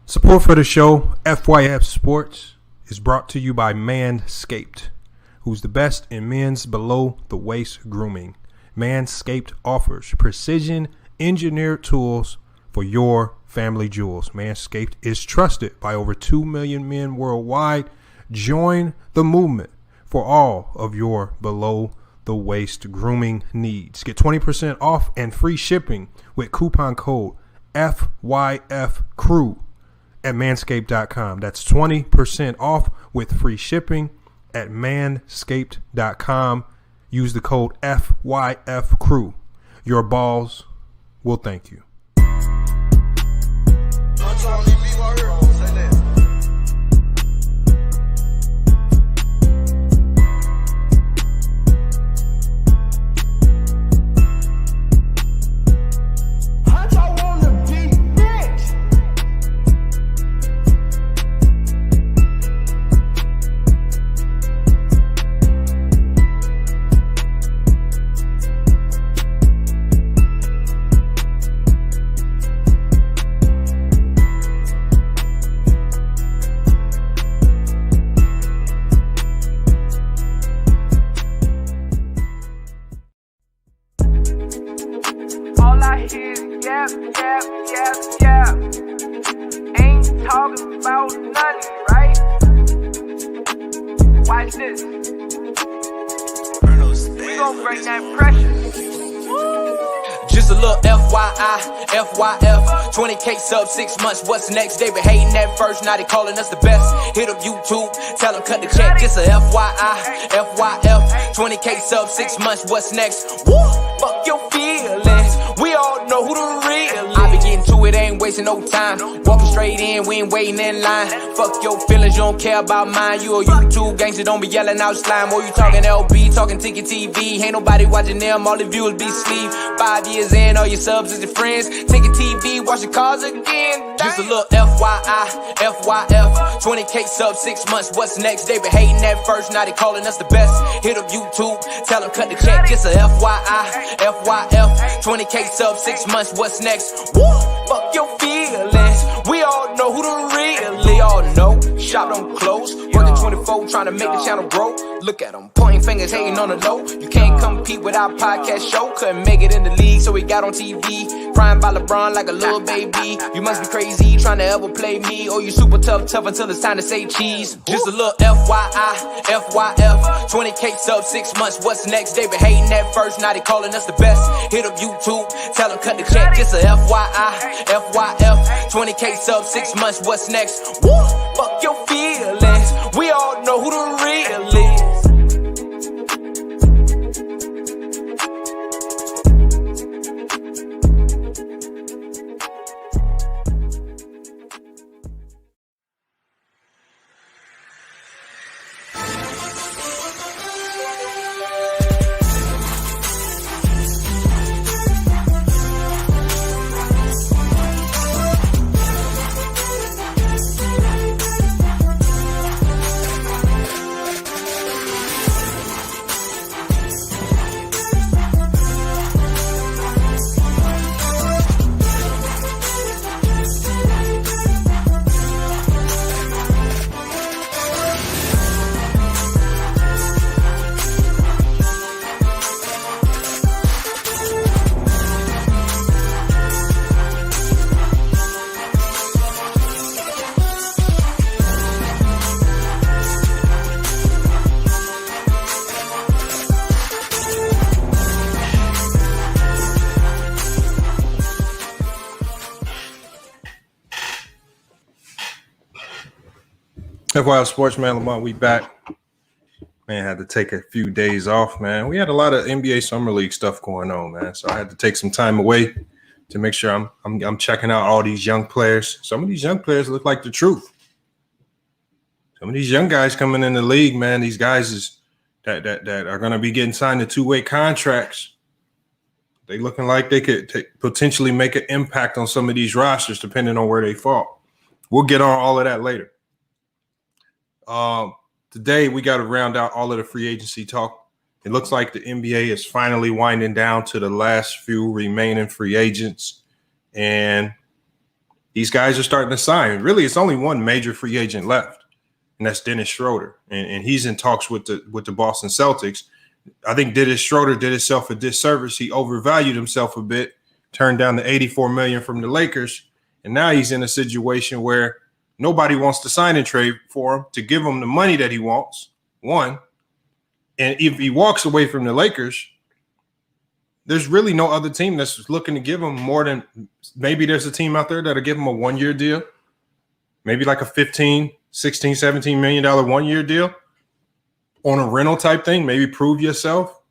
Support for the show, FYF Sports, is brought to you by Manscaped, who's the best in men's below-the-waist grooming. Manscaped offers precision engineered tools for your family jewels. Manscaped is trusted by over 2 million men worldwide. Join the movement for all of your below-the-waist grooming needs. Get 20% off and free shipping with coupon code FYFCREW at manscaped.com. That's 20% off with free shipping at manscaped.com. Use the code FYFCREW. Your balls will thank you. FYF, 20K sub 6 months, what's next? They been hating at first, now they calling us the best. Hit up YouTube, tell them cut the check. Just a FYF, 20K sub 6 months, what's next? Woo, fuck your feelings, we all know who the real is. I be getting to it, ain't wasting no time. Walking straight in, we ain't waiting in line. Fuck your feelings, you don't care about mine. You a YouTube gangster, don't be yelling out slime. Or you talking LB, talking Ticket TV. Ain't nobody watching them, all the viewers be sleep. 5 years in, all your subs is your friends. Ticket TV, watch your cars again. Just a little FYF, 20K sub 6 months, what's next? They been hating at first, now they calling us the best. Hit up YouTube, tell them cut the check. Just a FYF, 20K sub 6 months, what's next? Woo, fuck your feelings, we all know who the really all know. Shop don't close, working 24, trying to make the channel grow. Look at them, pointing fingers, hating on the low. You can't compete with our podcast show. Couldn't make it in the league, so we got on TV. Crying by LeBron like a little baby. You must be crazy, trying to ever play me. Or you super tough until it's time to say cheese. Just a little FYF, 20K sub 6 months, what's next? They been hating at first, now they calling us the best. Hit up YouTube, tell them cut the check. Just a FYF, 20K sub 6 months, what's next? Woo, fuck your feelings, we all know who the real is. FYI Sports, man, Lamont, we back. Man, had to take a few days off, man. We had a lot of NBA Summer League stuff going on, man. So I had to take some time away to make sure I'm checking out all these young players. Some of these young players look like the truth. Some of these young guys coming in the league, man, these guys is that are going to be getting signed to two-way contracts. They looking like they could potentially make an impact on some of these rosters depending on where they fall. We'll get on all of that later. Today, we got to round out all of the free agency talk. It looks like the NBA is finally winding down to the last few remaining free agents. And these guys are starting to sign. Really, it's only one major free agent left, and that's Dennis Schröder. And he's in talks with the Boston Celtics. I think Dennis Schröder did himself a disservice. He overvalued himself a bit, turned down the $84 million from the Lakers, and now he's in a situation where nobody wants to sign and trade for him to give him the money that he wants, one. And if he walks away from the Lakers, there's really no other team that's looking to give him more than – maybe there's a team out there that'll give him a one-year deal, maybe like a $15, $16, $17 million one-year deal on a rental type thing, maybe prove yourself.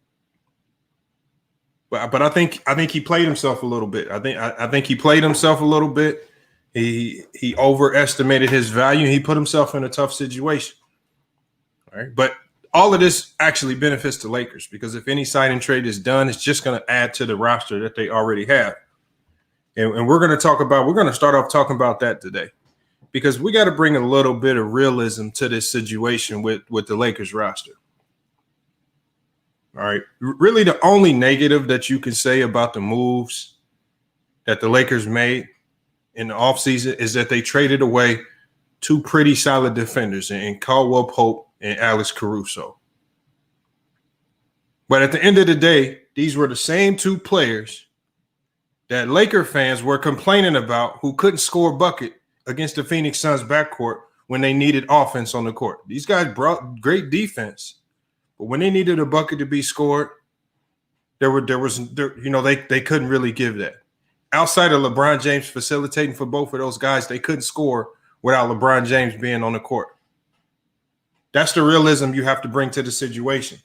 But I think he played himself a little bit. I think he played himself a little bit. He overestimated his value. He put himself in a tough situation. All right, but all of this actually benefits the Lakers because if any sign and trade is done, it's just going to add to the roster that they already have. And we're going to start off talking about that today because we got to bring a little bit of realism to this situation with the Lakers roster. All right. Really, the only negative that you can say about the moves that the Lakers made in the offseason is that they traded away two pretty solid defenders in Caldwell Pope and Alex Caruso. But at the end of the day, these were the same two players that Laker fans were complaining about who couldn't score a bucket against the Phoenix Suns backcourt when they needed offense on the court. These guys brought great defense, but when they needed a bucket to be scored, they couldn't really give that. Outside of LeBron James facilitating for both of those guys, they couldn't score without LeBron James being on the court. That's the realism you have to bring to the situation.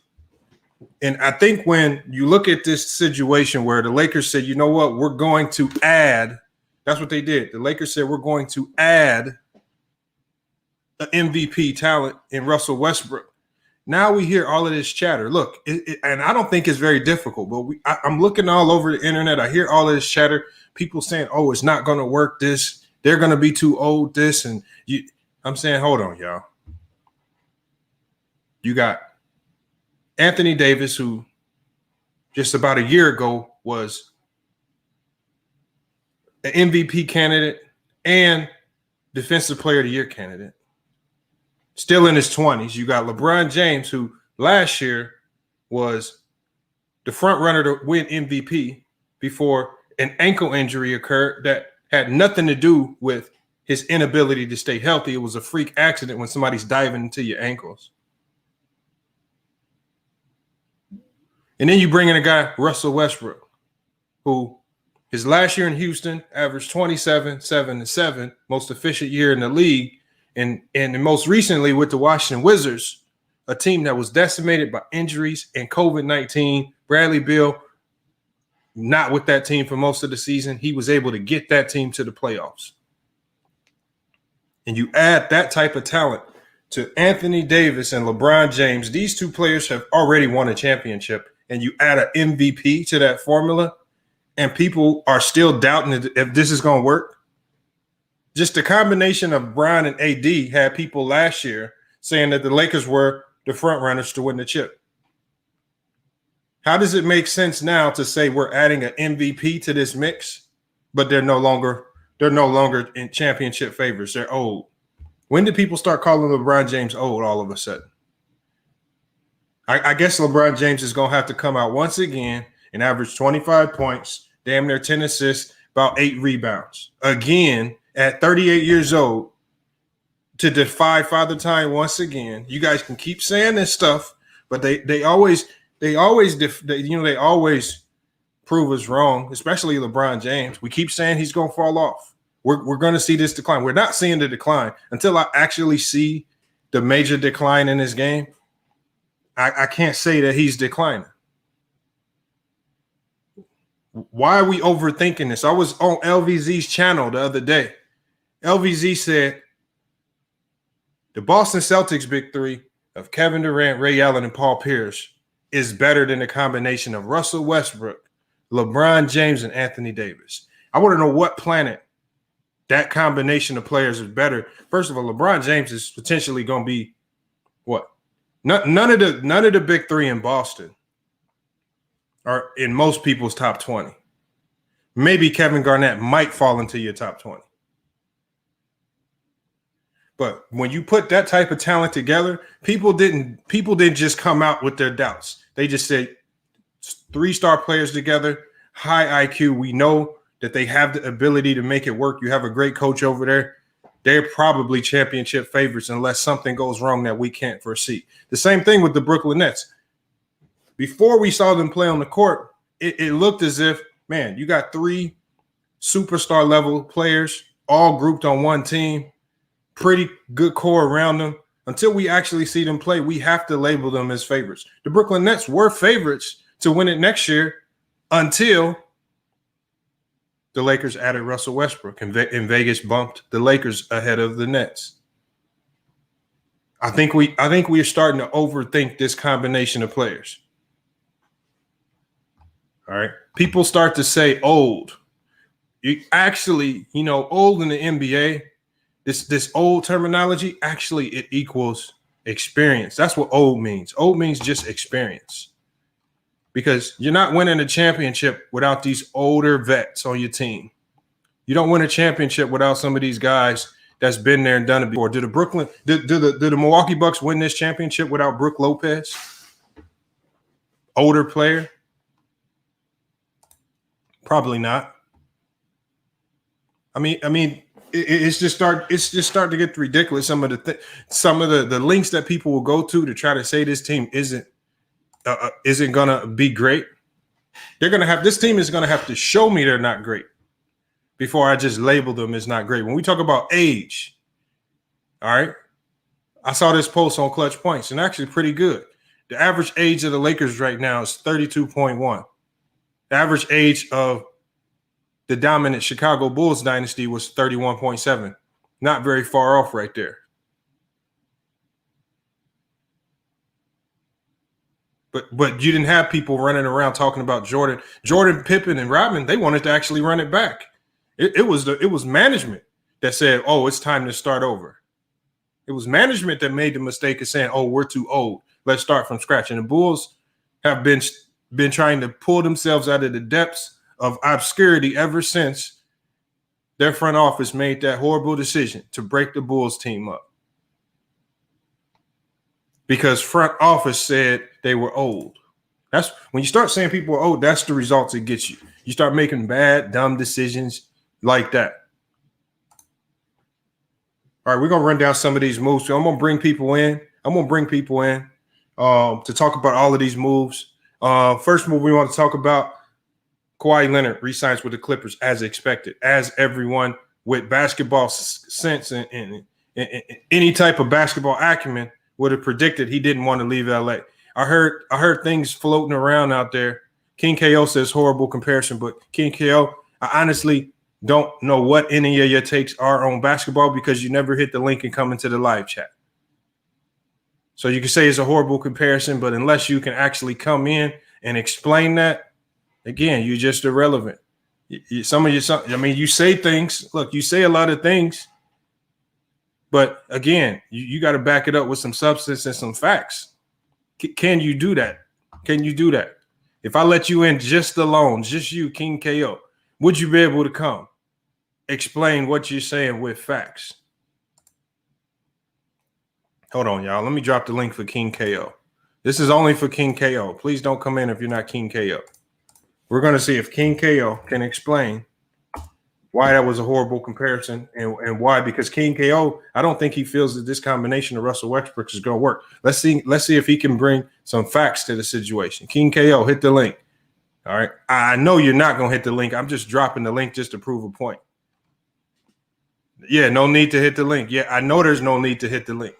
And I think when you look at this situation where the Lakers said, you know what, we're going to add, that's what they did. The Lakers said, we're going to add an MVP talent in Russell Westbrook. Now we hear all of this chatter. Look, and I don't think it's very difficult, but I'm looking all over the internet. I hear all of this chatter. People saying, oh, it's not going to work this. They're going to be too old this. And I'm saying, hold on, y'all. You got Anthony Davis, who just about a year ago was an MVP candidate and Defensive Player of the Year candidate. Still in his 20s. You got LeBron James, who last year was the front runner to win MVP before an ankle injury occurred that had nothing to do with his inability to stay healthy. It was a freak accident when somebody's diving into your ankles. And then you bring in a guy, Russell Westbrook, who his last year in Houston averaged 27, 7, and 7, most efficient year in the league. And most recently with the Washington Wizards, a team that was decimated by injuries and COVID-19. Bradley Beal, not with that team for most of the season. He was able to get that team to the playoffs. And you add that type of talent to Anthony Davis and LeBron James. These two players have already won a championship. And you add an MVP to that formula, and people are still doubting if this is going to work. Just the combination of Bron and AD had people last year saying that the Lakers were the front runners to win the chip. How does it make sense now to say we're adding an MVP to this mix, but they're no longer in championship favorites? They're old. When did people start calling LeBron James old all of a sudden? I guess LeBron James is going to have to come out once again and average 25 points, damn near 10 assists, about 8 rebounds. Again, at 38 years old, to defy Father Time once again. You guys can keep saying this stuff, but they always prove us wrong, especially LeBron James. We keep saying he's going to fall off. We're going to see this decline. We're not seeing the decline until I actually see the major decline in his game. I can't say that he's declining. Why are we overthinking this? I was on LVZ's channel the other day. LVZ said the Boston Celtics big three of Kevin Durant, Ray Allen, and Paul Pierce is better than the combination of Russell Westbrook, LeBron James, and Anthony Davis. I want to know what planet that combination of players is better. First of all, LeBron James is potentially going to be what? None of the big three in Boston are in most people's top 20. Maybe Kevin Garnett might fall into your top 20. But when you put that type of talent together, people didn't just come out with their doubts. They just said 3-star players together, high IQ. We know that they have the ability to make it work. You have a great coach over there. They're probably championship favorites unless something goes wrong that we can't foresee. The same thing with the Brooklyn Nets. Before we saw them play on the court, it looked as if, man, you got 3 superstar level players all grouped on one team, pretty good core around them. Until we actually see them play, we have to label them as favorites. The Brooklyn Nets were favorites to win it next year until the Lakers added Russell Westbrook, and Vegas bumped the Lakers ahead of the Nets. I think we are starting to overthink this combination of players. All right. People start to say old. Old in the NBA, this old terminology, actually it equals experience. That's what old means. Old means just experience. Because you're not winning a championship without these older vets on your team. You don't win a championship without some of these guys that's been there and done it before. Did the Milwaukee Bucks win this championship without Brook Lopez? Older player? Probably not. I mean, it's just starting to get ridiculous. Some of the links that people will go to try to say this team isn't gonna be great. This team is gonna have to show me they're not great before I just label them as not great. When we talk about age, all right, I saw this post on Clutch Points and actually pretty good. The average age of the Lakers right now is 32.1. The average age of the dominant Chicago Bulls dynasty was 31.7. Not very far off right there. But you didn't have people running around talking about Jordan, Pippen, and Rodman. They wanted to actually run it back. It was management that said, "Oh, it's time to start over." It was management that made the mistake of saying, "Oh, we're too old. Let's start from scratch." And the Bulls have been trying to pull themselves out of the depths of obscurity ever since their front office made that horrible decision to break the Bulls team up. Because front office said they were old. That's when you start saying people are old, that's the results it gets you. You start making bad, dumb decisions like that. All right, we're going to run down some of these moves. So I'm going to bring people in. To talk about all of these moves. First move we want to talk about, Kawhi Leonard re-signs with the Clippers as expected. As everyone with basketball sense and any type of basketball acumen would have predicted, he didn't want to leave LA. I heard things floating around out there. King KO says horrible comparison, but King KO, I honestly don't know what any of your takes are on basketball because you never hit the link and come into the live chat. So you can say it's a horrible comparison, but unless you can actually come in and explain that, again, you're just irrelevant. You say things. Look, you say a lot of things. But again, you got to back it up with some substance and some facts. Can you do that? Can you do that? If I let you in just alone, just you, King KO, would you be able to come? Explain what you're saying with facts. Hold on, y'all. Let me drop the link for King KO. This is only for King KO. Please don't come in if you're not King KO. We're going to see if King KO can explain why that was a horrible comparison and why. Because King KO, I don't think he feels that this combination of Russell Westbrook is going to work. Let's see if he can bring some facts to the situation. King KO, hit the link. All right. I know you're not going to hit the link. I'm just dropping the link just to prove a point. Yeah, no need to hit the link. Yeah, I know there's no need to hit the link.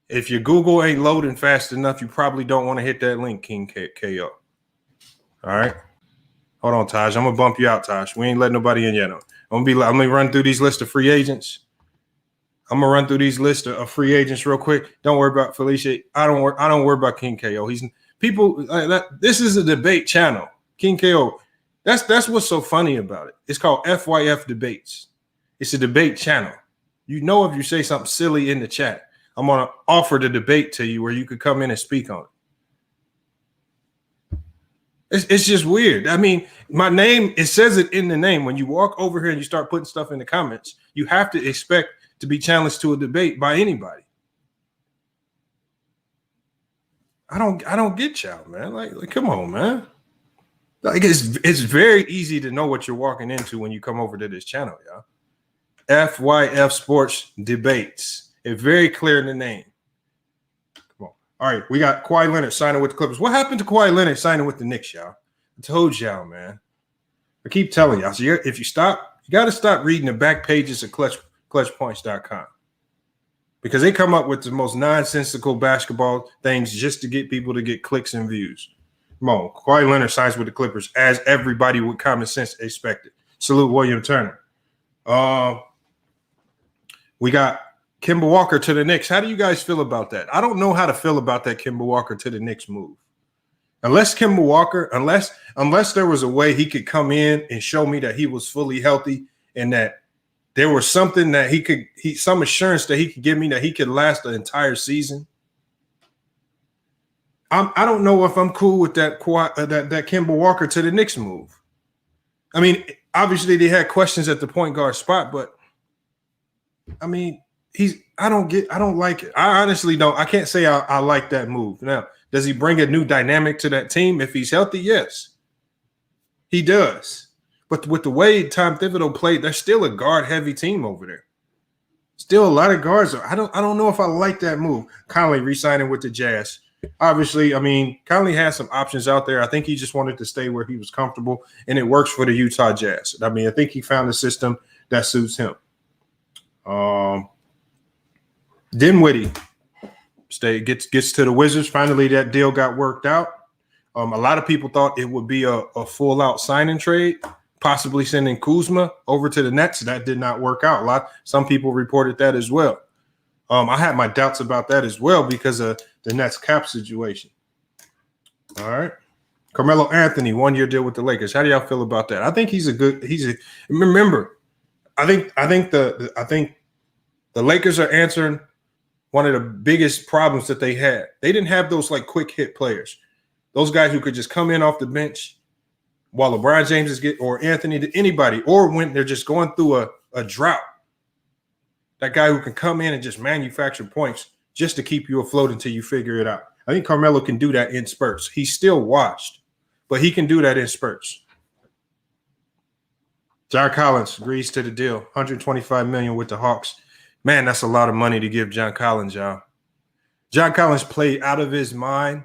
If your Google ain't loading fast enough, you probably don't want to hit that link, King KO. All right. Hold on, Taj. I'm gonna bump you out, Taj. We ain't letting nobody in yet. I'm gonna run through these lists of free agents. Free agents real quick. Don't worry about Felicia. I don't worry about King KO. This is a debate channel. King KO. That's what's so funny about it. It's called FYF Debates. It's a debate channel. You know, if you say something silly in the chat, I'm going to offer the debate to you where you could come in and speak on it. It's just weird. I mean, my name, it says it in the name. When you walk over here and you start putting stuff in the comments, you have to expect to be challenged to a debate by anybody. I don't get y'all, man. Like come on, man. Like it's very easy to know what you're walking into when you come over to this channel, y'all. FYF Sports Debates. It's very clear in the name. Come on. All right, we got Kawhi Leonard signing with the Clippers. What happened to Kawhi Leonard signing with the Knicks, y'all? I told y'all, man. I keep telling y'all. So if you stop, you got to stop reading the back pages of clutchpoints.com. Because they come up with the most nonsensical basketball things just to get people to get clicks and views. Come on. Kawhi Leonard signs with the Clippers as everybody with common sense expected. Salute William Turner. We got Kemba Walker to the Knicks. How do you guys feel about that? I don't know how to feel about that Kemba Walker to the Knicks move. Unless Kemba Walker, unless there was a way he could come in and show me that he was fully healthy and that there was something that some assurance that he could give me that he could last the entire season. I don't know if I'm cool with that Kemba Walker to the Knicks move. I mean, obviously they had questions at the point guard spot, but I mean, I don't like it. I honestly don't. I can't say I like that move. Now, does he bring a new dynamic to that team if he's healthy? Yes, he does. But with the way Tom Thibodeau played, there's still a guard-heavy team over there. Still a lot of guards. I don't know if I like that move. Conley re-signing with the Jazz. Obviously, I mean, Conley has some options out there. I think he just wanted to stay where he was comfortable, and it works for the Utah Jazz. I mean, I think he found a system that suits him. Dinwiddie gets to the Wizards. Finally, that deal got worked out. A lot of people thought it would be a full-out sign-and trade, possibly sending Kuzma over to the Nets. That did not work out. Some people reported that as well. I had my doubts about that as well because of the Nets cap situation. All right. Carmelo Anthony, 1-year deal with the Lakers. How do y'all feel about that? I think remember, I think the Lakers are answering one of the biggest problems that they had. They didn't have those like quick hit players. Those guys who could just come in off the bench while LeBron James or Anthony to anybody, or when they're just going through a drought. That guy who can come in and just manufacture points just to keep you afloat until you figure it out. I think Carmelo can do that in spurts. He's still washed, but he can do that in spurts. John Collins agrees to the deal, $125 million with the Hawks. Man, that's a lot of money to give John Collins, y'all. John Collins played out of his mind.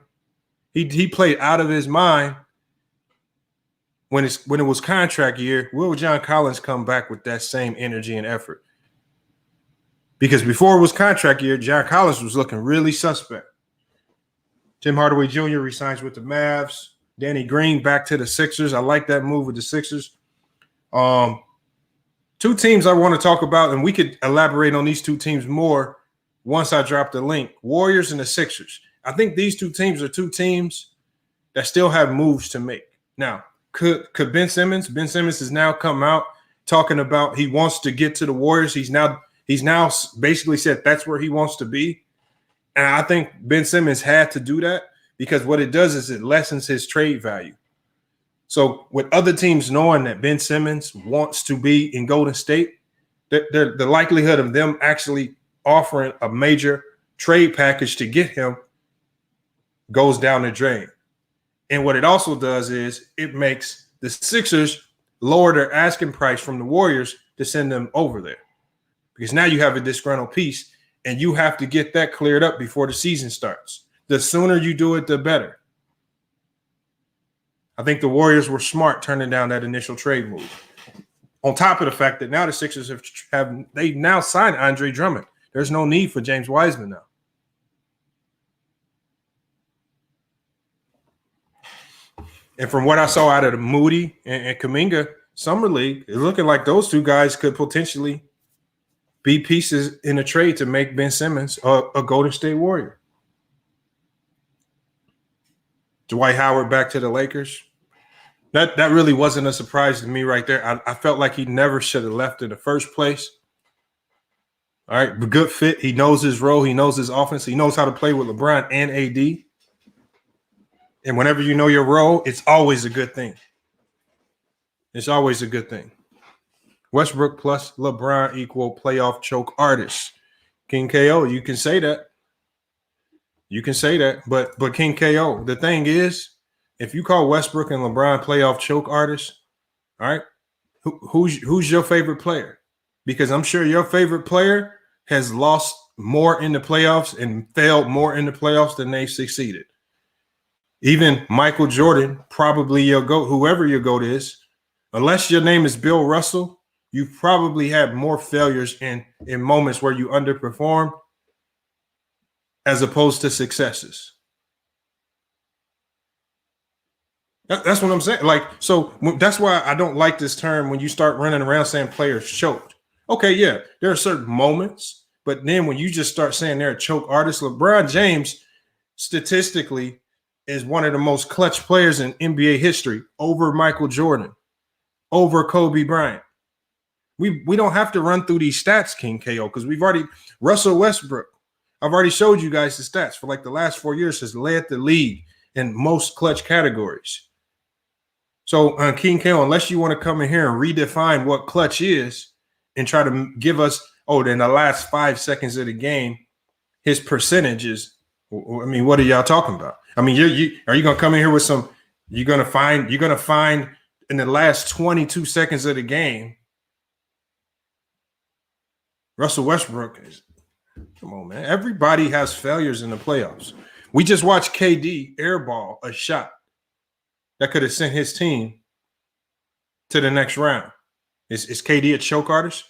He played out of his mind when it was contract year. Will John Collins come back with that same energy and effort? Because before it was contract year, John Collins was looking really suspect. Tim Hardaway Jr. resigns with the Mavs. Danny Green back to the Sixers. I like that move with the Sixers. Two teams I want to talk about, and we could elaborate on these two teams more once I drop the link. Warriors and the Sixers. I think these two teams are two teams that still have moves to make. Now, could Ben Simmons has now come out talking about he wants to get to the Warriors. He's now basically said that's where he wants to be. And I think Ben Simmons had to do that because what it does is it lessens his trade value. So with other teams knowing that Ben Simmons wants to be in Golden State, the likelihood of them actually offering a major trade package to get him goes down the drain. And what it also does is it makes the Sixers lower their asking price from the Warriors to send them over there. Because now you have a disgruntled piece, and you have to get that cleared up before the season starts. The sooner you do it, the better. I think the Warriors were smart turning down that initial trade move. On top of the fact that now the Sixers have now signed Andre Drummond. There's no need for James Wiseman now. And from what I saw out of the Moody and Kuminga Summer League, it's looking like those two guys could potentially be pieces in a trade to make Ben Simmons a Golden State Warrior. Dwight Howard back to the Lakers. That really wasn't a surprise to me right there. I felt like he never should have left in the first place. All right, but good fit. He knows his role. He knows his offense. He knows how to play with LeBron and AD. And whenever you know your role, it's always a good thing. It's always a good thing. Westbrook plus LeBron equal playoff choke artist. King KO, you can say that. You can say that, but King KO, the thing is, if you call Westbrook and LeBron playoff choke artists, all right, who's your favorite player? Because I'm sure your favorite player has lost more in the playoffs and failed more in the playoffs than they've succeeded. Even Michael Jordan, probably your GOAT, whoever your GOAT is, unless your name is Bill Russell, you probably had more failures in moments where you underperformed as opposed to successes. That's what I'm saying. Like, so that's why I don't like this term when you start running around saying players choked. Okay, yeah, there are certain moments, but then when you just start saying they're a choke artist, LeBron James statistically is one of the most clutch players in NBA history over Michael Jordan, over Kobe Bryant. We don't have to run through these stats, King KO, because we've already – Russell Westbrook, I've already showed you guys the stats for like the last 4 years, has led the league in most clutch categories. So, King KO, unless you want to come in here and redefine what clutch is and try to give us, in the last 5 seconds of the game, his percentages, I mean, what are y'all talking about? I mean, are you going to come in here with some – you're going to find in the last 22 seconds of the game, Russell Westbrook is – come on, man. Everybody has failures in the playoffs. We just watched KD airball a shot that could have sent his team to the next round. Is KD a choke artist?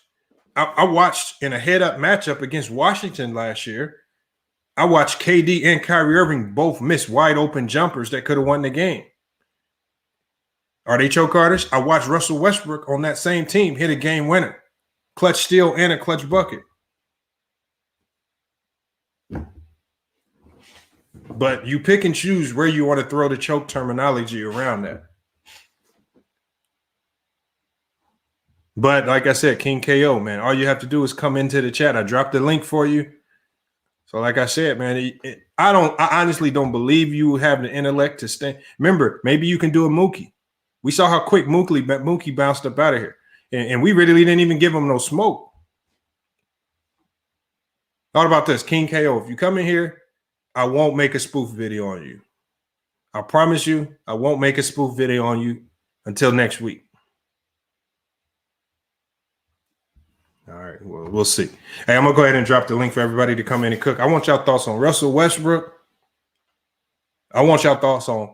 I watched in a head-up matchup against Washington last year, I watched KD and Kyrie Irving both miss wide-open jumpers that could have won the game. Are they choke artists? I watched Russell Westbrook on that same team hit a game winner, clutch steal and a clutch bucket. But you pick and choose where you want to throw the choke terminology around that. But like I said, King KO, man, all you have to do is come into the chat. I dropped the link for you. So like I said, man, I honestly don't believe you have the intellect to stand. Remember, maybe you can do a Mookie. We saw how quick Mookie bounced up out of here. And we really didn't even give him no smoke. Thought about this, King KO. If you come in here, I won't make a spoof video on you. I promise you, I won't make a spoof video on you until next week. All right, well, we'll see. Hey, I'm going to go ahead and drop the link for everybody to come in and cook. I want y'all thoughts on Russell Westbrook. I want y'all thoughts on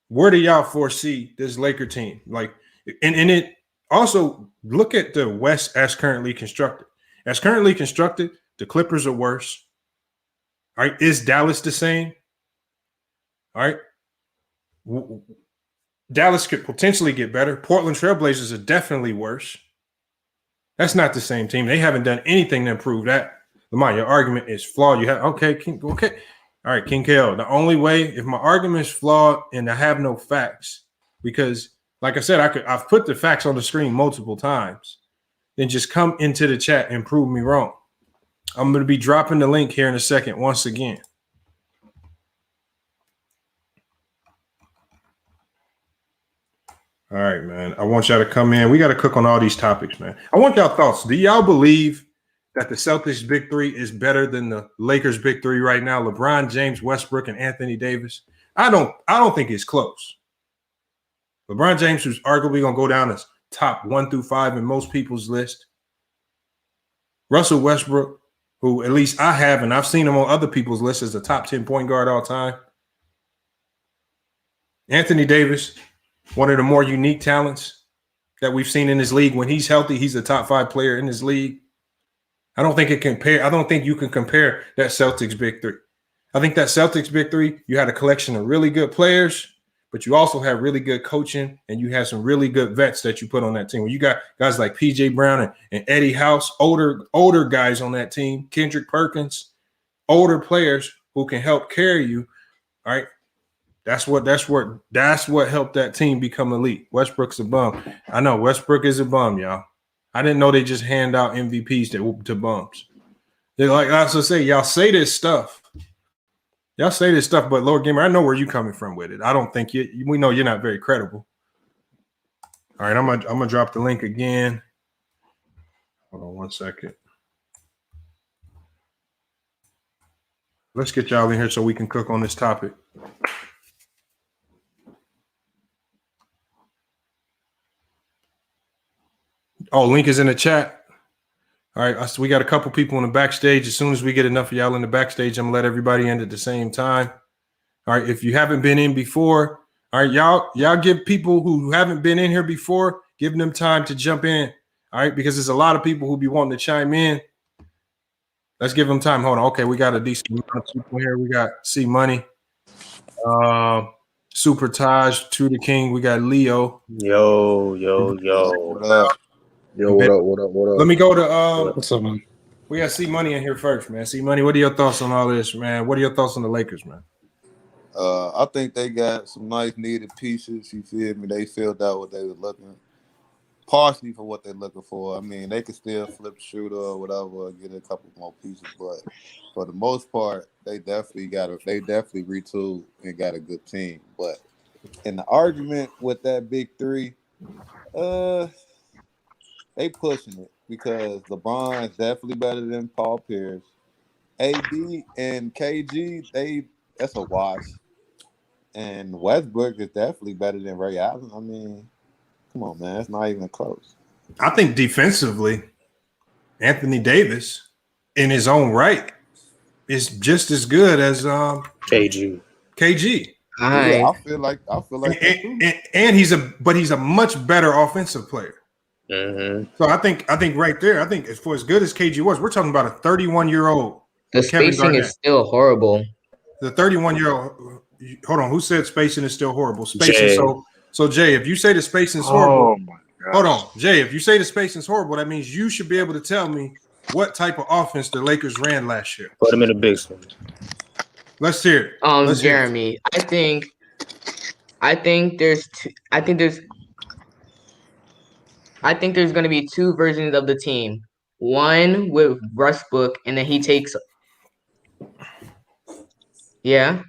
where do y'all foresee this Laker team? Like, and it also look at the West as currently constructed. As currently constructed, the Clippers are worse. All right, is Dallas the same? All right. Dallas could potentially get better. Portland Trailblazers are definitely worse. That's not the same team. They haven't done anything to improve that. Lamar, your argument is flawed. You have okay. All right, King KO. The only way, if my argument is flawed and I have no facts, because like I said, I've put the facts on the screen multiple times, then just come into the chat and prove me wrong. I'm going to be dropping the link here in a second once again. All right, man. I want y'all to come in. We got to cook on all these topics, man. I want y'all thoughts. Do y'all believe that the Celtics big three is better than the Lakers big three right now? LeBron, James, Westbrook, and Anthony Davis. I don't think it's close. LeBron James, who's arguably going to go down as top 1 through 5 in most people's list. Russell Westbrook, who at least I have, and I've seen him on other people's lists as a top 10 point guard all time. Anthony Davis, one of the more unique talents that we've seen in this league. When he's healthy, he's a top 5 player in this league. I don't think you can compare that Celtics big three. I think that Celtics big three, you had a collection of really good players, but you also had really good coaching, and you had some really good vets that you put on that team. When you got guys like PJ Brown and Eddie House, older guys on that team, Kendrick Perkins, older players who can help carry you. All right. That's what helped that team become elite. Westbrook's a bum. I know Westbrook is a bum, y'all. I didn't know they just hand out MVPs to bums. They like I also say, y'all say this stuff. But Lord Gamer, I know where you coming from with it. I don't think we know you're not very credible. All right, I'm gonna drop the link again. Hold on 1 second. Let's get y'all in here so we can cook on this topic. Oh, link is in the chat. All right, so we got a couple people in the backstage. As soon as we get enough of y'all in the backstage, I'm gonna let everybody in at the same time. All right, if you haven't been in before, all right, y'all give people who haven't been in here before, give them time to jump in. All right, because there's a lot of people who be wanting to chime in. Let's give them time. Hold on. Okay, we got a decent amount of people here. We got C Money, Super Taj, True the King. We got Leo. Yo. What up? Yo, what up? Let me go to What's up, man? we got C Money in here first, man. C Money, what are your thoughts on all this, man? What are your thoughts on the Lakers, man? I think they got some nice needed pieces. You feel me? They filled out what they were looking, partially for what they're looking for. I mean, they could still flip the shooter or whatever, get a couple more pieces, but for the most part, they definitely retooled and got a good team. But in the argument with that big three, they pushing it because LeBron is definitely better than Paul Pierce. AD and KG, that's a wash. And Westbrook is definitely better than Ray Allen. I mean, come on, man. It's not even close. I think defensively, Anthony Davis, in his own right, is just as good as KG. Yeah, I feel like and he's a much better offensive player. Mm-hmm. So I think right there, for as good as KG was, we're talking about a 31-year-old. The spacing is still horrible. The 31-year-old. Hold on, who said spacing is still horrible? Spacing. Jay. So Jay, if you say the spacing is horrible, hold on, Jay. If you say the spacing is horrible, that means you should be able to tell me what type of offense the Lakers ran last year. Put him in the big one. Let's hear it. Jeremy, I think there's going to be two versions of the team. One with Westbrook, and then he takes. Yeah.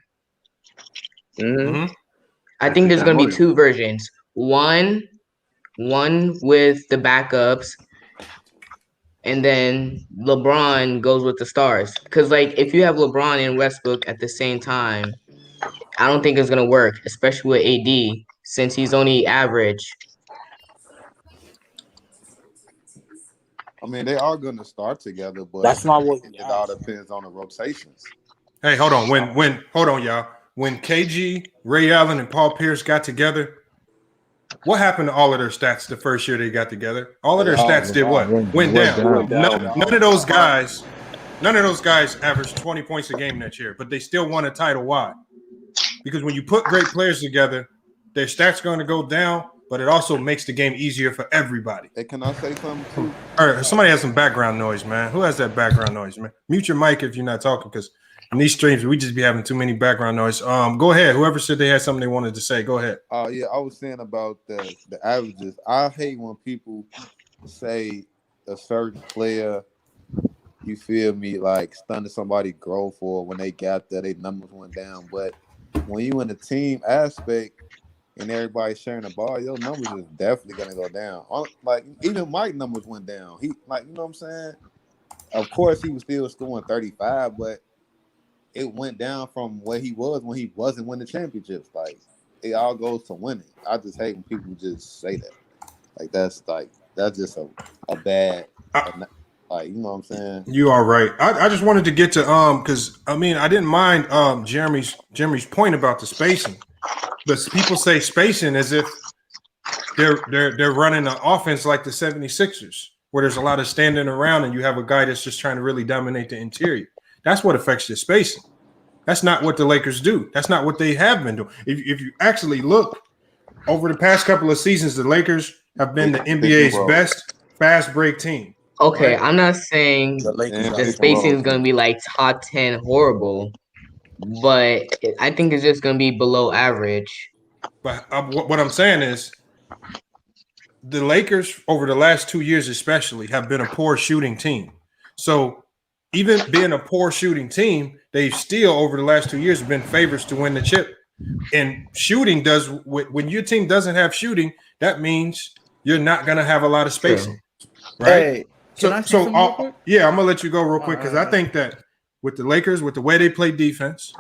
Mm-hmm. I think there's going to be two versions. One with the backups, and then LeBron goes with the stars. Because, if you have LeBron and Westbrook at the same time, I don't think it's going to work, especially with AD, since he's only average. I mean, they are going to start together, but that's not what it all depends on the rotations. Hey, hold on. Hold on, y'all. When KG, Ray Allen, and Paul Pierce got together, what happened to all of their stats the first year they got together? All of their stats did what? Went down. None of those guys averaged 20 points a game that year, but they still won a title. Why? Because when you put great players together, their stats are going to go down, but it also makes the game easier for everybody. Hey, can I say something too? All right, somebody has some background noise, man. Who has that background noise, man? Mute your mic if you're not talking, because in these streams, we just be having too many background noise. Go ahead. Whoever said they had something they wanted to say, go ahead. Yeah, I was saying about the averages. I hate when people say a certain player, you feel me, like stunning somebody growth for when they got there, their numbers went down. But when you in the team aspect and everybody sharing the ball, your numbers is definitely gonna go down. Like even Mike's numbers went down. He you know what I'm saying? Of course, he was still scoring 35, but it went down from where he was when he wasn't winning championships. Like it all goes to winning. I just hate when people just say that. Like that's just a bad. Like, you know what I'm saying? You are right. I just wanted to get to because I mean I didn't mind Jeremy's point about the spacing, but people say spacing as if they're running an offense like the 76ers, where there's a lot of standing around and you have a guy that's just trying to really dominate the interior. That's what affects your spacing. That's not what the Lakers do. That's not what they have been doing. If you actually look over the past couple of seasons, the Lakers have been the NBA's best fast break team. Okay, right? I'm not saying the spacing is going to be like top 10 horrible. but I think it's just gonna be below average. But what I'm saying is, the Lakers over the last 2 years, especially, have been a poor shooting team. So even being a poor shooting team, they've still over the last 2 years been favorites to win the chip. And shooting does when your team doesn't have shooting, that means you're not going to have a lot of spacing, right? Hey, can I say something real quick? Yeah, I'm gonna let you go real quick because I think that with the Lakers, with the way they play defense,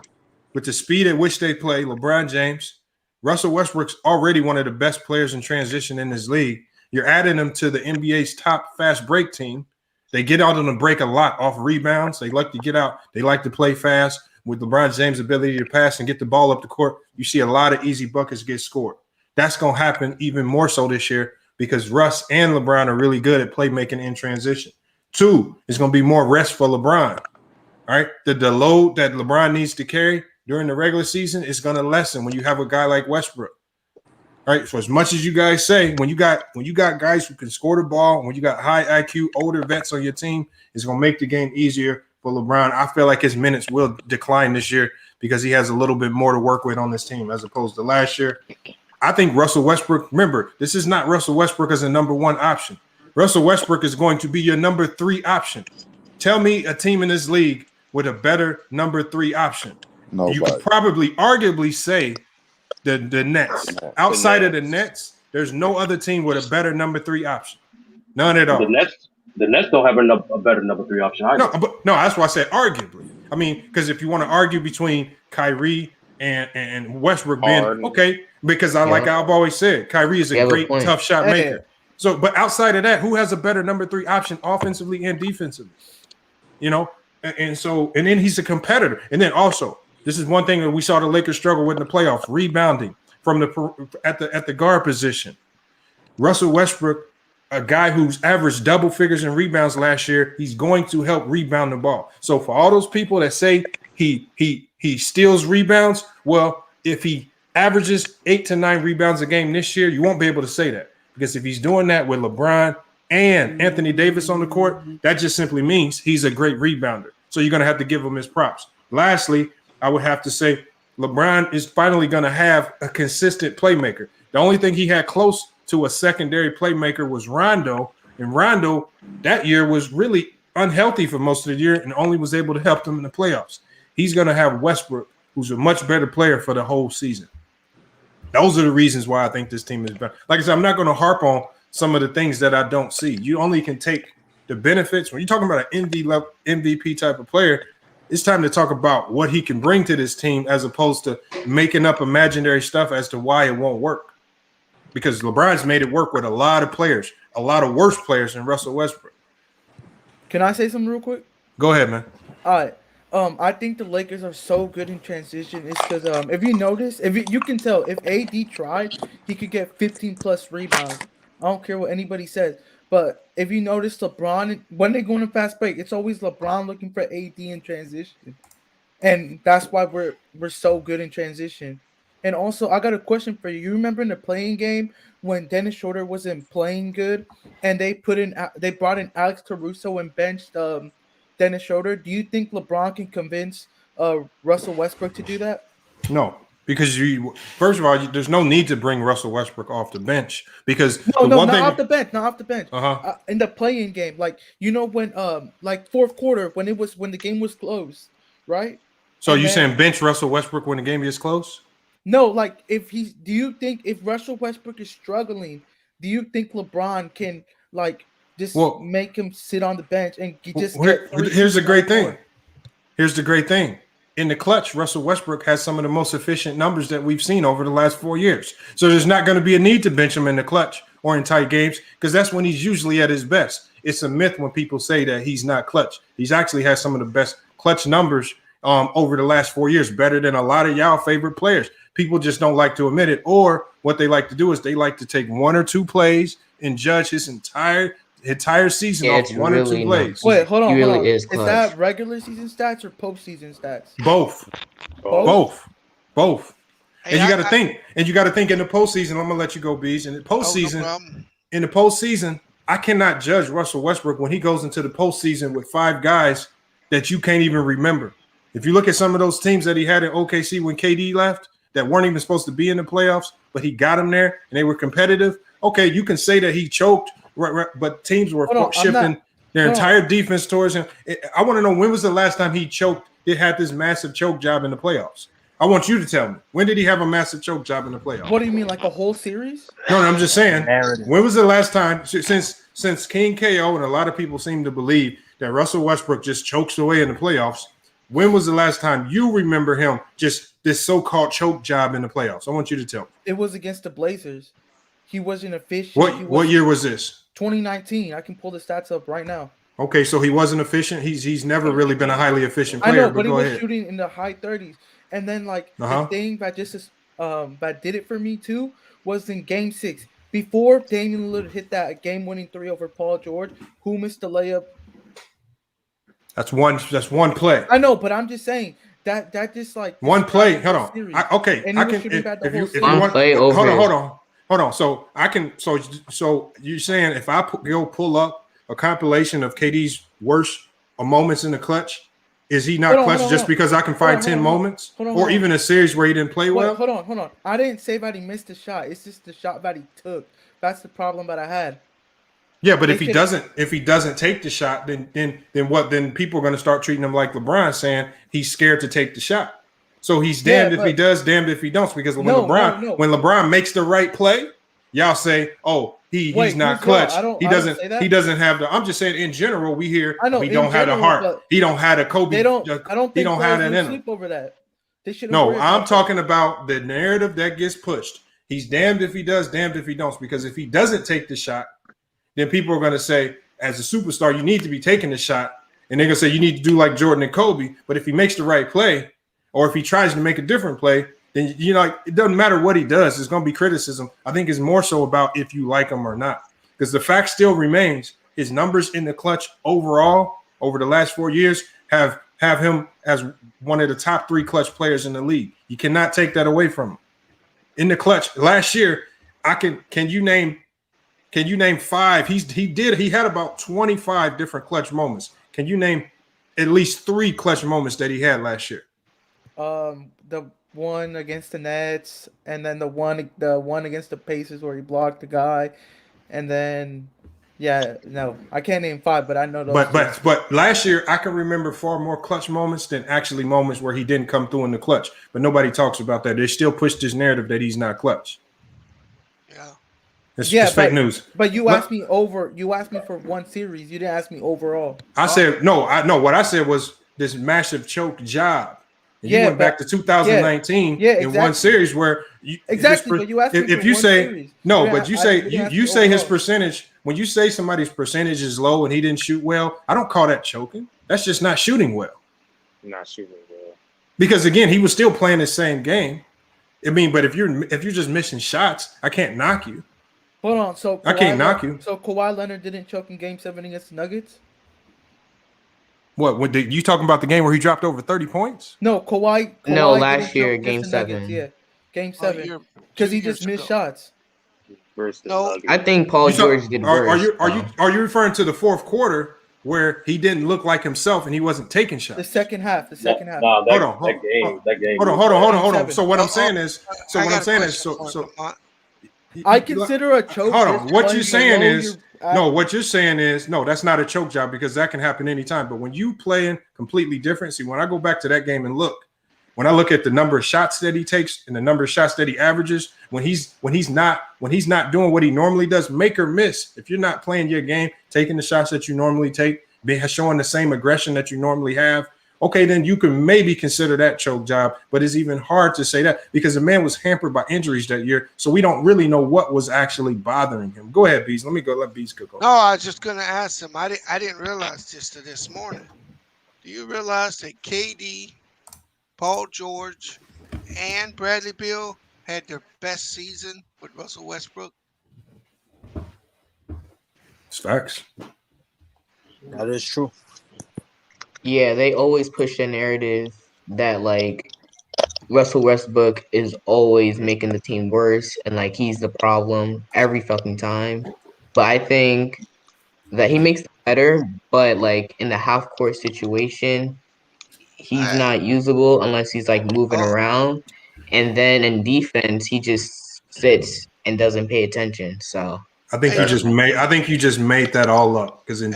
with the speed at which they play, LeBron James, Russell Westbrook's already one of the best players in transition in this league. You're adding them to the NBA's top fast break team. They get out on the break a lot off rebounds. They like to get out. They like to play fast. With LeBron James' ability to pass and get the ball up the court, you see a lot of easy buckets get scored. That's going to happen even more so this year because Russ and LeBron are really good at playmaking in transition. 2, it's going to be more rest for LeBron. All right, the load that LeBron needs to carry during the regular season is going to lessen when you have a guy like Westbrook. All right, so as much as you guys say, when you got guys who can score the ball, when you got high IQ, older vets on your team, it's going to make the game easier for LeBron. I feel like his minutes will decline this year because he has a little bit more to work with on this team as opposed to last year. I think Russell Westbrook, remember, this is not Russell Westbrook as a number 1 option. Russell Westbrook is going to be your number 3 option. Tell me a team in this league with a better number 3 option. Nobody. You could probably arguably say the Nets. Outside of the Nets, there's no other team with a better number 3 option. None at all. The Nets don't have a better number 3 option either. No, that's why I said arguably. I mean, because if you want to argue between Kyrie and Westbrook being okay, because like I've always said, Kyrie is a great tough shot maker. So, but outside of that, who has a better number 3 option offensively and defensively? You know, and then he's a competitor. And then also, this is one thing that we saw the Lakers struggle with in the playoffs: rebounding from at the guard position. Russell Westbrook, a guy who's averaged double figures in rebounds last year, he's going to help rebound the ball. So for all those people that say he steals rebounds, well, if he averages 8 to 9 rebounds a game this year, you won't be able to say that because if he's doing that with LeBron and Anthony Davis on the court, that just simply means he's a great rebounder. So you're going to have to give him his props. Lastly, I would have to say LeBron is finally going to have a consistent playmaker. The only thing he had close to a secondary playmaker was Rondo, and Rondo that year was really unhealthy for most of the year and only was able to help them in the playoffs. He's going to have Westbrook, who's a much better player for the whole season. Those are the reasons why I think this team is better. Like I said, I'm not going to harp on some of the things that I don't see. You only can take the benefits. When you're talking about an MVP type of player, it's time to talk about what he can bring to this team as opposed to making up imaginary stuff as to why it won't work. Because LeBron's made it work with a lot of players, a lot of worse players than Russell Westbrook. Can I say something real quick? Go ahead, man. All right. I think the Lakers are so good in transition. It's because if you notice, you can tell if AD tried, he could get 15 plus rebounds. I don't care what anybody says. But if you notice, LeBron, when they go in a fast break, it's always LeBron looking for AD in transition. And that's why we're so good in transition. And also, I got a question for you. You remember in the playing game when Dennis Schröder wasn't playing good and they brought in Alex Caruso and benched Dennis Schröder? Do you think LeBron can convince Russell Westbrook to do that? No, because first of all, there's no need to bring Russell Westbrook off the bench because not off the bench. In the playing game, like when like fourth quarter when the game was close, right? So you saying bench Russell Westbrook when the game is close? No, like do you think if Russell Westbrook is struggling, do you think LeBron can just make him sit on the bench and here's the great thing. Here's the great thing. In the clutch, Russell Westbrook has some of the most efficient numbers that we've seen over the last 4 years. So there's not going to be a need to bench him in the clutch or in tight games because that's when he's usually at his best. It's a myth when people say that he's not clutch. He's actually has some of the best clutch numbers over the last 4 years, better than a lot of y'all favorite players. People just don't like to admit it, or what they like to do is they like to take 1 or 2 plays and judge his entire season off 1 or 2 plays. Wait, hold on. Is that regular season stats or postseason stats? Both. And you got to think. And you got to think in the postseason. I'm gonna let you go, Bees. In the postseason, I cannot judge Russell Westbrook when he goes into the postseason with 5 guys that you can't even remember. If you look at some of those teams that he had in OKC when KD left, that weren't even supposed to be in the playoffs, but he got them there and they were competitive. Okay, you can say that he choked, right, but teams were shifting their entire defense towards him. I want to know, when was the last time he choked? It had this massive choke job in the playoffs. I want you to tell me, when did he have a massive choke job in the playoffs? What do you mean, like a whole series? No, I'm just saying. When was the last time since King KO and a lot of people seem to believe that Russell Westbrook just chokes away in the playoffs? When was the last time you remember him just this so-called choke job in the playoffs? I want you to tell me. It was against the Blazers. He wasn't efficient. What year was this? 2019. I can pull the stats up right now. Okay, so he wasn't efficient. He's never really been a highly efficient player. I know, but he was shooting in the high 30s. And then, like, the thing that that did it for me too was in Game 6 before Damian Lillard hit that game-winning 3 over Paul George, who missed the layup. That's one play. I know, but I'm just saying that just like one play. Hold on. I can. Hold on. So I can. So you're saying if I go pull up a compilation of KD's worst moments in the clutch, is he not clutch just because I can find 10 moments or even a series where he didn't play well? Hold on. I didn't say that he missed a shot. It's just the shot that he took. That's the problem that I had. Yeah, but if he doesn't take the shot, then what? Then people are going to start treating him like LeBron, saying he's scared to take the shot. So he's damned if he does, damned if he don't. Because when LeBron makes the right play, y'all say, "Oh, he's not clutch. He doesn't have the." I'm just saying in general, we hear he don't have the heart. He don't have a Kobe. I don't think he don't have that in him. Sleep over that. No, I'm talking about the narrative that gets pushed. He's damned if he does, damned if he don't. Because if he doesn't take the shot, then people are going to say, as a superstar, you need to be taking the shot. And they're going to say you need to do like Jordan and Kobe. But if he makes the right play, or if he tries to make a different play, then it doesn't matter what he does. It's going to be criticism. I think it's more so about if you like him or not. Because the fact still remains, his numbers in the clutch overall over the last 4 years have him as one of the top 3 clutch players in the league. You cannot take that away from him. In the clutch last year, can you name 5? He had about 25 different clutch moments. Can you name at least 3 clutch moments that he had last year? The one against the Nets, and then the one against the Pacers where he blocked the guy, and then I can't name 5, but I know those. But last year I can remember far more clutch moments than actually moments where he didn't come through in the clutch. But nobody talks about that. They still push this narrative that he's not clutch. It's fake news. But you asked me for one series. You didn't ask me overall. I said no. What I said was this massive choke job. And you went back to 2019 in one series where but you asked me if you say series. No, but you say his percentage. When you say somebody's percentage is low and he didn't shoot well, I don't call that choking. That's just not shooting well. Not shooting well. Because again, he was still playing the same game. I mean, but if you're just missing shots, I can't knock you. Hold on, so I can't knock you. So Kawhi Leonard didn't choke in Game 7 against the Nuggets? What? You talking about the game where he dropped over 30 points? No, Kawhi no, last year, Game 7. Nuggets, yeah, Game 7. Because he just missed shots. No, I think Paul George did worse. Are you referring to the fourth quarter where he didn't look like himself and he wasn't taking shots? The second half. No, that game. Hold on. So what I'm saying is, I consider a choke. Hold on. What you're saying is no, that's not a choke job because that can happen anytime. But when you playing completely different, see, when I go back to that game and when I look at the number of shots that he takes and the number of shots that he averages, when he's not doing what he normally does, make or miss. If you're not playing your game, taking the shots that you normally take, showing the same aggression that you normally have, okay, then you can maybe consider that choke job. But it's even hard to say that because the man was hampered by injuries that year, so we don't really know what was actually bothering him. Go ahead, Bees. Let Bees go. No, I was just going to ask him. I didn't realize this morning. Do you realize that KD, Paul George, and Bradley Beal had their best season with Russell Westbrook? It's facts. That is true. Yeah, they always push the narrative that like Russell Westbrook is always making the team worse and like he's the problem every fucking time. But I think that he makes it better, but like in the half court situation, he's not usable unless he's like moving around, and then in defense he just sits and doesn't pay attention. So I think you just made that all up because in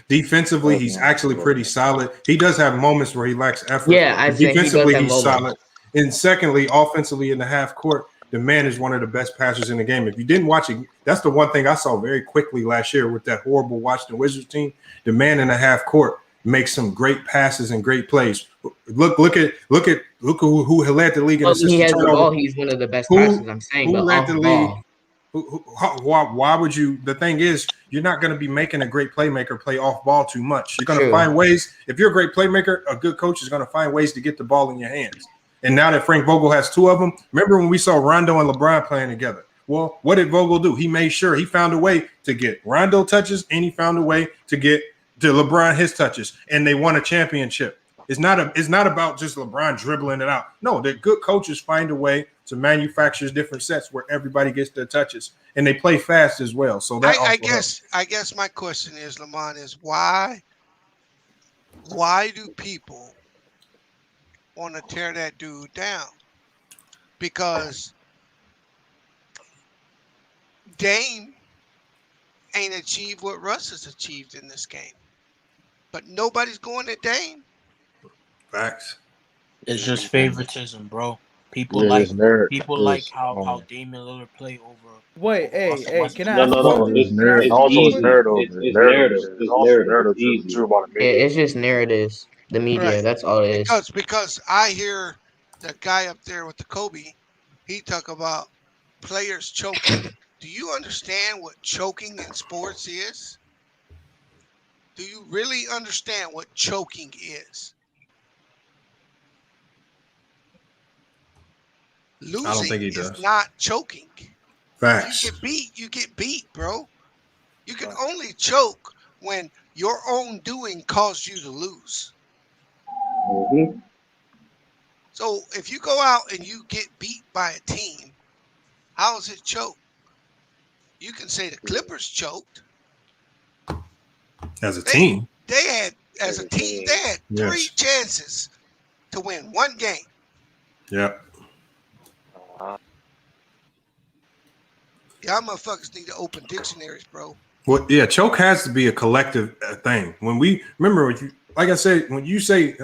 defensively he's actually pretty solid. He does have moments where he lacks effort. Yeah, I think defensively he does have he's solid. And secondly, offensively in the half court, the man is one of the best passers in the game. If you didn't watch it, that's the one thing I saw very quickly last year with that horrible Washington Wizards team. The man in the half court makes some great passes and great plays. Look at who led the league in assist he has turnover. the ball. He's one of the best passers. I'm saying, who but led off the ball. league? Why would you? The thing is, you're not going to be making a great playmaker play off ball too much. You're going to find ways. If you're a great playmaker, a good coach is going to find ways to get the ball in your hands. And now that Frank Vogel has two of them, remember when we saw Rondo and LeBron playing together? Well, what did Vogel do? He made sure he found a way to get Rondo touches, and he found a way to get to LeBron his touches, and they won a championship. It's not about just LeBron dribbling it out. No, the good coaches find a way to manufacture different sets where everybody gets their touches, and they play fast as well. So that I guess my question is, Lamont, is why do people want to tear that dude down? Because Dame ain't achieved what Russ has achieved in this game, but nobody's going to Dame. Facts. It's just favoritism, bro. People like how Damian Lillard play over. Wait, hey, can I? No. It's narrative. It's just narratives. The media. Right. That's all it is. Because I hear that guy up there with the Kobe, he talk about players choking. Do you understand what choking in sports is? Do you really understand what choking is? Losing I don't think he does. Is not choking. Facts. You get beat, bro. You can only choke when your own doing caused you to lose. Mm-hmm. So if you go out and you get beat by a team, how is it choke? You can say the Clippers choked. As a team. They had 3 chances to win one game. Yep. Y'all motherfuckers need to open dictionaries, bro. Well, yeah, choke has to be a collective thing. When we remember, like I said, when you say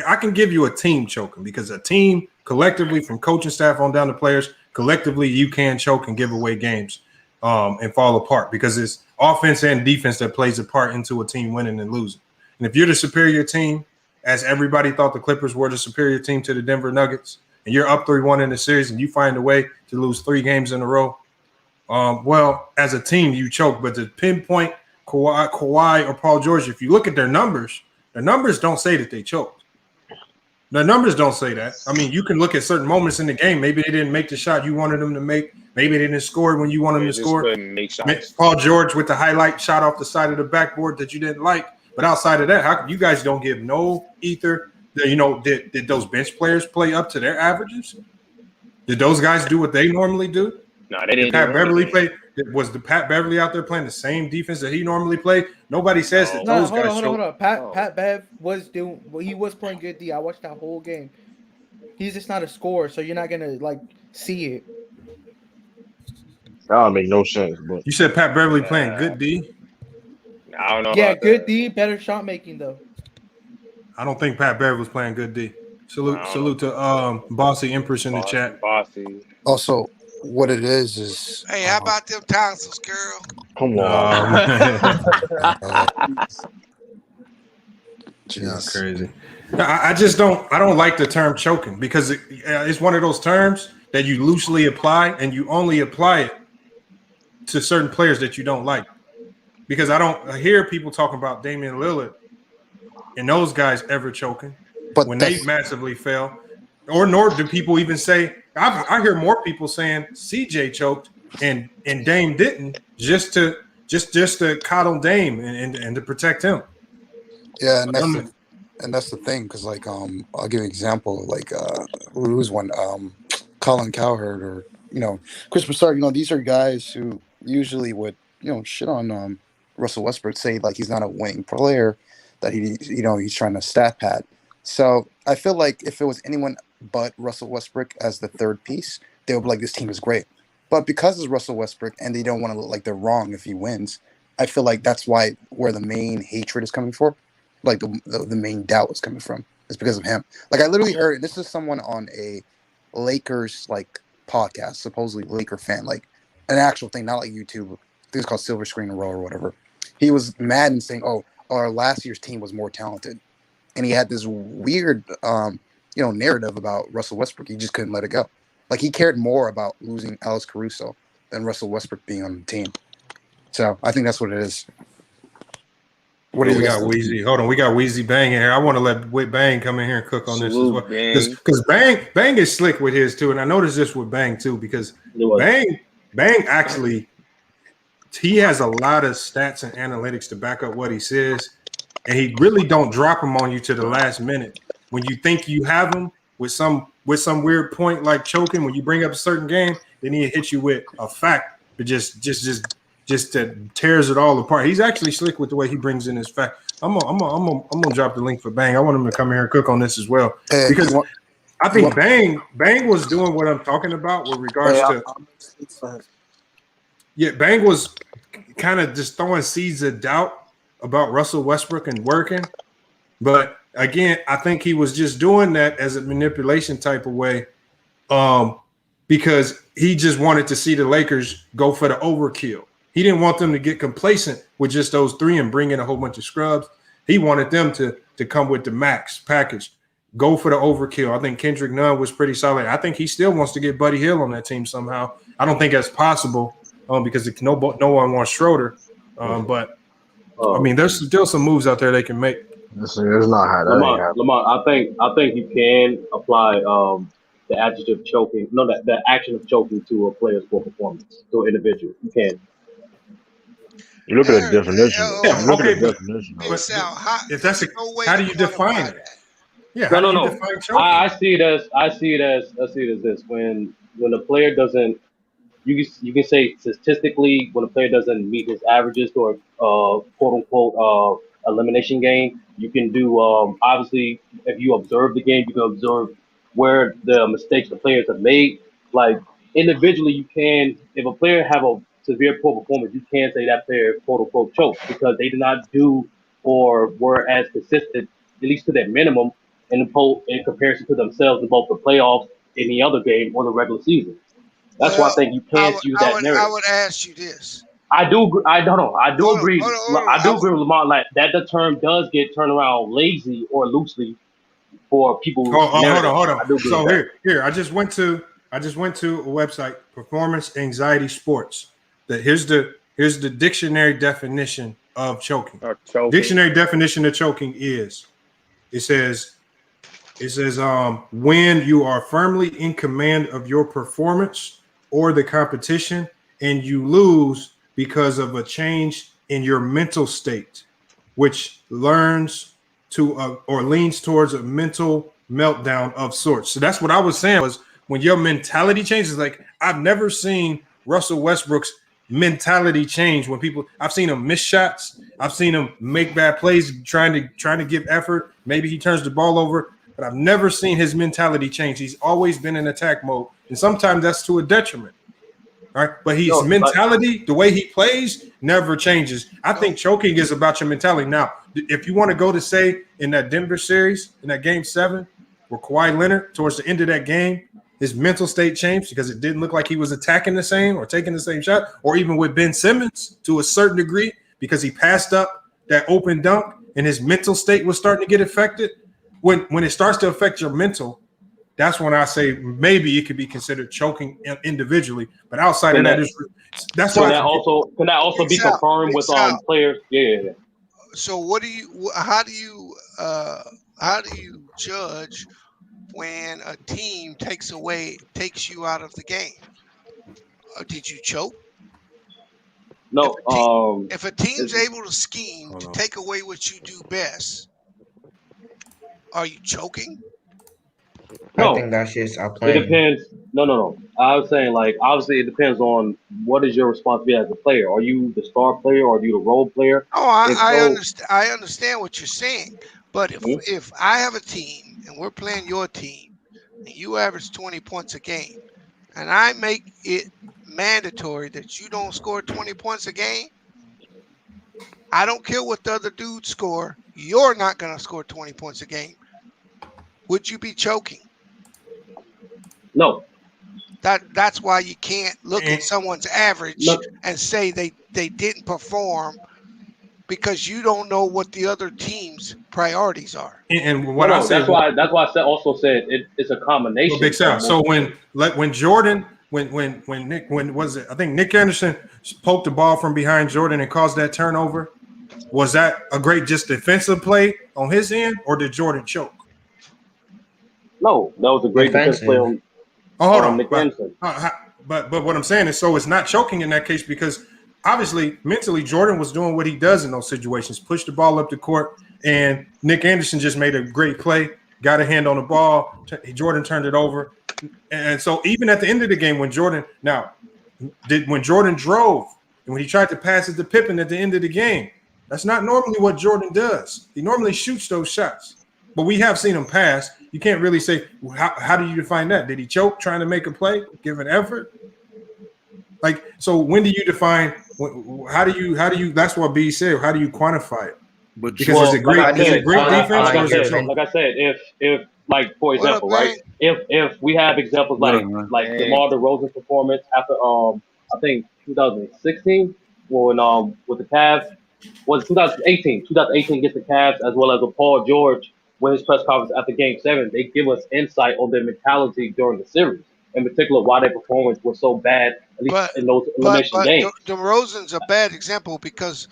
I can give you a team choking because a team collectively, from coaching staff on down to players, collectively you can choke and give away games and fall apart because it's offense and defense that plays a part into a team winning and losing. And if you're the superior team, as everybody thought the Clippers were the superior team to the Denver Nuggets, and you're up 3-1 in the series and you find a way to lose 3 games in a row, well, as a team, you choke. But to pinpoint Kawhi or Paul George, if you look at their numbers don't say that they choked. The numbers don't say that. I mean, you can look at certain moments in the game. Maybe they didn't make the shot you wanted them to make. Maybe they didn't score when you wanted them to score. Paul George with the highlight shot off the side of the backboard that you didn't like. But outside of that, how come you guys don't give no ether? Did those bench players play up to their averages? Did those guys do what they normally do? No, they didn't. Pat Beverly played. Was the Pat Beverly out there playing the same defense that he normally played? Nobody says that those guys. Hold on. Pat Bev was doing. Well, he was playing good D. I watched that whole game. He's just not a scorer, so you're not gonna see it. That don't make no sense. But you said Pat Beverly playing good D. I don't know. Yeah, good D, better shot making though. I don't think Pat Beverly was playing good D. Salute to Bossy Empress in the chat. Bossy. Also, what it is hey, how about them tonsils, girl? Come on. That's crazy. I just don't like the term choking because it's one of those terms that you loosely apply and you only apply it to certain players that you don't like. Because I don't hear people talking about Damian Lillard and those guys ever choking when they massively fail. Nor do people even say, I hear more people saying CJ choked and Dame didn't just to coddle Dame and to protect him. Yeah, and that's the thing, because I'll give you an example, who's one, Colin Cowherd or Chris Broussard. These are guys who usually would shit on Russell Westbrook, say he's not a winning player, that he's trying to stat pad. So I feel like if it was anyone but Russell Westbrook as the third piece, they would be like, this team is great. But because it's Russell Westbrook and they don't want to look like they're wrong if he wins, I feel like that's where the main hatred is coming from, like the main doubt is coming from. It's because of him. Like I literally heard this is someone on a Lakers like podcast, supposedly Laker fan, like an actual thing, not like YouTube. I think it's called Silver Screen Row or whatever. He was mad and saying, "Oh, our last year's team was more talented," and he had this weird, narrative about Russell Westbrook. He just couldn't let it go. Like he cared more about losing Alex Caruso than Russell Westbrook being on the team. So I think that's what it is. What do we got, Weezy? Hold on, we got Weezy Bang in here. I want to let Bang come in here and cook on this as well, because Bang is slick with his too, and I noticed this with Bang too, because Bang actually he has a lot of stats and analytics to back up what he says, and he really don't drop them on you to the last minute when you think you have him with some weird point like choking. When you bring up a certain game, then he hit you with a fact that just that tears it all apart. He's actually slick with the way he brings in his fact. I'm gonna drop the link for Bang. I want him to come here and cook on this as well, because I think Bang was doing what I'm talking about with regards to. Yeah, Bang was kind of just throwing seeds of doubt about Russell Westbrook and working, but again, I think he was just doing that as a manipulation type of way, because he just wanted to see the Lakers go for the overkill. He didn't want them to get complacent with just those three and bring in a whole bunch of scrubs. He wanted them to come with the max package, go for the overkill. I think Kendrick Nunn was pretty solid. I think he still wants to get Buddy Hield on that team somehow. I don't think that's possible because no one wants Schroeder. But I mean, there's still some moves out there they can make. It's not how Lamar, I think you can apply the adjective choking, the action of choking to a player's poor performance, to an individual. You can. You look at the definition. If that's how do you define it? Yeah, no. I see it as this: when a player doesn't, you can say statistically when a player doesn't meet his averages to a quote unquote elimination game. You can do obviously if you observe the game, you can observe where the mistakes the players have made. Like individually, you can, if a player have a severe poor performance, you can say that player quote unquote choked because they did not do or were as consistent, at least to their minimum, in comparison to themselves in both the playoffs, any other game, or the regular season. That's why I think you can't use that narrative. I would ask you this. I do agree. I do agree with Lamar. Like that, the term does get turned around lazy or loosely for people. Hold on. So here, I just went to a website, Performance Anxiety Sports. Here's the dictionary definition of choking. Dictionary definition of choking is, it says when you are firmly in command of your performance or the competition and you lose because of a change in your mental state, which leans towards a mental meltdown of sorts. So that's what I was saying, was when your mentality changes. Like I've never seen Russell Westbrook's mentality change when I've seen him miss shots. I've seen him make bad plays, trying to give effort. Maybe he turns the ball over, but I've never seen his mentality change. He's always been in attack mode, and sometimes that's to a detriment. All right, but his mentality, the way he plays, never changes. I think choking is about your mentality. Now, if you want to go to say in that Denver series, in that Game 7, where Kawhi Leonard, towards the end of that game, his mental state changed because it didn't look like he was attacking the same or taking the same shot, or even with Ben Simmons to a certain degree because he passed up that open dunk and his mental state was starting to get affected. When it starts to affect your mental, that's when I say maybe it could be considered choking individually. But outside of that, that's why. Can that also be confirmed with players? Yeah. So how do you judge when a team takes you out of the game? Did you choke? No. If a team's able to scheme to take away what you do best, are you choking? No. I think that's just our plan. It depends. No. I was saying, like, obviously it depends on what is your responsibility as a player. Are you the star player or are you the role player? Oh, I understand what you're saying. But if I have a team and we're playing your team and you average 20 points a game and I make it mandatory that you don't score 20 points a game, I don't care what the other dudes score. You're not going to score 20 points a game. Would you be choking? No. That's why you can't look at someone's average and say they didn't perform because you don't know what the other team's priorities are. And what I said, that's why I also said it's a combination. Well, Big Sal. So when Jordan, when was it? I think Nick Anderson poked the ball from behind Jordan and caused that turnover. Was that a great just defensive play on his end, or did Jordan choke? No, that was a great defensive play on. Oh, hold on. Nick Anderson. But what I'm saying is, so it's not choking in that case because obviously mentally Jordan was doing what he does in those situations, push the ball up the court, and Nick Anderson just made a great play, got a hand on the ball. Jordan turned it over, and so even at the end of the game, when Jordan drove and when he tried to pass it to Pippen at the end of the game, that's not normally what Jordan does. He normally shoots those shots, but we have seen him pass. You can't really say how do you define that? Did he choke trying to make a play, give an effort? Like, so when do you define? How do you? That's what B said. How do you quantify it? Because it's a great defense. Like I said, if like for example, right? If we have examples like DeMar DeRozan's performance after I think 2016 when with the Cavs, was 2018 against the Cavs, as well as with Paul George when his press conference after Game 7, they give us insight on their mentality during the series, in particular why their performance was so bad, at least in those elimination games. DeRozan's a bad example because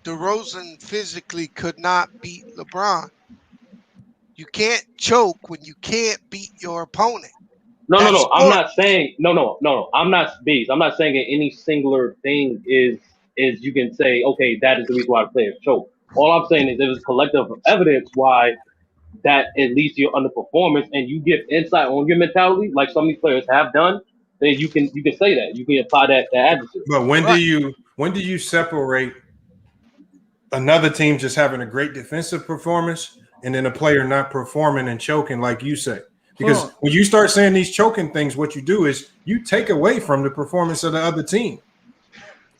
DeRozan physically could not beat LeBron. You can't choke when you can't beat your opponent. No. I'm not saying I'm not bees. I'm not saying any singular thing is you can say, okay, that is the reason why the players choke. All I'm saying is there is collective evidence why that at least you're underperformance and you give insight on your mentality, like some of these players have done, then you can say that. You can apply that adjective. But when do you separate another team just having a great defensive performance and then a player not performing and choking like you say? Because when you start saying these choking things, what you do is you take away from the performance of the other team.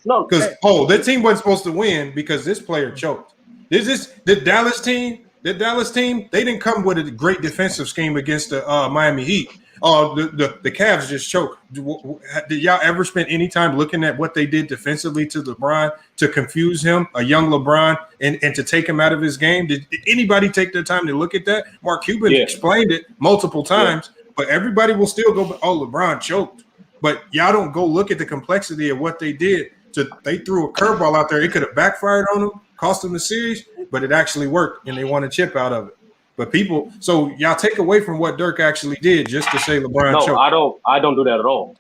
No, because that team wasn't supposed to win because this player choked. The Dallas team, they didn't come with a great defensive scheme against the Miami Heat. The Cavs just choked. Did y'all ever spend any time looking at what they did defensively to LeBron to confuse him, a young LeBron, and to take him out of his game? Did anybody take their time to look at that? Mark Cuban explained it multiple times, but everybody will still go, LeBron choked. But y'all don't go look at the complexity of what they did. They threw a curveball out there. It could have backfired on them, cost them the series, but it actually worked, and they won a chip out of it. But so y'all take away from what Dirk actually did just to say LeBron choked. No, I don't do that at all.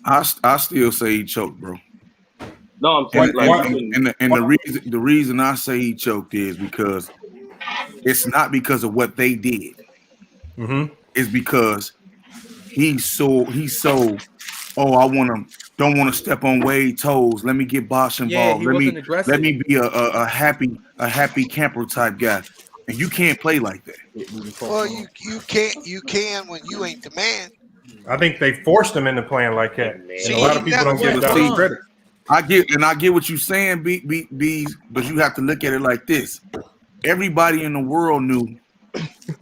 I still say he choked, bro. No, I'm saying the reason I say he choked is because it's not because of what they did. Mm-hmm. It's because he's so don't want to step on Wade's toes. Let me get Bosh involved. Let me be a happy camper type guy. And you can't play like that. Well, you can when you ain't the man. I think they forced him into playing like that. And a lot of people don't give that credit. I get what you're saying, Bees, but you have to look at it like this. Everybody in the world knew,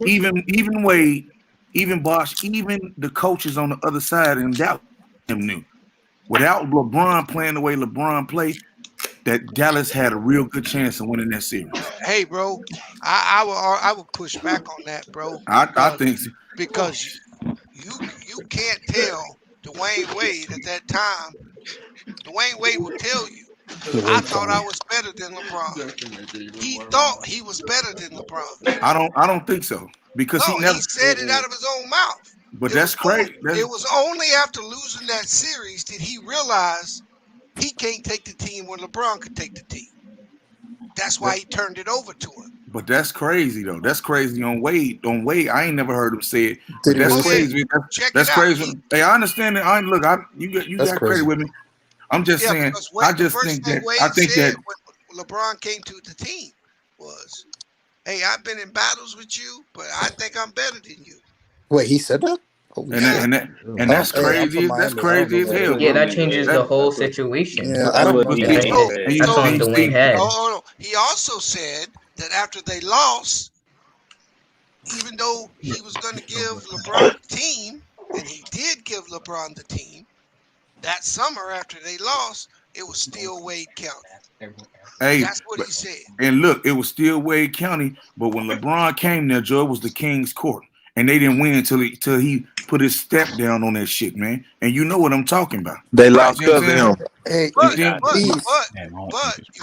even Wade, even Bosh, even the coaches on the other side in Dallas knew. Without LeBron playing the way LeBron played, that Dallas had a real good chance of winning that series. Hey, bro, I would push back on that, bro. I think so. Because you can't tell Dwayne Wade at that time. Dwayne Wade would tell you, I thought I was better than LeBron. He thought he was better than LeBron. I don't think so because he said it out of his own mouth. But that's crazy. It was only after losing that series did he realize he can't take the team when LeBron could take the team. That's why he turned it over to him. But that's crazy though. That's crazy on Wade. On Wade, I ain't never heard him say it. But that's crazy. That's crazy. Hey, I understand it. You got credit with me. I'm just saying. I just think that. I think that when LeBron came to the team was, hey, I've been in battles with you, but I think I'm better than you. Wait, he said that? And that's crazy. That's crazy as hell, Yeah, bro. that changes the whole situation. Yeah, I don't. That's on Dwayne head. Oh, he also said that after they lost, even though he was going to give LeBron the team, and he did give LeBron the team, that summer after they lost, it was still Wade County. Hey, that's what he said. And look, it was still Wade County, but when LeBron came there, Joe, it was the King's Court. And they didn't win until he put his step down on that shit, man. And you know what I'm talking about. They lost because of him. Hey, but you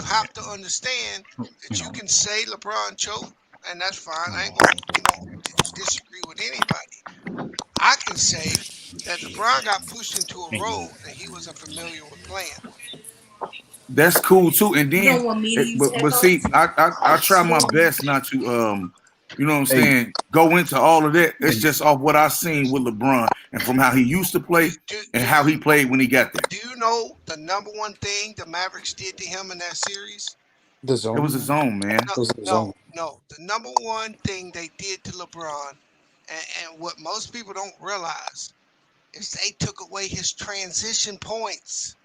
have to understand that you can say LeBron choked, and that's fine. I ain't gonna disagree with anybody. I can say that LeBron got pushed into a role that he wasn't familiar with playing. That's cool too. And then, but see, I try my best not to you know what I'm saying, go into all of that. It's just off what I seen with LeBron and from how he used to play and how he played when he got there. Do you know the number one thing the Mavericks did to him in that series? The zone. It was a zone, man. No. The number one thing they did to LeBron, and what most people don't realize, is they took away his transition points.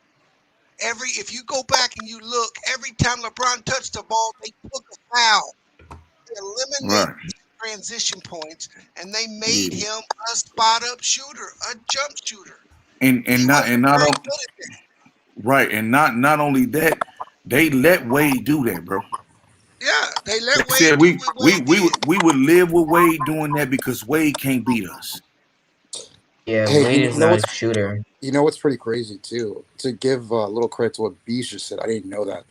If you go back and you look, every time LeBron touched the ball, they took a foul. They eliminated transition points, and they made him a spot-up shooter, a jump shooter. And not not only that, they let Wade do that, bro. Yeah, they let Wade. Said we would live with Wade doing that because Wade can't beat us. Yeah, Wade is not a shooter. You know what's pretty crazy too? To give a little credit to what Bees just said, I didn't know that.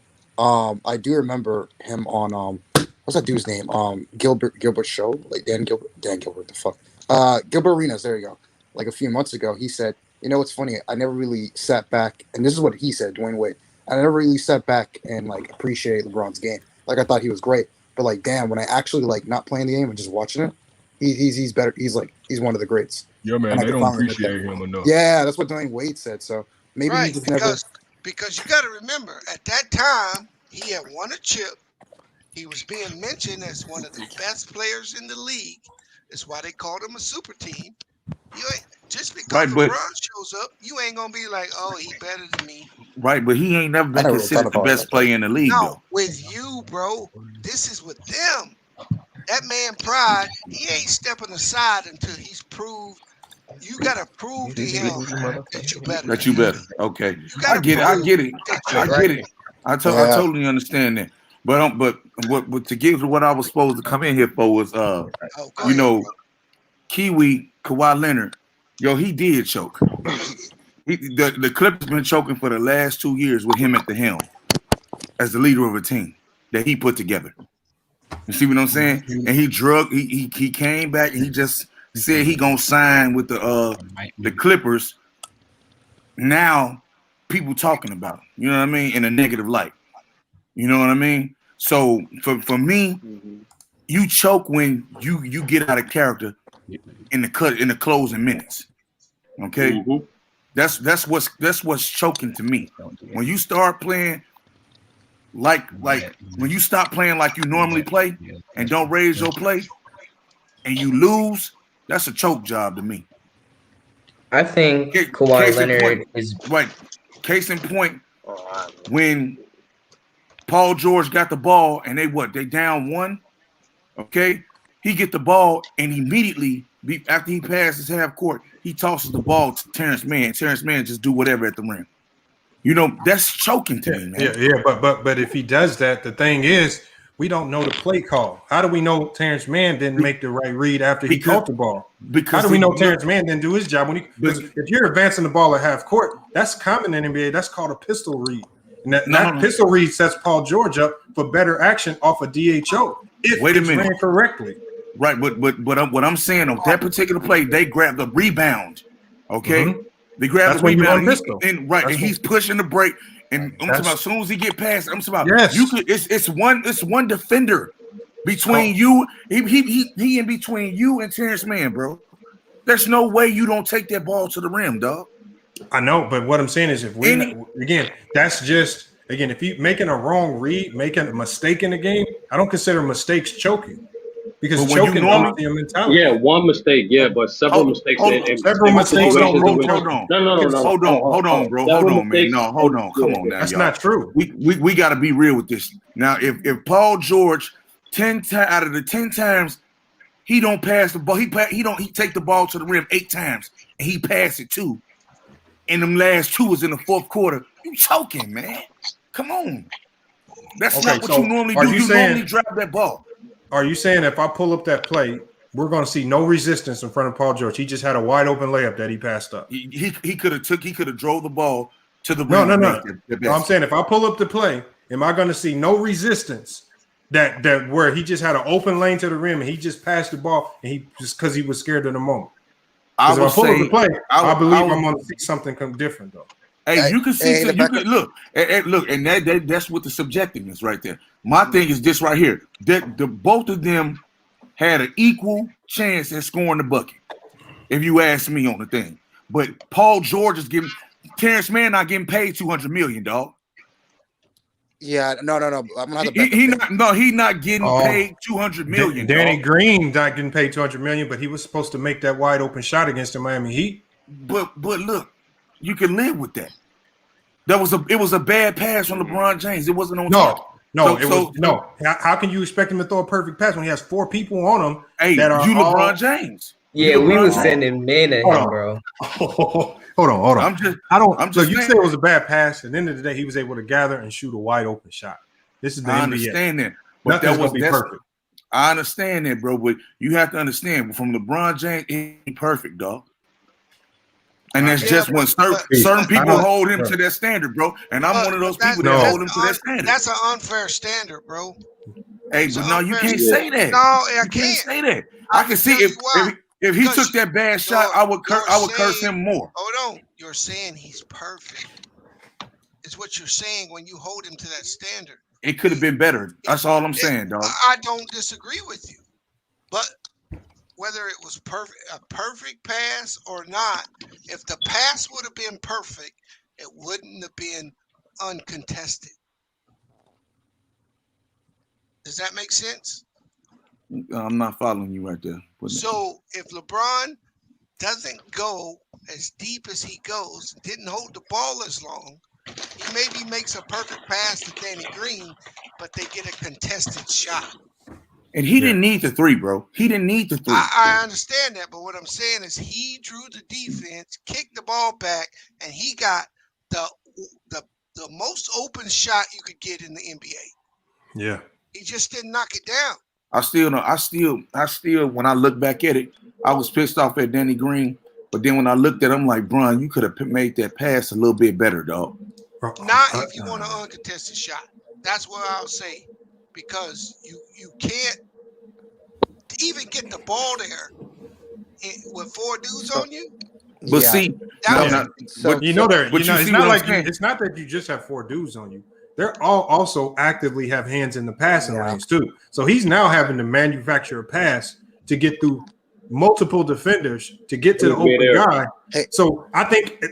I do remember him on what's that dude's name? Gilbert Show, like Dan Gilbert, the fuck. Gilbert Arenas, there you go. Like a few months ago, he said, you know what's funny? I never really sat back, and this is what he said, Dwayne Wade. I never really sat back and like appreciate LeBron's game. Like I thought he was great, but like damn, when I actually like not playing the game and just watching it, he's better. He's one of the greats. Yeah, man, they don't appreciate him enough. Yeah, that's what Dwayne Wade said. So maybe he just because you got to remember at that time he had won a chip. He was being mentioned as one of the best players in the league. That's why they called him a super team. Just because LeBron shows up, you ain't gonna be like, oh, he better than me. Right, but he ain't never been considered the best player in the league. No, though. with you, bro. This is with them. That man Pride, he ain't stepping aside until he's proved. You gotta prove to him that you better. That you better. Okay, I get it. I totally understand that. But to give what I was supposed to come in here for was Kawhi Leonard, he did choke. The Clippers been choking for the last 2 years with him at the helm as the leader of a team that he put together. You see what I'm saying? And he came back and he just said he gonna sign with the Clippers. Now people talking about him, you know what I mean, in a negative light. You know what I mean? So for me, you choke when you get out of character in the closing minutes. Okay, that's what's choking to me. When you start playing like when you stop playing like you normally play and don't raise your play and you lose, that's a choke job to me. I think Kawhi Leonard is right. Case in point, when Paul George got the ball and they down one. Okay, he get the ball and immediately after he passes half court, he tosses the ball to Terrence Mann. Terrence Mann just do whatever at the rim. You know, that's choking to me, man. Yeah, but if he does that, the thing is, we don't know the play call. How do we know Terrence Mann didn't make the right read after he caught the ball? How do we know Terrence Mann didn't do his job if you're advancing the ball at half court? That's common in NBA. That's called a pistol read. And that pistol read sets Paul George up for better action off a DHO if it's ran correctly. Right, but what I'm saying on that particular play, they grabbed the rebound. Okay, they grabbed the rebound, and he's pushing the break. And I'm talking about as soon as he get past, I'm talking about it's one defender between you. He in between you and Terrence Mann, bro. There's no way you don't take that ball to the rim, dog. I know, but what I'm saying is, if we again, that's just Again, if you making a wrong read, making a mistake in the game, I don't consider mistakes choking. Because choking is your mentality. Yeah, one mistake, but several mistakes. Several mistakes. Hold on. No. Hold on, bro. Hold on, man. No, hold on. Come on now, That's y'all. not true. We got to be real with this. Now, if Paul George 10 out of the 10 times he don't pass the ball, he take the ball to the rim 8 times and he pass it 2. And them last 2 was in the fourth quarter. You choking, man. Come on. That's not what you normally do. You normally drop that ball. Are you saying if I pull up that play, we're going to see no resistance in front of Paul George? He just had a wide open layup that he passed up. He could have drove the ball to the rim. No. I'm saying if I pull up the play, am I going to see no resistance that where he just had an open lane to the rim and he just passed the ball and he just because he was scared of the moment? If I pull up the play, I believe I'm going to see something come different though. Hey, you can see. You can look, and that's what the subjectiveness right there. My thing is this right here: that both of them had an equal chance at scoring the bucket. If you ask me on the thing, but Paul George is giving Terrence Mann not getting paid $200 million, dog. Yeah, no. I'm not. He not getting paid $200 million. Danny Green not getting paid $200 million, but he was supposed to make that wide open shot against the Miami Heat. But look, you can live with that. It was a bad pass from LeBron James. It wasn't on target. No. How can you expect him to throw a perfect pass when he has 4 people on him? Hey, that are LeBron James. Yeah, we was sending men at him, bro. Hold on. So you say it was a bad pass, and at the end of the day, he was able to gather and shoot a wide open shot. This is the NBA. I understand that, but nothing's gonna be perfect. I understand that, bro. But you have to understand, from LeBron James, he ain't perfect, dog. And that's just when certain people hold him to that standard, bro. And I'm one of those people that hold him to that standard. That's an unfair standard, bro. Hey, but no, you can't say that. No, I can't say that. I can see if he took that bad shot, I would curse him more. Hold on, you're saying he's perfect. It's what you're saying when you hold him to that standard. It could have been better. That's all I'm saying, dog. I don't disagree with you, but whether it was a perfect pass or not, if the pass would have been perfect, it wouldn't have been uncontested. Does that make sense? I'm not following you right there. So if LeBron doesn't go as deep as he goes, didn't hold the ball as long, he maybe makes a perfect pass to Danny Green, but they get a contested shot. And he didn't need the 3, bro. He didn't need the 3. I understand that, but what I'm saying is he drew the defense, kicked the ball back, and he got the most open shot you could get in the NBA. Yeah. He just didn't knock it down. I still, when I look back at it, I was pissed off at Danny Green. But then when I looked at him, like, Bron, you could have made that pass a little bit better, dog. Not if you want an uncontested shot. That's what I'll say. Because you can't even get the ball there with 4 dudes on you. But see, it's not that you just have 4 dudes on you. They're all also actively have hands in the passing lanes too. So he's now having to manufacture a pass to get through multiple defenders to get to the open guy. So I think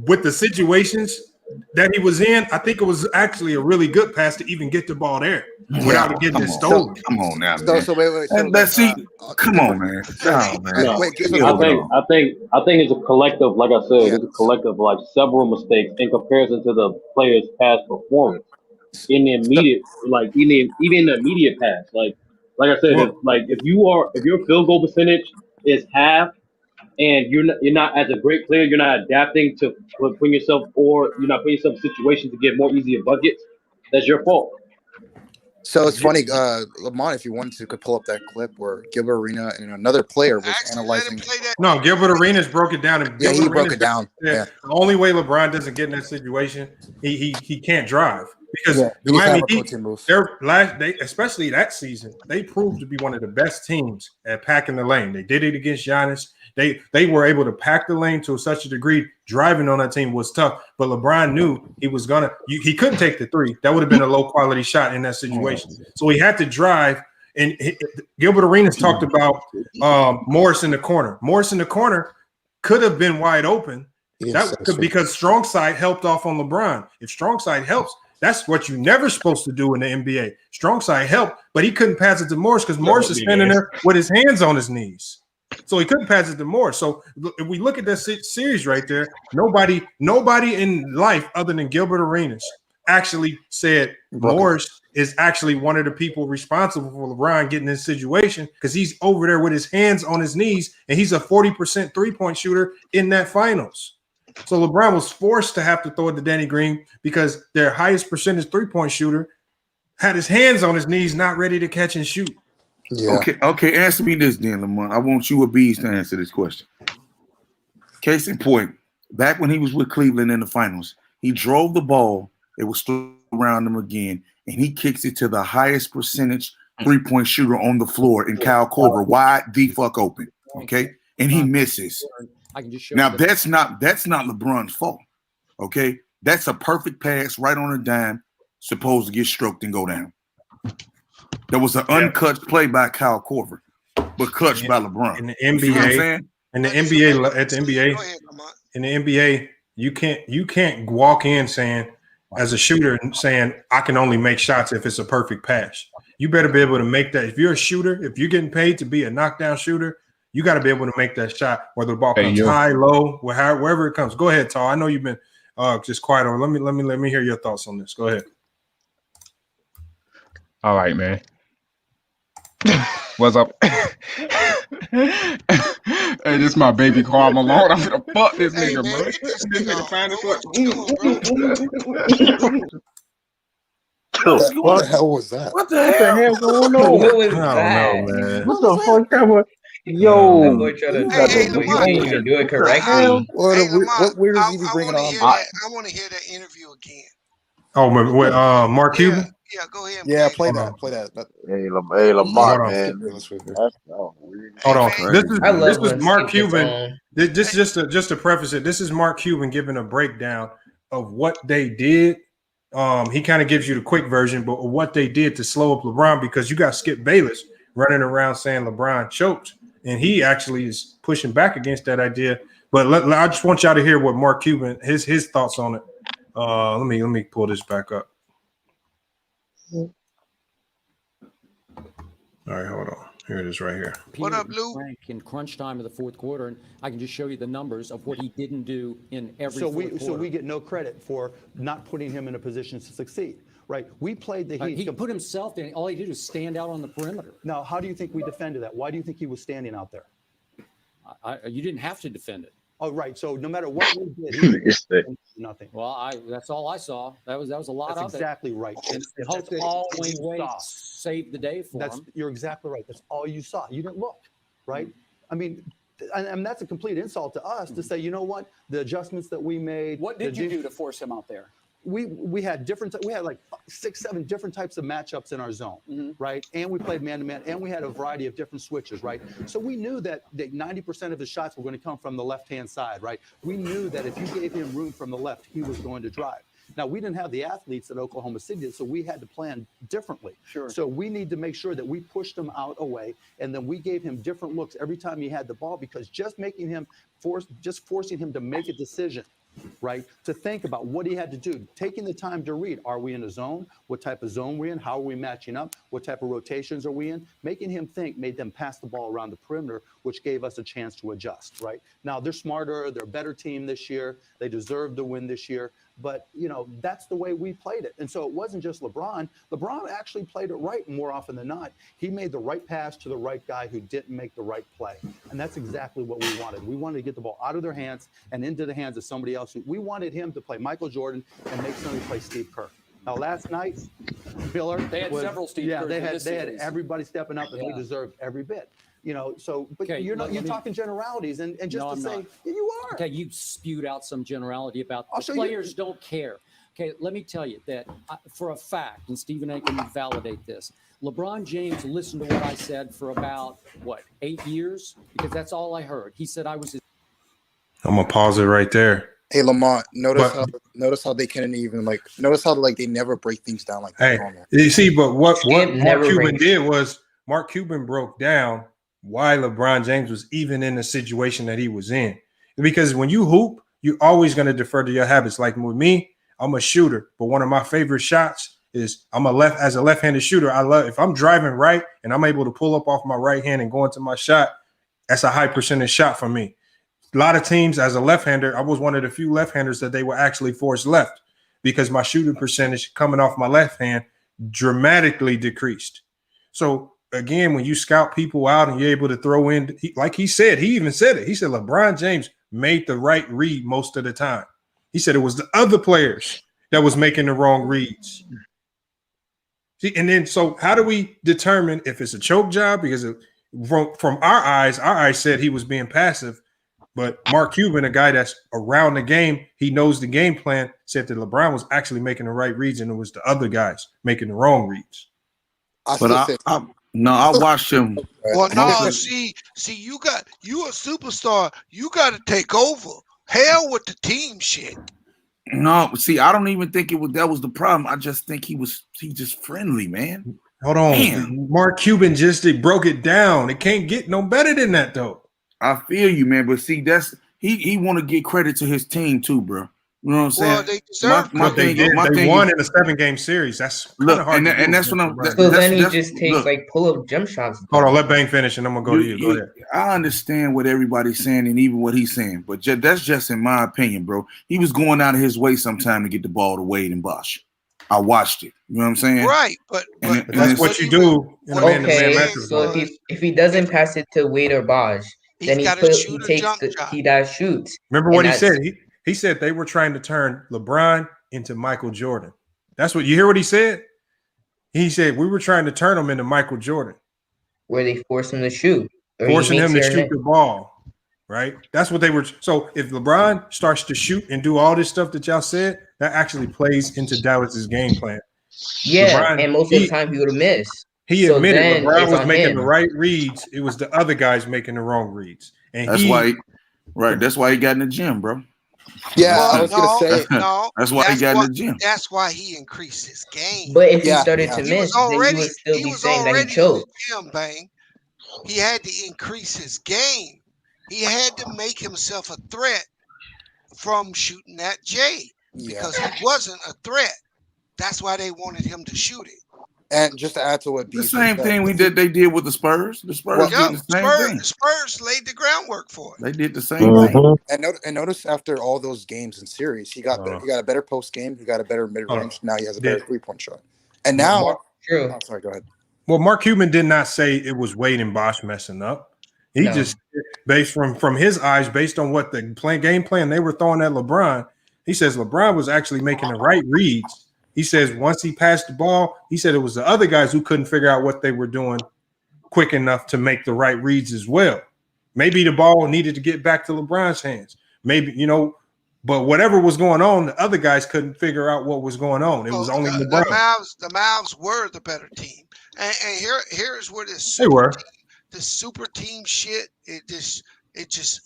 with the situations that he was in, I think it was actually a really good pass to even get the ball there without getting it stolen. Come on now, man. So wait. Let's see. Come on, man. I think it's a collective. Like I said, it's a collective. Like several mistakes in comparison to the player's past performance in the immediate, like even in the immediate pass. Like I said, if your field goal percentage is half. And you're not as a great player, you're not adapting to putting yourself, or you're not putting yourself in situations to get more easier buckets. That's your fault. So it's funny, Lamont, if you wanted to, could pull up that clip where Gilbert Arenas and another player was analyzing. No, Gilbert Arenas broke it down. And he broke it down. Yeah. The only way LeBron doesn't get in that situation, he can't drive. Because the Miami Heat, especially that season, they proved to be one of the best teams at packing the lane. They did it against Giannis. They were able to pack the lane to such a degree. Driving on that team was tough, but LeBron knew he was gonna. He couldn't take the 3. That would have been a low quality shot in that situation. So he had to drive. And Gilbert Arenas talked about Morris in the corner. Morris in the corner could have been wide open. Because strong side helped off on LeBron. If strong side helps, That's what you're never supposed to do in the NBA. Strong side helped, but he couldn't pass it to Morris because Morris is standing there with his hands on his knees. So he couldn't pass it to Morris. So if we look at that series right there, nobody in life other than Gilbert Arenas actually said Morris is actually one of the people responsible for LeBron getting in this situation because he's over there with his hands on his knees and he's a 40% three-point shooter in that finals. So LeBron was forced to have to throw it to Danny Green because their highest percentage three-point shooter had his hands on his knees, not ready to catch and shoot. Yeah. Okay. Answer me this, then, Lamont. I want you or Bees to answer this question. Case in point, back when he was with Cleveland in the finals, he drove the ball. It was still around him again, and he kicks it to the highest percentage three-point shooter on the floor in Kyle Korver, wide the fuck open. Okay, and he misses. I can just show now that's not LeBron's fault. Okay, that's a perfect pass right on a dime, supposed to get stroked and go down. There was an uncut play by Kyle Korver, but clutched by LeBron. In the NBA, in the NBA, you can't walk in saying as a shooter and saying I can only make shots if it's a perfect pass. You better be able to make that. If you're a shooter, if you're getting paid to be a knockdown shooter, you got to be able to make that shot, whether the ball comes high, low, wherever it comes. Go ahead, Tal. I know you've been just quiet. Or let me hear your thoughts on this. Go ahead. All right, man. What's up? Hey, this is my baby Karl Malone. I'm gonna fuck this nigga, bro. This nigga find his what? What the hell was that? What the hell going on? What was I that? don't know, man. What the fuck that was? Yo, That boy tried to you ain't even do it correctly. What weird is he be bringing on? I want to hear that interview again. Oh, with Mark Cuban? Yeah, go ahead. Yeah, play that. Hey, Lamar, man. Hold on. This is when Mark Steve gets Cuban. on. This just to preface it. This is Mark Cuban giving a breakdown of what they did. He kind of gives you the quick version, but what they did to slow up LeBron because you got Skip Bayless running around saying LeBron choked, and he actually is pushing back against that idea. But I just want y'all to hear what Mark Cuban his thoughts on it. Let me pull this back up. All right, hold on. Here it is right here. What up, Lou? In crunch time of the fourth quarter, and I can just show you the numbers of what he didn't do in every fourth quarter. So we get no credit for not putting him in a position to succeed, right? We played the Heat. He put himself in. All he did was stand out on the perimeter. Now, how do you think we defended that? Why do you think he was standing out there? You didn't have to defend it. Oh, right. So no matter what we did, nothing. Well, that's all I saw. That was a lot That's of exactly right. And That's all all you Wayne saw. saved the day for him. You're exactly right. That's all you saw. You didn't look, right? I mean, and that's a complete insult to us to say, you know what, the adjustments that we made. What did you do to force him out there? We had like 6, 7 different types of matchups in our zone, right? And we played man-to-man, and we had a variety of different switches, right? So we knew that 90% of his shots were going to come from the left-hand side, right? We knew that if you gave him room from the left, he was going to drive. Now, we didn't have the athletes that Oklahoma City did, so we had to plan differently. Sure. So we need to make sure that we pushed him out away, and then we gave him different looks every time he had the ball, because just making him forcing him to make a decision, right? To think about what he had to do, taking the time to read. Are we in a zone? What type of zone we're in? How are we matching up? What type of rotations are we in? Making him think made them pass the ball around the perimeter, which gave us a chance to adjust, right? Now, they're smarter. They're a better team this year. They deserve to win this year. But, you know, that's the way we played it. And so it wasn't just LeBron. LeBron actually played it right more often than not. He made the right pass to the right guy who didn't make the right play. And that's exactly what we wanted. We wanted to get the ball out of their hands and into the hands of somebody else. We wanted him to play Michael Jordan and make somebody play Steve Kerr. Now, last night, Billard. They had several Steve Kerrs. They had everybody stepping up, and we deserved every bit. You know, so, but Okay, you're talking generalities, and just No, to I'm say, not. yeah, you are. Okay, you spewed out some generality about I'll the show you. players don't care. Okay, let me tell you that for a fact, and Stephen A. can validate this, LeBron James listened to what I said for about, 8 years? Because that's all I heard. He said I was his. I'm gonna pause it right there. Hey Lamont, notice how they can't even notice how they never break things down like that. Hey, you see, but what Mark never Cuban breaks. did was Mark Cuban broke down why LeBron James was even in the situation that he was in. Because when you hoop, you're always going to defer to your habits. Like with me, I'm a shooter, but one of my favorite shots is as a left-handed shooter. I love if I'm driving right and I'm able to pull up off my right hand and go into my shot. That's a high percentage shot for me. A lot of teams, as a left-hander, I was one of the few left-handers that they were actually forced left because my shooting percentage coming off my left hand dramatically decreased. So again, when you scout people out and you're able to throw in, like he said, he even said it. He said LeBron James made the right read most of the time. He said it was the other players that was making the wrong reads. See, and then so how do we determine if it's a choke job? Because from our eyes said he was being passive. But Mark Cuban, a guy that's around the game, he knows the game plan, said that LeBron was actually making the right reads and it was the other guys making the wrong reads. I watched him. Well, no, see, you a superstar. You got to take over. Hell with the team shit. No, see, I don't even think that was the problem. I just think he just friendly, man. Hold on. Man. Mark Cuban broke it down. It can't get no better than that, though. I feel you, man. But see, that's he want to get credit to his team too, bro. You know what I'm saying? Well, they deserve they won in a 7-game series. That's look, hard and that's what I'm. So then he just takes like pull-up jump shots. Hold on, let Bang finish, and I'm gonna go to you. Go ahead. I understand what everybody's saying and even what he's saying, but that's just in my opinion, bro. He was going out of his way sometime to get the ball to Wade and Bosh. I watched it. You know what I'm saying? Right, but that's what you do. Okay, so if he doesn't pass it to Wade or Bosh, then he does shoot. Remember what he said? He said they were trying to turn LeBron into Michael Jordan. That's what you hear what he said? He said we were trying to turn him into Michael Jordan. Where they force him to shoot. Forcing him to shoot the ball. Right? That's what they were. So if LeBron starts to shoot and do all this stuff that y'all said, that actually plays into Dallas's game plan. Yeah, LeBron, and most of the time he would have missed. He admitted LeBron was making the right reads. It was the other guys making the wrong reads. And that's why he got in the gym, bro. Yeah, I was gonna say that's why he got in the gym. That's why he increased his game. But if he started to miss, then he would still be saying that he choked. He had to increase his game. He had to make himself a threat from shooting that J because he wasn't a threat. That's why they wanted him to shoot it. And just to add to what the same thing they did with the Spurs. The Spurs did the same thing. The Spurs laid the groundwork for it. They did the same thing. And notice after all those games in series, he got a better post game. He got a better mid range. Now he has a better 3-point shot. And now, sorry, go ahead. Well, Mark Cuban did not say it was Wade and Bosh messing up. He just based from his eyes, based on what the game plan they were throwing at LeBron. He says LeBron was actually making the right reads. He says once he passed the ball, he said it was the other guys who couldn't figure out what they were doing quick enough to make the right reads as well. Maybe the ball needed to get back to LeBron's hands. Maybe, but whatever was going on, the other guys couldn't figure out what was going on. It was only LeBron. The Mavs were the better team. And here's where they were. The super team shit, it just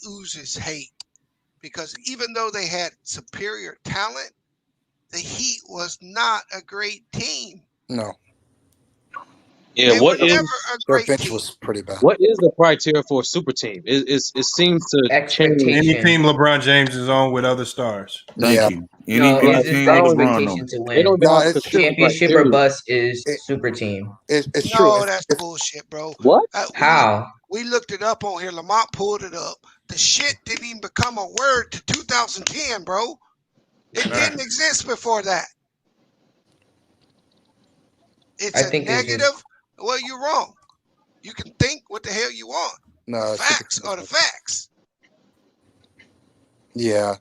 oozes hate. Because even though they had superior talent, the Heat was not a great team. No. Yeah, their bench was pretty bad. What is the criteria for a super team? It seems to change. Any team LeBron James is on with other stars. Thank you. Any team LeBron to win. Championship or bust is super team. It's true. No, that's bullshit, bro. What? How? We looked it up on here. Lamont pulled it up. The shit didn't even become a word to 2010, bro. It didn't exist before that. It's a negative. Well, you're wrong. You can think what the hell you want. No, facts are the facts. Yeah.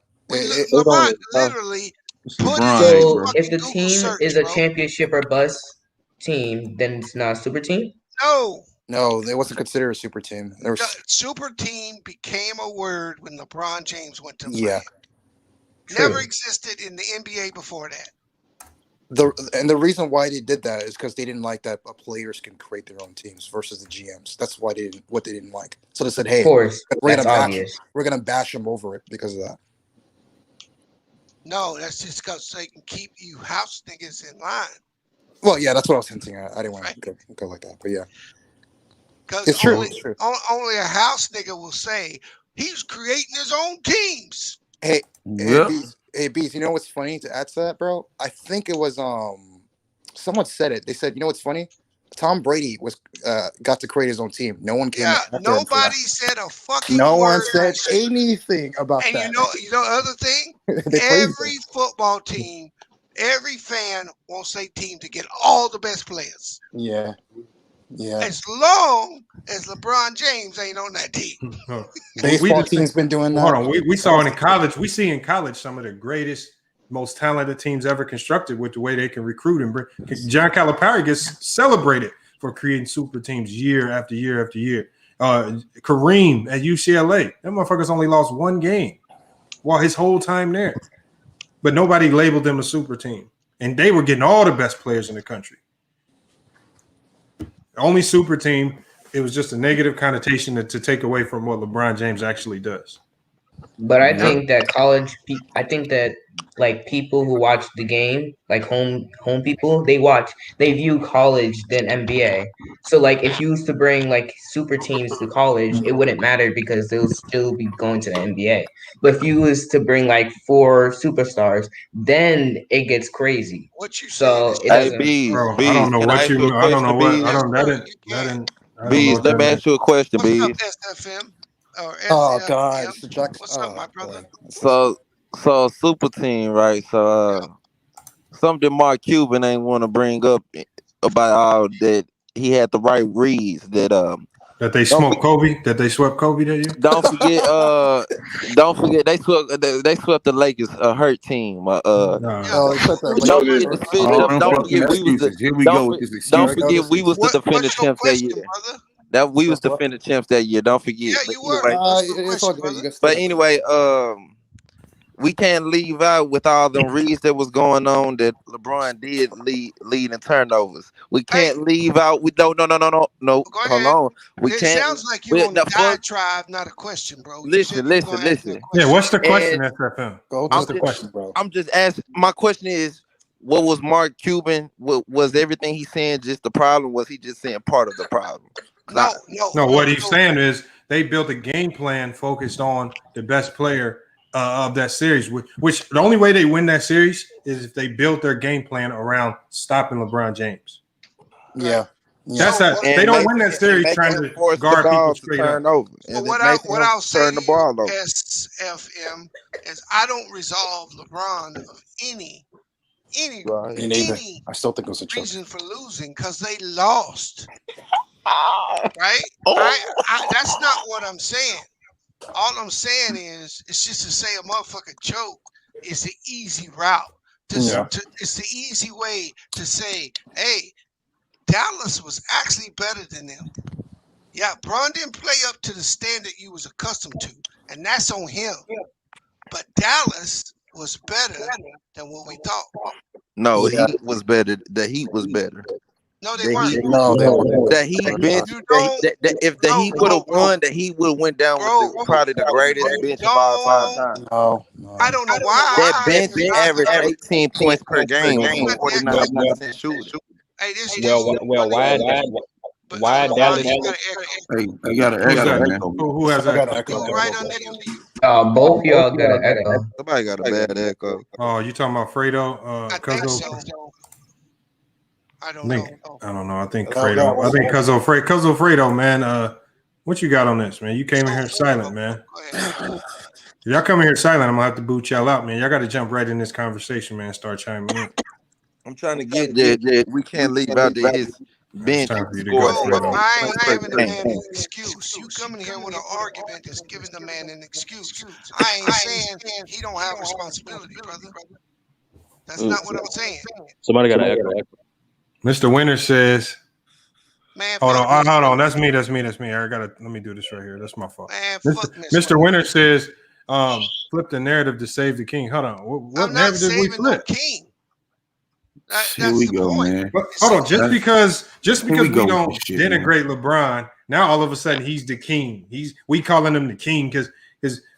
Lamont literally put so if the team is a championship or bust team, then it's not a super team? No, they wasn't considered a super team. Super team became a word when LeBron James went to play. Yeah. Never existed in the NBA before that. The reason why they did that is because they didn't like that players can create their own teams versus the GMs. That's why they didn't like. So they said, "Hey, we're gonna bash them over it because of that." No, that's just because they can keep you house niggas in line. Well, yeah, that's what I was hinting at. I didn't want to go like that, but yeah, it's true. Only a house nigga will say he's creating his own teams. Hey, Hey, Bees, you know what's funny to add to that, bro? I think it was someone said it. They said, you know what's funny? Tom Brady got to create his own team. No one came after him. Nobody said a fucking No word. one said anything about And that. you know other thing? Every football team, every fan wants their team to get all the best players. Yeah. As long as LeBron James ain't on that team. Baseball team's been doing that. Hold on, we saw it in college. We see in college some of the greatest, most talented teams ever constructed with the way they can recruit and bring. John Calipari gets celebrated for creating super teams year after year after year. Kareem at UCLA, that motherfucker's only lost one game while his whole time there. But nobody labeled them a super team. And they were getting all the best players in the country. The only super team, it was just a negative connotation to take away from what LeBron James actually does. But I think that like people who watch the game, like home people, they view college than NBA. So like if you used to bring like super teams to college, it wouldn't matter because they'll still be going to the NBA. But if you was to bring like 4 superstars, then it gets crazy. What you so say? It doesn't. Bro, I don't know what you. I don't know what. Bees, let me ask you a question, Bees. What's up, SFM? Oh God, it's the Jackson. What's up, my brother? So super team, right? So something Mark Cuban ain't want to bring up about all that he had the right reads that they smoked Kobe, that they swept Kobe that year. Don't forget they swept the Lakers hurt team. Don't forget we was the defending champs that year. That we was defending champs that year. Don't forget. Yeah, you were. But anyway, we can't leave out with all the reads that was going on that LeBron did lead in turnovers. We can't leave out. No. Hold on. It sounds like you on the diatribe, not a question, bro. Listen. Yeah, what's the question, SFM? What's the question, bro? I'm just asking. My question is, what was Mark Cuban? Was everything he's saying just the problem? Was he just saying part of the problem? No. What he's saying is they built a game plan focused on the best player of that series, which the only way they win that series is if they built their game plan around stopping LeBron James. Yeah. That's how they don't win that series trying to guard people straight up. So what I'll say to SFM is I don't resolve LeBron of any I still think it was a reason for losing because they lost. Right? That's not what I'm saying. All I'm saying is it's just to say a motherfucker choke is the easy route. It's the easy way to say, hey, Dallas was actually better than them. Yeah, Bron didn't play up to the standard you was accustomed to, and that's on him. But Dallas was better than what we thought. No, the Heat was better. The Heat was better. No, they weren't. The Heat bench. If the Heat would have won, the Heat would have went down with probably the greatest bench of all time. No. I don't know why. That bench averaged 18 points per game, 49% shooting. Hey, this why Dallas? Hey, I got an echo, man. Who has that? Right under you. Both y'all got an echo. Somebody got a bad echo. Oh, you talking about Fredo? I think so. I don't know. I think Fredo. I think Cuzzo Fredo, man. What you got on this, man? You came in here silent, man. If y'all come in here silent, I'm gonna have to boot y'all out, man. Y'all got to jump right in this conversation, man. Start chiming in. I'm trying to get that we can't leave out his bench. I ain't giving the man an excuse. You coming here with an argument that's giving the man an excuse. I ain't saying he don't have responsibility, brother. That's not what I'm saying. Somebody got to echo. Mr. Winter says, man, hold on. That's me. Let me do this right here. That's my fault. Man, Mr. Winter says, flip the narrative to save the king. Hold on. What narrative did we flip? No king. Here we go, man. But, hold on. Just because we don't denigrate LeBron, now all of a sudden he's the king. We calling him the king because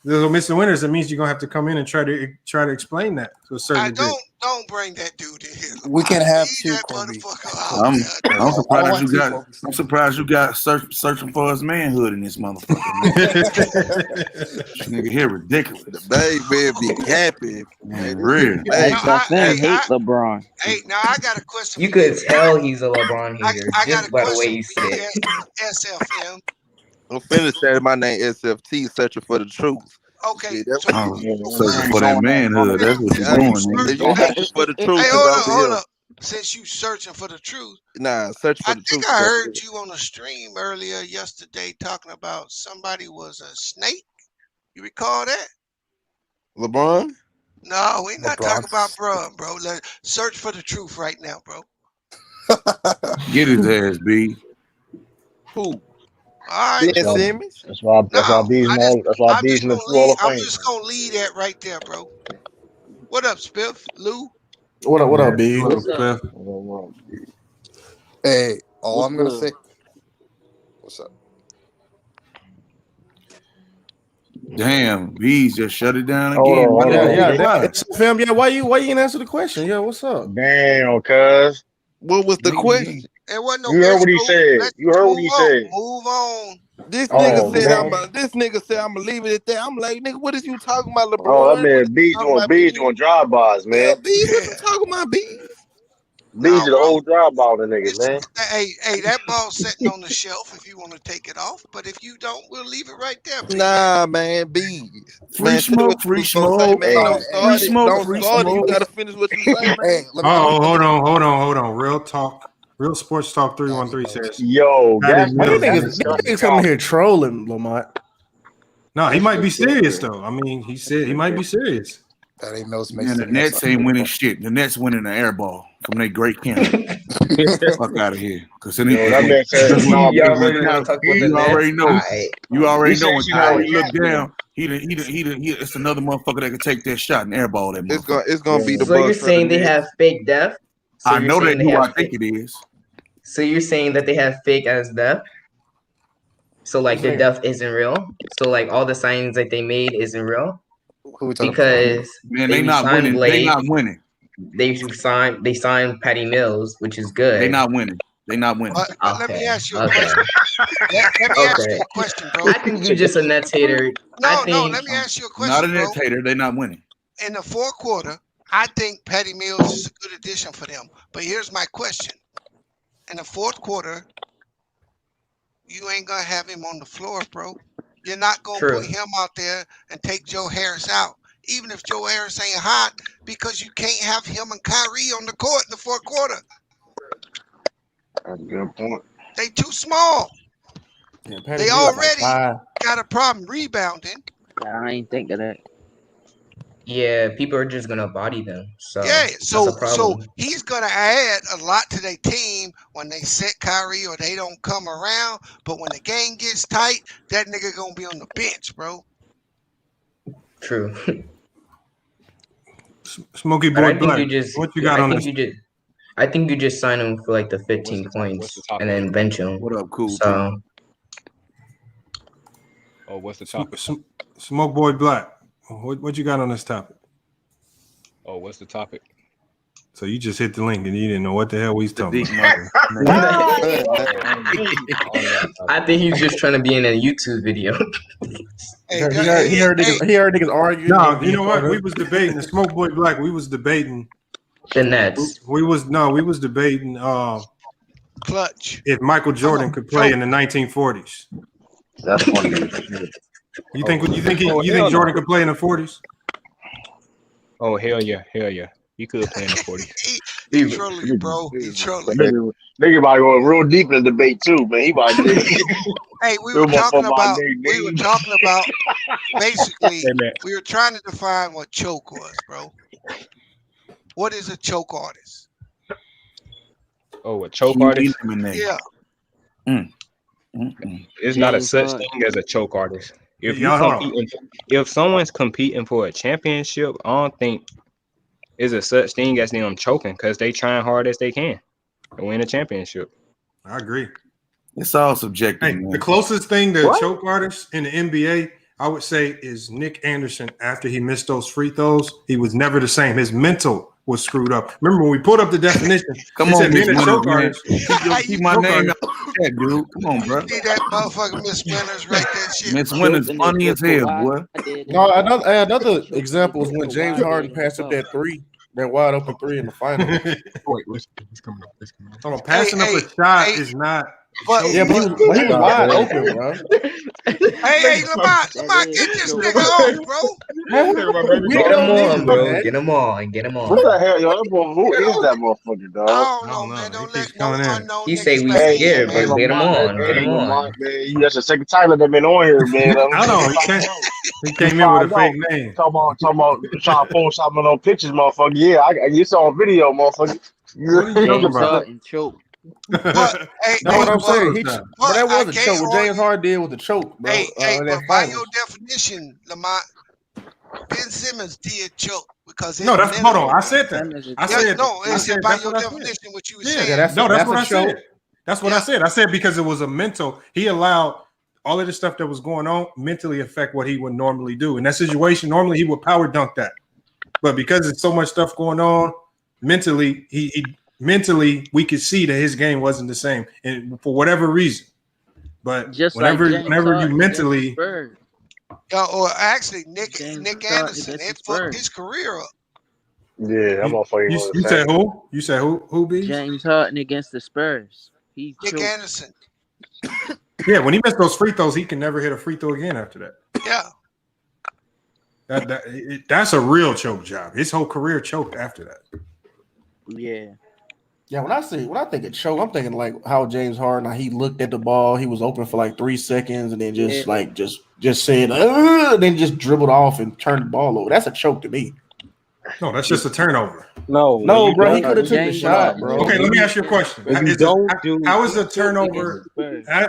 Mr. Winters, that means you're gonna have to come in and try to explain that to a certain degree. Don't bring that dude in here. We can have Leave two, that Kobe. motherfucker out I'm, there. I'm surprised you two, got. Kobe. I'm surprised you got searching for his manhood in this motherfucker. This nigga here ridiculous. The baby be happy. Man, real. hate LeBron. Hey, now I got a question. You could tell he's a LeBron hater I got just a by the way question he for you, said. SFM. I'm finna say my name SFT, searching for the truth. Okay, See, that's Oh, searching for that manhood. That's what you're doing, nigga. If you searching for the truth, Hey, it's hold over up. Since you searching for the truth, Nah, search for I the think truth. I heard you on a stream earlier yesterday talking about somebody was a snake. You recall that? LeBron? No, we're not LeBron. talking about bro. Let's search for the truth right now, bro. Get his ass, B. Who? All right. Ben Simmons? That's why B's I'm in the just Hall of I'm Fame. just gonna leave that right there, bro. What up, Spiff? Lou? What up, B? What's up? Hey, all I'm gonna say. What's up? Damn, B's just shut it down Hold again. on. Yeah. Fam, yeah, why you didn't answer the question? Yeah, what's up? Damn, cuz. What was the question? It wasn't no You heard what he let's said. let's You heard what he move on. said. Move on. This Oh, nigga said I'm gonna leave it at that. I'm like, nigga, what is you talking about, LeBron? Oh, that man B's doing drive-bys, man. Yeah, B, what you talking about, B? B's the whole drive-by the nigga, man. Hey, that ball's sitting on the shelf if you want to take it off. But if you don't, we'll leave it right there. Nah, man, B. Free smoke, free smoke. Don't start it. You gotta finish what you say, man. Hold on. Real Sports Talk 313 says. Yo, Patty Mills Niggas coming here trolling, Lamont. No, he might be serious though. I mean, he said he might be serious. Patty Mills Man, the Nets ain't winning shit. The Nets winning the air ball from their great camp. Fuck out of here. Because you already know. You already know when Kyrie look down. It's another motherfucker that can take that shot and airball that motherfucker. It's gonna be the. So you're saying they have fake depth? I know they do. I think it is. So you're saying that they have fake as depth? So like the depth isn't real? So like all the signings that they made isn't real? Because man, they not winning. They not winning. They signed Patty Mills, which is good. They not winning. They not winning. Let me ask you a question. Let me ask you a question, bro. I think you're just a Nets hater. No, let me ask you a question. Not a Nets hater. They not winning. In the fourth quarter, I think Patty Mills is a good addition for them. But here's my question. In the fourth quarter, you ain't gonna have him on the floor, bro. You're not gonna put him out there and take Joe Harris out, even if Joe Harris ain't hot, because you can't have him and Kyrie on the court in the fourth quarter. That's a good point. They too small. Yeah, they already got a problem rebounding. I ain't think of that. Yeah, people are just gonna body them. So yeah, so that's a problem. he's gonna add a lot to their team when they set Kyrie or they don't come around. But when the game gets tight, that nigga gonna be on the bench, bro. True. Smokey Boy Black. What you got on this? I think you just sign him for like the 15 points and then bench him. What up, cool? So, what's the topic? Smoke Boy Black. What you got on this topic? What's the topic? So you just hit the link and you didn't know what the hell we was talking about. I think he's just trying to be in a YouTube video. He heard niggas arguing. No, you know what? We was debating the Smoke Boy Black. We was debating the Nets. We was debating clutch. If Michael Jordan could play in the 1940s. That's funny. You think Jordan could play in the 40s? Oh hell yeah. He could play in the 40s. He trolling you, bro. He trolling. Nigga about going real deep in the debate too, man. He about to Hey, we were talking about basically we were trying to define what choke was, bro. What is a choke artist? Oh, a choke artist? Yeah. It's not a such thing as a choke artist. If someone's competing for a championship, I don't think is a such thing as them choking because they trying hard as they can to win a championship. I agree. It's all subjective. Hey, the closest thing to choke artists in the NBA, I would say, is Nick Anderson. After he missed those free throws, he was never the same. His mental was screwed up. Remember when we pulled up the definition? Come on, being a Miss choke Winters, artist. keep my name out of that, dude. Come on, bro. See that motherfucker Miss Winters write that shit. Miss Winters funny as hell, boy. No, another example is when James Harden passed up that wide open three in the final. Wait, it's coming up. Hold on, passing up a shot is not. But he was wide open, bro. Hey, Lamont, get this nigga off, bro. Get him on. What the hell, yo? Who is that motherfucker, dog? I don't know, man. Don't let no unknown He say we niggas scared, back but in. get him on. Get him on. Man, that's the second time that they've been on here, man. I know he came in with a fake name. Talking about trying to Photoshop on pictures, motherfucker. Yeah, you saw a video, motherfucker. What are you talking about? Choke. But, hey, That's what I'm saying. but That was I a can't choke. What James argue. Harden did was a choke, bro. Hey, in that but by finals. your definition, Lamont, Ben Simmons did choke because No, that's hold on. I said that. I said no. I It's said by that's your what I said. definition what you were Yeah, saying. that's what I choke. said. That's what I said. I said because it was a mental. He allowed all of the stuff that was going on mentally affect what he would normally do. In that situation, normally he would power dunk that, but because there's so much stuff going on mentally, mentally we could see that his game wasn't the same, and for whatever reason. But Just whenever like you mentally, Or actually, Nick Anderson, it fucked his career up. Yeah, I'm all for you. you said who? You said who? Who be? James Harden against the Spurs. He Nick choked. Anderson. Yeah, when he missed those free throws, he can never hit a free throw again after that. Yeah. That's a real choke job. His whole career choked after that. Yeah. Yeah, when I think of choke, I'm thinking like how James Harden, how he looked at the ball, he was open for like 3 seconds, and then just said, and then just dribbled off and turned the ball over. That's a choke to me. No, that's just a turnover. No, bro, he could have took the shot, bro. Okay, let me ask you a question. How is the turnover?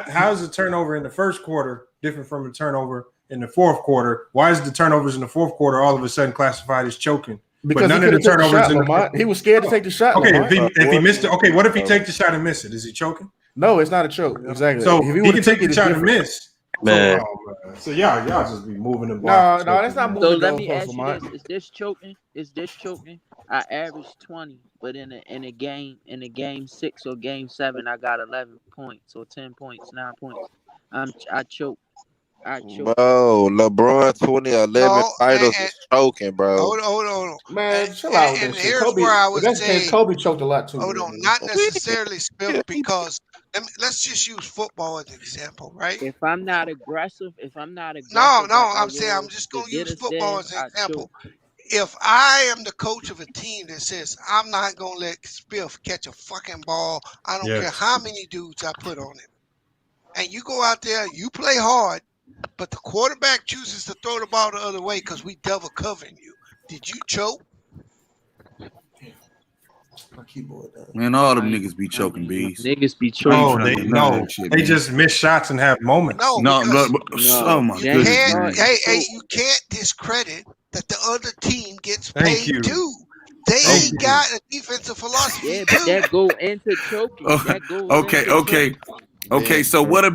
How is the turnover in the first quarter different from the turnover in the fourth quarter? Why is the turnovers in the fourth quarter all of a sudden classified as choking? Because but none of the turnovers he was scared to take the shot. Okay, if he missed it, okay, what if he takes the shot and miss it? Is he choking? No, it's not a choke. Exactly. So if he can take the shot and miss. Man. So y'all just be moving the ball. No, that's not moving. So the let me ask goalpost, you this: Is this choking? I averaged 20, but in a game 6 or game 7, I got 11 points or 10 points, 9 points. I choke. Bro, LeBron 2011 titles is choking, bro. Hold on. Man, chill out. And here's where I would say Kobe choked a lot too. Hold on, not necessarily Spiff, because let's just use football as an example, right? If I'm not aggressive, No, I'm saying I'm just gonna use football as an example. If I am the coach of a team that says I'm not gonna let Spiff catch a fucking ball, I don't care how many dudes I put on him, and you go out there, you play hard, but the quarterback chooses to throw the ball the other way because we double covering you. Did you choke? Man, all them niggas be choking, bees. Niggas be choking. They just miss shots and have moments. Oh my goodness. You can't discredit that the other team gets paid too. They got a defensive philosophy. Yeah, but that go into choking. Okay. So what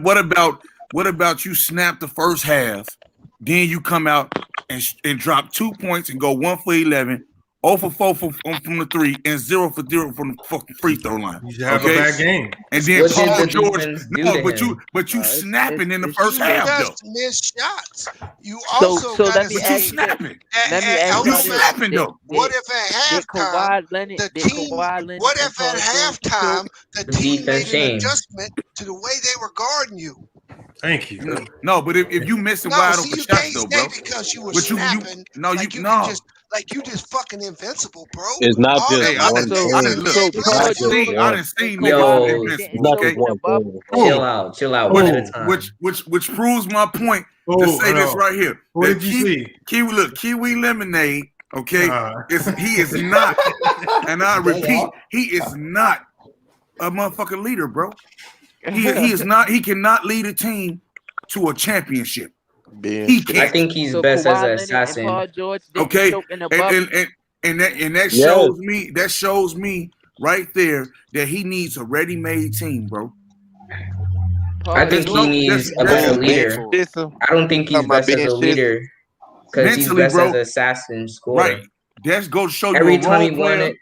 about you snap the first half, then you come out and drop 2 points and go 1 for 11, 0 for 4 from the 3, and 0 for 0 from the fucking free throw line. You have a bad game. And then Paul George, but you snapping in the first half though. Just missed shots. You also so got let me ask snapping. Let me ask you snapping though. What if at halftime the team? What if at halftime the team made an adjustment to the way they were guarding you? Thank you. No, but if you missing wide open shots though, bro. Because you were snapping. You just fucking invincible, bro. It's not just I didn't see Chill out. One at a time. Which proves my point to say this right here. What did you see? Kiwi Lemonade. Okay, he is not, and I repeat, he is not a motherfucking leader, bro. He is not. He cannot lead a team to a championship. He can't. I think he's best as an assassin. Okay, and that shows me. That shows me right there that he needs a ready-made team, bro. I think he needs a better leader. I don't think he's best as a leader because he's best as an assassin scorer. Right. That's go to show you Every time he won it.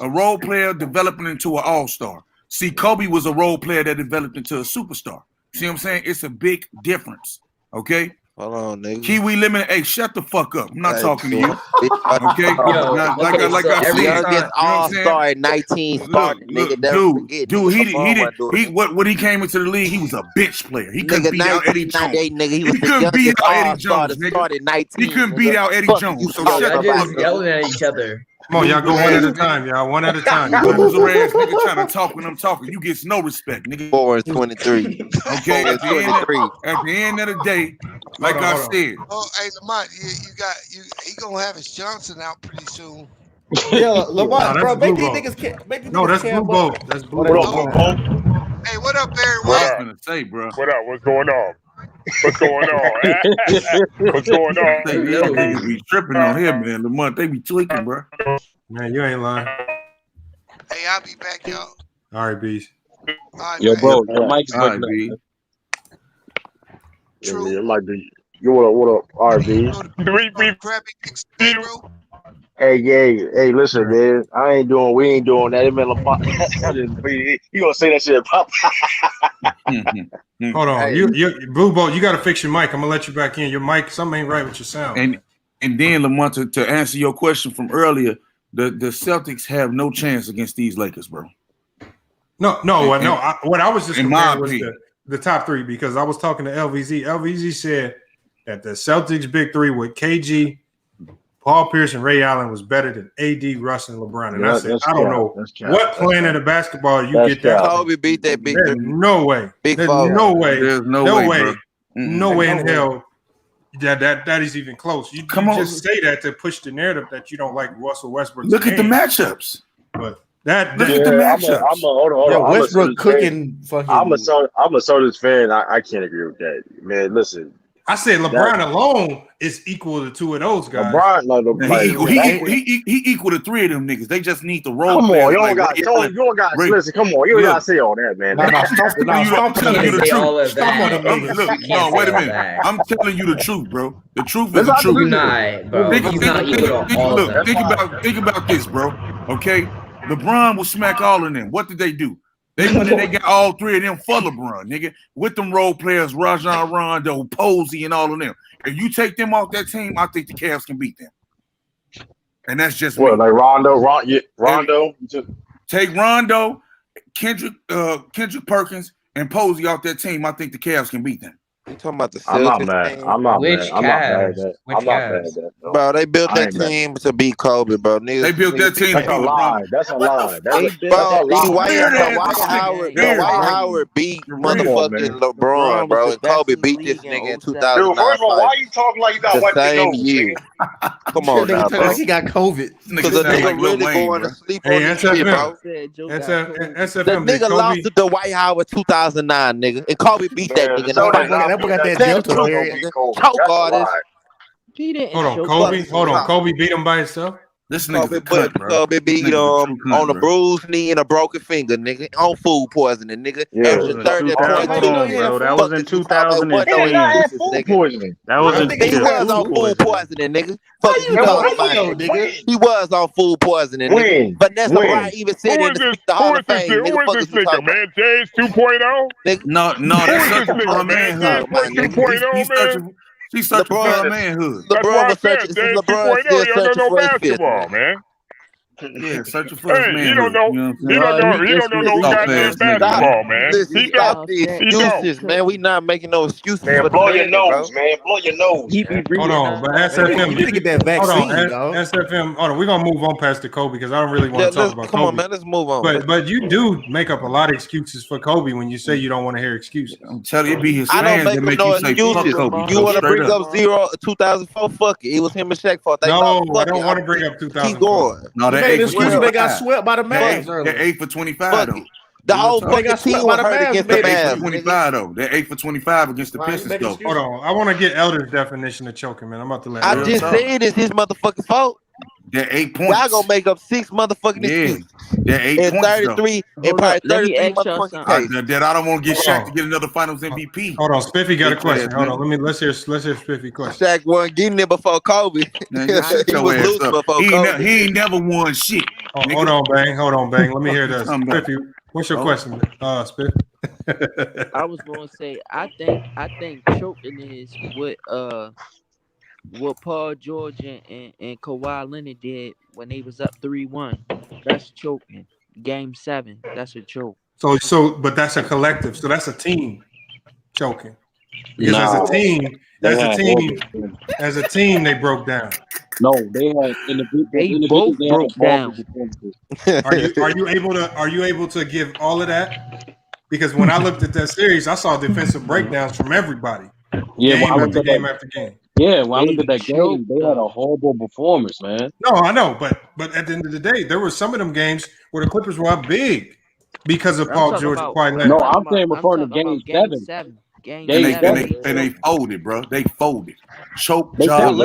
a role player developing into an all-star. See, Kobe was a role player that developed into a superstar. See what I'm saying? It's a big difference. Okay? Hold on, nigga. Kiwi Lemon, hey, shut the fuck up. I'm not talking to you. Okay? Yo, like I said, youngest all-star at 19 started, nigga. Dude, when he came into the league, he was a bench player. He couldn't beat out Eddie Jones. Nigga, he was He couldn't beat out Eddie Jones, nigga. He couldn't beat out Eddie Jones. So shut the fuck up. Yelling at each other. Come on, y'all go one at a time, y'all. One at a time. Loser ass nigga trying to talk when I'm talking. You get no respect, nigga. 4-23. Okay, at the end of the day, like I said. Oh, hey, Lamont, he gonna have his Johnson out pretty soon. Yeah, Lamont, bro, make these Ball. niggas make these No, niggas that's blue ball. That's blue ball. Hey, what up, Barry? What I was gonna say, bro? What up? What's going on? What's going on? What's going on? These niggas be tripping on here, man. Lamont, they be tweaking, bro. Man, you ain't lying. Hey, I'll be back, y'all. All right, bees. Right, Yo, man. bro, your mic's All right, fucking up. B. Yeah, it might be. You what up? RB. Crappy kicks today, bro. Hey, listen, man. We ain't doing that. It meant Lamont. You gonna say that shit, Pop? Hold on. You blue ball, you gotta fix your mic. I'm gonna let you back in. Your mic, something ain't right with your sound. And then Lamont, to answer your question from earlier, the Celtics have no chance against these Lakers, bro. No. What I was just in my comparing was opinion, the top three, because I was talking to LVZ. LVZ said that the Celtics big three with KG, Paul Pierce, and Ray Allen was better than AD, Russ, and LeBron. And I said, I don't know what planet of basketball you get that. Kobe beat that big There's three. no way. Big There's four. no way. There's no way, bro. No way in hell that is even close. You just say that to push the narrative that you don't like Russell Westbrook. Look at the matchups. But that look at the matchups. Hold on. Westbrook cooking fucking. I'm a Celtics fan. I can't agree with that, man. Listen. I said LeBron alone is equal to two of those guys. He equal to three of them niggas. They just need to roll. Come on, you don't got. Listen, come on, you don't got to say all that, man. I'm telling you the truth. Stop on them niggas. Look, no, wait a minute. I'm telling you the truth, bro. The truth is the truth. You're not, bro. Think about this, bro. Okay, LeBron will smack all of them. What did they do? They went and they got all three of them for LeBron, nigga. With them role players, Rajon Rondo, Posey, and all of them. If you take them off that team, I think the Cavs can beat them. And that's just what, like Rondo. Take Rondo, Kendrick Perkins, and Posey off that team. I think the Cavs can beat them. You talking about the Celtics? I'm not mad. I'm not mad at that. Bro, they built that team to beat Kobe, bro. They built that team. That's a lie. That's a lie. Dwight Howard beat motherfucking LeBron, bro, and Kobe beat this nigga in 2009. Dude, first of all, why you talking like you got the same year? Come on now, bro. Like he got COVID. Because the nigga really going to sleep on this shit, bro. The nigga lost to Dwight Howard 2009, nigga, and Kobe beat that nigga. Got that Delta choke artist. Hold on. Kobe beat him by himself. This nigga Kobe beat him on a bruised knee and a broken finger, nigga. On food poisoning, nigga. Yeah. 30 bro. That was in 2010. That was in He was on food poisoning, nigga. Fuck you talking about, nigga. He was on food poisoning, nigga. Vanessa Bryant even said in the Hall of Fame. Who is this nigga, man? James 2.0? No, that's searching for a manhood. He's searching for a manhood. LeBron was searching. LeBron still searching for his fifth, man. Yeah, searching for his manhood. He don't know no goddamn basketball, man. Listen, stop these excuses, man. We not making no excuses. Man, blow your nose, man. Blow your nose. Hold on, but SFM, you need to get that vaccine, dog. SFM, hold on, we're gonna move on past the Kobe because I don't really want to talk about Kobe. Come on, man, let's move on. But you do make up a lot of excuses for Kobe when you say you don't want to hear excuses. I'm telling you, it be his fans that make you say fuck Kobe. You want to bring up 2004? Fuck it. It was him and Shaq fought. No, I don't want to bring up 2004. Keep going. No, they got swept by the Mavs. They're 8 for 25 though. The whole fucking team was hurt against the Mavs. 25 though. They're 8 for 25 against the Pistons though. Hold on, I want to get Elder's definition of choking, man. I'm about to let. I just said it's his motherfucking fault. They're 8 points. Y'all gonna make up 6 motherfucking excuses. They're 8 and points. 33 and probably 33 motherfucking cases. That I don't want to get Shaq to get another Finals MVP. Hold on, Spiffy got a question. Hold on, let's hear Spiffy question. Shaq wasn't getting it before Kobe. He was losing before Kobe. He ain't never won shit. Hold on, Bang. Let me hear this. Spiffy, what's your question, Spiff? I was gonna say I think choking is what Paul George and Kawhi Leonard did when they was up 3-1. That's choking. Game 7. That's a choke. But that's a collective. So that's a team choking. Because as a team, they broke down. No, they had they both broke down. Are you able to give all of that? Because when I looked at that series, I saw defensive breakdowns from everybody. Yeah, game after game. Yeah, when I looked at that game, they had a horrible performance, man. No, I know, but at the end of the day, there were some of them games where the Clippers were up big because of Paul George and Kawhi Leonard. No, I'm saying referring to game 7. And they folded, bro. They folded. Choke job.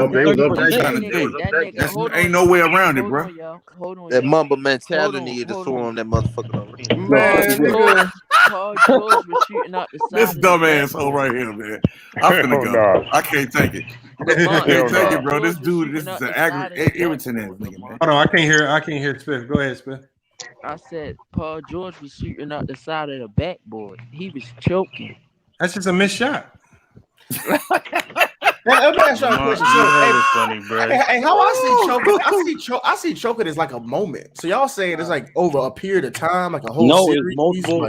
Ain't no way around it, bro. That Mamba mentality needed to swarm that motherfucker. Man, Paul George was shooting out the side. This dumb asshole right here, man. I'm finna go. I can't take it. I can't take it, bro. This dude, this is an irritant ass nigga, man. Hold on, I can't hear Spiff. Go ahead, Spiff. I said Paul George was shooting out the side of the backboard. He was choking. That's just a missed shot. Let me ask y'all a question. Funny, bro. Hey, how I see choking? I see choking as like a moment. So y'all saying it's like over a period of time, like a whole series? It's multiple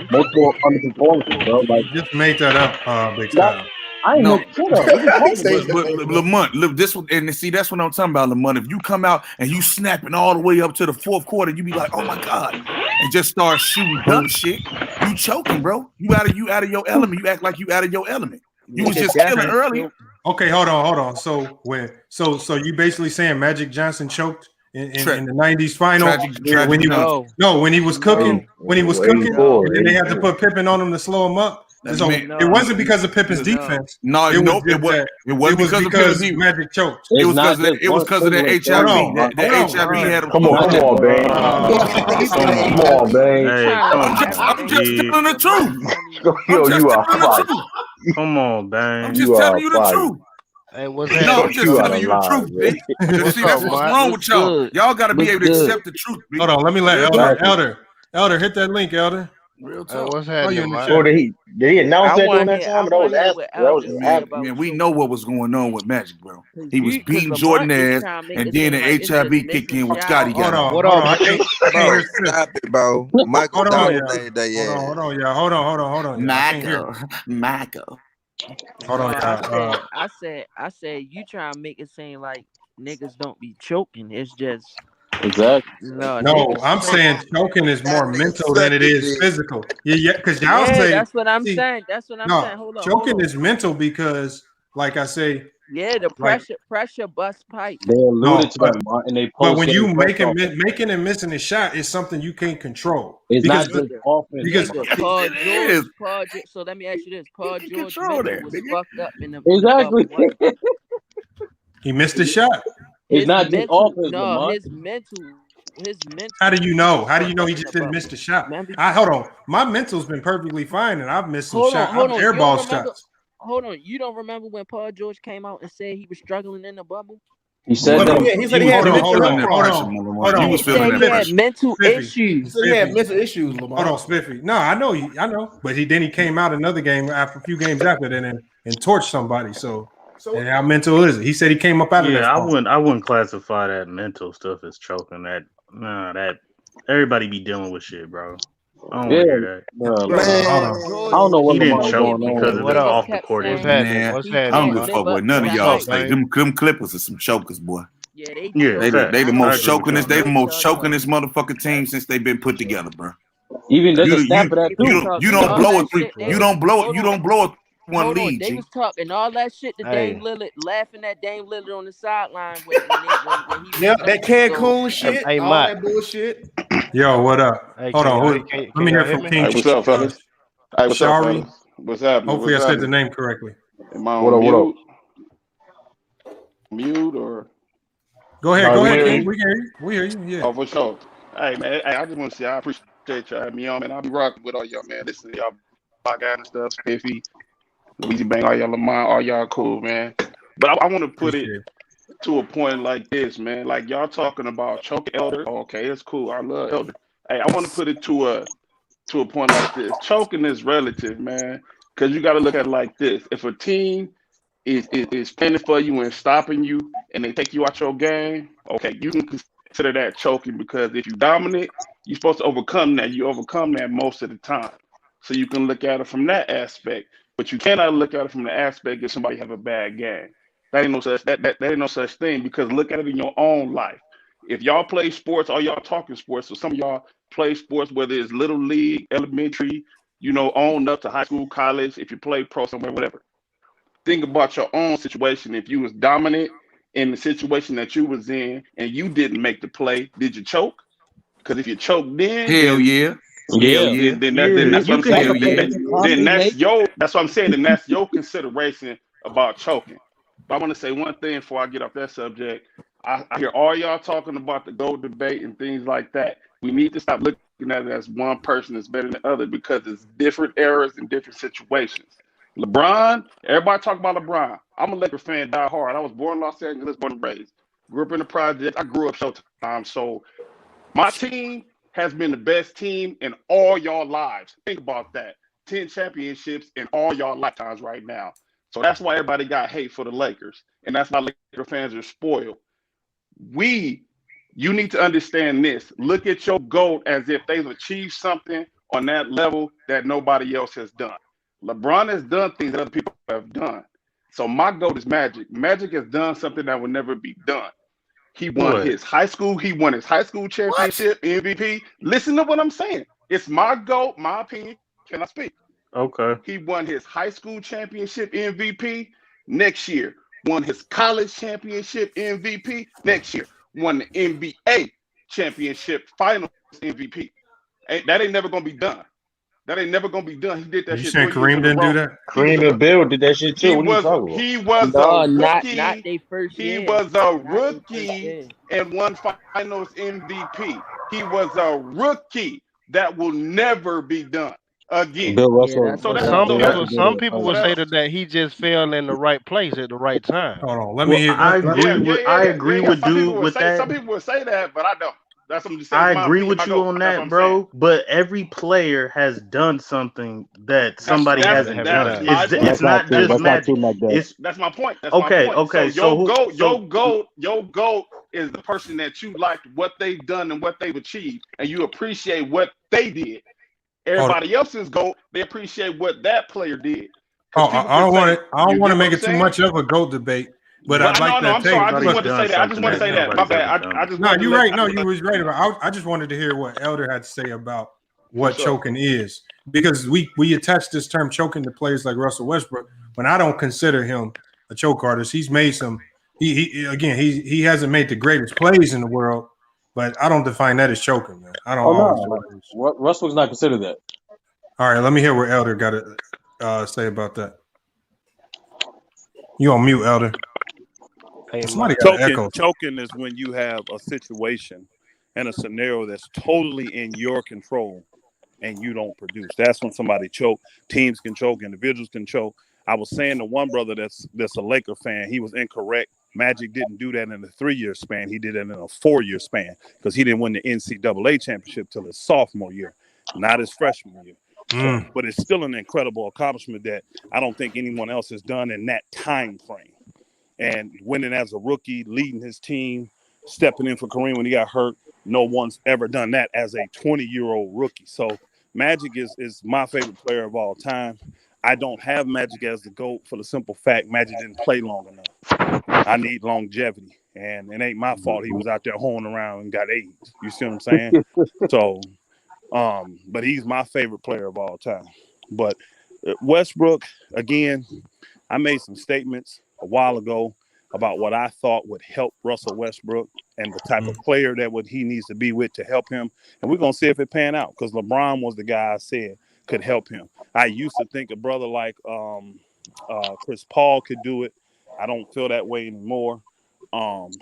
underperformances, bro. Like, just made that up, big time. I ain't know. But Lamont, look, this one, and see, that's what I'm talking about, Lamont. If you come out and you snapping all the way up to the fourth quarter, you be like, oh my God, and just start shooting dumb shit, you choking, bro. You out of your element. You act like you out of your element. You was just killing earlier. Okay, hold on. So you basically saying Magic Johnson choked in the 90s final when he was cooking, and then they had to put Pippen on him to slow him up. So it wasn't because of Pippen's defense. It was because Magic choked. It was because of the HIV. The HIV had him. Come on, Bang. Come on, Bang. I'm just telling the truth. Yo, you are fired. Come on, Bang. I'm just telling you the truth. Hey, what's that? No, I'm just telling you the truth, bitch. See, that's what's wrong with y'all. Y'all got to be able to accept the truth. Hold on, let me let Elder hit that link, Elder. Real talk. What's happening? Did he announce that during that time? That was we know what was going on with Magic, bro. He was beating Jordan ass, and then the HIV kicked in with Scotty. Hold on. I can't stop it, bro. Michael, hold on. Michael. Hold on, y'all. I said you try and make it seem like niggas don't be choking. It's just exactly. No, I'm saying choking is more mental than it is physical. Yeah, because y'all say that's what I'm saying. Hold on. Choking is mental because, like I say. Yeah, the pressure bust pipe. They alluded to that, and they. But when you making and missing a shot is something you can't control. It's not just offense. Because Paul George. So let me ask you this: Paul George was fucked up in the exactly. He missed a shot. It's not just offense. No, his mental. How do you know? He just didn't miss the shot? Hold on. My mental's been perfectly fine, and I've missed some shots. I've airball shots. Hold on, you don't remember when Paul George came out and said he was struggling in the bubble? He said that. Yeah, he said he had mental issues. He had mental issues, Lamar. Hold on, Spiffy. No, I know. But he came out another game after a few games after that and torched somebody. So and how mental is it? He said he came up out of that. Yeah, I wouldn't classify that mental stuff as choking. That everybody be dealing with shit, bro. I don't hear that. I don't know what he didn't choke because of the off the court. What's happening? I don't give a fuck what none of y'all say. Them Clippers are some chokers, boy. They the most chokingest. They the most chokingest motherfucking team since they've been put together, bro. Even there's a snap of that too. You don't blow a three. You don't blow a one lead. They was talking all that shit to Dame Lillard, laughing at Dame Lillard on the sideline when he that Cancun shit, all that bullshit. Yo, what up? Hold on, let me hear from King. What's up, fellas? What's up, fellas? What's happening? Hopefully, I said the name correctly. What up? mute or? Go ahead, No, go we ahead, hear King. you. We hear you. Yeah. Oh, for sure. Hey, man. Hey, I just want to say I appreciate y'all having me on, man. I'll be rocking with all y'all, man. Listen to y'all podcast and stuff, Spiffy, Louise Bang, all y'all Lamont, all y'all cool, man. But I want to put it to a point like this, man. Like y'all talking about choking Elder. Okay, it's cool. I love Elder. Hey, I want to put it to a point like this. Choking is relative, man, because you got to look at it like this. If a team is planning for you and stopping you, and they take you out your game, okay, you can consider that choking because if you dominate, you're supposed to overcome that. You overcome that most of the time, so you can look at it from that aspect. But you cannot look at it from the aspect if somebody have a bad game. That ain't no such that ain't no such thing because look at it in your own life. If y'all play sports or y'all talking sports, so some of y'all play sports, whether it's little league, elementary, on up to high school, college, if you play pro somewhere, whatever. Think about your own situation. If you was dominant in the situation that you was in and you didn't make the play, did you choke? Because if you choke then, Hell yeah. then that's what I'm saying. That's what I'm saying. Then that's your consideration about choking. But I want to say one thing before I get off that subject. I hear all y'all talking about the GOAT debate and things like that. We need to stop looking at it as one person is better than the other because it's different eras and different situations. LeBron, everybody talk about LeBron. I'm a Lakers fan, die hard. I was born in Los Angeles, born and raised. Grew up in the project. I grew up Showtime. So my team has been the best team in all y'all lives. Think about that. 10 championships in all y'all lifetimes right now. So that's why everybody got hate for the Lakers. And that's why Laker fans are spoiled. You need to understand this. Look at your GOAT as if they've achieved something on that level that nobody else has done. LeBron has done things that other people have done. So my GOAT is Magic. Magic has done something that will never be done. He won his high school championship, MVP. Listen to what I'm saying. It's my GOAT, my opinion. Can I speak? Okay. He won his high school championship MVP next year. Won his college championship MVP next year. Won the NBA championship finals MVP. That ain't never gonna be done. That ain't never gonna be done. He did that You shit. saying Kareem didn't do that? Kareem and Bill did that shit too. What are you talking about? He was No, a not rookie. they first He year. was a Not they first rookie year. and won finals MVP. He was a rookie that will never be done again. Bill Russell. Some people would say that he just fell in the right place at the right time. Hold on, let me hear. I agree with dude with that. Some people would say that, but I don't. That's what I'm just saying. I agree with you on that, bro. But every player has done something that somebody hasn't done. It's not just Magic. That's my point. Okay. So your GOAT is the person that you liked what they've done and what they've achieved, and you appreciate what they did. Everybody else's GOAT, they appreciate what that player did. I don't want to make it too much of a GOAT debate. But I'd like I'm sorry. I just wanted to say that. I just want to say that. My bad. No, you're right. No, you was right about. I just wanted to hear what Elder had to say about what choking is, because we attach this term choking to players like Russell Westbrook, when I don't consider him a choke artist. He's made some. He hasn't made the greatest plays in the world, but I don't define that as choking, man. I don't. Russell's not considered that. All right, let me hear what Elder got to say about that. You on mute, Elder? Choking is when you have a situation and a scenario that's totally in your control and you don't produce. That's when somebody choke. Teams can choke, individuals can choke. I was saying to one brother that's a Laker fan, he was incorrect. Magic didn't do that in a 3-year span. He did it in a 4-year span because he didn't win the NCAA championship till his sophomore year, not his freshman year. So, but it's still an incredible accomplishment that I don't think anyone else has done in that time frame. And winning as a rookie, leading his team, stepping in for Kareem when he got hurt, no one's ever done that as a 20-year-old rookie. So Magic is my favorite player of all time. I don't have Magic as the GOAT for the simple fact Magic didn't play long enough. I need longevity, and it ain't my fault he was out there hoeing around and got AIDS. You see what I'm saying? So, but he's my favorite player of all time. But Westbrook, again, I made some statements a while ago about what I thought would help Russell Westbrook and the type of player that he needs to be with to help him. And we're going to see if it pan out, because LeBron was the guy I said could help him. I used to think a brother like Chris Paul could do it. I don't feel that way anymore.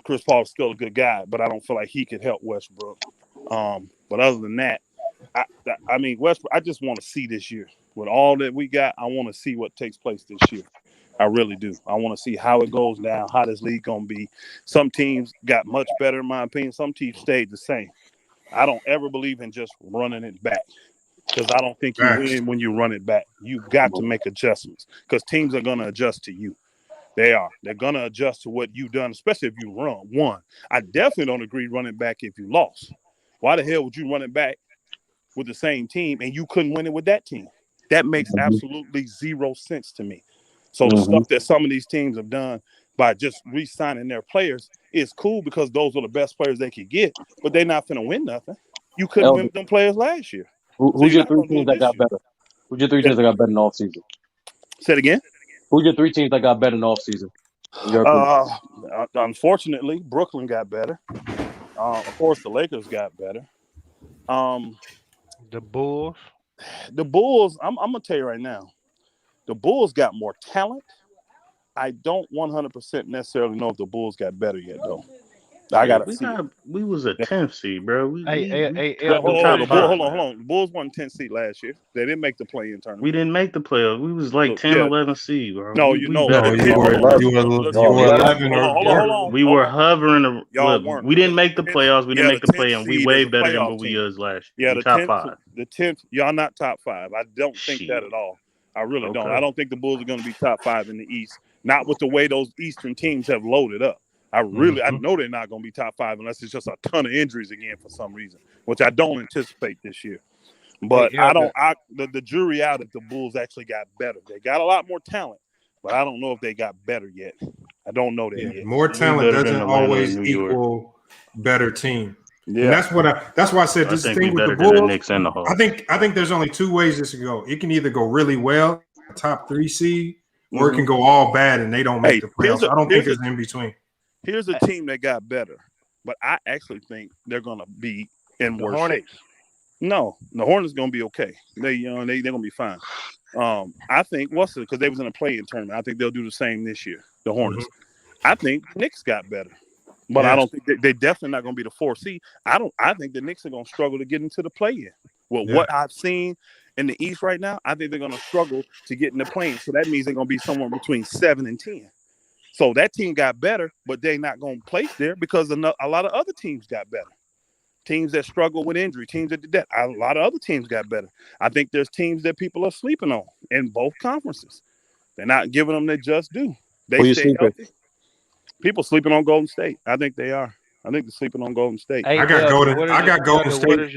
Chris Paul's still a good guy, but I don't feel like he could help Westbrook. But other than that, I mean, Westbrook, I just want to see this year. With all that we got, I want to see what takes place this year. I really do. I want to see how it goes down, how this league going to be. Some teams got much better, in my opinion. Some teams stayed the same. I don't ever believe in just running it back because I don't think you win when you run it back. You got to make adjustments because teams are going to adjust to you. They are. They're going to adjust to what you've done, especially if you won. I definitely don't agree running back if you lost. Why the hell would you run it back with the same team and you couldn't win it with that team? That makes absolutely zero sense to me. So the stuff that some of these teams have done by just re-signing their players is cool because those are the best players they could get, but they're not going to win nothing. You couldn't win with them players last year. Who's your three teams that got better? Who's your three teams that got better in the offseason? Say it again? Who's your three teams that got better in the offseason? Unfortunately, Brooklyn got better. Of course, the Lakers got better. The Bulls. The Bulls, I'm going to tell you right now, the Bulls got more talent. I don't 100% necessarily know if the Bulls got better yet, though. I gotta see. We was a 10th seed, bro. Hold on. The Bulls won 10th seed last year. They didn't make the play-in tournament. We didn't make the playoffs. We was like 10, 11 seed, bro. No, you were 11 Hold on. We were hovering. We didn't make the playoffs. We didn't make the play-in. We way better than what we was last year. Yeah, the top 10th, 5. The 10th, y'all not top 5. I don't think that at all. I really don't. I don't think the Bulls are going to be top 5 in the East. Not with the way those Eastern teams have loaded up. I know they're not going to be top 5 unless it's just a ton of injuries again for some reason, which I don't anticipate this year. But the jury out if the Bulls actually got better. They got a lot more talent, but I don't know if they got better yet. I don't know that yet. More talent doesn't always equal better team. Yeah, and that's why I said this thing with the Bulls. I think there's only 2 ways this can go. It can either go really well, top 3 seed, or it can go all bad and they don't make the playoffs. I don't think there's in between. Here's a team that got better, but I actually think they're going to be in worse shape. No, the Hornets going to be okay. They're going to be fine. I think because they was in a play-in tournament. I think they'll do the same this year. The Hornets. I think Knicks got better, but I don't think they definitely not going to be the 4th seed. I think the Knicks are going to struggle to get into the play-in. Well, what I've seen in the East right now, I think they're going to struggle to get in the play-in. So that means they're going to be somewhere between 7 and 10. So that team got better, but they're not going to place there because a lot of other teams got better. Teams that struggle with injury, teams that did that. A lot of other teams got better. I think there's teams that people are sleeping on in both conferences. They're not giving them their just due. They stay healthy. People sleeping on Golden State. I think they are. I think they're sleeping on Golden State. I got Golden State.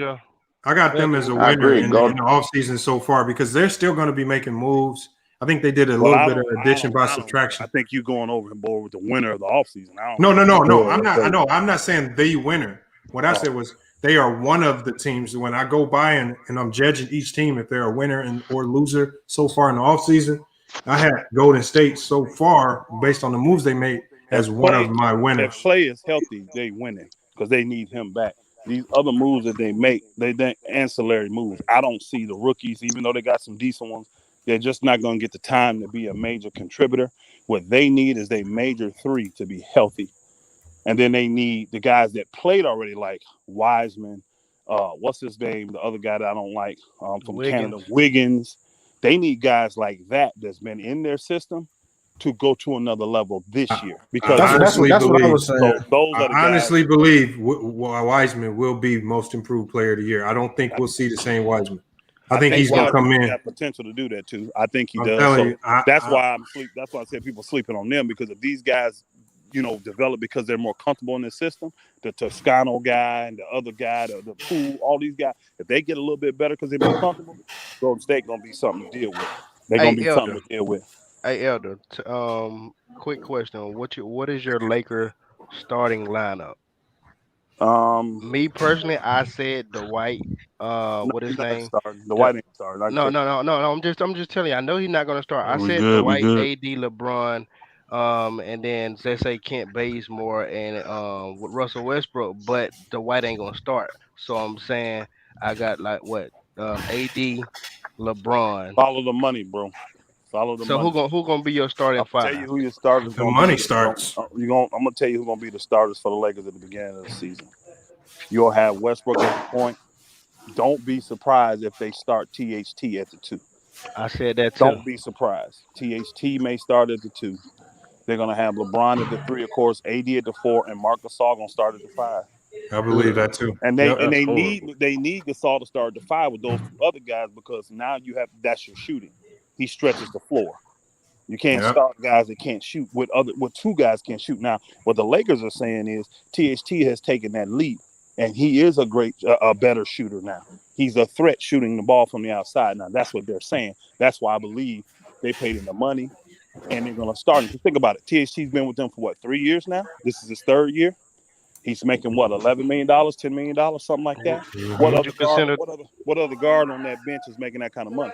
I got them as a winner in the offseason so far because they're still going to be making moves. I think they did a little bit of addition by subtraction. I think you're going overboard with the winner of the offseason. No. I'm not saying the winner. What I said was they are one of the teams. When I go by and I'm judging each team if they're a winner or loser so far in the offseason, I had Golden State so far based on the moves they made as one of my winners. If Clay is healthy, they winning because they need him back. These other moves that they make, they ancillary moves. I don't see the rookies, even though they got some decent ones. They're just not going to get the time to be a major contributor. What they need is a major 3 to be healthy. And then they need the guys that played already, like Wiseman. What's his name? The other guy that I don't like from Canada, Wiggins. They need guys like that that's been in their system to go to another level this year. Because that's what I was saying. I honestly believe Wiseman will be most improved player of the year. I don't think we'll see the same Wiseman. I think he's going to come in. Have potential to do that too. I think he does. So that's why that's why I said people sleeping on them because if these guys, develop because they're more comfortable in the system, the Toscano guy and the other guy, the Poole, all these guys, if they get a little bit better because they're more comfortable, Golden State going to be something to deal with. They're going to be something to deal with. Hey, Elder, quick question. What is your Laker starting lineup? Me personally, I said Dwight. What his name? Dwight ain't starting. No. I'm just telling you. I know he's not going to start. I said Dwight, AD, LeBron, and then let's say Kent Bazemore and with Russell Westbrook. But Dwight ain't going to start. So I'm saying I got AD, LeBron. Follow the money, bro. Follow the So money. who gonna be your starting I'll five? tell you who your starters. The money starts. I'm gonna tell you who's gonna be the starters for the Lakers at the beginning of the season. You'll have Westbrook at the point. Don't be surprised if they start THT at the 2. I said that too. Don't be surprised. THT may start at the 2. They're gonna have LeBron at the 3, of course, AD at the 4, and Marc Gasol gonna start at the 5. I believe that too. And they need Gasol to start at the 5 with those 2 other guys because now that's your shooting. He stretches the floor. You can't start guys that can't shoot with 2 guys can't shoot. Now, what the Lakers are saying is THT has taken that leap, and he is a better shooter now. He's a threat shooting the ball from the outside. Now, that's what they're saying. That's why I believe they paid him the money, and they're going to start him. Think about it. THT's been with them for 3 years now? This is his 3rd year. He's making $11 million, $10 million, something like that. What other guard on that bench is making that kind of money?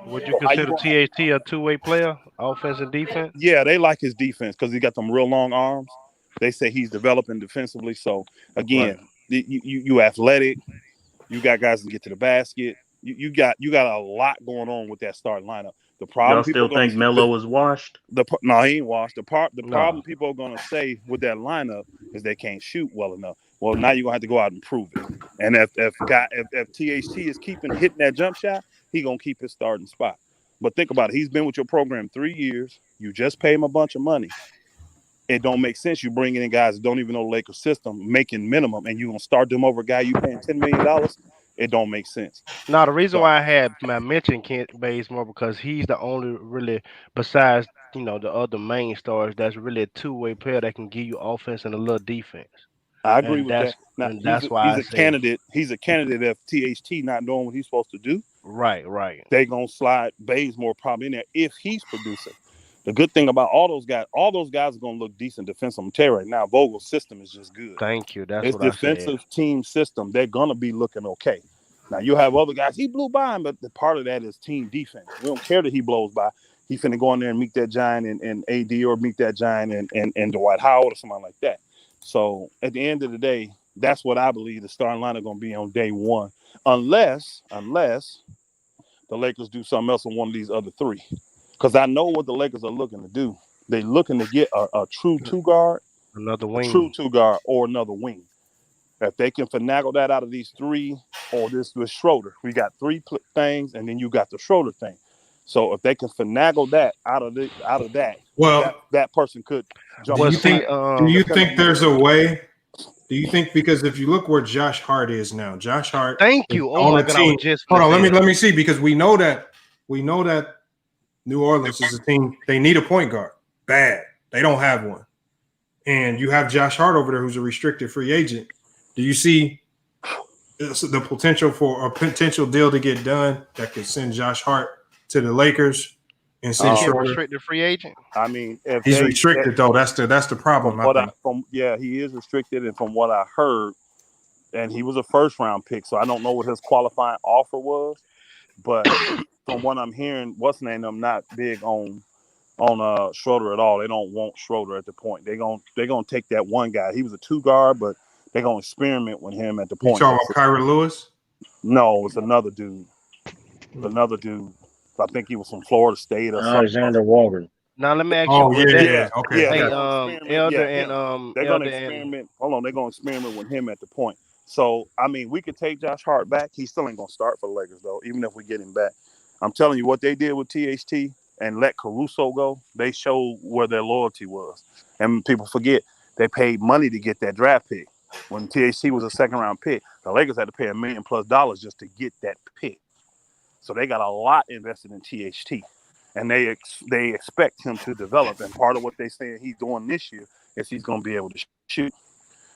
Would you consider THT a two-way player, offense and defense? Yeah, they like his defense because he got them real long arms. They say he's developing defensively. So again, you athletic. You got guys that get to the basket. You got a lot going on with that starting lineup. The problem Y'all still think Melo was washed? No, he ain't washed. The problem people are gonna say with that lineup is they can't shoot well enough. Well, now you're gonna have to go out and prove it. And if THT is hitting that jump shot, he gonna keep his starting spot. But think about it. He's been with your program 3 years. You just pay him a bunch of money. It don't make sense. You bringing in guys that don't even know the Lakers system, making minimum, and you gonna start them over a guy you paying $10 million. It don't make sense. No, the reason why I mentioned Kent Bazemore because he's the only really, besides the other main stars, that's really a two-way player that can give you offense and a little defense. I agree with that. Now, that's why he's a candidate. He's a candidate if THT not doing what he's supposed to do. Right. They gonna slide Bazemore probably in there if he's producing. The good thing about all those guys are gonna look decent defensive. I'm telling you right now, Vogel's system is just good. Thank you. That's his what I said. defensive team system. They're gonna be looking okay. Now you have other guys. He blew by him, but the part of that is team defense. We don't care that he blows by. He finna go in there and meet that giant and AD or meet that giant and Dwight Howard or something like that. So at the end of the day, that's what I believe the starting lineup gonna be on day 1, unless the Lakers do something else on one of these other 3. Because I know what the Lakers are looking to do. They're looking to get a true 2 guard, another wing, a true 2 guard, or another wing. If they can finagle that out of these 3, or this with Schroeder, we got 3 things, and then you got the Schroeder thing. So if they can finagle that out of that, well, that person could jump. Do you think there's a way? Do you think because if you look where Josh Hart is now, Josh Hart. Thank you. Oh my God, I was just hold on. Let me see because we know that New Orleans is a team. They need a point guard. Bad. They don't have one. And you have Josh Hart over there who's a restricted free agent. Do you see the potential for a potential deal to get done that could send Josh Hart to the Lakers and send Schroeder? Restricted free agent? I mean, he's restricted though. That's the problem. He is restricted, and from what I heard, and he was a first-round pick, so I don't know what his qualifying offer was, but from what I'm hearing, I'm not big on Schroeder at all. They don't want Schroeder at the point. They're gonna take that one guy. He was a 2 guard, but they're gonna experiment with him at the point. You talking about Kyrie Lewis? No, it's another dude. I think he was from Florida State or Alexander Walker. Now let me ask you. Okay. Hey, they're gonna experiment. Hold on, they're gonna experiment with him at the point. So I mean, we could take Josh Hart back. He still ain't gonna start for the Lakers though, even if we get him back. I'm telling you, what they did with THT and let Caruso go, they showed where their loyalty was. And people forget they paid money to get that draft pick. When THT was a 2nd-round pick, the Lakers had to pay $1 million+ just to get that pick. So they got a lot invested in THT, and they expect him to develop. And part of what they saying he's doing this year is he's going to be able to shoot.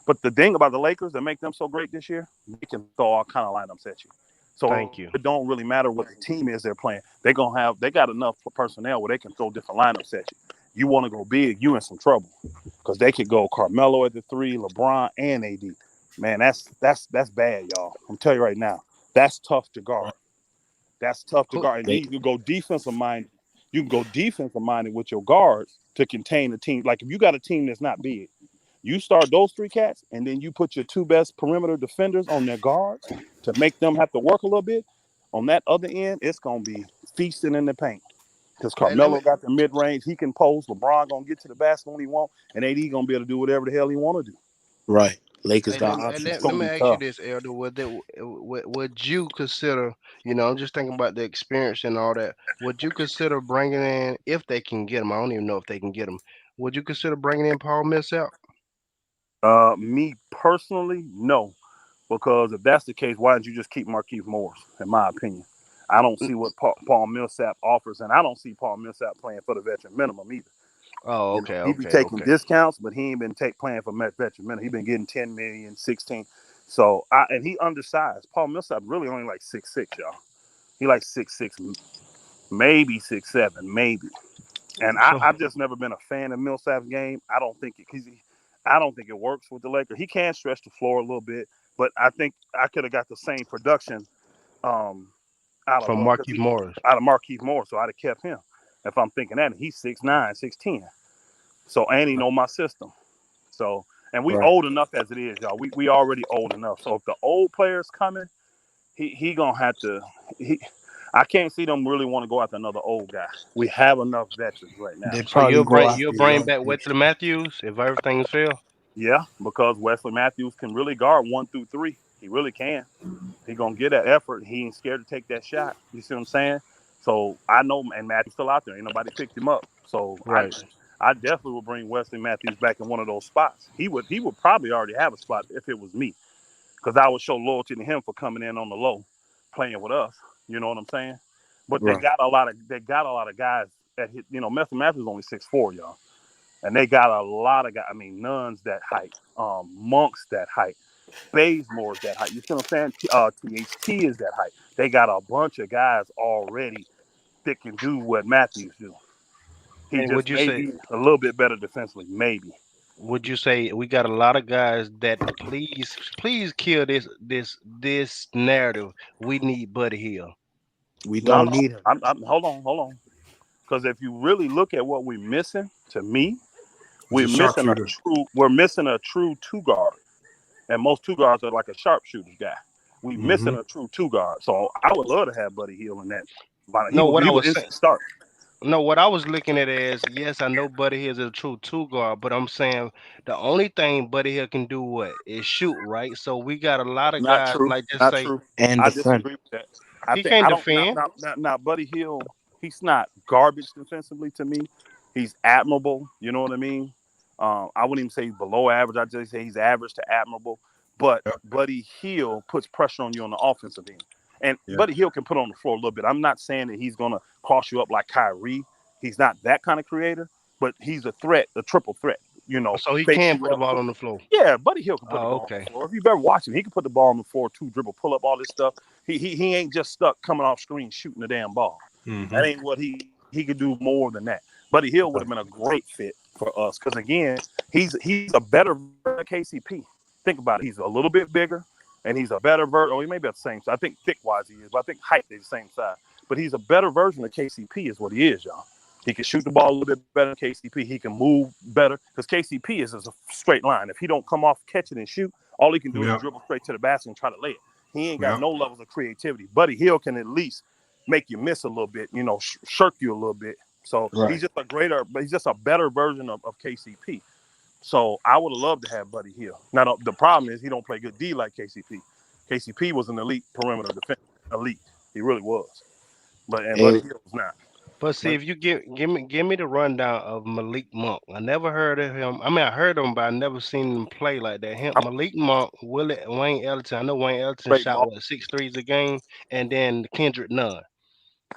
But the thing about the Lakers that make them so great this year, they can throw all kind of lineups at you. So thank you. It don't really matter what the team is they're playing. They got enough personnel where they can throw different lineups at you. You want to go big, you in some trouble because they could go Carmelo at the 3, LeBron and AD. Man, that's bad, y'all. I'm telling you right now, that's tough to guard. And you can go defensive minded. You can go defensive minded with your guards to contain the team. Like if you got a team that's not big, you start those 3 cats, and then you put your 2 best perimeter defenders on their guards to make them have to work a little bit. On that other end, it's gonna be feasting in the paint. Because Carmelo got the mid range, he can post. LeBron gonna get to the basket when he want, and AD gonna be able to do whatever the hell he want to do. Right. Lakers Hey, got let options. me ask you this, Elder. Would you consider, I'm just thinking about the experience and all that. Would you consider bringing in, if they can get him? I don't even know if they can get him. Would you consider bringing in Paul Millsap? Me personally, no, because if that's the case, why didn't you just keep Markieff Morris? In my opinion, I don't see what Paul Millsap offers, and I don't see Paul Millsap playing for the veteran minimum either. Oh, okay, He be taking discounts, but he ain't been playing for veteran minimum. He been getting 10 million, 16. So and he undersized. Paul Millsap really only like 6'6", y'all. He like 6'6", maybe 6'7", maybe. And I've just never been a fan of Millsap's game. I don't think it works with the Lakers. He can stretch the floor a little bit, but I think I could have got the same production out of Markieff Morris. So I'd have kept him. If I'm thinking that, and he's 6'9", 6'10". So and he know my system. So and we old enough as it is, y'all. We already old enough. So if the old players coming, he gonna have to. I can't see them really want to go after another old guy. We have enough veterans right now. So you'll bring back Wesley Matthews if everything's fair. Yeah, because Wesley Matthews can really guard 1 through 3. He really can. He gonna get that effort. He ain't scared to take that shot. You see what I'm saying? So I know, and Matthews still out there. Ain't nobody picked him up. So I definitely would bring Wesley Matthews back in one of those spots. He would probably already have a spot if it was me, because I would show loyalty to him for coming in on the low, playing with us. You know what I'm saying? But they got a lot of guys that hit. Wesley Matthews is only 6'4", y'all, and they got a lot of guys. I mean, Nunn's that height, Monk's that height, Bazemore's that height. You see what I'm saying? THT is that height. They got a bunch of guys already that can do what Matthews do. He just maybe a little bit better defensively, maybe. Would you say we got a lot of guys that please kill this narrative? We need Buddy Hield. We don't need him. Hold on. Because if you really look at what we're missing, to me, we're missing a true two guard, and most two guards are like a sharpshooter guy. We're missing a true two guard. So I would love to have Buddy Hield in that. What I was looking at is, yes, I know Buddy Hield is a true two guard, but I'm saying the only thing Buddy Hield can do is shoot, right? So we got a lot of guys like just say, and I disagree with that. He can't defend. Now, Buddy Hield, he's not garbage defensively to me. He's admirable. You know what I mean? I wouldn't even say he's below average. I'd just say he's average to admirable. But Buddy Hield puts pressure on you on the offensive end. And Buddy Hield can put on the floor a little bit. I'm not saying that he's going to cross you up like Kyrie. He's not that kind of creator, but he's a threat, a triple threat. So he can put the ball on the floor. Yeah, Buddy Hield can put the ball on the floor. If you've ever watched him, he can put the ball on the floor, dribble, pull up, all this stuff. He ain't just stuck coming off screen shooting the damn ball. That ain't what he could do more than that. Buddy Hield would have been a great fit for us because, again, he's a better KCP. Think about it. He's a little bit bigger, and he's a better version. He may be at the same size. I think thick-wise he is, but I think height is the same size. But he's a better version of KCP is what he is, y'all. He can shoot the ball a little bit better than KCP. He can move better because KCP is a straight line. If he don't come off, catch it, and shoot, all he can do is dribble straight to the basket and try to lay it. He ain't got no levels of creativity. Buddy Hield can at least make you miss a little bit, shirk you a little bit. So he's just a better version of KCP. So I would have loved to have Buddy Hield. Now the problem is he don't play good D like KCP. KCP was an elite perimeter defender. Elite. He really was. Buddy Hield was not. But see, if you give me the rundown of Malik Monk. I never heard of him. I mean, I heard of him, but I never seen him play like that. Malik Monk, Wayne Ellington. I know Wayne Ellington shot 6 threes a game, and then Kendrick Nunn.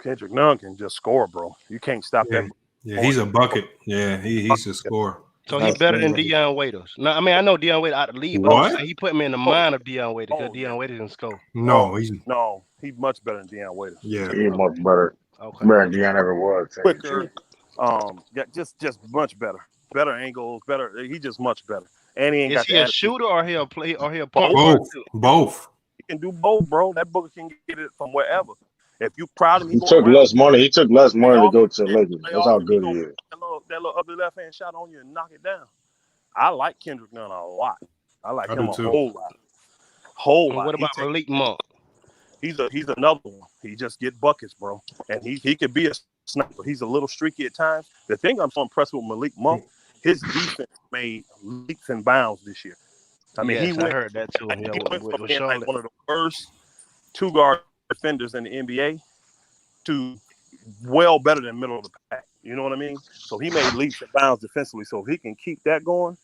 Kendrick Nunn can just score, bro. You can't stop that. Yeah, he's a bucket. Yeah, he's a scorer. So he's better than Dion Waiters. No, I mean I know Dion Waiters out of the league, but he put me in the mind of Dion Waiters because Dion Waiters can score. He's much better than Dion Waiters. Yeah, he's much better. Okay. Better than Dion ever was. Quicker, just much better. Better angles, better. He's just much better. And he ain't Is he a shooter or he'll play or he'll point? Both. He can do both, bro. That booker can get it from wherever. If you proud of him, he took less money. He took less money to go to the Lakers. That's how good he is. That little ugly left hand shot on you and knock it down. I like Kendrick Nunn a lot. I like him a whole lot. What about Malik Monk? He's another one. He just get buckets, bro. And he could be a sniper. He's a little streaky at times. The thing I'm so impressed with Malik Monk, his defense made leaps and bounds this year. I mean, yes, I heard that too. Yeah, he went with from being like Charlotte. one of the worst 2-guard defenders in the NBA to well better than middle of the pack. You know what I mean? So he made leaps and bounds defensively. So if he can keep that going,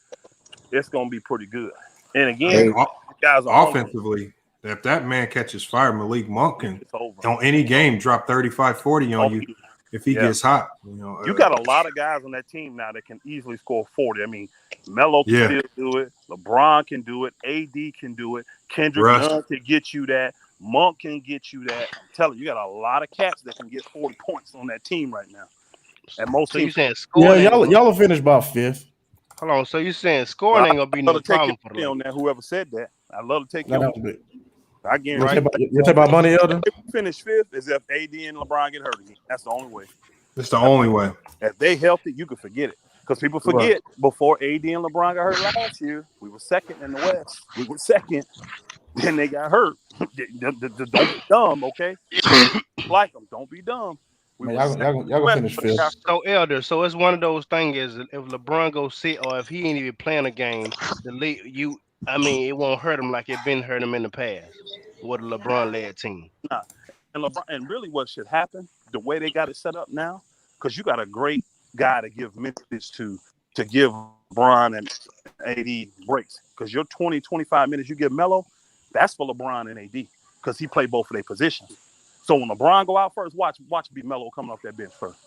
it's going to be pretty good. And again, guys are offensively, if that man catches fire, Malik Monk can on any game drop 35, 40 on you if he gets hot. You got a lot of guys on that team now that can easily score 40. I mean, Melo can still do it. LeBron can do it. AD can do it. Kendrick Nunn can get you that. Monk can get you that. I'm telling you, got a lot of cats that can get 40 points on that team right now. And most so you teams, saying scoring? Y'all will finish by 5th. Hold on. So you saying scoring ain't gonna be no problem for them? On that, whoever said that, I love to take No, you. I guarantee you talk about money, Elder? If we finish 5th, is if AD and LeBron get hurt again. That's the only way. It's the only way. If they healthy, you can forget it. Because people forget before AD and LeBron got hurt last year, we were second in the West. We were second. Then they got hurt. Don't be dumb, okay? Like them. Don't be dumb. Y'all gonna finish 5th. So Elder, so it's one of those things is if LeBron goes sit or if he ain't even playing a game, it won't hurt him like it been hurt him in the past with a LeBron led team. Nah. And really what should happen, the way they got it set up now, because you got a great guy to give minutes to give LeBron and AD breaks. Because your 20, 25 minutes you give Melo, that's for LeBron and AD because he played both of their positions. So when LeBron go out first, watch be Melo coming off that bench first.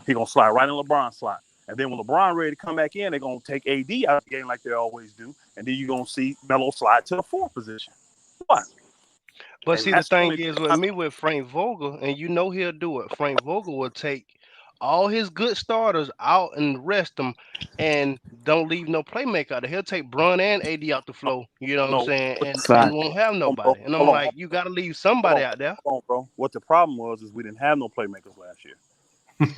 He gonna slide right in LeBron's slot. And then when LeBron ready to come back in, they're gonna take AD out of the game like they always do. And then you're gonna see Melo slide to the 4th position. What? But see, the thing is with me with Frank Vogel, and you know he'll do it. Frank Vogel will take all his good starters out and rest them and don't leave no playmaker out there. He'll take Bron and AD out the floor, you know what I'm saying? And won't have nobody. And I'm like, you got to leave somebody out there. Hold on, bro. What the problem was is we didn't have no playmakers last year.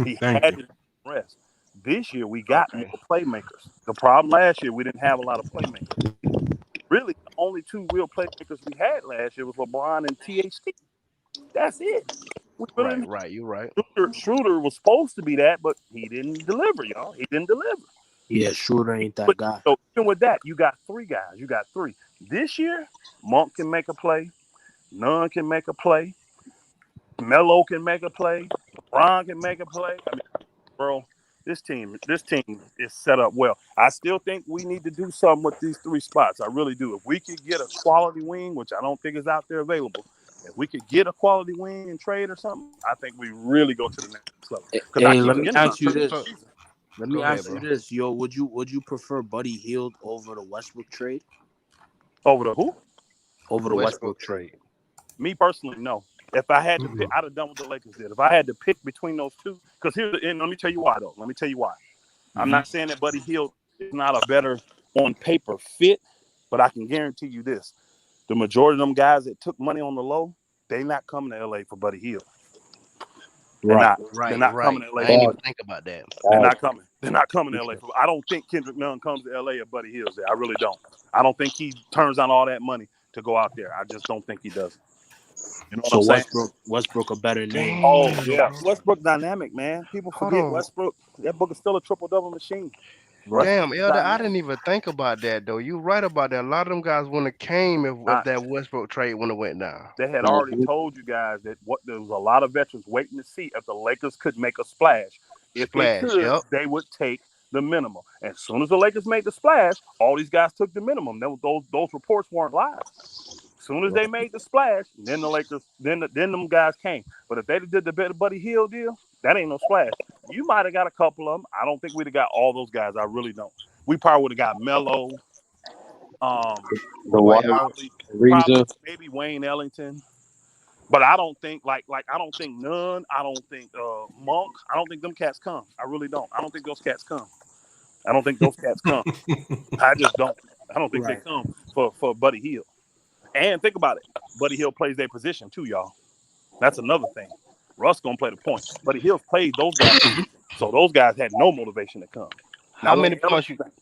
He had to rest. This year, we got more playmakers. The problem last year, we didn't have a lot of playmakers. Really, the only 2 real playmakers we had last year was LeBron and THT. That's it. Right, you're right. Schroeder was supposed to be that, but he didn't deliver, y'all. He didn't deliver. Yeah, Schroeder ain't that guy. So even with that, you got 3 guys. You got 3. This year, Monk can make a play. Nunn can make a play. Melo can make a play. LeBron can make a play. I mean, bro, this team is set up well. I still think we need to do something with these 3 spots. I really do. If we could get a quality wing, which I don't think is out there available, if we could get a quality wing and trade or something, I think we really go to the next level. Hey, let me ask you this. Let me ask you this, yo. Would you prefer Buddy Hield over the Westbrook trade? Over the who? Over the Westbrook trade. Me personally, no. If I had to pick, I'd have done what the Lakers did. If I had to pick between those 2, because let me tell you why, though. Let me tell you why. I'm not saying that Buddy Hield is not a better on paper fit, but I can guarantee you this. The majority of them guys that took money on the low, they not coming to LA for Buddy Hield. They're not coming to LA. I didn't even think about that. They're not coming. They're not coming to LA. I don't think Kendrick Nunn comes to LA if Buddy Hield's there. I really don't. I don't think he turns down all that money to go out there. I just don't think he does. You know what I'm saying? Westbrook a better name. Oh yeah, Westbrook dynamic, man. People forget Westbrook. That book is still a triple-double machine. Right. Damn, Elder, I didn't even think about that though. You right about that. A lot of them guys wouldn't have came if that Westbrook trade wouldn't have went down. They had already told you guys that there was a lot of veterans waiting to see if the Lakers could make a splash. If they could, they would take the minimum. And as soon as the Lakers made the splash, all these guys took the minimum. Those reports weren't live. As soon as they made the splash, then the Lakers, then them guys came. But if they did the Buddy Hield deal, that ain't no splash. You might have got a couple of them. I don't think we'd have got all those guys. I really don't. We probably would have got Melo, maybe Wayne Ellington. But I don't think I don't think Nunn. I don't think Monk. I don't think them cats come. I really don't. I don't think those cats come. I don't think those cats come. I just don't. I don't think they come for Buddy Hield. And think about it. Buddy Hield plays their position too, y'all. That's another thing. Russ gonna play the point. Buddy Hield played those guys, so those guys had no motivation to come. How many points you think?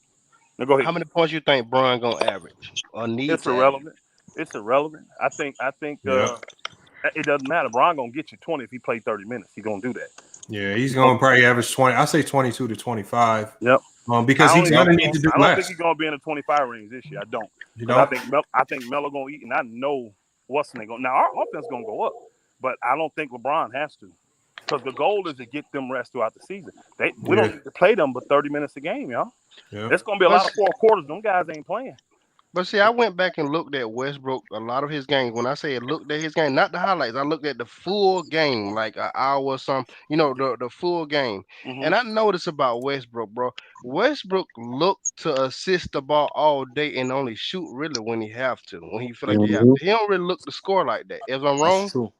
Now go ahead. How many points you think Bron gonna average or need? It's irrelevant. It's irrelevant. I think it doesn't matter. Bron gonna get you 20 if he played 30 minutes. He gonna do that. Yeah, he's going to probably average 20. I say 22 to 25. Yep. Because he's going to need to do I don't think less. he's going to be in the 25 range this year. I don't. You But don't? I think Melo going to eat, and I know what's going to go. Now, our offense going to go up, but I don't think LeBron has to. Because the goal is to get them rest throughout the season. We don't need to play them but 30 minutes a game, y'all. Yeah. It's going to be a lot of fourth quarters. Them guys ain't playing. But see, I went back and looked at Westbrook, a lot of his games. When I say looked at his game, not the highlights, I looked at the full game, like an hour or something, the full game. Mm-hmm. And I noticed about Westbrook, bro. Westbrook looked to assist the ball all day and only shoot really when he have to, when he feel like he have to. He don't really look to score like that. If I'm wrong? That's true.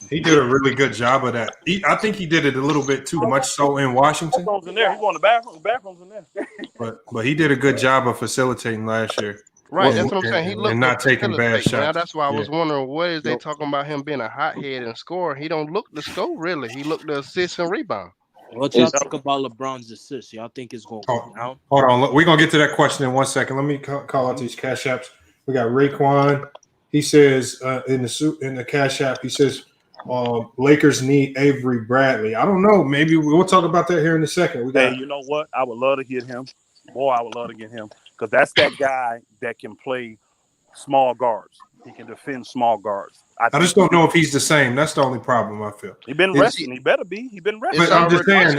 He did a really good job of that. I think he did it a little bit too much so in Washington. Bathrooms in there. He's going to the bathrooms in there. But he did a good job of facilitating last year. Right, that's what I'm saying. He looked and not taking bad shots. Now that's why I was wondering, what is they talking about him being a hothead and scorer? He don't look to score really. He looked to assist and rebound. What y'all think about LeBron's assists? Y'all think it's going to go down? Hold on. We're going to get to that question in 1 second. Let me call out these cash apps. We got Raekwon. He says in the cash app, he says Lakers need Avery Bradley. I don't know. Maybe we'll talk about that here in a second. Hey, you know what? I would love to get him. Boy, I would love to get him. Because that's that guy that can play small guards. He can defend small guards. I just don't know if he's the same. That's the only problem I feel. He's been resting. He better be. He's been resting. It's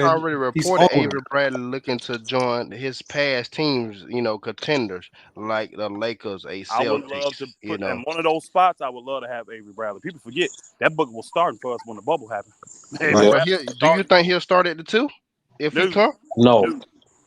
already reported Avery Bradley looking to join his past teams, contenders like the Lakers, Celtics. I would love to put in one of those spots. I would love to have Avery Bradley. People forget that book was starting for us when the bubble happened. Do you think he'll start at the 2 if he come? No.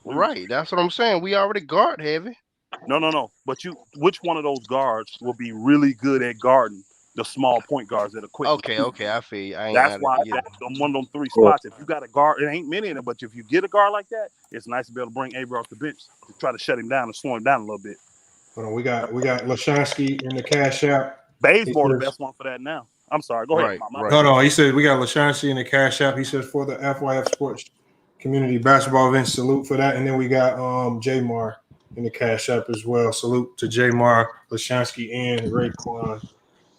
Right, that's what I'm saying. We already guard heavy. No. But which one of those guards will be really good at guarding the small point guards that are quick? Okay, I feel you. That's why that's one of them 3 spots. If you got a guard, it ain't many of them, but if you get a guard like that, it's nice to be able to bring Avery off the bench to try to shut him down and slow him down a little bit. Hold on, we got Lashansky in the cash app. Bazemore the best one for that now. I'm sorry, go ahead. Hold on, he said we got Lashansky in the cash app. He says for the FYF Sports Community Basketball event, salute for that. And then we got Jamar in the cash app as well. Salute to Jamar, Lashansky, and Raekwon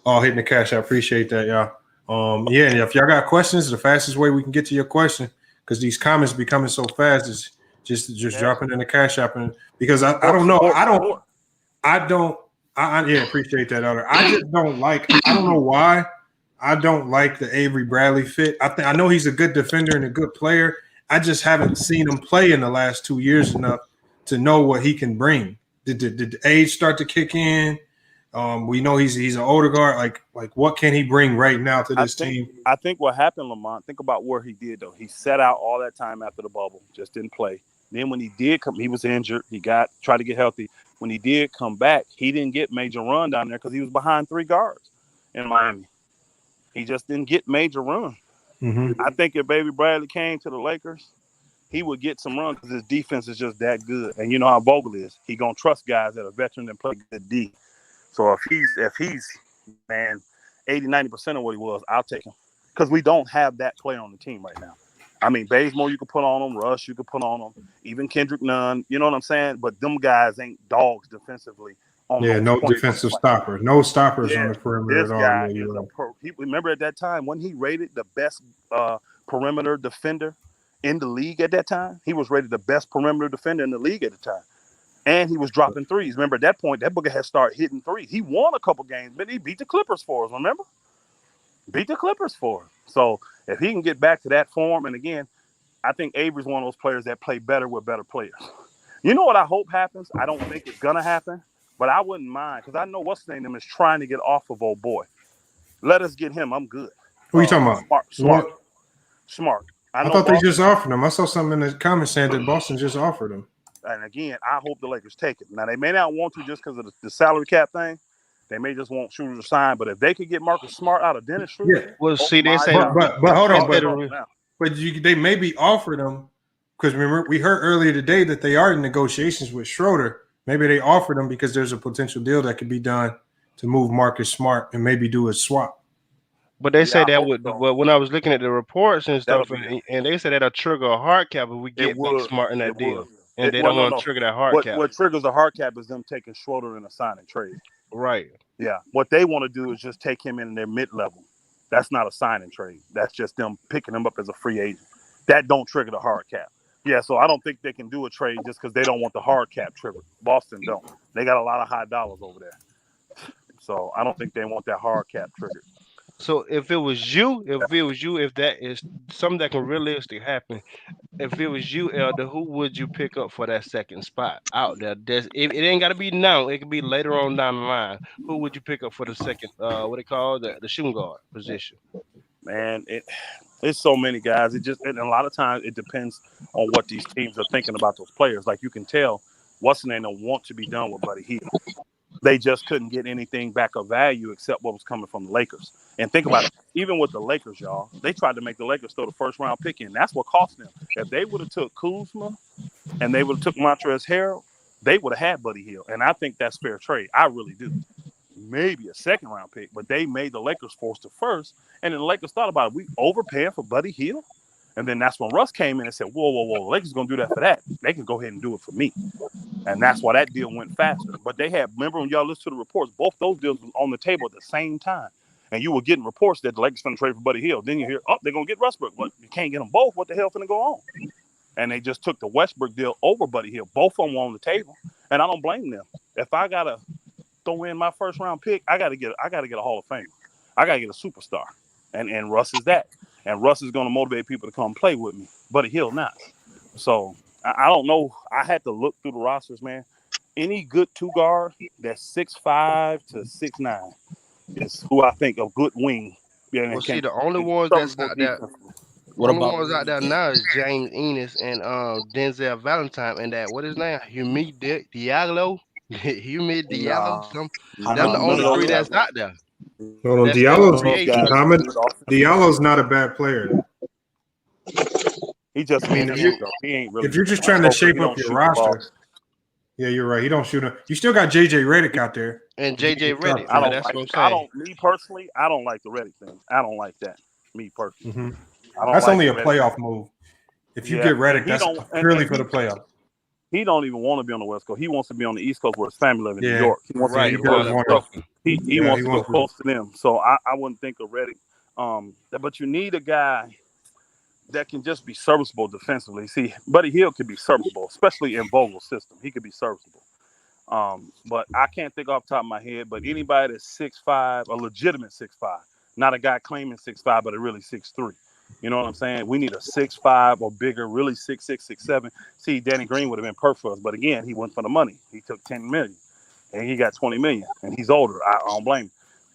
all hitting the cash app. Appreciate that, y'all. And if y'all got questions, the fastest way we can get to your question, because these comments be coming so fast, is just dropping in the cash app. And because I don't know. I appreciate that, Elder. I just don't like, I don't know why I don't like the Avery Bradley fit. I know he's a good defender and a good player. I just haven't seen him play in the last 2 years enough to know what he can bring. Did the age start to kick in? We know he's an older guard. Like what can he bring right now to this team? I think what happened, Lamont, think about where he did, though. He sat out all that time after the bubble, just didn't play. Then when he did come, he was injured. He tried to get healthy. When he did come back, he didn't get major run down there because he was behind 3 guards in Miami. He just didn't get major run. Mm-hmm. I think if Avery Bradley came to the Lakers, he would get some run because his defense is just that good. And you know how Vogel is. He gonna trust guys that are veteran and play good D. So if he's 80-90% of what he was, I'll take him. Because we don't have that player on the team right now. I mean, Bazemore you can put on him, Rush you can put on him, even Kendrick Nunn, you know what I'm saying? But them guys ain't dogs defensively. No defensive stoppers. No stoppers on the perimeter this at all. Guy is remember at that time when he rated the best perimeter defender in the league at that time? He was rated the best perimeter defender in the league at the time. And he was dropping threes. Remember at that point, that booker had started hitting threes. He won a couple games, but he beat the Clippers for us, remember? Beat the Clippers for us. So if he can get back to that form, and again, I think Avery's one of those players that play better with better players. You know what I hope happens? I don't think it's going to happen. But I wouldn't mind because I know what's the name is trying to get off of old boy. Let us get him. I'm good. Who are you talking about? Smart. I thought they just offered him. I saw something in the comments saying that Boston just offered him. And again, I hope the Lakers take it. Now, they may not want to just because of the salary cap thing. They may just want Schroeder to sign. But if they could get Marcus Smart out of Dennis Schroeder. Yeah. Well, see, they say but hold on. But they may be offered him because remember, we heard earlier today that they are in negotiations with Schroeder. Maybe they offered him because there's a potential deal that could be done to move Marcus Smart and maybe do a swap. But they say that would. But when I was looking at the reports and stuff, and they said that'll trigger a hard cap if we get Smart in that deal, and they don't want to trigger that hard cap. What triggers a hard cap is them taking Schroeder in a sign and trade. Right. Yeah. What they want to do is just take him in their mid level That's not a signing trade. That's just them picking him up as a free agent. That don't trigger the hard cap. Yeah, so I don't think they can do a trade just because they don't want the hard cap triggered. Boston don't. They got a lot of high dollars over there. So I don't think they want that hard cap triggered. So if it was you, if that is something that can realistically happen, if it was you, Elder, who would you pick up for that second spot out there? It ain't got to be now. It could be later on down the line. Who would you pick up for the second, what they call the shooting guard position? Man, it's so many guys. And a lot of times it depends on what these teams are thinking about those players. Like you can tell what's the name don't want to be done with Buddy Hield. They just couldn't get anything back of value except what was coming from the Lakers. And think about it, even with the Lakers, y'all, they tried to make the Lakers throw the first round pick in. That's what cost them. If they would have took Kuzma and they would have took Montrezl Harrell, they would have had Buddy Hield. And I think that's fair trade. I really do. Maybe a second round pick, but they made the Lakers force the first. And then the Lakers thought about it. We overpaying for Buddy Hield? And then that's when Russ came in and said, whoa, the Lakers going to do that for that. They can go ahead and do it for me. And that's why that deal went faster. But they had, remember when y'all listened to the reports, both those deals were on the table at the same time. And you were getting reports that the Lakers going to trade for Buddy Hield. Then you hear, they're going to get Westbrook. But you can't get them both. What the hell finna go on? And they just took the Westbrook deal over Buddy Hield. Both of them were on the table. And I don't blame them. If I got to throw in my first round pick, I got to get a Hall of Famer. I got to get a superstar. And Russ is that. And Russ is going to motivate people to come play with me. Buddy Hield not. So I don't know. I had to look through the rosters, man. Any good two guard that's 6'5" to 6'9" is who I think a good wing. Yeah, well, see, the only ones that's out there, ones out there now is James Ennis and Denzel Valentine and that, what is his name? Humid Diallo? Humid Diallo? Them the only three that's out there. Hold on, Diallo's not a bad player. He just he ain't really. If you're just trying to shape up your roster, yeah, you're right. He don't shoot. You still got JJ Redick out there. And JJ Redick. That's what I'm saying. Me personally, I don't like the Redick thing. I don't like that. Me personally. Mm-hmm. That's only a playoff move. If you get Redick, that's purely for the playoffs. He don't even want to be on the West Coast. He wants to be on the East Coast where his family lives in New York. He wants to go close to them. So I wouldn't think of Redick. But you need a guy that can just be serviceable defensively. See, Buddy Hield could be serviceable, especially in Vogel's system. He could be serviceable. But I can't think off the top of my head, but anybody that's 6'5", a legitimate 6'5", not a guy claiming 6'5", but a really 6'3". You know what I'm saying? We need a 6'5" or bigger, really 6'6", 6'7". See, Danny Green would have been perfect for us, but again, he went for the money. He took $10 million, and he got $20 million, and he's older. I don't blame him,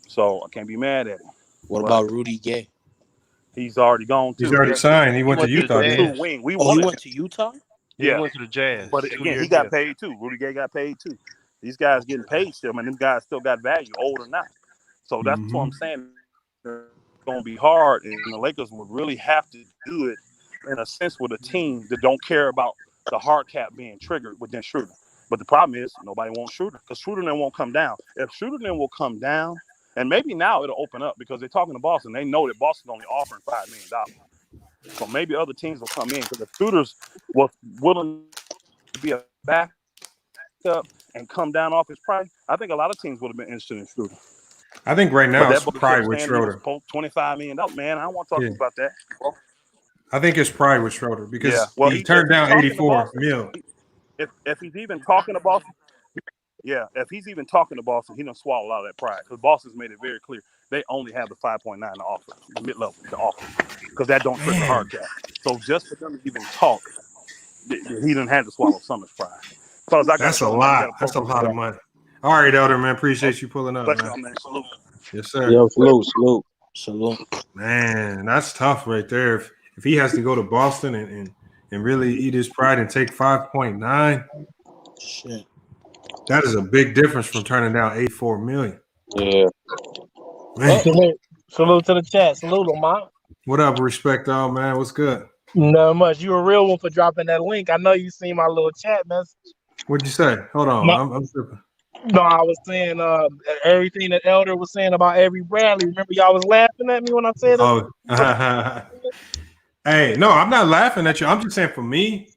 so I can't be mad at him. What about Rudy Gay? He's already gone too. He's already signed. He went to Utah. He went to Utah? Yeah, he went to the Jazz. But again, he got paid too. Rudy Gay got paid too. These guys getting paid still, man. Them guys still got value, old or not. So that's what I'm saying. It's going to be hard, and the Lakers would really have to do it in a sense with a team that don't care about the hard cap being triggered with Dennis Schröder. But the problem is nobody wants Schroeder because Schroeder then won't come down. If Schroeder then will come down, and maybe now it'll open up because they're talking to Boston. They know that Boston's only offering $5 million. So maybe other teams will come in because if Schroeder's was willing to be a backup and come down off his price, I think a lot of teams would have been interested in Schroeder. I think right now it's pride with Schroeder. $25 million, man. I don't want to talk about that. I think it's pride with Schroeder because he turned down $84 million. If he's even talking to Boston, if he's even talking to Boston, he done swallow a lot of that pride because Boston's made it very clear they only have the 5.9 to offer, the mid-level to offer, because that don't fit the hard cap. So just for them to even talk, he didn't have to swallow so much pride. That's a lot. That's a lot of money. All right, Elder, man. Appreciate you pulling up, man. Salute. Yes, sir. Yo, salute. Man, that's tough right there. If he has to go to Boston and really eat his pride and take 5.9, shit, that is a big difference from turning down $84 million. Yeah. Man. Salute to the chat. Salute, Lamont. What up, respect, all man? What's good? Not much. You a real one for dropping that link. I know you seen my little chat message. What'd you say? Hold on, I'm tripping. No, I was saying everything that Elder was saying about Avery Bradley. Remember, y'all was laughing at me when I said that? Oh, hey, no, I'm not laughing at you. I'm just saying for me.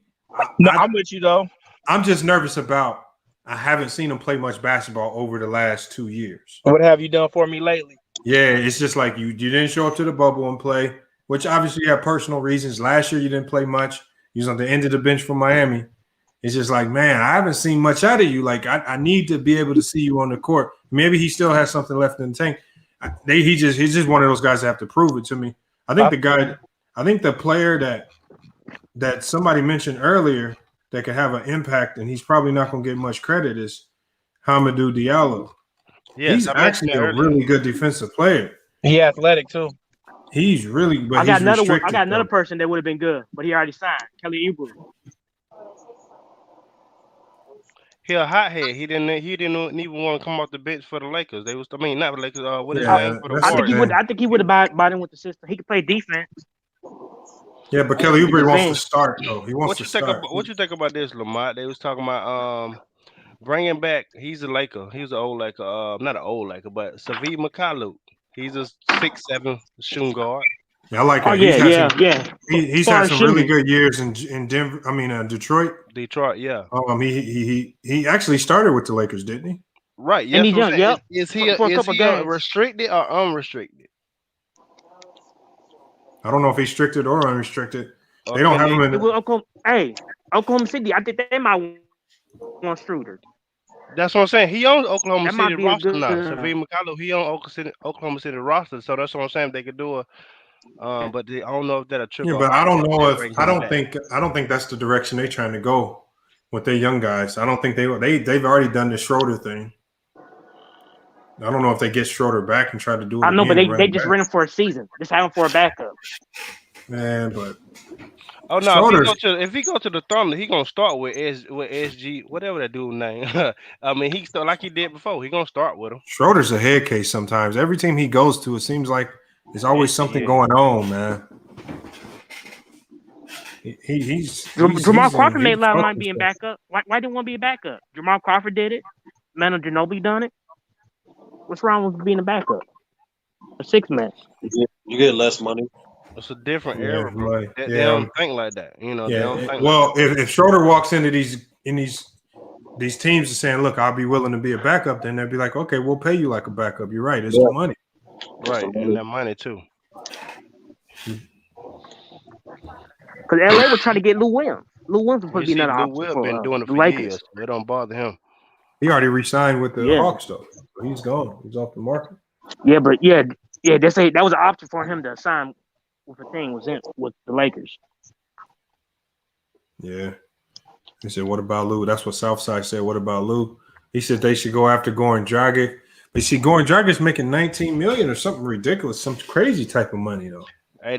I'm with you, though. I'm just nervous about I haven't seen him play much basketball over the last 2 years. What have you done for me lately? Yeah, it's just like you didn't show up to the bubble and play, which obviously you have personal reasons. Last year you didn't play much. You was on the end of the bench for Miami. It's just like, man, I haven't seen much out of you. Like, I need to be able to see you on the court. Maybe he still has something left in the tank. He's just one of those guys that have to prove it to me. I think the player that somebody mentioned earlier that could have an impact, and he's probably not going to get much credit, is Hamidou Diallo. Yes, he's actually a really good defensive player. He athletic too. He's really, but I got he's another one. I restricted, got another though. person that would have been good, but he already signed. Kelly Oubre. He a hothead. He didn't even want to come off the bench for the Lakers. They was, not the Lakers. What is his name for the Warriors? I think he would have bought in with the system. He could play defense. Yeah, but Kelly Oubre wants to start though. He wants to start. What you think about this, Lamont? They was talking about bringing back. He's a Laker. He's an old Laker. Not an old Laker, but Savi Makalu. He's a 6'7" shooting guard. Yeah, I like him. He's had some really good years in Denver. Detroit. Detroit, yeah. He actually started with the Lakers, didn't he? Right. Yes. Yep. Is he restricted or unrestricted? I don't know if he's restricted or unrestricted. They don't have him in. Oklahoma City. I think they might want Schroeder. That's what I'm saying. He on Oklahoma That might City be a roster good- now. Savi Makalu, he on Oklahoma City roster. So that's what I'm saying. They could do but I don't know if that a triple. Yeah, but I don't know if I don't think that's the direction they're trying to go with their young guys. I don't think they've already done the Schroeder thing. I don't know if they get Schroeder back and try to do it. I know, again but they just ran him for a season. Just have him for a backup. Man, but oh no! If he go to the Thunder, he gonna start with SG, whatever that dude name. He start like he did before. He gonna start with him. Schroeder's a head case sometimes. Every team he goes to, it seems like there's always something going on, man. He's Jamal Crawford made a lot of money being backup. Why didn't want to be a backup? Jamal Crawford did it. Manu Ginobili done it. What's wrong with being a backup? A six man. You get less money. It's a different era, bro. Right. They don't think like that. They don't think Well, like that. if Schroeder walks into these teams and saying, "Look, I'll be willing to be a backup," then they'll be like, "Okay, we'll pay you like a backup." You're right. It's the money. Right, and that money too. Because LA was trying to get Lou Williams. Lou Williams was supposed to be another option. Lou Will been doing it for Lakers. years. It don't bother him. He already re-signed with the Hawks, though. So he's gone. He's off the market. Yeah, but they say that was an option for him to sign with the thing was in with the Lakers. Yeah. He said, "What about Lou?" That's what Southside said. What about Lou? He said they should go after Goran Dragic. But see, Goran Dragic's making $19 million or something ridiculous, some crazy type of money, though. Hey,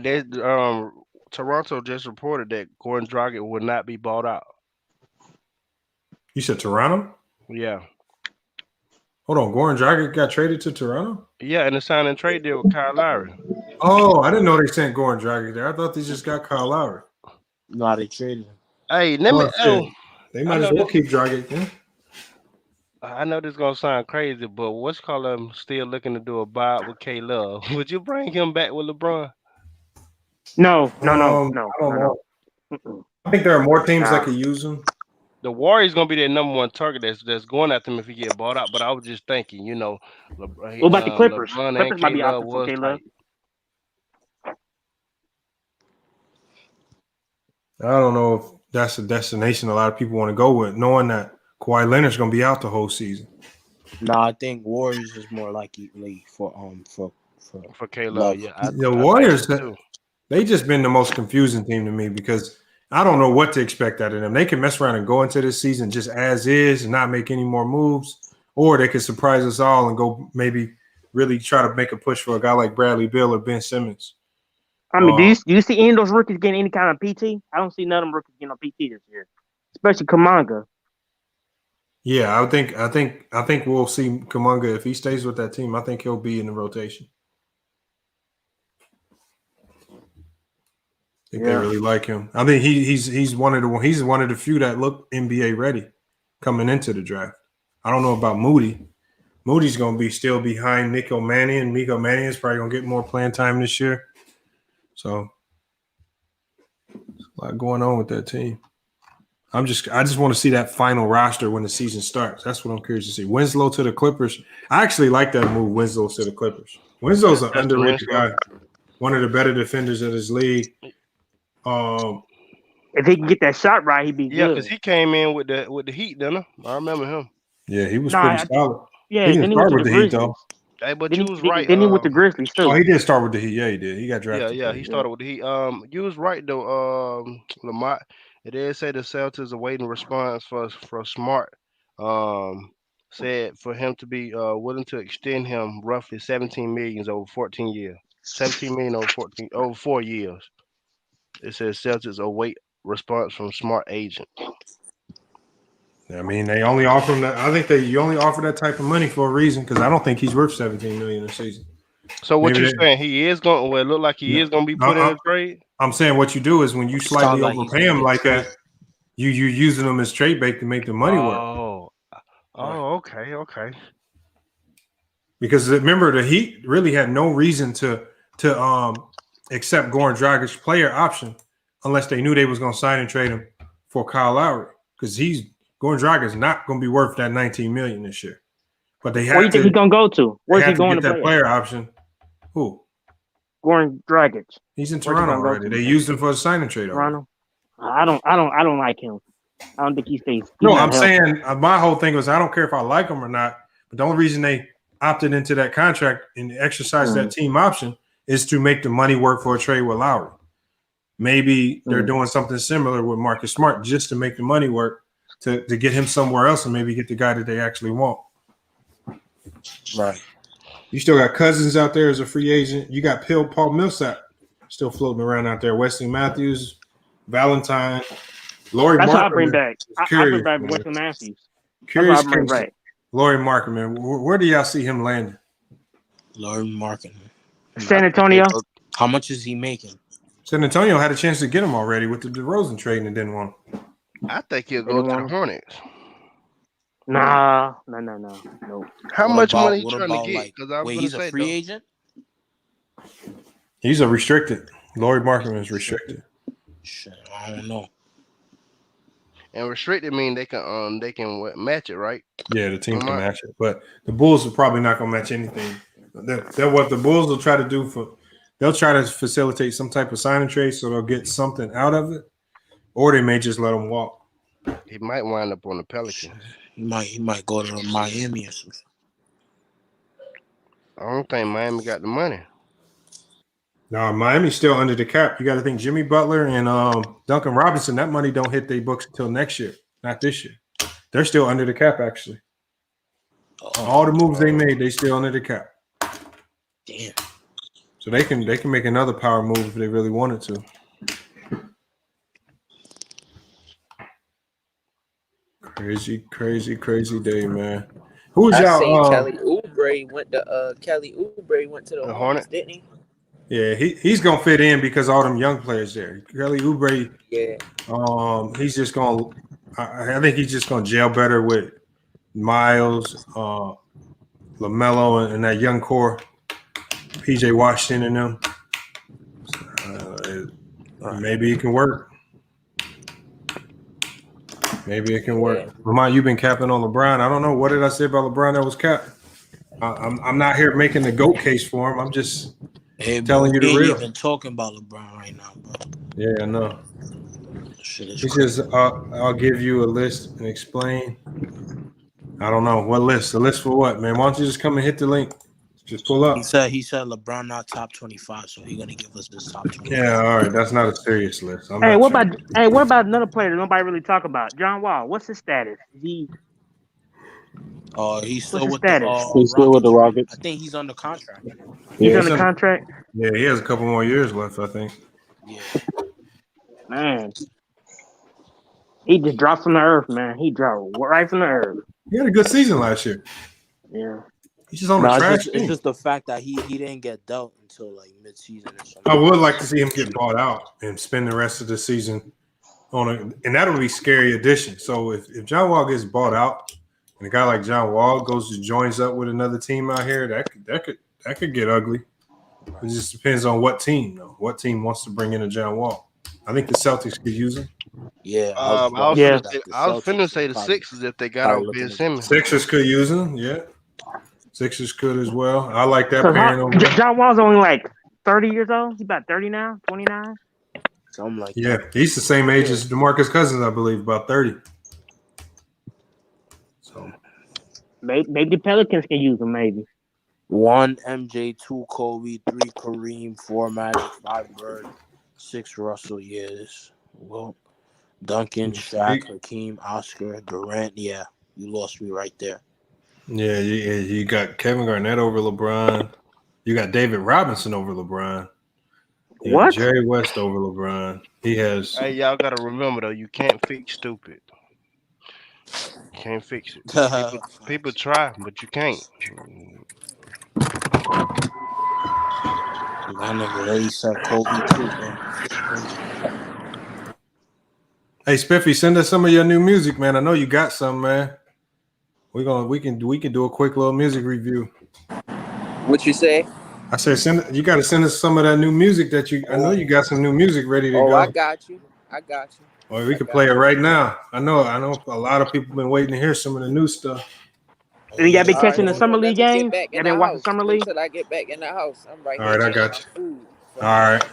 Toronto just reported that Goran Dragic would not be bought out. You said Toronto? Yeah. Hold on, Goran Dragic got traded to Toronto? Yeah, and the sign and trade deal with Kyle Lowry. Oh, I didn't know they sent Goran Dragic there. I thought they just got Kyle Lowry. No, they traded him. Hey, let me. They might as well keep Dragic. Yeah? I know this gonna sound crazy, but what's called him still looking to do a buyout with K Love? Would you bring him back with LeBron? No. I don't know. I think there are more teams that could use him. The Warriors gonna be their number one target that's going after him if he get bought out. But I was just thinking, what about the Clippers? LeBron Clippers and might be K-Love option for was K-Love. I don't know if that's a destination a lot of people want to go with, knowing that Kawhi Leonard's going to be out the whole season. No, I think Warriors is more likely for K-Love. Yeah, The Warriors, they just been the most confusing team to me because I don't know what to expect out of them. They can mess around and go into this season just as is and not make any more moves, or they could surprise us all and go maybe really try to make a push for a guy like Bradley Beal or Ben Simmons. I mean, do you see any of those rookies getting any kind of PT? I don't see none of them rookies getting on PT this year, especially Kuminga. Yeah, I think we'll see Kuminga if he stays with that team. I think he'll be in the rotation. I think they really like him. I think he's one of the few that look NBA ready coming into the draft. I don't know about Moody. Moody's going to be still behind Nico Mannion. Nico Mannion is probably going to get more playing time this year. So, there's a lot going on with that team. I just want to see that final roster when the season starts. That's what I'm curious to see. Winslow to the Clippers. I actually like that move, Winslow to the Clippers. Winslow's an That's the underrated Winslow. guy. One of the better defenders of his league. If he can get that shot right, he'd be Yeah, good. because he came in with the Heat, didn't he? I remember him. Yeah, he was pretty solid. Yeah, He then didn't he went start to with the the Heat, though. Hey, but Then you he- was then- right. then he went to Grizzlies, too. Oh, he did start with the Heat. Yeah, he did. He got Yeah, drafted. yeah, he started with the Heat. You was right though. Lamont. It did say the Celtics awaiting response for Smart. Said for him to be willing to extend him roughly 17 million over 14 years. 17 million over 4 years. It says Celtics await response from Smart agent. I mean, they only offer him that. I think you only offer that type of money for a reason, because I don't think he's worth 17 million a season. So what Maybe you saying? He is going. Well, it look like he is going to be put in a trade. I'm saying what you do is when you slightly Sounds like he's overpay him gonna like get that, you're using them as trade bait to make the money work. Okay. Because remember, the Heat really had no reason to accept Goran Dragic's player option unless they knew they was going to sign and trade him for Kyle Lowry, because Goran Dragic is not going to be worth that 19 million this year. But they have Where you think he's gonna go to? Where's he going get to that play? player option? Who? Goran Dragic. He's in Where's he Toronto gonna go already. to? They used him for a sign and trade. Already. Toronto. I don't like him. I don't think he stays. No, I'm saying my whole thing was I don't care if I like him or not, but the only reason they opted into that contract and exercised that team option is to make the money work for a trade with Lowry. Maybe they're doing something similar with Marcus Smart just to make the money work to get him somewhere else and maybe get the guy that they actually want. Right. You still got Cousins out there as a free agent. You got Paul Millsap still floating around out there. Wesley Matthews, Valentine, Laurie That's Markkanen. what I bring back. I bring back man. Wesley Matthews. Curious That's what I bring case, back. Laurie Markkanen. Where do y'all see him landing? Laurie Markkanen. San Antonio. How much is he making? San Antonio had a chance to get him already with the DeRozan trade and didn't want him. I think he'll go to the Hornets. Nah, no. How What much about- money you what trying to about, get? like, Because I was wait, gonna he's say a free though. agent? He's a restricted. Laurie Markkanen is restricted. Shit, I don't know. And restricted mean they can match it, right? Yeah, the team can match it, but the Bulls are probably not going to match anything. They're what the Bulls will try to do they'll try to facilitate some type of sign and trade, so they'll get something out of it, or they may just let him walk. He might wind up on the Pelicans. He might go to Miami or something. I don't think Miami got the money. No, Miami's still under the cap. You got to think Jimmy Butler and Duncan Robinson, that money don't hit their books until next year, not this year. They're still under the cap, actually. All the moves they made, they still under the cap. Damn. So they can make another power move if they really wanted to. Crazy day, man. Who's I y'all? seen Kelly Oubre went to the Hornets, didn't he? Yeah, he's gonna fit in because all them young players there. Kelly Oubre, Yeah. he's just gonna. I think he's just gonna gel better with Miles, LaMelo, and that young core, PJ Washington and them. Maybe it can work. Maybe it can work. Lamont, you've been capping on LeBron. I don't know. What did I say about LeBron that was capped? I'm not here making the GOAT case for him. I'm just telling you the we ain't real. even talking about LeBron right now, bro. Yeah, I know. Shit is He says, I'll give you a list and explain. I don't know. What list? A list for what, man? Why don't you just come and hit the link? Just pull up. He said LeBron not top 25, so he's gonna give us this top 25. Yeah, all right. That's not a serious list. Hey, what about another player that nobody really talk about? John Wall. What's his status? He's What's still his with status? the He's still with the Rockets. I think he's under contract. He's under contract. Yeah, he has a couple more years left, I think. Man, he just dropped from the earth, man. He dropped right from the earth. He had a good season last year. Yeah. He's just on the trash it's team. just the fact that he didn't get dealt until like mid-season or something. I would like to see him get bought out and spend the rest of the season and that would be scary addition. So if John Wall gets bought out and a guy like John Wall joins up with another team out here, that could get ugly. It just depends on what team, though. What team wants to bring in a John Wall? I think the Celtics could use him. Yeah, I was finna say the Sixers if they got out Ben Simmons. Sixers could use him, yeah. Sixers could as well. I like that So pairing over there. John Wall's only like 30 years old. He's about 30 now, 29. Something like Yeah, that. he's the same age as DeMarcus Cousins, I believe, about 30. So maybe the Pelicans can use him. Maybe 1 MJ, 2 Kobe, 3 Kareem, 4 Magic, 5 Bird, 6 Russell. Yes. Well, Duncan, Shaq, Hakeem, Oscar, Durant. Yeah, you lost me right there. yeah, you got Kevin Garnett over LeBron. You got David Robinson over LeBron. You got Jerry West over LeBron. He has. Hey, y'all gotta remember though, you can't fix stupid. You can't fix it. People try, but you can't. That nigga really said Kobe too, man. Hey, Spiffy, send us some of your new music, man. I know you got some, man. We can do a quick little music review. What you say? I said, you got to send us some of that new music that you. I know you got some new music ready to go. I got you. Well, we can play it right now. I know a lot of people been waiting to hear some of the new stuff. You got to be catching the summer league games. You been watching summer league until I get back in the house. I'm right. All right, I got you. All right.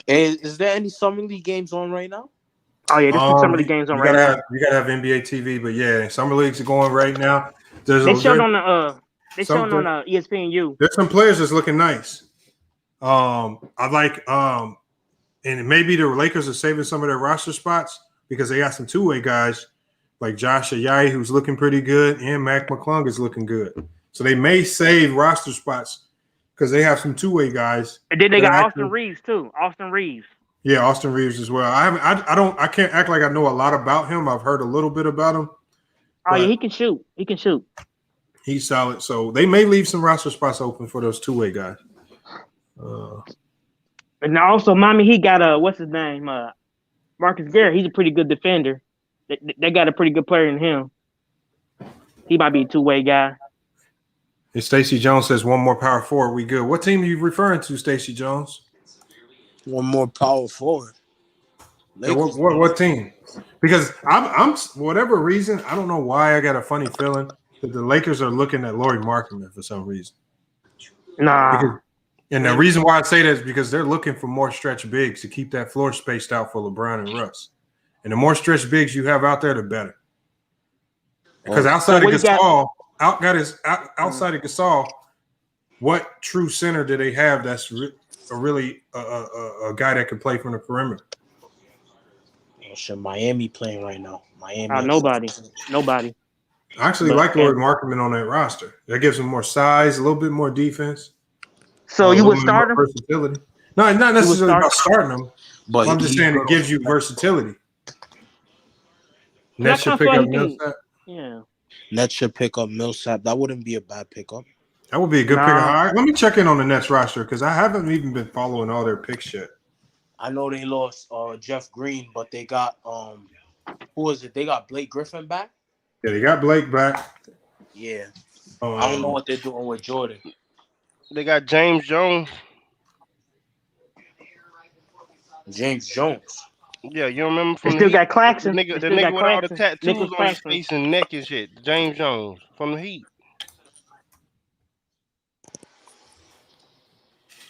Hey, is there any summer league games on right now? Oh yeah, there's summer league games on right now. You gotta have NBA TV, but yeah, summer leagues are going right now. They showed on ESPNU. There's some players that's looking nice. I like and maybe the Lakers are saving some of their roster spots because they got some two-way guys like Josh Ayayi, who's looking pretty good, and Mac McClung is looking good. So they may save roster spots because they have some two-way guys. And then they got Austin Reeves too. Austin Reeves. Yeah, Austin Reeves as well. I can't act like I know a lot about him. I've heard a little bit about him. Oh yeah, he can shoot. He's solid. So they may leave some roster spots open for those two-way guys. And also, Miami, he got what's his name? Marcus Garrett. He's a pretty good defender. They got a pretty good player in him. He might be a two-way guy. And Stacey Jones says one more power forward. We good. What team are you referring to, Stacey Jones? One more power forward. Yeah, what team? Because I'm for whatever reason, I don't know why I got a funny feeling that the Lakers are looking at Lauri Markkanen for some reason. And the reason why I say that is because they're looking for more stretch bigs to keep that floor spaced out for LeBron and Russ. And the more stretch bigs you have out there, the better. Because outside of Gasol, outside of Gasol, what true center do they have that's really a guy that can play from the perimeter? Miami playing right now. Miami. Nobody. I actually like Lauri Markkanen on that roster. That gives him more size, a little bit more defense. So you would start him? Versatility. No, not necessarily about starting him. But I'm just saying it gives you versatility. Nets should pick up Millsap. Yeah. Nets should pick up Millsap. That wouldn't be a bad pickup. That would be a good pickup. All right, let me check in on the Nets roster because I haven't even been following all their picks yet. I know they lost Jeff Green, but they got who was it? They got Blake Griffin back. Yeah, they got Blake back. Yeah. I don't know what they're doing with Jordan. They got James Jones. James Jones. Yeah, you remember from they still got Claxton. The nigga with all the tattoos on his face and neck and shit. James Jones from the Heat.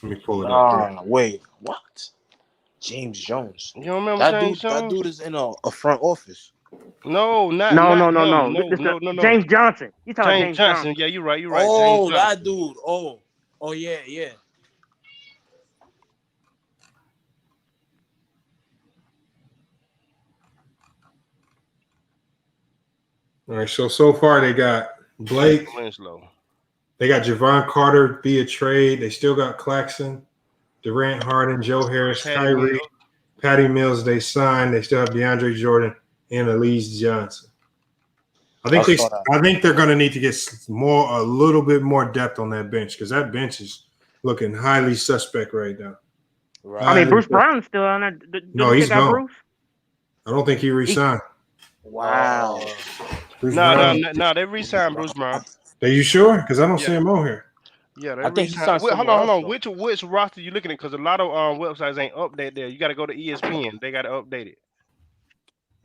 Let me pull it up. Wait, what? James Jones. You don't remember James Jones? That dude is in a front office. No. James Johnson. You talking James Johnson? Yeah, you're right. Oh, that dude. Oh, yeah. All right, so far they got Blake. They got Javon Carter via trade. They still got Claxton, Durant, Harden, Joe Harris, Kyrie, Patty Mills. They signed. They still have DeAndre Jordan and Elise Johnson. I think they're going to need to get a little bit more depth on that bench because that bench is looking highly suspect right now. Right. I mean, Bruce Brown's still on that. No, he's gone. Bruce? I don't think he re-signed. Wow. No, they re-signed Bruce Brown. Are you sure? Because I don't see him on here. Yeah, I think hold on. Which roster you looking at? Because a lot of websites ain't updated there. You got to go to ESPN. They got to update it.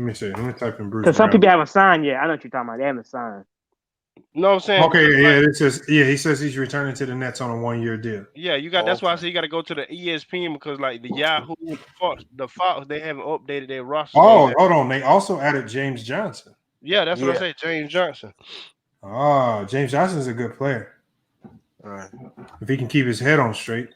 Let me see. Let me type in Bruce. Because some people haven't signed yet. I know what you're talking about. They haven't signed. You know what I'm saying? Okay, Because, yeah, like, it says he says he's returning to the Nets on a 1-year deal. yeah, you got. That's why I say you got to go to the ESPN because like the Yahoo, the Fox, they haven't updated their roster. Oh, hold on. They also added James Johnson. Yeah, that's what I said. James Johnson. Ah, James Johnson's a good player. All right. If he can keep his head on straight.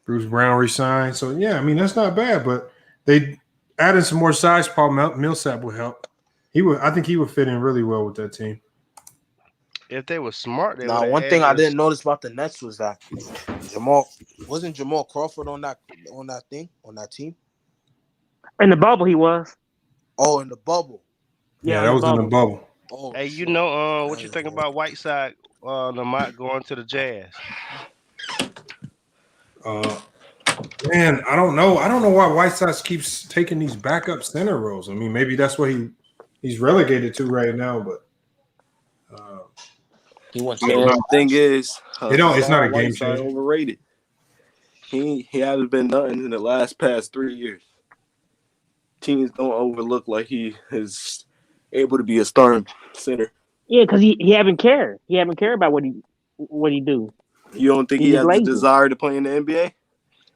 Bruce Brown resigned. So, yeah, I mean, that's not bad. But they added some more size. Paul Millsap will help. I think he would fit in really well with that team. If they were smart, they Now, one thing I didn't notice about the Nets was that Jamal Crawford on that team. In the bubble, he was. Oh, in the bubble. Yeah, that was in the bubble. Oh, hey, you know, what you think about Whiteside, Lamont going to the Jazz? Man, I don't know. I don't know why Whiteside keeps taking these backup center roles. I mean, maybe that's what he's relegated to right now, but he wants to. The thing is, it's not a game Whiteside changer. overrated. He hasn't been nothing in the past 3 years. Teams don't overlook like he is able to be a starting center. Yeah, because he haven't cared. He haven't cared about what he do. You don't think he has the desire to play in the NBA?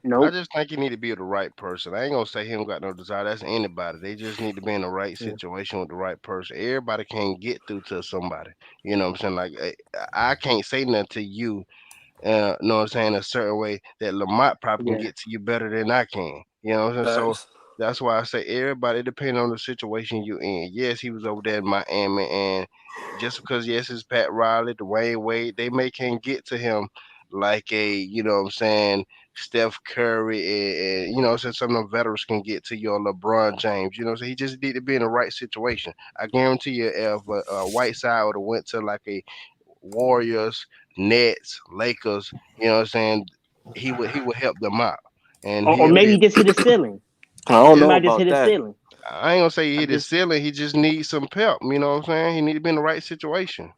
No. I just think you need to be with the right person. I ain't gonna say he don't got no desire. That's anybody. They just need to be in the right situation with the right person. Everybody can't get through to somebody. You know what I'm saying? Like I can't say nothing to you. Know what I'm saying? A certain way that Lamont probably can get to you better than I can. You know what I'm saying? So that's why I say everybody depending on the situation you in. Yes, he was over there in Miami, and just because it's Pat Riley, Dwayne Wade, they can't get to him like a, you know what I'm saying, Steph Curry and you know, so some of the veterans can get to your LeBron James. You know, so he just need to be in the right situation. I guarantee you, if Whiteside would have went to like a Warriors, Nets, Lakers, you know what I'm saying, he would help them out. And or maybe he just hit his ceiling. I don't know might about just hit his that. ceiling. I ain't gonna say he hit his ceiling. He just needs some help. You know what I'm saying? He need to be in the right situation.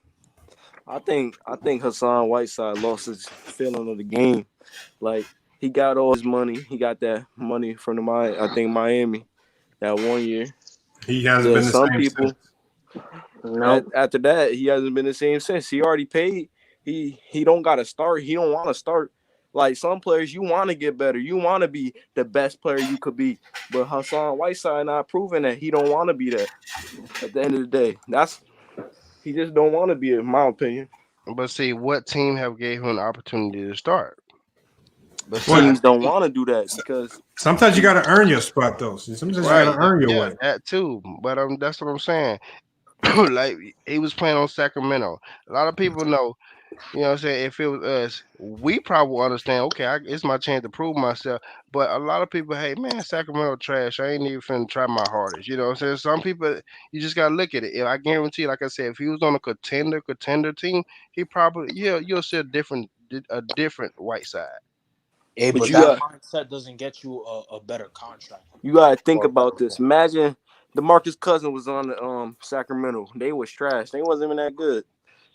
I think Hassan Whiteside lost his feeling of the game. Like he got all his money. He got that money from Miami that 1 year. He hasn't been the some same people. After that, he hasn't been the same since. He already paid. He don't got to start. He don't want to start. Like some players, you want to get better. You want to be the best player you could be. But Hassan Whiteside not proving that he don't want to be that. At the end of the day, he just don't want to be, in my opinion. But see, what team have gave him an opportunity to start? But teams don't want to do that because sometimes you got to earn your spot, though. Sometimes you got to earn your way. That too. But that's what I'm saying. Like he was playing on Sacramento. A lot of people know. You know what I'm saying? If it was us, we probably will understand, okay, it's my chance to prove myself. But a lot of people, hey, man, Sacramento trash. I ain't even finna try my hardest. You know what I'm saying? Some people, you just got to look at it. I guarantee, like I said, if he was on a contender team, he probably, you'll see a different Whiteside. Hey, but that mindset doesn't get you a better contract. You got to think about this. Imagine DeMarcus Cousins was on the Sacramento. They was trash. They wasn't even that good.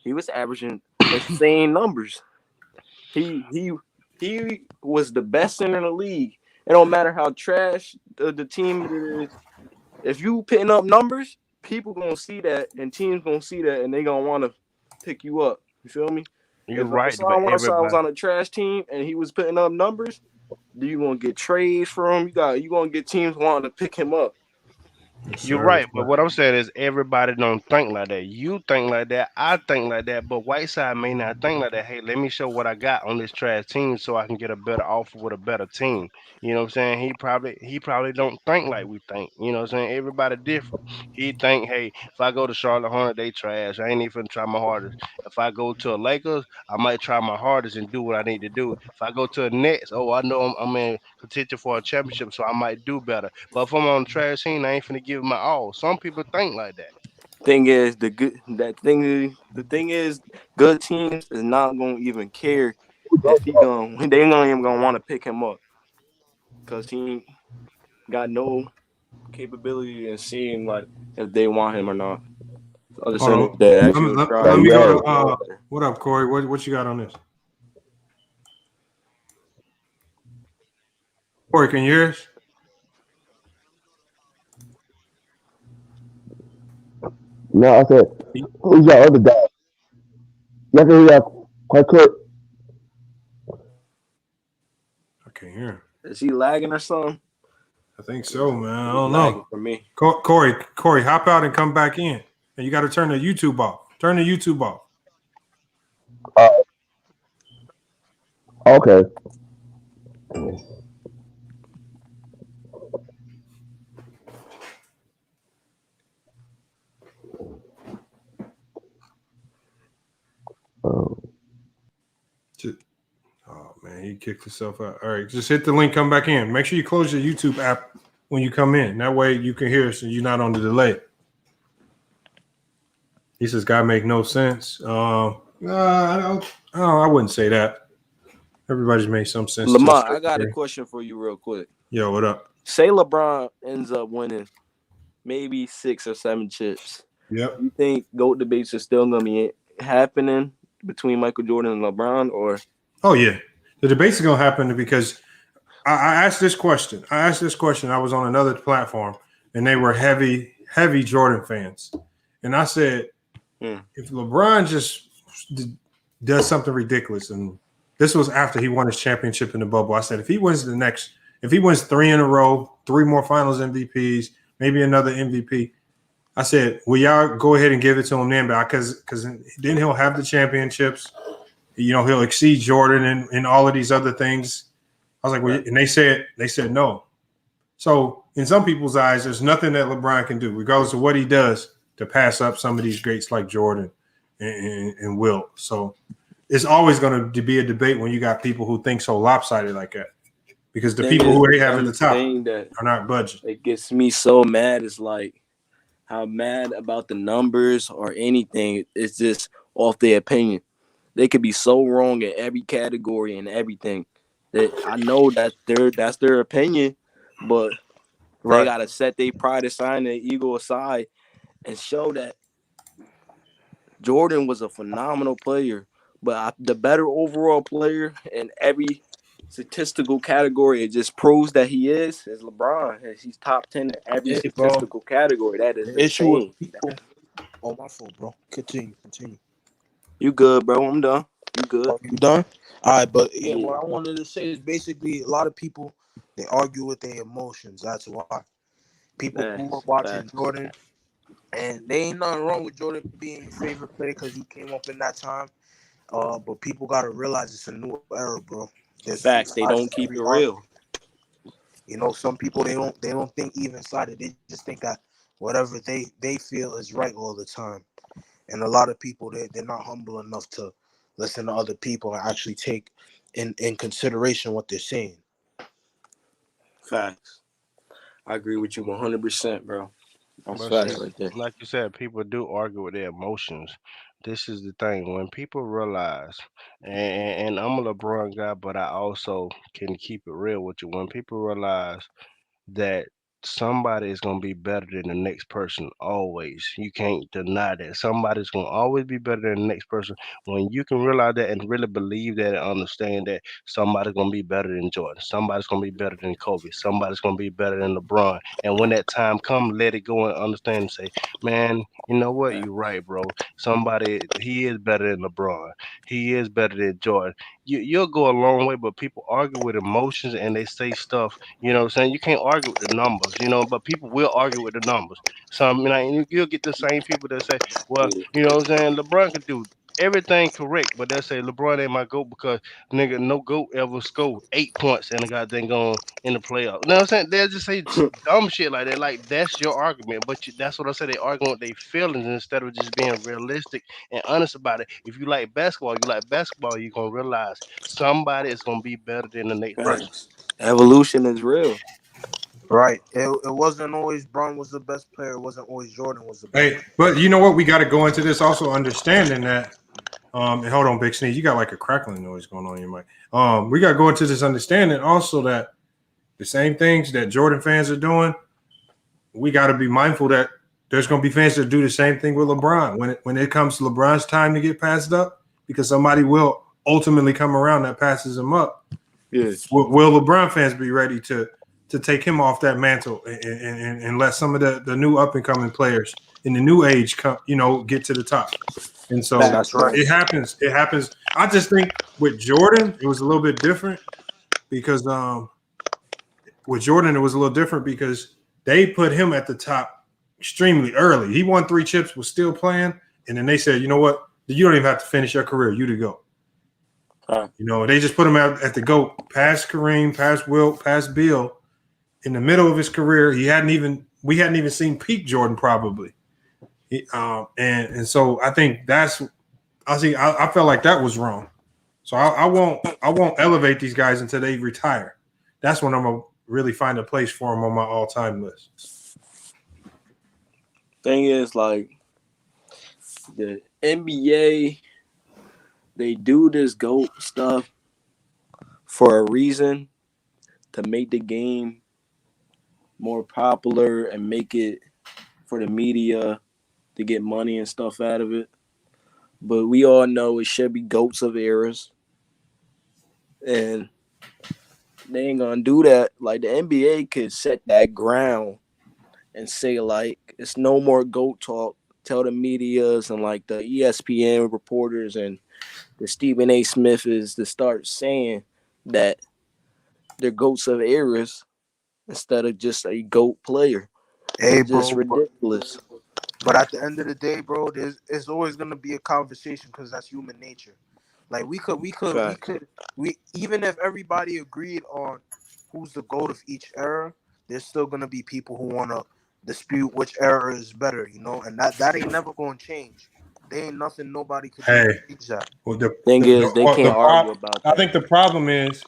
He was averaging the same numbers. He was the best center in the league. It don't matter how trash the team is. If you putting up numbers, people gonna see that, and teams gonna see that, and they gonna want to pick you up. You feel me? You're if right. Hassan Whiteside was on a trash team and he was putting up numbers, you gonna get trades from him. You gonna get teams wanting to pick him up. You're right, but what I'm saying is everybody don't think like that. You think like that, I think like that, but Whiteside may not think like that. Hey, let me show what I got on this trash team so I can get a better offer with a better team. You know what I'm saying? He probably don't think like we think. You know what I'm saying? Everybody different. He think, hey, if I go to Charlotte Hornets, they trash. I ain't even try my hardest. If I go to a Lakers, I might try my hardest and do what I need to do. If I go to a Nets, I know I'm in contention for a championship, so I might do better. But if I'm on a trash team, I ain't finna give my all. Some people think like that. The thing is, good teams is not gonna even care if they ain't even gonna want to pick him up because he got no capability in seeing like if they want him or not. Let me go to what up, Corey? What you got on this? Corey, can you hear us? No, I said, who's your other guy? You have to hear quite clear. I can't hear him. Is he lagging or something? I think so, man. I don't Lagging know. for me. Corey, hop out and come back in. And you got to turn the YouTube off. Turn the YouTube off. Okay. Oh man, he kicked himself out. All right, just hit the link, come back in. Make sure you close your YouTube app when you come in. That way you can hear us and you're not on the delay. He says, "God make no sense." I wouldn't say that. Everybody's made some sense. Lamont, I got a question for you real quick. Yo, what up? Say LeBron ends up winning maybe 6 or 7 chips. Yep. You think GOAT debates are still going to be happening between Michael Jordan and LeBron? Or? Oh, yeah. The debates are going to happen because I asked this question. I was on another platform, and they were heavy Jordan fans. And I said, if LeBron just does something ridiculous, and this was after he won his championship in the bubble, I said, if he wins 3 in a row, 3 more finals MVPs, maybe another MVP, I said, will y'all go ahead and give it to him then? Because then he'll have the championships. You know, he'll exceed Jordan and all of these other things. I was like, well, and they said no. So in some people's eyes, there's nothing that LeBron can do, regardless of what he does, to pass up some of these greats like Jordan and Wilt. So it's always going to be a debate when you got people who think so lopsided like that. Because the people who they have at the top are not budging. It gets me so mad. It's like how mad about the numbers or anything. It's just off their opinion. They could be so wrong in every category and everything. That I know that that's their opinion, but they gotta set their pride aside and their ego aside and show that Jordan was a phenomenal player, but the better overall player in every statistical category, it just proves that he is LeBron. He's top 10 in every statistical category. That is insane. Oh, my fault, bro. Continue. You good, bro? I'm done. You good? You done? All right, but yeah, what I wanted to say is basically a lot of people, they argue with their emotions. That's why people who are watching Jordan, and there ain't nothing wrong with Jordan being your favorite player because you came up in that time. But people got to realize it's a new era, bro. Facts. They don't keep it real. You know, some people they don't think even-sided. They just think that whatever they feel is right all the time. And a lot of people they're not humble enough to listen to other people and actually take in consideration what they're saying. Facts. I agree with you 100%, bro. That's But facts see, right there. like you said, people do argue with their emotions. This is the thing. When people realize, and I'm a LeBron guy, but I also can keep it real with you. When people realize that somebody is going to be better than the next person always. You can't deny that. Somebody's going to always be better than the next person. When you can realize that and really believe that and understand that somebody's going to be better than Jordan. Somebody's going to be better than Kobe. Somebody's going to be better than LeBron. And when that time comes, let it go and understand and say, man, you know what? You're right, bro. He is better than LeBron. He is better than Jordan. You'll go a long way, but people argue with emotions and they say stuff, you know what I'm saying? You can't argue with the numbers, you know, but people will argue with the numbers. So, I mean, you'll get the same people that say, well, you know what I'm saying? LeBron can do everything correct, but they'll say LeBron ain't my GOAT because, nigga, no GOAT ever scored 8 points and the goddamn going in the playoffs. You know what I'm saying? They'll just say dumb shit like that. Like, that's your argument. But that's what I said. They arguing with their feelings instead of just being realistic and honest about it. If you like basketball, you're going to realize somebody is going to be better than the next person. Evolution is real. Right. It wasn't always Bron was the best player. It wasn't always Jordan was the best player. But you know what? We got to go into this also understanding that and hold on, Big Sneeze. You got like a crackling noise going on in your mic. We got to go into this understanding also that the same things that Jordan fans are doing, we got to be mindful that there's going to be fans that do the same thing with LeBron. When it comes to LeBron's time to get passed up, because somebody will ultimately come around that passes him up. Yes. Will LeBron fans be ready to to take him off that mantle and let some of the new up and coming players in the new age come, get to the top. And so That's right. it happens. It happens. I just think with Jordan, it was a little bit different because they put him at the top extremely early. He won 3 chips, was still playing, and then they said, you know what? You don't even have to finish your career. You to go. They just put him out at the GOAT, past Kareem, past Wilt, past Bill. In the middle of his career, we hadn't even seen peak Jordan probably. And so I think I felt like that was wrong. So I won't elevate these guys until they retire. That's when I'm gonna really find a place for them on my all-time list. Thing is, like, the NBA, they do this GOAT stuff for a reason, to make the game more popular and make it for the media to get money and stuff out of it. But we all know it should be GOATs of eras. And they ain't gonna do that. Like, the NBA could set that ground and say, like, it's no more GOAT talk. Tell the medias and, like, the ESPN reporters and the Stephen A. Smith is to start saying that they're GOATs of eras instead of just a GOAT player. Hey, It's just bro, ridiculous. but at the end of the day, bro, it's always gonna be a conversation because that's human nature. Like we even if everybody agreed on who's the GOAT of each era, there's still gonna be people who wanna dispute which era is better, and that ain't never gonna change. There ain't nothing nobody could do to change that. Well, the Thing is, they can't argue about I that. think the problem is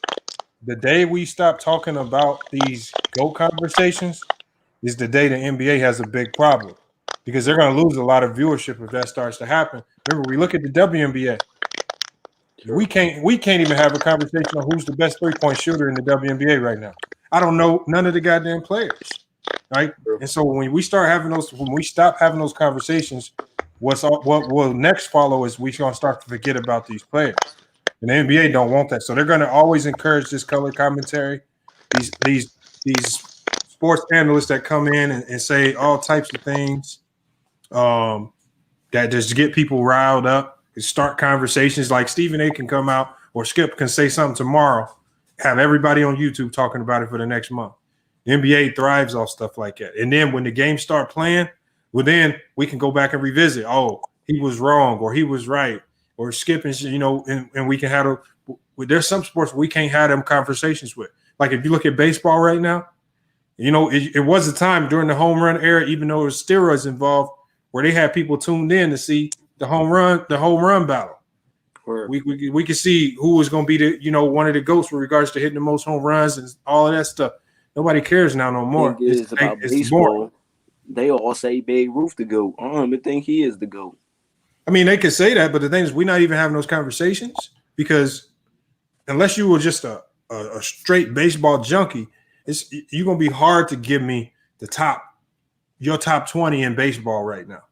the day we stop talking about these GOAT conversations is the day the NBA has a big problem because they're going to lose a lot of viewership if that starts to happen. Remember, we look at the WNBA. We can't even have a conversation on who's the best 3-point shooter in the WNBA right now. I don't know none of the goddamn players, right? And so when we stop having those conversations, what will next follow is we're going to start to forget about these players. And the NBA don't want that. So they're going to always encourage this color commentary, these sports analysts that come in and say all types of things that just get people riled up and start conversations. Like Stephen A. can come out or Skip can say something tomorrow, have everybody on YouTube talking about it for the next month. The NBA thrives off stuff like that. And then when the games start playing, well, then we can go back and revisit. Oh, he was wrong or he was right. Or skipping, and we can have there's some sports we can't have them conversations with. Like if you look at baseball right now, it was a time during the home run era, even though there was steroids involved, where they had people tuned in to see the home run battle. We could see who was going to be one of the GOATs with regards to hitting the most home runs and all of that stuff. Nobody cares now no more. It's about baseball. They all say Babe Ruth the GOAT. I don't even think he is the GOAT. I mean, they could say that, but the thing is, we're not even having those conversations because unless you were just a straight baseball junkie, you're going to be hard to give me your top 20 in baseball right now.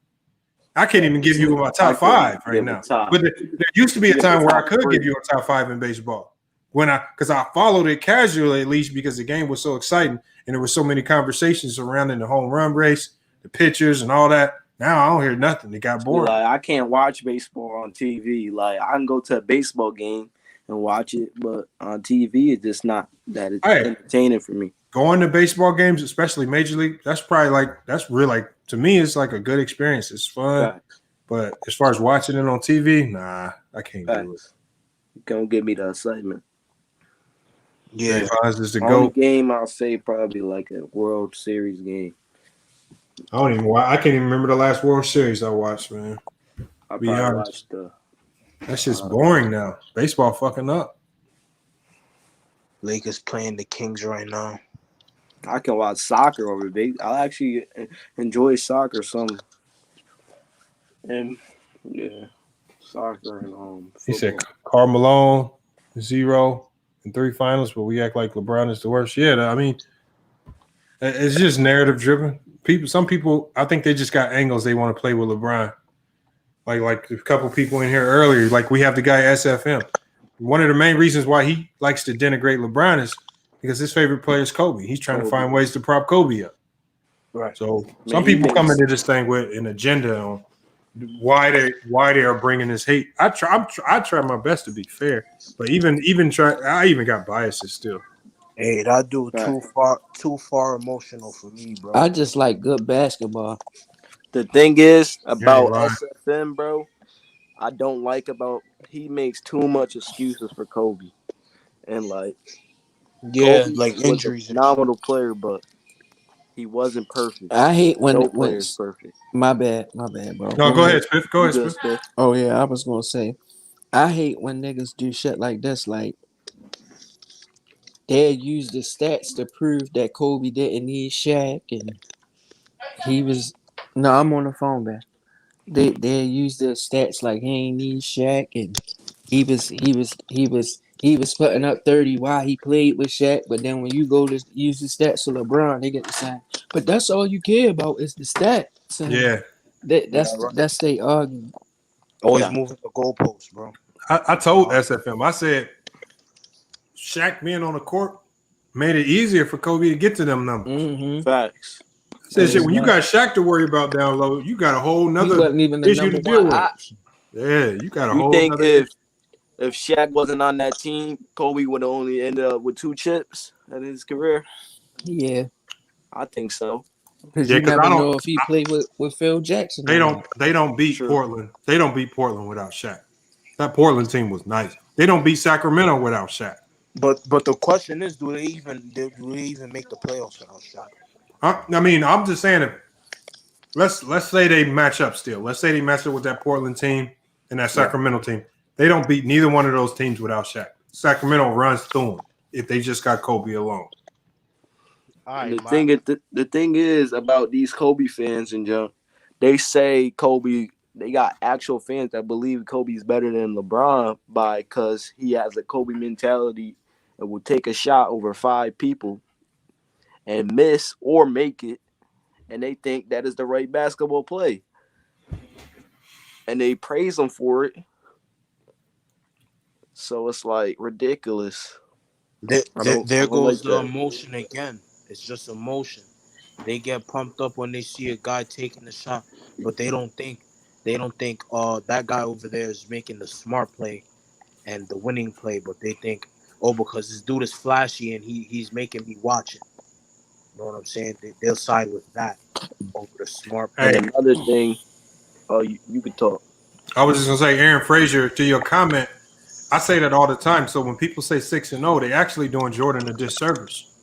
I can't even give you my top 5 right now. But there used to be a time where I could give you a top 5 in baseball because I followed it casually, at least because the game was so exciting and there were so many conversations surrounding the home run race, the pitchers, and all that. Now I don't hear nothing. It got boring. Like, I can't watch baseball on TV. Like, I can go to a baseball game and watch it, but on TV it's just not that entertaining for me. Going to baseball games, especially Major League, that's really to me, it's like a good experience. It's fun. Right. But as far as watching it on TV, nah, I can't do it. Don't give me the excitement. Yeah, the only game I'll say probably like a World Series game. I can't even remember the last World Series I watched, man. I probably watched That's just boring now. Baseball fucking up. Lakers playing the Kings right now. I can watch soccer over baseball. I actually enjoy soccer some. And yeah, soccer and football. He said Karl Malone 0 and 3 finals, but we act like LeBron is the worst. Yeah, I mean, it's just narrative driven. Some people, I think they just got angles they want to play with LeBron. Like a couple people in here earlier, like we have the guy SFM. One of the main reasons why he likes to denigrate LeBron is because his favorite player is Kobe. He's trying to find ways to prop Kobe up. Right. So some people come into this thing with an agenda on why they are bringing this hate. I try my best to be fair, but I even got biases still. Hey, that dude too far emotional for me, bro. I just like good basketball. The thing is about SFM, bro, I don't like about he makes too much excuses for Kobe. And Kobe like was injuries a phenomenal player, but he wasn't perfect. I hate when no player is perfect. My bad, bro. No, go ahead, Smith. Go ahead, Smith. Oh yeah, I was gonna say, I hate when niggas do shit like this. Like they use the stats to prove that Kobe didn't need Shaq, and he was. No, I'm on the phone, man. They use the stats like he ain't need Shaq, and he was putting up 30 while he played with Shaq. But then when you go to use the stats to LeBron, they get the same. But that's all you care about is the stats. And yeah, that's they argument. Always moving the goalposts, bro. I told SFM, I said Shaq being on the court made it easier for Kobe to get to them numbers. Mm-hmm. Facts. I said, shit, when you got Shaq to worry about down low, you got a whole nother issue to deal with. Option. Yeah, you got a whole. You think if Shaq wasn't on that team, Kobe would have only ended up with 2 chips in his career? Yeah, I think so. Because you never know if he played with Phil Jackson. They don't beat Portland. They don't beat Portland without Shaq. That Portland team was nice. They don't beat Sacramento without Shaq. But the question is, do they even make the playoffs without Shaq? I mean, I'm just saying, if let's say they match up still. Let's say they match up with that Portland team and that Sacramento team. They don't beat neither one of those teams without Shaq. Sacramento runs through them if they just got Kobe alone. Right, the thing is about these Kobe fans and John, they say Kobe. They got actual fans that believe Kobe's better than LeBron because he has a Kobe mentality and will take a shot over 5 people and miss or make it, and they think that is the right basketball play, and they praise him for it. So it's like ridiculous. There goes the emotion again. It's just emotion. They get pumped up when they see a guy taking the shot, but they don't think that guy over there is making the smart play and the winning play, but they think, because this dude is flashy and he's making me watch it. You know what I'm saying? They'll side with that over the smart play. And another thing, you could talk. I was just gonna say, Aaron Frazier, to your comment, I say that all the time. So when people say 6-0, they actually doing Jordan a disservice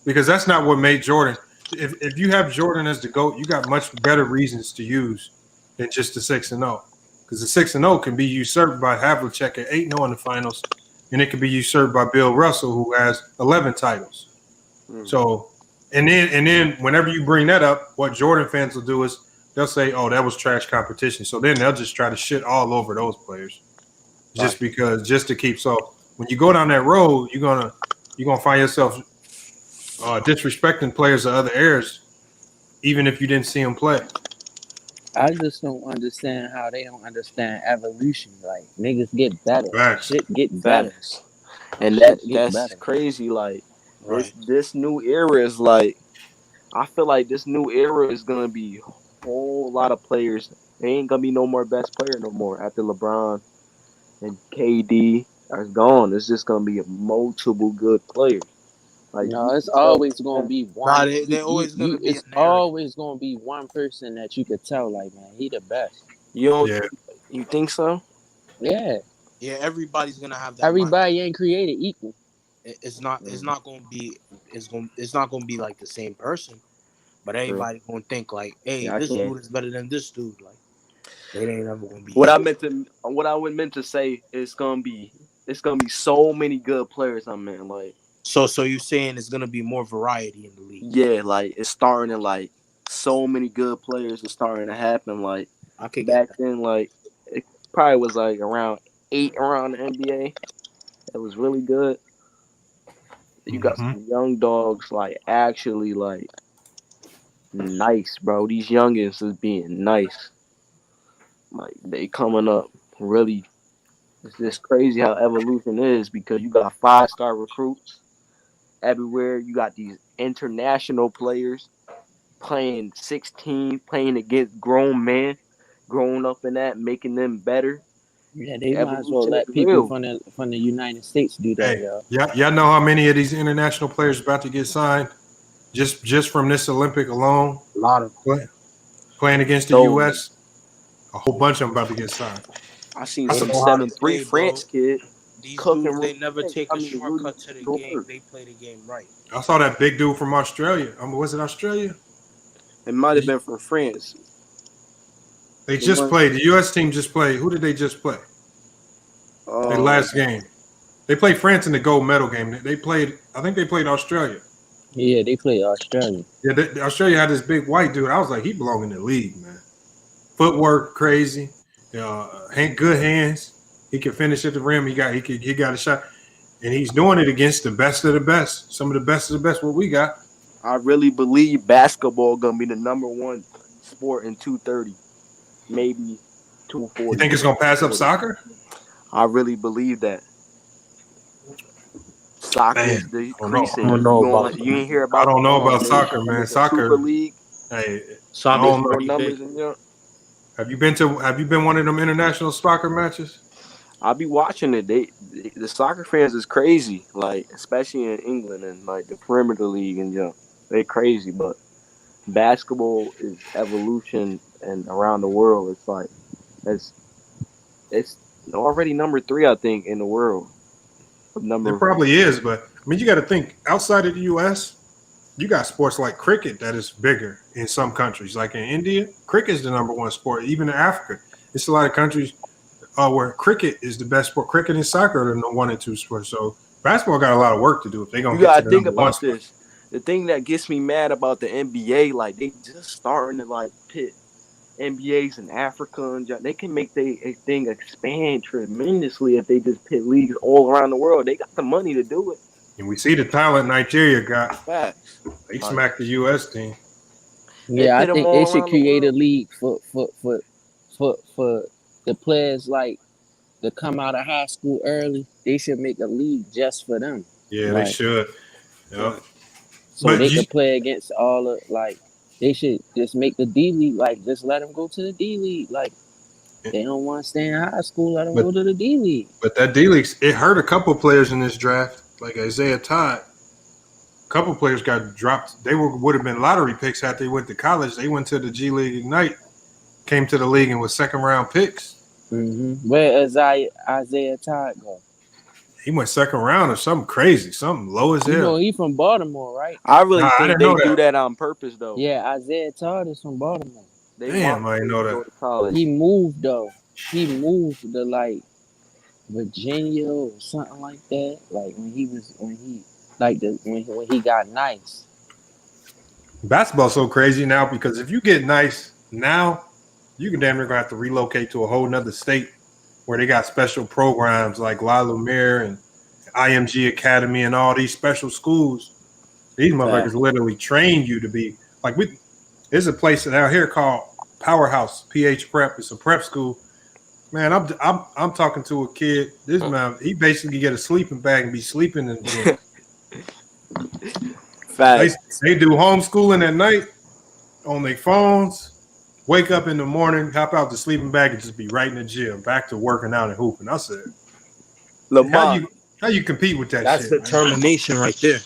because that's not what made Jordan. If you have Jordan as the GOAT, you got much better reasons to use than just the 6-0. Because the 6-0 can be usurped by Havlicek at 8-0 in the finals, and it can be usurped by Bill Russell, who has 11 titles. So, and then whenever you bring that up, what Jordan fans will do is they'll say, "Oh, that was trash competition." So then they'll just try to shit all over those players, just to keep. So when you go down that road, you're gonna find yourself disrespecting players of other eras, even if you didn't see them play. I just don't understand how they don't understand evolution. Like niggas get better, shit get better, and that's crazy. Like this new era is like, I feel like this new era is gonna be a whole lot of players. There ain't gonna be no more best player no more after LeBron and KD are gone. It's just gonna be a multiple good players. Like, no, it's always gonna be one. It's always gonna be one person that you could tell, like, man, he the best. You think so? Yeah. Yeah, everybody's gonna have that. Everybody ain't created equal. It's not gonna be like the same person, but everybody gonna think like, hey, this dude is better than this dude. Like, it ain't ever gonna be. What I meant to say is gonna be so many good players. Like. So you're saying it's gonna be more variety in the league? Yeah, like it's starting to like so many good players are starting to happen. Like back then, like it probably was like around 8 around the NBA. It was really good. You got some young dogs like actually like nice, bro. These youngins is being nice. Like they coming up really. It's just crazy how evolution is because you got 5-star recruits. everywhere. You got these international players playing 16, playing against grown men, growing up in that, making them better. Yeah, they might as well Evolution let is people real. from the United States do that, Hey, yo. y'all know how many of these international players about to get signed just from this Olympic alone? A lot of playing against the So U.S. A whole bunch of them about to get signed. I seen That's some some 7'3" play, bro. France kid These cooking. dudes, they never take a Rudy shortcut to the game. Gobert. They play the game right. I saw that big dude from Australia. Was it Australia? It might have been from France. They just played. The U.S. team just played. Who did they just play? Their last game. They played France in the gold medal game. They played. I think they played Australia. Yeah, they play Australia. Yeah, Australia had this big white dude. I was like, he belong in the league, man. Footwork crazy. Good hands. He can finish at the rim. He got a shot, and he's doing it against the best of the best. Some of the best of the best. What we got. I really believe basketball gonna be the number one sport in 230, maybe 240. You think it's gonna pass up soccer? I really believe that. Soccer is decreasing. You ain't hear about? I don't know about soccer, man. Soccer Super League. Hey, Soccer I don't more know. numbers in there. Have you been one of them international soccer matches? I'll be watching it. The soccer fans is crazy, like especially in England and like the Premier League and they're crazy. But basketball is evolution, and around the world, it's like it's already number 3, I think, in the world. It probably is, but I mean, you got to think outside of the U.S. You got sports like cricket that is bigger in some countries. Like in India, cricket is the number 1 sport. Even in Africa, it's a lot of countries where cricket is the best sport. Cricket and soccer are the 1 and 2 sports. So basketball got a lot of work to do if they're gonna. You gotta think about this. The thing that gets me mad about the NBA, like they just starting to like pit NBAs in Africa, and they can make their thing expand tremendously if they just pit leagues all around the world. They got the money to do it. And we see the talent Nigeria got. Facts. They smacked the U.S. team. Yeah, I think they should create a league for the players like to come out of high school early. They should make a league just for them. Yeah, they should. Yeah. So they can play against all of they should just make the D League, just let them go to the D League. They don't want to stay in high school, let them go to the D League. But that D League, it hurt a couple players in this draft, like Isaiah Todd. A couple players got dropped. They would have been lottery picks had they went to college. They went to the G League Ignite, came to the league and was 2nd-round picks. Mm-hmm. Where is Isaiah Todd go? He went 2nd round or something crazy, something low as hell. You know, he from Baltimore, right? I really think they do that on purpose, though. Yeah, Isaiah Todd is from Baltimore. Damn, I didn't know that. He moved though. He moved to Virginia or something like that. When he got nice. Basketball's so crazy now because if you get nice now, you can damn near gonna have to relocate to a whole nother state where they got special programs like La Lumiere and IMG Academy and all these special schools. These motherfuckers literally train you to be there's a place out here called Powerhouse PH Prep. It's a prep school. Man, I'm talking to a kid. This man, he basically get a sleeping bag and be sleeping in the gym. They do homeschooling at night on their phones. Wake up in the morning, hop out the sleeping bag, and just be right in the gym, back to working out and hooping. I said, how you compete with that That's shit? That's determination right there.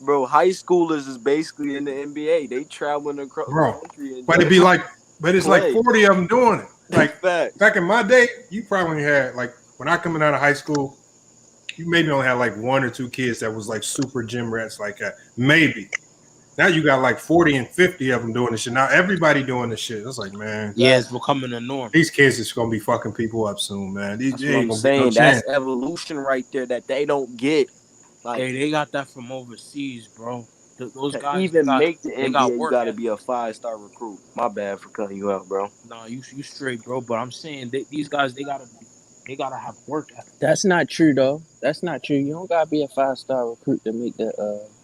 Bro, high schoolers is basically in the NBA. They traveling across the country. But it's like 40 of them doing it. Like back in my day, you probably had when I coming out of high school, you maybe only had 1 or 2 kids that was super gym rats like that. Maybe. Now you got 40 and 50 of them doing this shit. Now everybody doing this shit. It's like, man. Yeah, it's becoming a norm. These kids is going to be fucking people up soon, man. That's what I'm saying. That's evolution right there that they don't get. They got that from overseas, bro. Those guys even make the NBA, you got to be a 5-star recruit. My bad for cutting you out, bro. No, you straight, bro. But I'm saying these guys, they gotta have work ethic. That's not true, though. That's not true. You don't gotta be a 5-star recruit to make the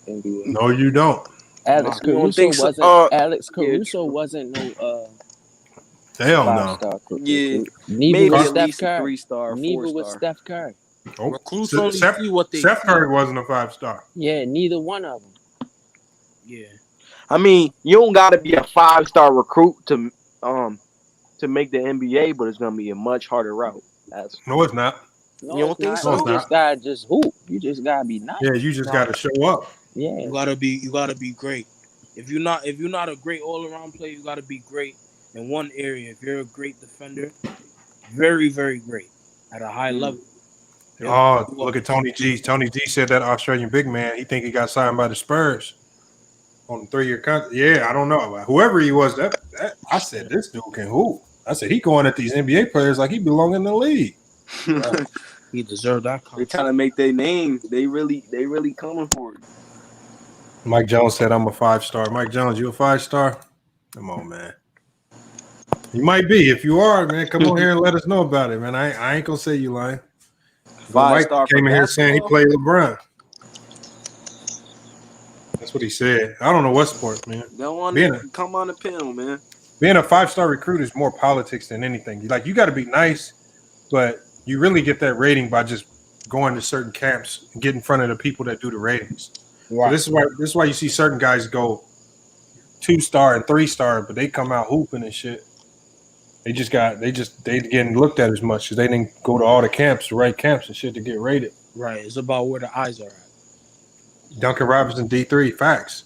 NBA. No, you don't. Alex Caruso wasn't no hell no. Yeah, Neither maybe was at Steph least a Curry. 3-star, 4-star. Neither was Steph Curry. Recruits only see what they Seth see. Curry wasn't a 5-star. Yeah, neither one of them. Yeah. I mean, you don't got to be a 5-star recruit to make the NBA, but it's gonna be a much harder route. No, it's not. No, You don't think it's so? not. You just gotta just hoop. You just gotta be nice. Yeah, you just got to show up. Yeah, You gotta be great. If you're not a great all around player, you gotta be great in one area. If you're a great defender, very, very great at a high level. Oh, look at Tony G. Tony G said that Australian big man, he think he got signed by the Spurs on a 3-year contract. Yeah, I don't know. Whoever he was, that I said this dude can hoop. I said he going at these NBA players like he belong in the league. Right. He deserved that contract. They trying to make their name. They really coming for it. Mike Jones said I'm a 5-star. Mike Jones, you a 5-star? Come on, man. You might be. If you are, man, come on here and let us know about it, man. I ain't gonna say you lying. Mike came in here saying he played LeBron. That's what he said. I don't know what sport, man. Go on, come on the panel, man. Being a 5-star recruit is more politics than anything. Like, you got to be nice, but you really get that rating by just going to certain camps and get in front of the people that do the ratings. Right. So this is why you see certain guys go 2-star and 3-star, but they come out hooping and shit. They getting looked at as much because they didn't go to all the right camps and shit to get rated. Right. It's about where the eyes are at. Duncan Robinson, D3, facts.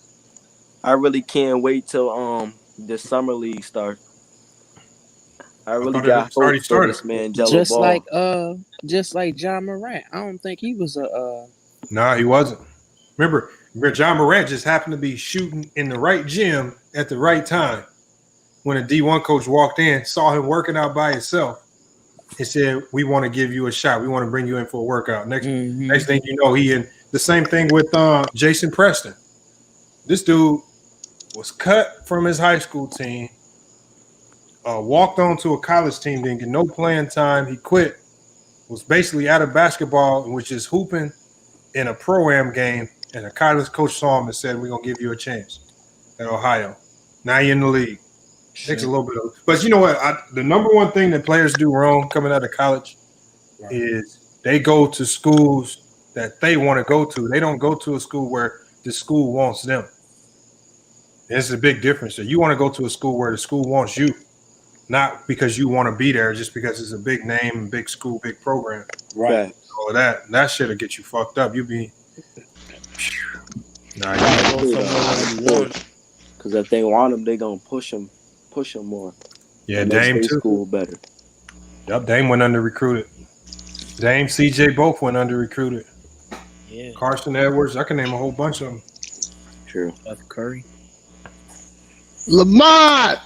I really can't wait till the summer league starts. I really got hope for this man, Jello Ball. Just like John Morant. I don't think he was a. Nah, he wasn't. Remember, John Morant just happened to be shooting in the right gym at the right time. When a D1 coach walked in, saw him working out by himself, and said, "We want to give you a shot. We want to bring you in for a workout." Next thing you know, he in the same thing with Jason Preston. This dude was cut from his high school team, walked on to a college team, didn't get no playing time. He quit, was basically out of basketball, which is hooping in a pro-am game, and a college coach saw him and said, "We're going to give you a chance at Ohio." Now you're in the league. Takes a little bit of, but you know what? The number one thing that players do wrong coming out of college is they go to schools that they want to go to. They don't go to a school where the school wants them. There's a big difference. So you want to go to a school where the school wants you, not because you want to be there, just because it's a big name, big school, big program. Right. All of that shit'll get you fucked up. You be because if they want him, they gonna push him more. Yeah, Dame too. School better. Yep, Dame went under recruited. Dame, CJ both went under recruited. Yeah. Carson Edwards, I can name a whole bunch of them. True. Steph Curry. Lamont.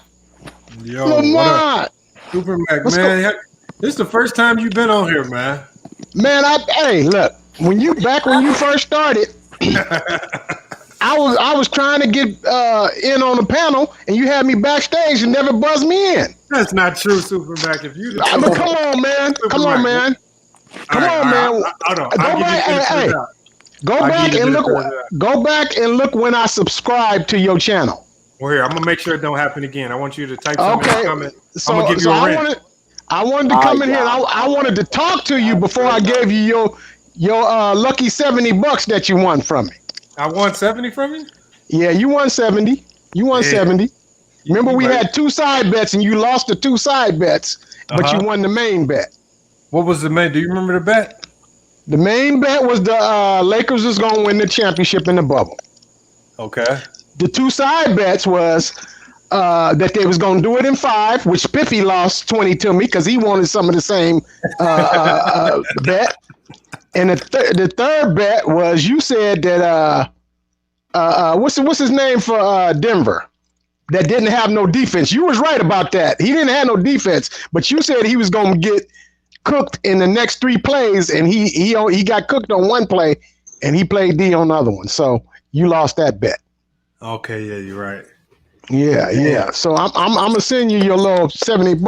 Yo, Lamont. Super Mac, man. This is the first time you've been on here, man. Man, hey, look. When you first started, I was trying to get in on the panel, and you had me backstage and never buzzed me in. That's not true, Superback. If you come on, man. Come on, man. Come on, man. Go back and look when I subscribed to your channel. Well, here, I'm gonna make sure it don't happen again. I want you to type something in the comment. So, I'm gonna give you a rant. I wanted to come in here. I wanted to talk to you before I gave you your lucky $70 that you won from me. I won 70 from you? Yeah, you won 70. You won 70. Remember, we had 2 side bets, and you lost the 2 side bets, but you won the main bet. What was the main? Do you remember the bet? The main bet was the Lakers was going to win the championship in the bubble. Okay. The 2 side bets was that they was going to do it in 5, which Piffy lost 20 to me because he wanted some of the same bet. And the third bet was you said that what's his name for Denver that didn't have no defense. You was right about that. He didn't have no defense, but you said he was going to get cooked in the next 3 plays, and he got cooked on 1 play, and he played D on the other one. So you lost that bet. Okay, yeah, you're right. Yeah. So I'm gonna send you your little $70.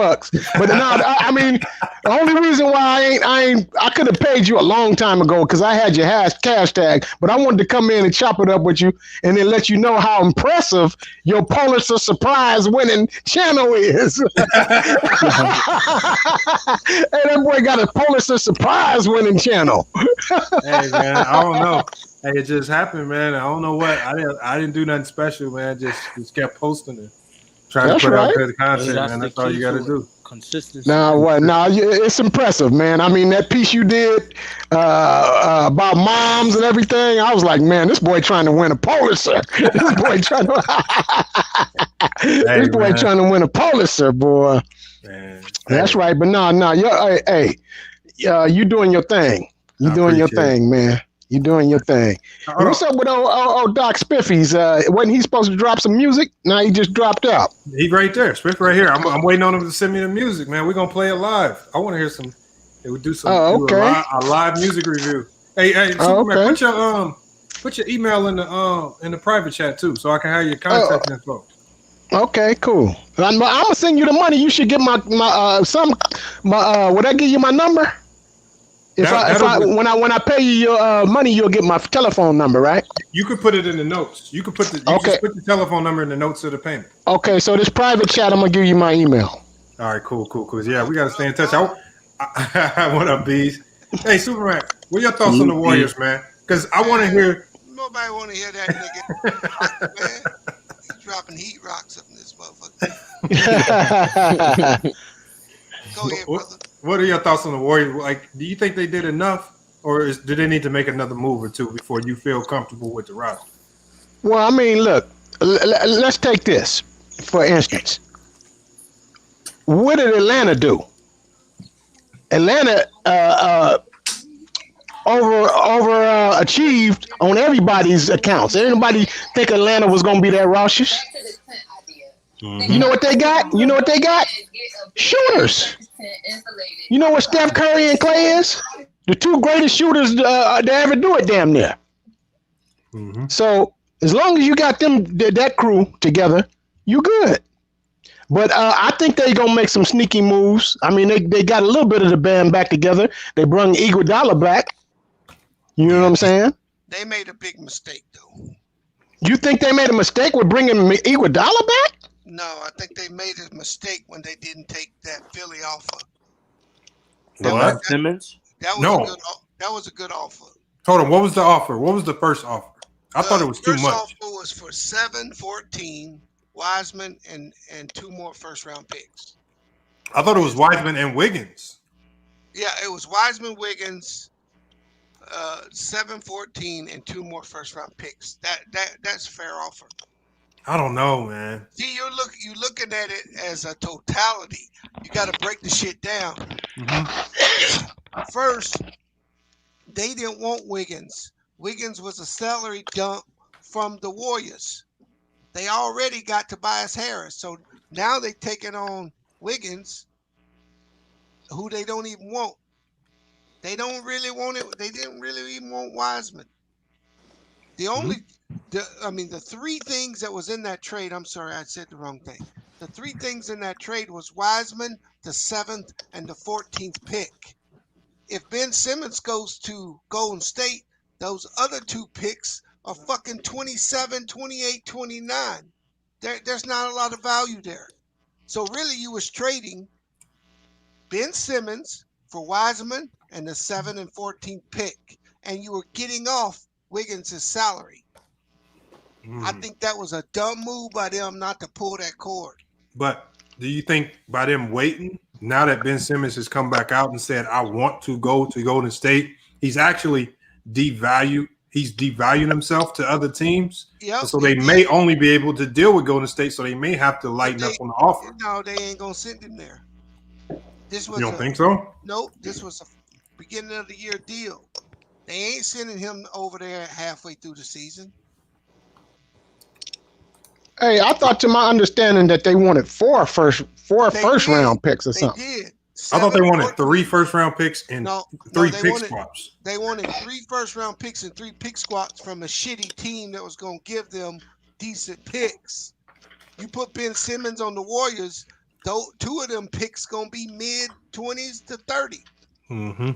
But no, I mean, the only reason why I could have paid you a long time ago because I had your cash tag, but I wanted to come in and chop it up with you and then let you know how impressive your Pulitzer Surprise winning channel is. Hey, that boy got a Pulitzer Surprise winning channel. Hey man, I don't know. Hey, it just happened, man. I don't know what. I didn't do nothing special, man. Just kept posting it, trying to put out good content, man. That's all you got to do. Consistency. It's impressive, man. I mean, that piece you did about moms and everything. I was like, man, this boy trying to win a Pulitzer. This boy trying to win a Pulitzer, boy. Man. That's right. But you doing your thing. You doing your thing, man. You doing your thing. What's up with old Doc Spiffies? Wasn't he supposed to drop some music? Now he just dropped out. He's right there. Spiff right here. I'm waiting on him to send me the music, man. We're gonna play it live. I want to hear some. We do some do a live music review. Hey, Superman, put your email in the private chat too, so I can have your contact info. Okay, cool. I'm gonna send you the money. You should get my would I give you my number? When I pay you your money, you'll get my telephone number, right? You could put it in the notes. You could put just put the telephone number in the notes of the payment. Okay, so this private chat, I'm gonna give you my email. All right, cool. Yeah, we gotta stay in touch. What up, bees? Hey, Superman, what are your thoughts on the Warriors, man? Because I want to hear. Nobody want to hear that nigga. Man, he's dropping heat rocks up in this motherfucker. Go ahead, brother. What are your thoughts on the Warriors? Like, do you think they did enough, or do they need to make another move or two before you feel comfortable with the roster? Well, I mean, look, let's take this for instance. What did Atlanta do? Atlanta overachieved on everybody's accounts. Anybody think Atlanta was going to be that raucous? Mm-hmm. You know what they got? Shooters. You know what Steph Curry and Clay is? The two greatest shooters to ever do it, damn near. Mm-hmm. So as long as you got that crew together, you good. But I think they're gonna make some sneaky moves. I mean, they got a little bit of the band back together. They brung Iguodala back. You know what I'm saying? They made a big mistake, though. You think they made a mistake with bringing Iguodala back? No, I think they made a mistake when they didn't take that Philly offer. Simmons? That was a good offer. Hold on, what was the offer? What was the first offer? I thought it was too much. The first offer was for 7-14, Wiseman, and 2 more first-round picks. I thought it was Wiseman and Wiggins. Yeah, it was Wiseman, Wiggins, 7-14, and 2 more first-round picks. That's a fair offer. I don't know, man. See, you're looking at it as a totality. You got to break the shit down. Mm-hmm. First, they didn't want Wiggins. Wiggins was a salary dump from the Warriors. They already got Tobias Harris, so now they're taking on Wiggins, who they don't even want. They don't really want it. They didn't really even want Wiseman. The 3 things that was in that trade, I'm sorry, I said the wrong thing. The 3 things in that trade was Wiseman, the 7th, and the 14th pick. If Ben Simmons goes to Golden State, those other 2 picks are fucking 27, 28, 29. There's not a lot of value there. So really you was trading Ben Simmons for Wiseman and the 7th and 14th pick, and you were getting off Wiggins' salary. I think that was a dumb move by them not to pull that cord. But do you think by them waiting, now that Ben Simmons has come back out and said, I want to go to Golden State, he's actually devaluing himself to other teams? Yep. So they may only be able to deal with Golden State, so they may have to lighten up on the offer. No, they ain't going to send him there. You don't think so? Nope. This was a beginning of the year deal. They ain't sending him over there halfway through the season. Hey, I thought, to my understanding, that they wanted 4 first-round picks or something. They did. I thought they wanted 3 first-round picks and 3 pick swaps. They wanted 3 first-round picks and 3 pick swaps from a shitty team that was going to give them decent picks. You put Ben Simmons on the Warriors, though 2 of them picks gonna be mid-20s to 30. Mm-hmm.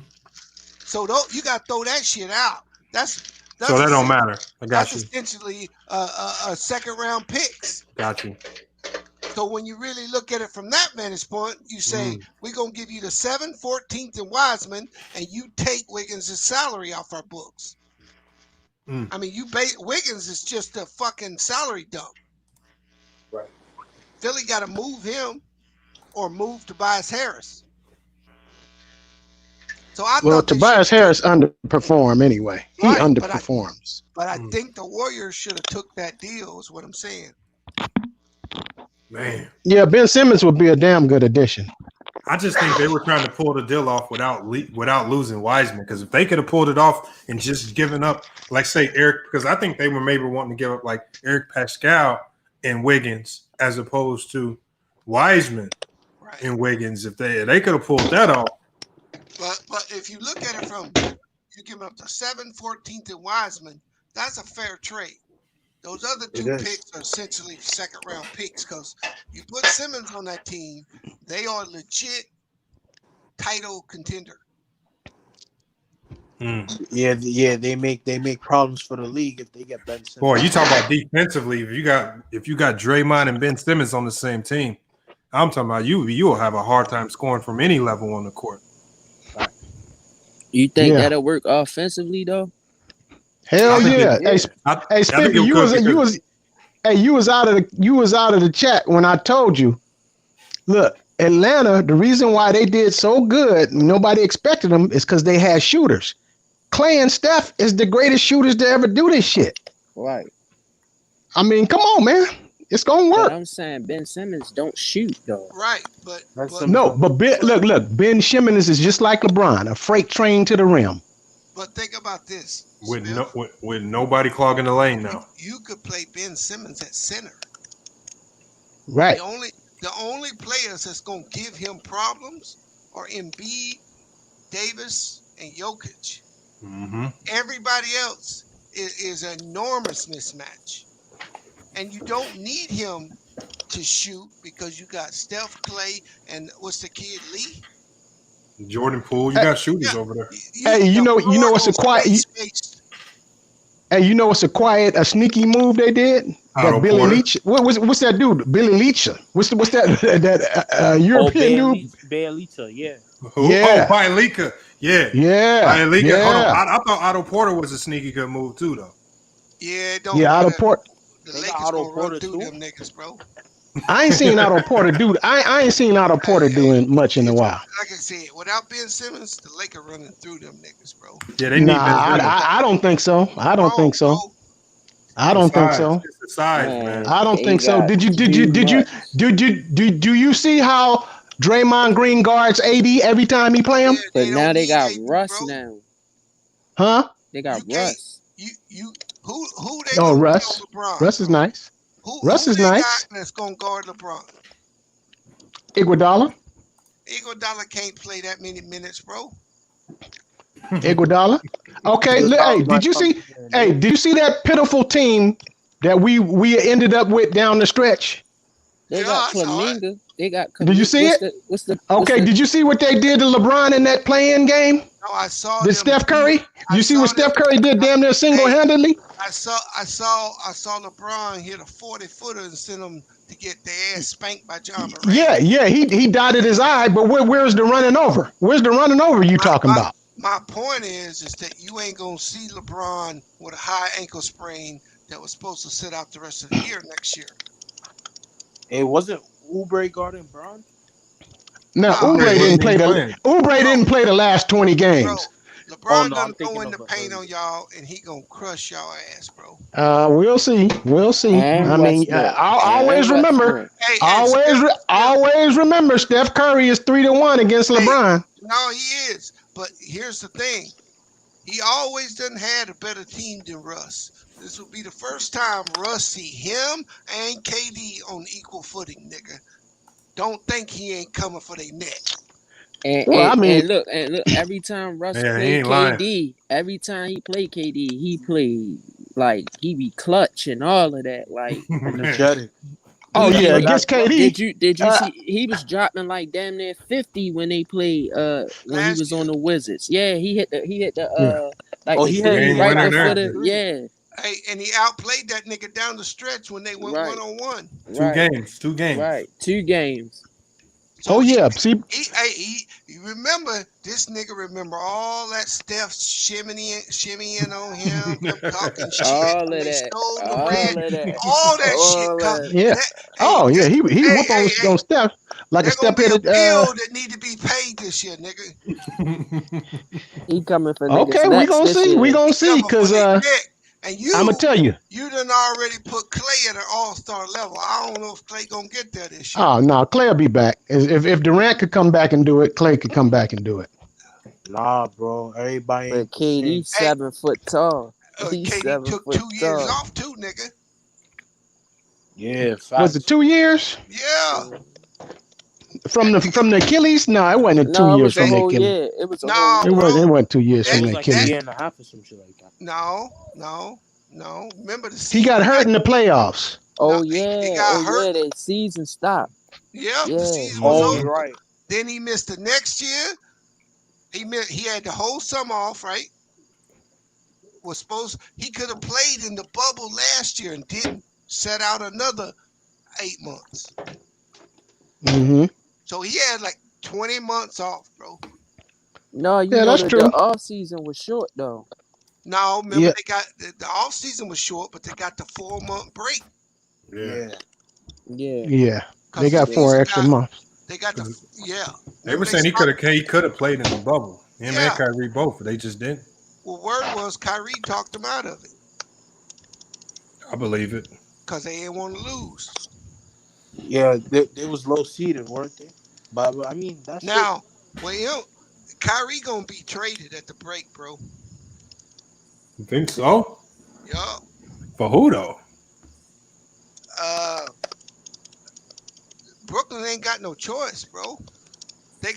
So you gotta throw that shit out. That's so that don't matter. I got that's you. essentially a second round picks. Got you. So when you really look at it from that vantage point, you say we're gonna give you the 7th, 14th, and Wiseman, and you take Wiggins' salary off our books. I mean, Wiggins is just a fucking salary dump. Right. Philly got to move him or move Tobias Harris. So Tobias Harris underperformed anyway. He Right, underperforms. But I think the Warriors should have took that deal. Is what I'm saying. Man. Yeah, Ben Simmons would be a damn good addition. I just think they were trying to pull the deal off without losing Wiseman. Because if they could have pulled it off and just given up, like say Eric, because I think they were maybe wanting to give up like Eric Pascal and Wiggins as opposed to Wiseman and Wiggins. If they could have pulled that off. But if you look at it from you give up the 7th, 14th, and Wiseman, that's a fair trade. Those other 2 picks are essentially second round picks because you put Simmons on that team, they are legit title contender. Yeah, they make problems for the league if they get Ben Simmons. Boy, you talk about defensively. If you got Draymond and Ben Simmons on the same team, I'm talking about you will have a hard time scoring from any level on the court. You think that'll work offensively though? Hell yeah! Hey, Spiffy, you was out of the chat when I told you. Look, Atlanta. The reason why they did so good, nobody expected them, is because they had shooters. Clay and Steph is the greatest shooters to ever do this shit. Right. I mean, come on, man. It's gonna work. But I'm saying Ben Simmons don't shoot though. Right, but look, Ben Simmons is just like LeBron, a freight train to the rim. But think about this. With nobody clogging the lane now. You could play Ben Simmons at center. Right. The only players that's gonna give him problems are Embiid, Davis, and Jokic. Mm-hmm. Everybody else is an enormous mismatch. And you don't need him to shoot because you got Steph, Clay, and what's the kid, Lee? Jordan Poole, you got shooters over there. Hey, you know what's a quiet. Hey, you know what's a sneaky move they did? That Billy Leach. What's that dude? Billy Leach. What's that European dude? Bielitsa, yeah. Yeah. Oh, Bielitsa. Yeah. Yeah. Bielitsa. Yeah. Hold on. I thought Otto Porter was a sneaky good move too, though. Yeah, don't. Yeah, Otto Porter. The Lakers gonna run through them niggas, bro. I ain't seen Otto Porter do. I ain't seen Otto Porter doing much in a while. Like I said, without Ben Simmons, the Lakers running through them niggas, bro. Yeah, they need I don't think so. I don't think so. I don't think so. It's the size, man. I don't think so. Do you see how Draymond Green guards AD every time he play him? But now they got Russ now. Huh? They got Russ. Who they? Oh, Russ. LeBron? Russ is nice. Russ is nice. That's gonna guard LeBron. Iguodala. Iguodala can't play that many minutes, bro. Iguodala. Okay. Hey, did you see? Hey, did you see that pitiful team that we ended up with down the stretch? They got Kuminga. They got. Did you see it? Did you see what they did to LeBron in that play-in game? No, I saw. Did Steph Curry? You see what Steph Curry did damn near single-handedly? I saw LeBron hit a 40-footer and send him to get their ass spanked by John Morant. Yeah. He dotted his eye, but where's the running over? Where's the running over you talking about? My point is that you ain't gonna see LeBron with a high ankle sprain that was supposed to sit out the rest of the year next year. It wasn't Oubre guarding Bron? No, Oubre didn't play the last 20 games. LeBron gonna go in the paint on y'all, and he gonna crush y'all ass, bro. We'll see. I mean, always remember. Always remember. Steph Curry is 3-1 against LeBron. No, he is. But here's the thing: he always done had a better team than Russ. This will be the first time Russ see him and KD on equal footing, nigga. Don't think he ain't coming for their neck. And look, every time Russ played KD, every time he played KD, he played like he be clutch and all of that, like energetic. Oh yeah, against KD. Did you see he was dropping like damn near 50 when they played when he was on the Wizards. Yeah, he hit the like the three right before the Hey, and he outplayed that nigga down the stretch when they went 1-on-1. Two games. Right, 2 games. So see, you remember this nigga? Remember all that Steph shimmying on him, them talking shit. All of they that. stole the All red, of that. all that shit. Yeah. He whooped on Steph like a step There's hit. a bill that need to be paid this year, nigga. He coming for Okay, niggas we next gonna this see. year. We gonna see because and I'm gonna tell you. You done already put Clay at an all-star level. I don't know if Clay gonna get there this year. Oh no, Clay will be back. If Durant could come back and do it, Clay could come back and do it. Nah, bro. Everybody ain't But KD 7 foot tall. He's KD 7 took foot 2 years tall. off too, nigga. Yeah, Was it 2 years Yeah. from the Achilles? No, it wasn't 2 years from the Achilles. Year. It was a No, whole year. It wasn't 2 years from the like a Achilles. year and a half or some shit like that. No. Remember the He got hurt in the playoffs. Oh he yeah, got hurt. That season stopped. Yeah, Yeah. the season was over. You're right. Then he missed the next year. He had the whole summer off, right? He could have played in the bubble last year and didn't. Set out another 8 months. Mm-hmm. So he had like 20 months off, bro. No, that's true. The off season was short though. No, remember they got the off season was short, but they got the 4-month break. Yeah. Yeah. They got 4 extra months. They got the They were saying he could have played in the bubble. Him and Kyrie both, but they just didn't. Well, word was Kyrie talked him out of it. I believe it. Because they didn't want to lose. Yeah, they was low seeded, weren't they? But I mean, that's now. Well, Kyrie gonna be traded at the break, bro. You think so? Yeah. For who though? Brooklyn ain't got no choice, bro. They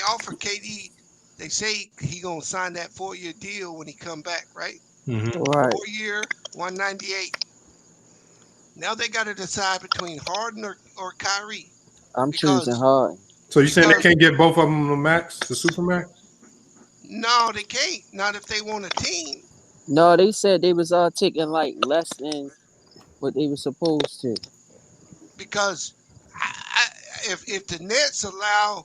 offer KD. They say he gonna sign that 4-year deal when he come back, right? Mm-hmm. Right. 4-year, 198. Now they got to decide between Harden or Kyrie. I'm choosing Harden. So you saying they can't get both of them the max, the super max? No, they can't. Not if they want a team. No, they said they was all taking like less than what they were supposed to. Because if the Nets allow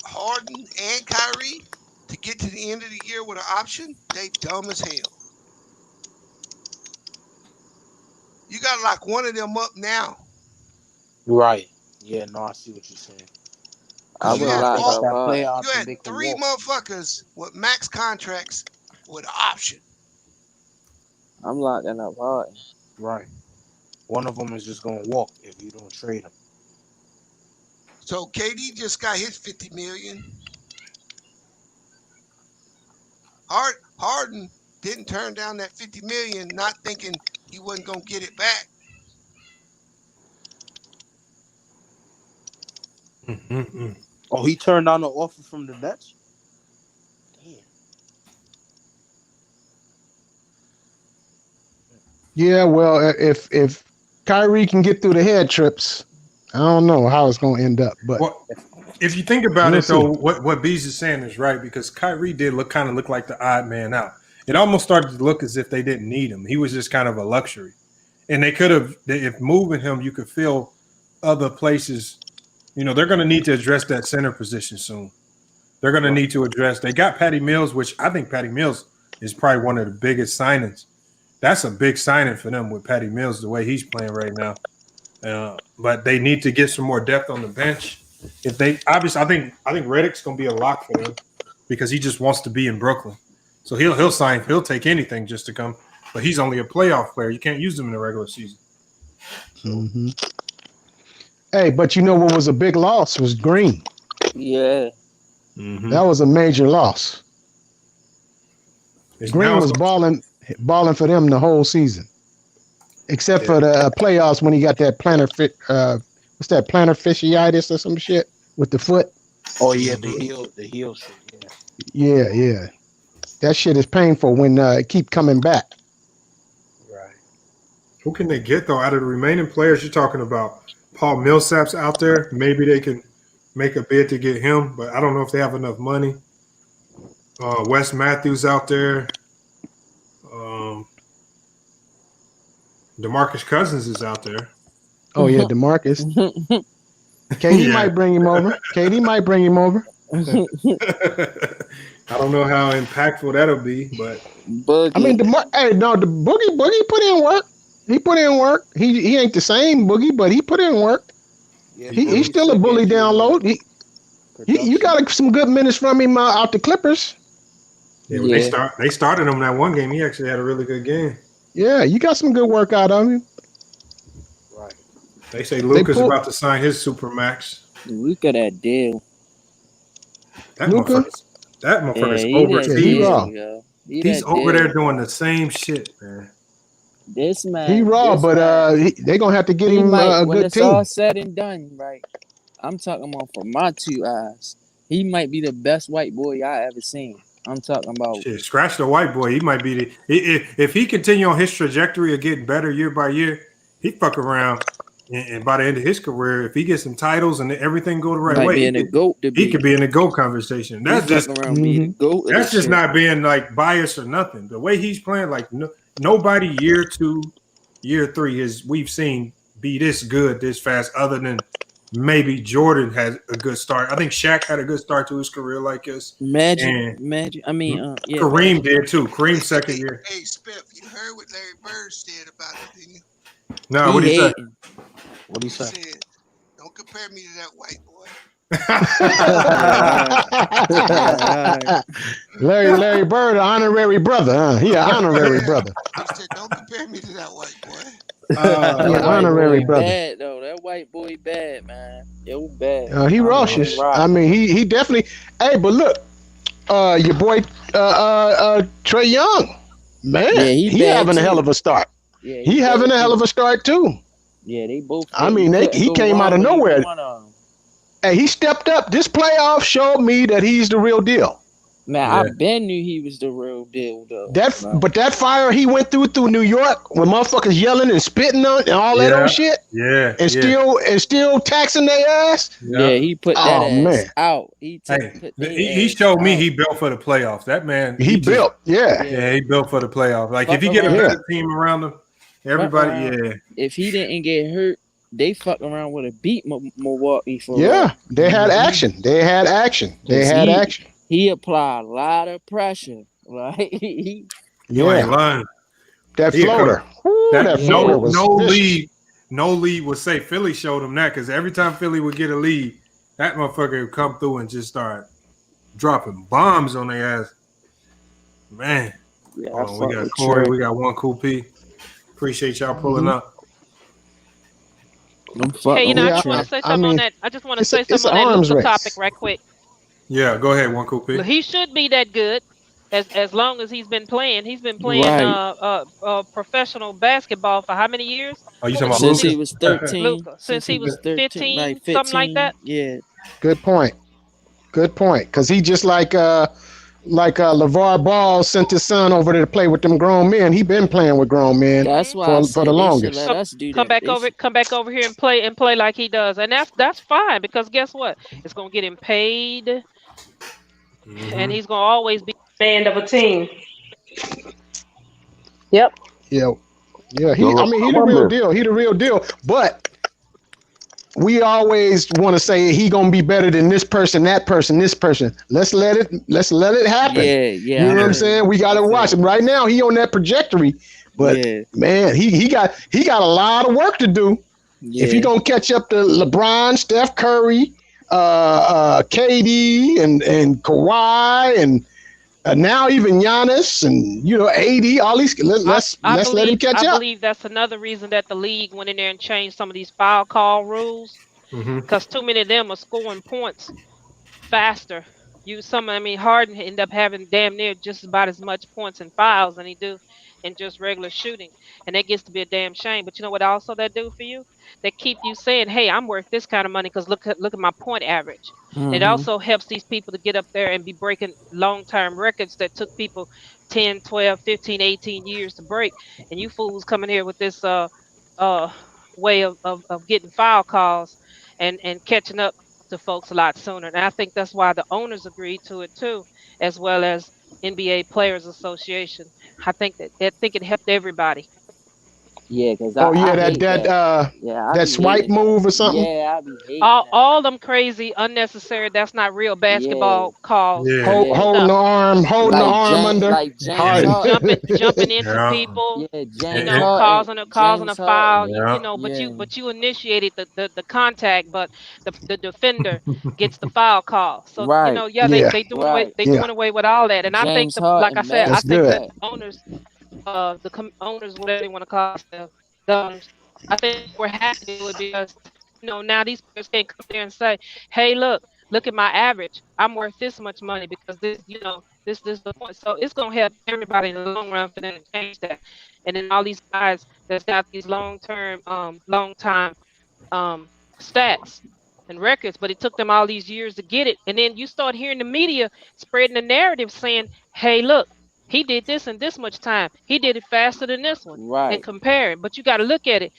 Harden and Kyrie to get to the end of the year with an option, they dumb as hell. You got to lock one of them up now. Right. Yeah, no, I see what you're saying. I would you had 3 motherfuckers with max contracts with an option. I'm locking up Harden. Right. One of them is just going to walk if you don't trade him. So KD just got his $50 million. Harden didn't turn down that $50 million, not thinking he wasn't gonna get it back. Mm-hmm. Oh, he turned down the offer from the Nets? Damn. Yeah, well, if Kyrie can get through the head trips, I don't know how it's going to end up. But if you think about it, though, what Bees is saying is right, because Kyrie did look like the odd man out. It almost started to look as if they didn't need him. He was just kind of a luxury. And they could have, if moving him, you could feel other places. You know, they're going to need to address that center position soon. They're going to need to address. They got Patty Mills, which I think Patty Mills is probably one of the biggest signings. That's a big signing for them with Patty Mills, the way he's playing right now. But they need to get some more depth on the bench. If they obviously, I think Redick's going to be a lock for them because he just wants to be in Brooklyn. So he'll sign. He'll take anything just to come. But he's only a playoff player. You can't use him in the regular season. So. Mm-hmm. Hey, but you know what was a big loss was Green. Yeah. Mm-hmm. That was a major loss. Green was balling for them the whole season, except for the playoffs when he got that plantar what's that, plantar fasciitis or some shit with the foot. Oh yeah, the heel shit. Yeah. That shit is painful when it keep coming back. Right. Who can they get though out of the remaining players? You're talking about Paul Millsap's out there. Maybe they can make a bid to get him, but I don't know if they have enough money. Wes Matthews out there. DeMarcus Cousins is out there. Oh yeah, DeMarcus. KD might bring him over. KD might bring him over. I don't know how impactful that'll be, but I mean, the Boogie put in work. He put in work. He ain't the same Boogie, but he put in work. Yeah, He's still a bully down low. You got some good minutes from him out the Clippers. Yeah, when they started him that one game. He actually had a really good game. Yeah, you got some good work out of him. Right. They say Luka's about to sign his supermax. Luka that deal. That motherfucker's over. He's over there doing the same shit, man. This man. He raw, but they gonna have to get him a when good it's team. all said and done, right? I'm talking about from my two eyes. He might be the best white boy I ever seen. I'm talking about. Shit, scratch the white boy. He might be if he continue on his trajectory of getting better year by year, he fuck around. And by the end of his career, if he gets some titles and everything go the right way, he could be in the GOAT conversation. That's just that's just not being like biased or nothing. The way he's playing, like nobody year 2, year 3 we've seen be this good this fast, other than maybe Jordan had a good start. I think Shaq had a good start to his career like this. Magic. I mean, yeah, Kareem did too. Kareem's second year. Hey, Spiff, you heard what Larry Bird said about it, didn't you? No, what did he say? What do you say? He said, "Don't compare me to that white boy." Larry Bird, an honorary brother. Huh? He an honorary brother. He said, "Don't compare me to that white boy." Honorary brother. Bad though. That white boy bad, man. It was bad. He raucous. I mean, he definitely. Hey, but look, your boy Trae Young, man, he having a hell of a start. Yeah, he having a hell of a start too. Yeah, they both. I mean, he came out of nowhere. Hey, he stepped up. This playoff showed me that he's the real deal. Man, I been knew he was the real deal though. But that fire he went through New York, when motherfuckers yelling and spitting on and all that old shit, and still taxing their ass. Yeah, he put that ass out. He showed me he built for the playoffs. That man, he built. He built for the playoffs. Like if you get a better team around him, everybody, If he didn't get hurt, they fucked around with a beat Milwaukee for. Yeah, they had action. They had action. He applied a lot of pressure, right? You ain't lying. That floater. That floater was no lead would say Philly showed him that, because every time Philly would get a lead, that motherfucker would come through and just start dropping bombs on their ass. Man. We got Corey, we got One Cool P. Appreciate y'all pulling up. Hey, I just want to say something on that. I just want to say something on that Luka topic right quick. Yeah, go ahead, One Cool P. He should be that good as long as he's been playing. He's been playing professional basketball for how many years? Oh, you talking about since he was 13? Luka, since he was 15, like 15, something like that. Yeah. Good point. Because he just like LeVar Ball sent his son over there to play with them grown men. He been playing with grown men. That's why for the longest. Let us do come back over here and play like he does, and that's fine, because guess what? It's gonna get him paid, and he's gonna always be man of a team. Yep. Yeah. He the real deal. He the real deal. But we always want to say he gonna be better than this person, that person, this person. Let's let it happen. Yeah. You know what I'm saying? We gotta watch him. Right now, he on that trajectory, but man, he got a lot of work to do. Yeah. If he gonna catch up to LeBron, Steph Curry, KD, and Kawhi, and now even Giannis, and AD, all these. Let's let him catch up. I believe that's another reason that the league went in there and changed some of these foul call rules, because too many of them are scoring points faster. Harden ended up having damn near just about as much points and fouls than he do in just regular shooting, and that gets to be a damn shame. But you know what also that do for you? They keep you saying, "Hey, I'm worth this kind of money because look at my point average." It also helps these people to get up there and be breaking long-term records that took people 10, 12, 15, 18 years to break. And you fools coming here with this way of getting foul calls and catching up to folks a lot sooner. And I think that's why the owners agreed to it too, as well as NBA Players Association. I think it helped everybody. Yeah, because Oh yeah, I that hate that that. Yeah, I that be swipe hating that. move or something. Yeah, I be hating All them crazy, unnecessary. That's not real basketball calls. Holding the arm, holding the arm under. like James Harden. Harden. Jumping into people. Yeah, You James know, Harden. causing a James foul. Harden. You know, Yeah. but you initiated the contact, but the defender gets the foul call. So you know, Right. they doing away doing away with all that. And I think James like I Harden said, I messed think with that owners, owners, whatever they want to call themselves, the owners, I think we're happy to do it because now these players can't come there and say, hey, look at my average. I'm worth this much money because this is the point. So it's gonna help everybody in the long run for them to change that. And then all these guys that's got these long time stats and records, but it took them all these years to get it. And then you start hearing the media spreading the narrative saying, hey, look, he did this in this much time. He did it faster than this one. Right. And compare it. But you got to look at it.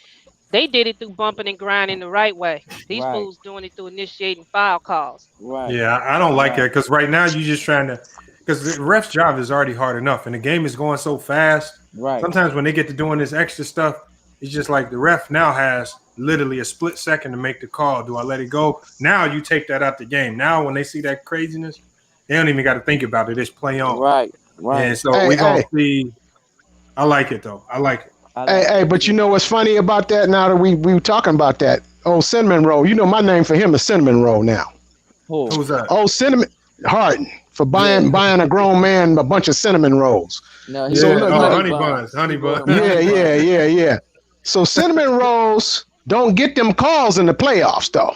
They did it through bumping and grinding the right way. These fools doing it through initiating foul calls. Right. Yeah, I don't like that because right now you're just trying to – because the ref's job is already hard enough and the game is going so fast. Right. Sometimes when they get to doing this extra stuff, it's just like the ref now has literally a split second to make the call. Do I let it go? Now you take that out the game. Now when they see that craziness, they don't even got to think about it. It's play on. Right. And so we're going to see – I like it, though. I like it. Hey, but you know what's funny about that now that we were talking about that? Oh, Cinnamon Roll. You know my name for him is Cinnamon Roll now. Who's that? Oh, Cinnamon Harden for buying a grown man a bunch of cinnamon rolls. No, honey buns. Yeah. So cinnamon rolls don't get them calls in the playoffs though.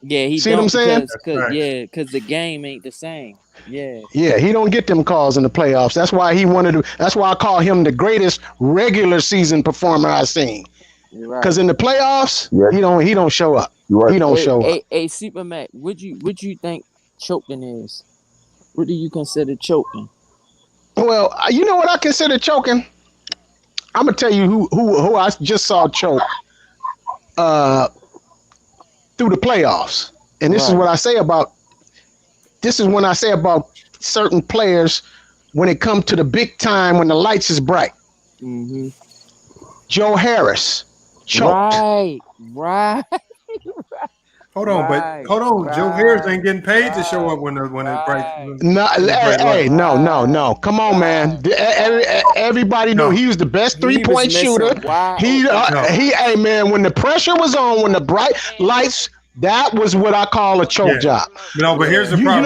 Yeah, he see what I'm saying? Because the game ain't the same. Yeah. Yeah, he don't get them calls in the playoffs. That's why he wanted to. That's why I call him the greatest regular season performer I've seen. Because in the playoffs, he don't show up. He don't show up. Hey, Superman, what you think choking is? What do you consider choking? Well, you know what I consider choking. I'm gonna tell you who I just saw choke through the playoffs, and this is what I say about. This is when I say about certain players when it comes to the big time when the lights is bright. Mm-hmm. Joe Harris choked. Right. Hold on, Joe Harris ain't getting paid to show up when it's bright. No. Come on, man. Everybody knew he was the best 3-point shooter. Hey, man, when the pressure was on, when the bright lights, that was what I call a choke job. No, but here's the problem.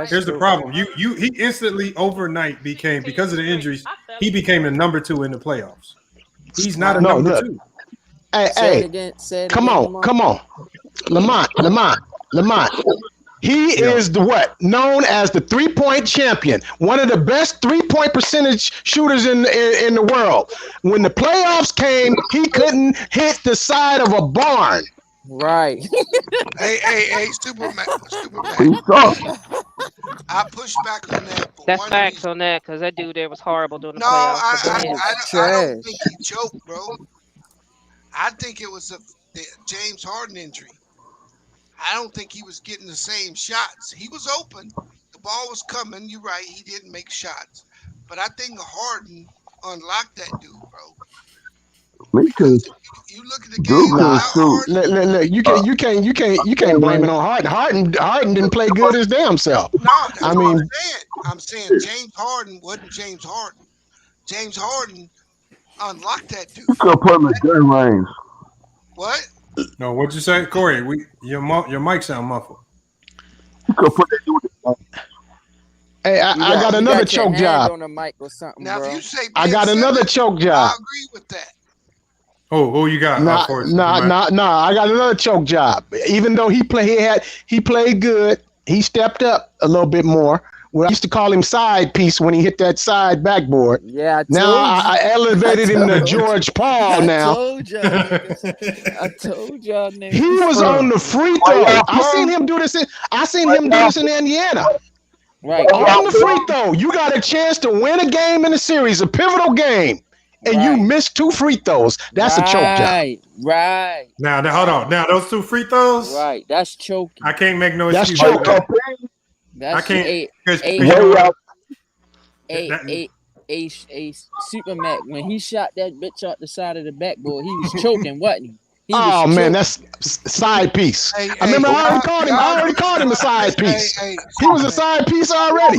Here's the problem. He instantly overnight became, because of the injuries, he became the number 2 in the playoffs. He's not a number 2. Hey, come on. Lamont. He is known as the 3-point champion, one of the best 3-point percentage shooters in the world. When the playoffs came, he couldn't hit the side of a barn. Right. Hey, Superman. I push back on that. That's facts on that because that dude there was horrible during the playoffs. I don't think he choked, bro. I think it was the James Harden injury. I don't think he was getting the same shots. He was open. The ball was coming. You're right. He didn't make shots. But I think Harden unlocked that dude, bro. You look at the game. Look, you can't blame it on Harden. Harden didn't play good his damn self. No, that's what I'm saying. James Harden wasn't James Harden. James Harden unlocked that dude. You could put him in gun range. What? No, what'd you say, Corey? Your mic sound muffled. You could put that dude in. Hey, I got another choke job. On the mic or something, now, bro. if you say I got another choke job. I agree with that. Oh, who you got? Nah. I got another choke job. Even though he played good, he stepped up a little bit more. Well, I used to call him side piece when he hit that side backboard. Yeah, I elevated him to George Paul now. I told y'all. He was on the free throw. I seen him do this in Indiana. Right. On the free throw, you got a chance to win a game in a series, a pivotal game, and you missed 2 free throws. That's a choke job. Right. Now, hold on. Now, those 2 free throws. Right. That's choking. I can't make no That's excuse. choking. That's I can't. A Super Mac, when he shot that bitch out the side of the backboard, he was choking, wasn't he? Oh man, that's side piece. I remember I already called him a side piece. He was a side piece already.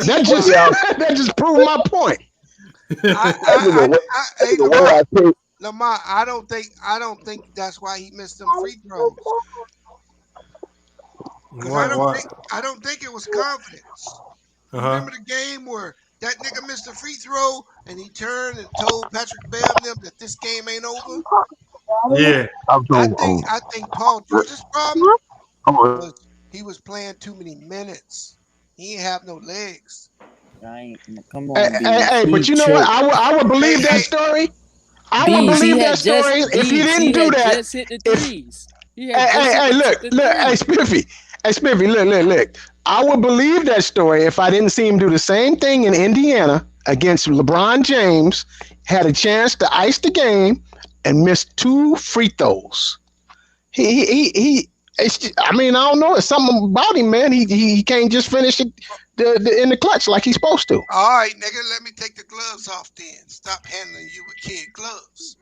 that just proved my point. Lamar, I don't think that's why he missed them free throws. I don't think it was confidence. Remember the game where that nigga missed a free throw and he turned and told Patrick Bell that this game ain't over? Yeah. I think Paul George's problem was he was playing too many minutes. He ain't have no legs. Come on, hey, but you know what? I would believe that story. I would believe that story if he didn't do that. Just hit the threes. Look, Spiffy, look. I would believe that story if I didn't see him do the same thing in Indiana against LeBron James, had a chance to ice the game, and missed 2 free throws. I don't know. It's something about him, man. He can't just finish it in the clutch like he's supposed to. All right, nigga, let me take the gloves off then. Stop handling you with kid gloves.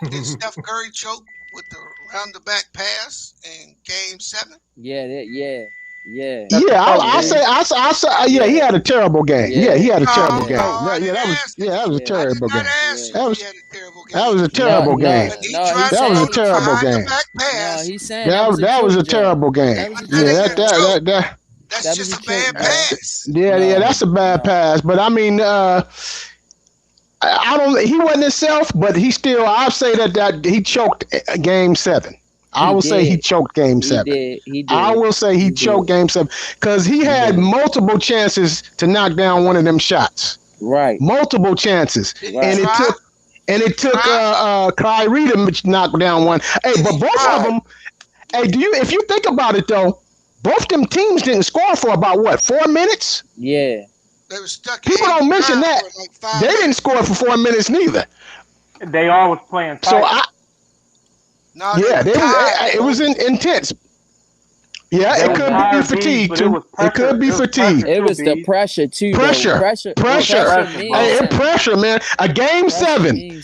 Did Steph Curry choke with the round the back pass in Game 7? Yeah. Yeah, I'll say, yeah, he had a terrible game. Yeah, he had a terrible game. That was a terrible game. That was a terrible game. That was a terrible game. That was a terrible game. Yeah, that's just a bad pass. Yeah, that's a bad pass. But I mean, he wasn't himself, but he still, I'll say that he choked Game 7. I will say he choked Game 7. He did. I will say he choked Game 7 because he had multiple chances to knock down one of them shots. Right. Multiple chances, and it took Kyrie to knock down one. Hey, but both of them. Hey, if you think about it though, both them teams didn't score for about 4 minutes? Yeah. They were stuck. People don't mention that. They didn't score for 4 minutes neither. They all was playing tight. It was intense. Yeah, it could be fatigue too. It could be fatigue. It was the pressure too. Pressure. Hey, pressure, man. A Game 7.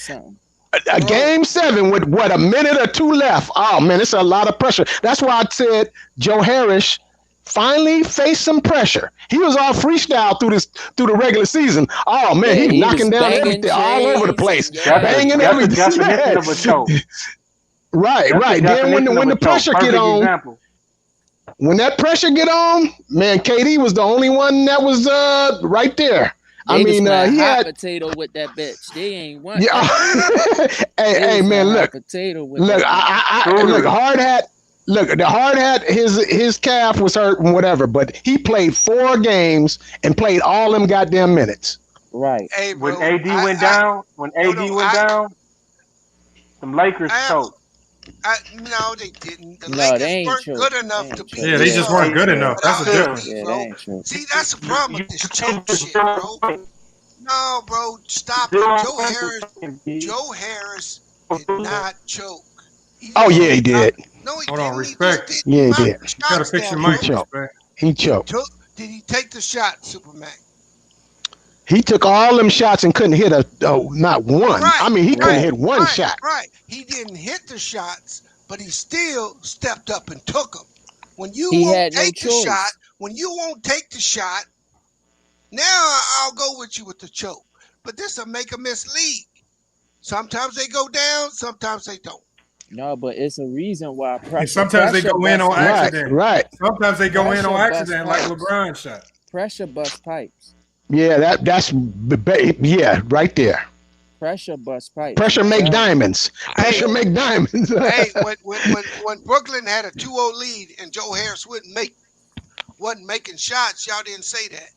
A Game 7 with a minute or 2 left. Oh man, it's a lot of pressure. That's why I said Joe Harris finally faced some pressure. He was all freestyle through the regular season. Oh man, he knocking down everything all over the place, banging everything. Right. Then when the pressure get on, when that pressure get on, man, KD was the only one that was right there. He had potato with that bitch. They ain't one. Yeah. hey, man, look. Hard hat. Look, the hard hat. His calf was hurt and whatever, but he played 4 games and played all them goddamn minutes. Right. Hey, bro, when AD went down, some Lakers choked. No, they didn't. The Lakers weren't good enough to beat. Yeah, they just weren't good enough. That's the difference. See, that's the problem with this choke shit, bro. No, bro, stop it. Joe Harris did not choke. Yeah, he did. No, he Hold didn't. on, respect. Yeah, he did. You gotta fix your mic. He choked. Did he take the shot, Superman? He took all them shots and couldn't hit not one. Right, I mean, he couldn't hit one shot. Right. He didn't hit the shots, but he still stepped up and took them. When you won't take the shot, now I'll go with you with the choke. But this is a make or miss league. Sometimes they go down, sometimes they don't. No, but it's a reason why. Sometimes they go in on accident. Right. Sometimes they go in on accident, like LeBron shot. Pressure bust pipes. Yeah, that's right there. Pressure bust pipes. Pressure make diamonds. Pressure make diamonds. Hey, when Brooklyn had a 2-0 lead and Joe Harris wasn't making shots, y'all didn't say that.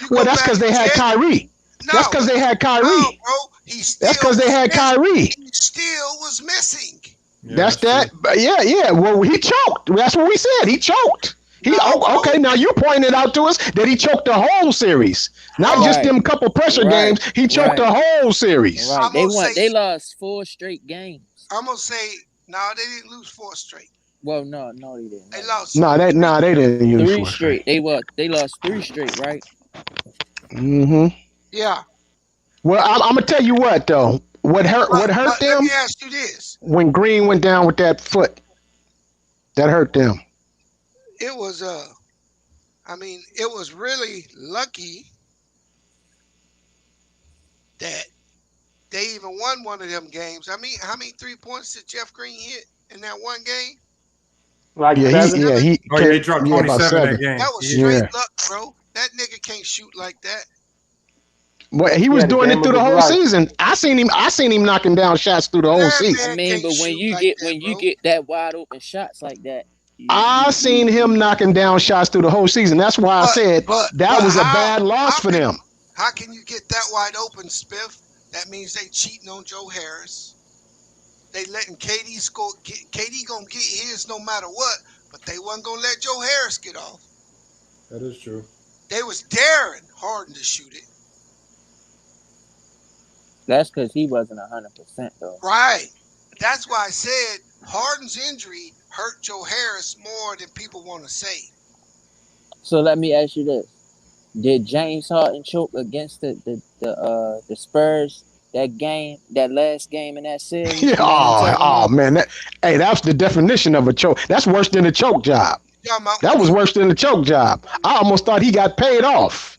Well, that's because they had Kyrie. That's because they had Kyrie. No, bro. That's because they had Kyrie. He still was missing. Yeah, that's that. Yeah. Well, he choked. That's what we said. He choked. Okay, now you pointed out to us that he choked the whole series, not just them couple pressure games. He choked the whole series. Right. They lost 4 straight games. I'm gonna say no, they didn't lose 4 straight. Well, no, they didn't. They lost. They didn't use 3 straight. They lost 3 straight, right? Mm-hmm. Yeah. Well, I'm gonna tell you what though. What hurt them? Let me ask you this: when Green went down with that foot, that hurt them. It was it was really lucky that they even won one of them games. I mean, how many 3-points did Jeff Green hit in that one game? Like he dropped 27 that game. That was straight luck, bro. That nigga can't shoot like that. Well, he was doing it through the whole season. I seen him knocking down shots through the whole season. I mean, but when you get that wide open shots like that, I seen him knocking down shots through the whole season. That's why I said that was a bad loss for them. How can you get that wide open, Spiff? That means they cheating on Joe Harris. They letting KD score. KD gonna get his no matter what, but they wasn't gonna let Joe Harris get off. That is true. They was daring Harden to shoot it. That's because he wasn't 100% though. Right. That's why I said Harden's injury hurt Joe Harris more than people want to say. So let me ask you this: did James Harden choke against the Spurs that last game in that series? Yeah, oh man, that's the definition of a choke. That's worse than a choke job. That was worse than the choke job. I almost thought he got paid off.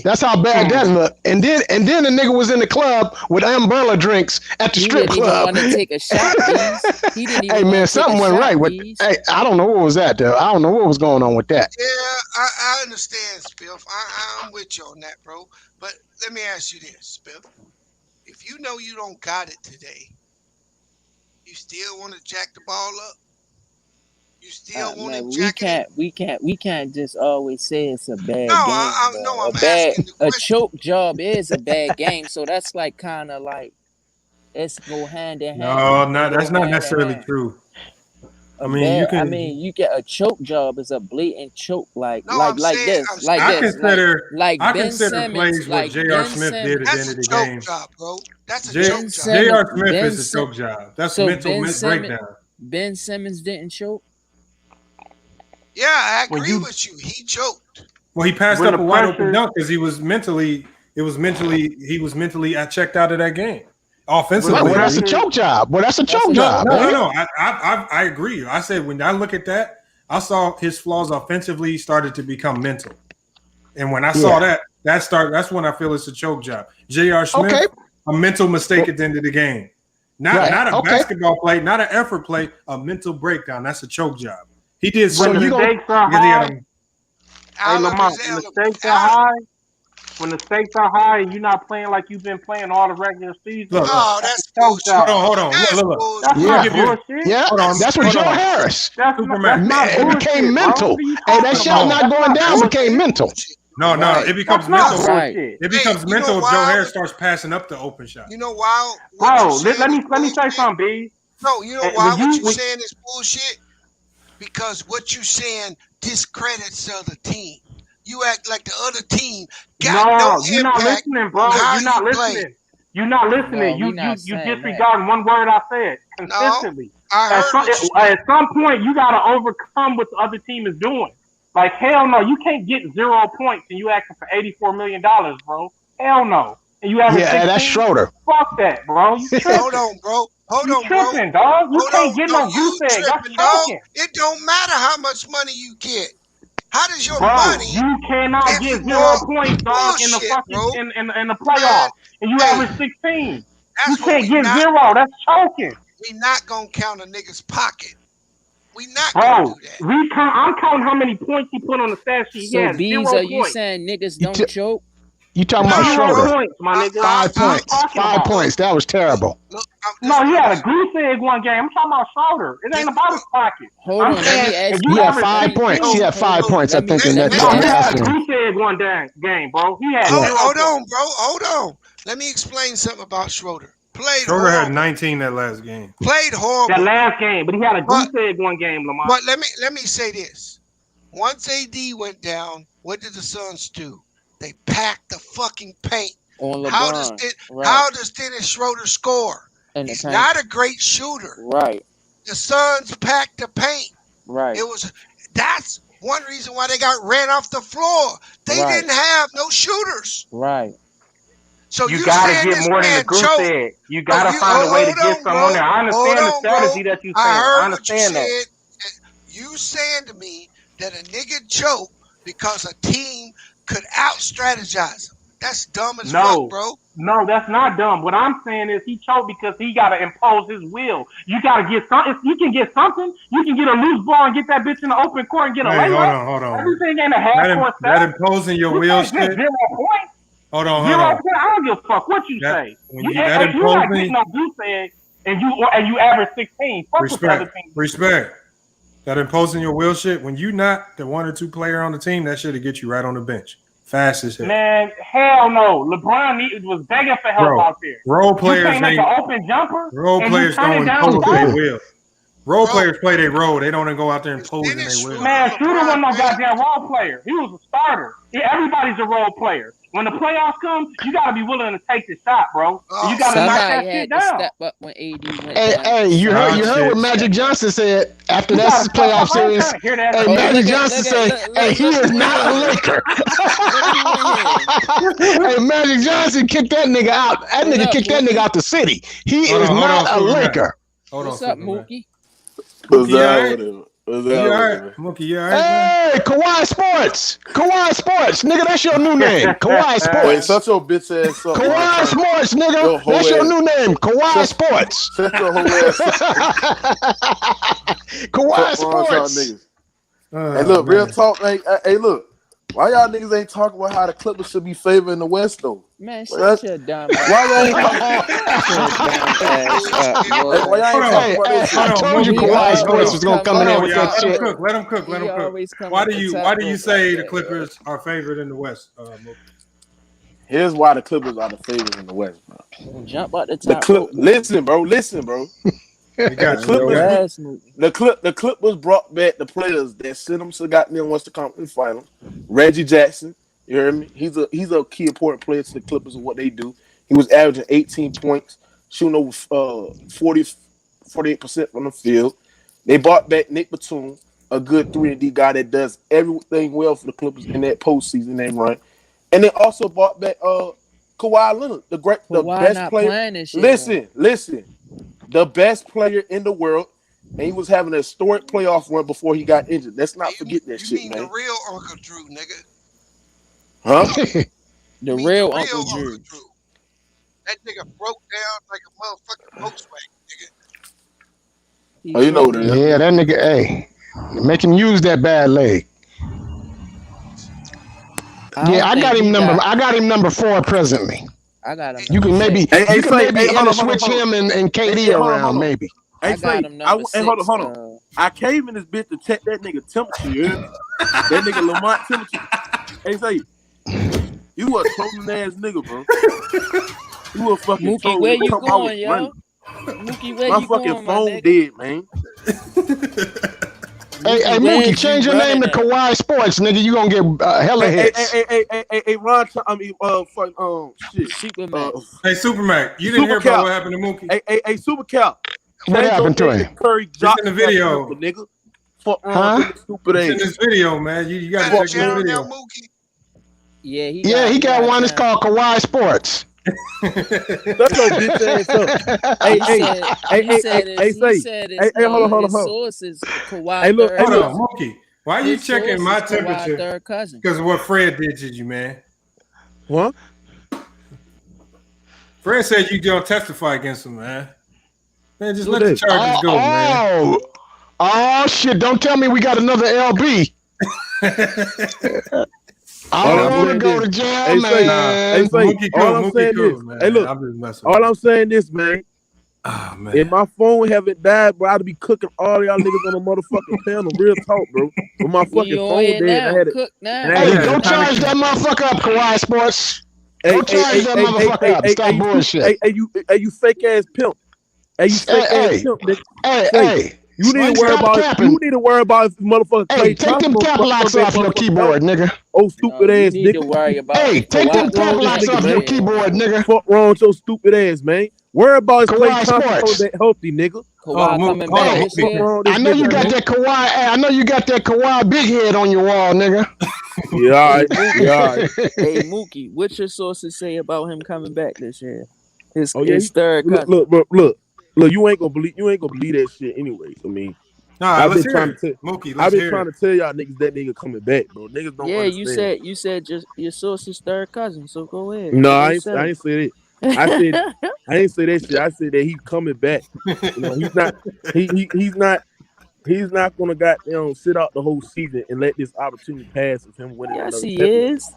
That's how bad that looked. And then the nigga was in the club with umbrella drinks at the strip club. He didn't even want to take a shot. He didn't even hey man, something went right with. Hey, I don't know what was that though. I don't know what was going on with that. Yeah, I understand, Spiff. I'm with you on that, bro. But let me ask you this, Spiff. If you know you don't got it today, you still want to jack the ball up? You still want to jack it? We can't just always say it's a bad game. A choke job is a bad game, so that's like kind of like it's go hand in hand. No, that's not necessarily true. You get a choke job is a blatant choke like this. I consider plays what J.R. Smith did at the end of the game. Job, bro. That's a choke job. J.R. Smith is a choke job. That's a mental breakdown. Ben Simmons didn't choke. Yeah, I agree with you. He choked. Well, he passed up a wide open dunk because he was mentally checked out of that game. Offensively, well, that's a choke job. Well, that's a choke job. No. I agree. I said when I look at that, I saw his flaws offensively started to become mental, and when I saw that's when I feel it's a choke job. J.R. Smith, a mental mistake at the end of the game, not a basketball play, not an effort play, a mental breakdown. That's a choke job. He did so. When the stakes are high, when the stakes are high and you're not playing like you've been playing all the regular season. That's bullshit. Hold on. Look. That's what Joe Harris. It became mental. Hey, that shot not going down became mental. No, it becomes mental. It becomes mental if Joe Harris starts passing up the open shot. You know why? Bro, let me say something, B. No, you know why what you saying is bullshit? Because what you saying discredits the other team. You act like the other team got no you're not listening, bro. You're not listening. You're not listening. You disregarding one word I said consistently. At some point, you got to overcome what the other team is doing. Like, hell no, you can't get 0 points and you asking for $84 million, bro. Hell no. And you have that's Schroeder. Fuck that, bro. Hold on, bro. Hold on, tripping, bro. Dog. You can't get no goose egg. That's choking. It don't matter how much money you get. How does your money? You cannot get 0 points, dog, in the fucking in the playoffs, and you average 16. You can't get 0. That's choking. We not gonna count a nigga's pocket. We not gonna do that. I'm counting how many points he put on the stat sheet. So, Beans, are you saying niggas don't choke? You talking about Schroeder? 5 points, my nigga. 5 points. 5 points. That was terrible. No, he had a goose egg one game. I'm talking about Schroeder. It ain't about his pocket. Hold on, let me ask you. He had 5 points. He had 5 points, I think, in that game. He had a goose egg one game, bro. He had Hold on, bro. Hold on. Let me explain something about Schroeder. Schroeder had 19 that last game. Played horrible. That last game, but he had a goose egg one game, Lamar. But let me say this. Once AD went down, what did the Suns do? They packed the fucking paint. On LeBron. How does Dennis Schröder score? He's not a great shooter. Right. The Suns packed the paint. Right. That's one reason why they got ran off the floor. They didn't have no shooters. Right. So you gotta get more than the goose egg. You gotta find a way to get some on there. I understand the strategy that you saying. I understand that. You saying to me that a nigga choke because a team could out-strategize him. That's dumb as fuck, bro. No, that's not dumb. What I'm saying is he choked because he got to impose his will. You got to get something. If you can get something, you can get a loose ball and get that bitch in the open court and get a layup. Hold on. Everything ain't a half-court set. That imposing your will shit. 0 points. Hold on. 0 points. I don't give a fuck what you say. You're not getting no goose egg and you average 16. Fuck with the other team. Respect. That imposing your will shit. When you not the 1 or 2 player on the team, that shit'll get you right on the bench. Fast as hell. Man, hell no. LeBron was begging for help out there. Role players ain't make an open jumper. Role players don't impose their will. Role players play their role. They don't go out there and impose their will. Man, Schroeder wasn't no goddamn role player. He was a starter. Everybody's a role player. When the playoffs come, you gotta be willing to take the shot, bro. You gotta knock that shit down. Step up when AD went hey, you heard what Magic Johnson said after that playoff series. Hey, Magic Johnson said, "Hey, he is not a Laker." Hey, Magic Johnson kicked that nigga out. That nigga kicked that nigga out the city. He is not a Laker. What's up, Mookie? Mookie, you all right? Hey, Kawhi Sports, nigga, that's your new name, Kawhi Sports. Wait, shut your bitch ass up. Kawhi Sports, nigga, that's your new name, Kawhi Sports. Shut your whole ass up. Kawhi Sports. Hey, look, real talk. Hey, look. Why y'all niggas ain't talking about how the Clippers should be favored in the West though? Man, shut your dumb ass. Why y'all ain't talking about this? I told you Kawhi Sports was gonna come in there with that shit. Let him cook. Why do you say the Clippers are favored in the West? Here's why the Clippers are the favorites in the West, bro. Jump out the top. Listen, bro. The Clippers brought back the players that sent them to the goddamn Western Conference Finals. Reggie Jackson, you heard me? He's a key important player to the Clippers and what they do. He was averaging 18 points, shooting over 48% from the field. They brought back Nick Batum, a good 3-and-D guy that does everything well for the Clippers in that postseason they run. And they also brought back Kawhi Leonard, the best player. Listen. The best player in the world, and he was having a historic playoff run before he got injured. Let's not forget that shit, man. The real Uncle Drew, nigga. Huh? The real Uncle Drew. That nigga broke down like a motherfucking Volkswagen, nigga. Oh, you know what it is. Yeah, that nigga, hey, make him use that bad leg. I got him number 4 presently. I got him. You can maybe switch him and KD around, maybe. Hey, hold on. I came in this bitch to check that nigga temperature. You hear me? That nigga Lamont temperature. Hey, say, you a trolling ass nigga, bro. You a fucking Mookie, where you going, yo? Mookie, where my you fucking going, phone dead, man. Hey, Mookie, change your name to Kawhi Sports, nigga. You gonna get hella hits. Hey, Ron. Shit. Hey, Supermac, you didn't hear about what happened to Mookie? Hey, Super Cal. What happened to him? Curry dropped in the video, nigga. Stupid it's in this video, man. You gotta check the video. Yeah, he got one. It's called Kawhi Sports. That's no bitch ass up. Hey, hold on. Hey, look, hold on, Mookie. Why are you checking my temperature? Because of what Fred did to you, man. What? Fred said you don't testify against him, man. Man, just let the charges go, man. Oh, shit. Don't tell me we got another LB. I don't want to go to jail, man. All I'm saying is, man. Oh, man. If my phone haven't died, bro, I'd be cooking all y'all niggas on the motherfucking panel. Real talk, bro. With my fucking phone dead, I had it. Hey, don't charge that motherfucker up, Kawhi Sports. Go charge that motherfucker up. Stop bullshit. Hey, you fake ass pimp. Hey, you fake ass pimp, nigga. Hey. You need to worry about. You need to worry about if motherfucker. Hey, take them cap locks off your keyboard, nigga. Oh, stupid ass nigga. You need to worry about. Hey, take them cap locks off your keyboard, nigga. Fuck wrong with your stupid ass, man. Worry about his play Sports. That healthy, nigga. Kawhi coming back. I know you got that Kawhi. I know you got that Kawhi big head on your wall, nigga. Yeah, all right. Hey, Mookie, what your sources say about him coming back this year? His third cousin. Look. You ain't gonna believe that shit anyways. I mean, I've been trying to tell y'all niggas that nigga coming back, bro. Niggas don't understand. you said just your source's third cousin, so go ahead. No, I ain't say that. I ain't say that shit. I said that he's coming back. You know, he's not gonna sit out the whole season and let this opportunity pass of him winning. Yes, he is.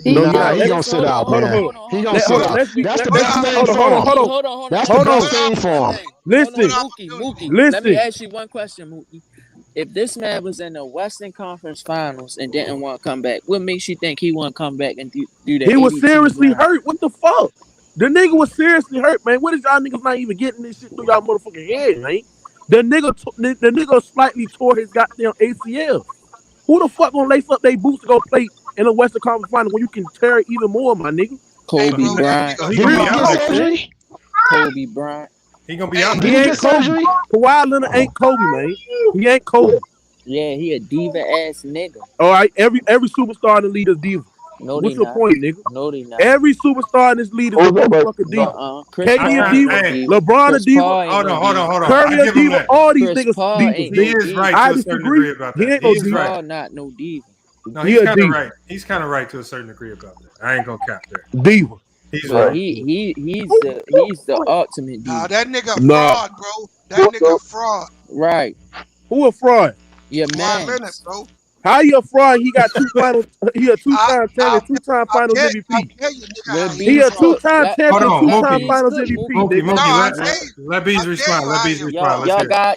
He gonna sit out, man. He gonna sit out. That's the best thing for him. Hold on. That's the best thing for him. Listen, Mookie. Let me ask you one question, Mookie. If this man was in the Western Conference Finals and didn't want to come back, what makes you think he want to come back and do that? He was seriously hurt. What the fuck? The nigga was seriously hurt, man. What is y'all niggas not even getting this shit through y'all motherfucking head, man? The nigga slightly tore his goddamn ACL. Who the fuck gonna lace up their boots to go play in the Western Conference Final when you can tear it even more, my nigga? Kobe Bryant. Kobe Bryant. He gonna be out there. He ain't Kobe. Kawhi Leonard ain't Kobe, man. He ain't Kobe. Yeah, he a diva ass nigga. All right, every superstar in the league is diva. No, what's your point, nigga? No, they not. Every superstar in this league is a motherfucking diva. KD a diva. LeBron a diva. Hold on. Curry a diva. All these niggas divas. He is right to a certain degree about that. He ain't no diva. Not no diva. No, he's kind of right. He's kind of right to a certain degree about that. I ain't gonna cap there. Diva. He's right. He's the ultimate diva. Nah, that nigga fraud, bro. That nigga fraud. Right. Who a fraud? Yeah, man. Leonard, bro. How you a fraud? He got 2 finals. He a 2-time champion, 2-time finals MVP. He a 2-time champion, 2-time finals MVP. Let Bees respond.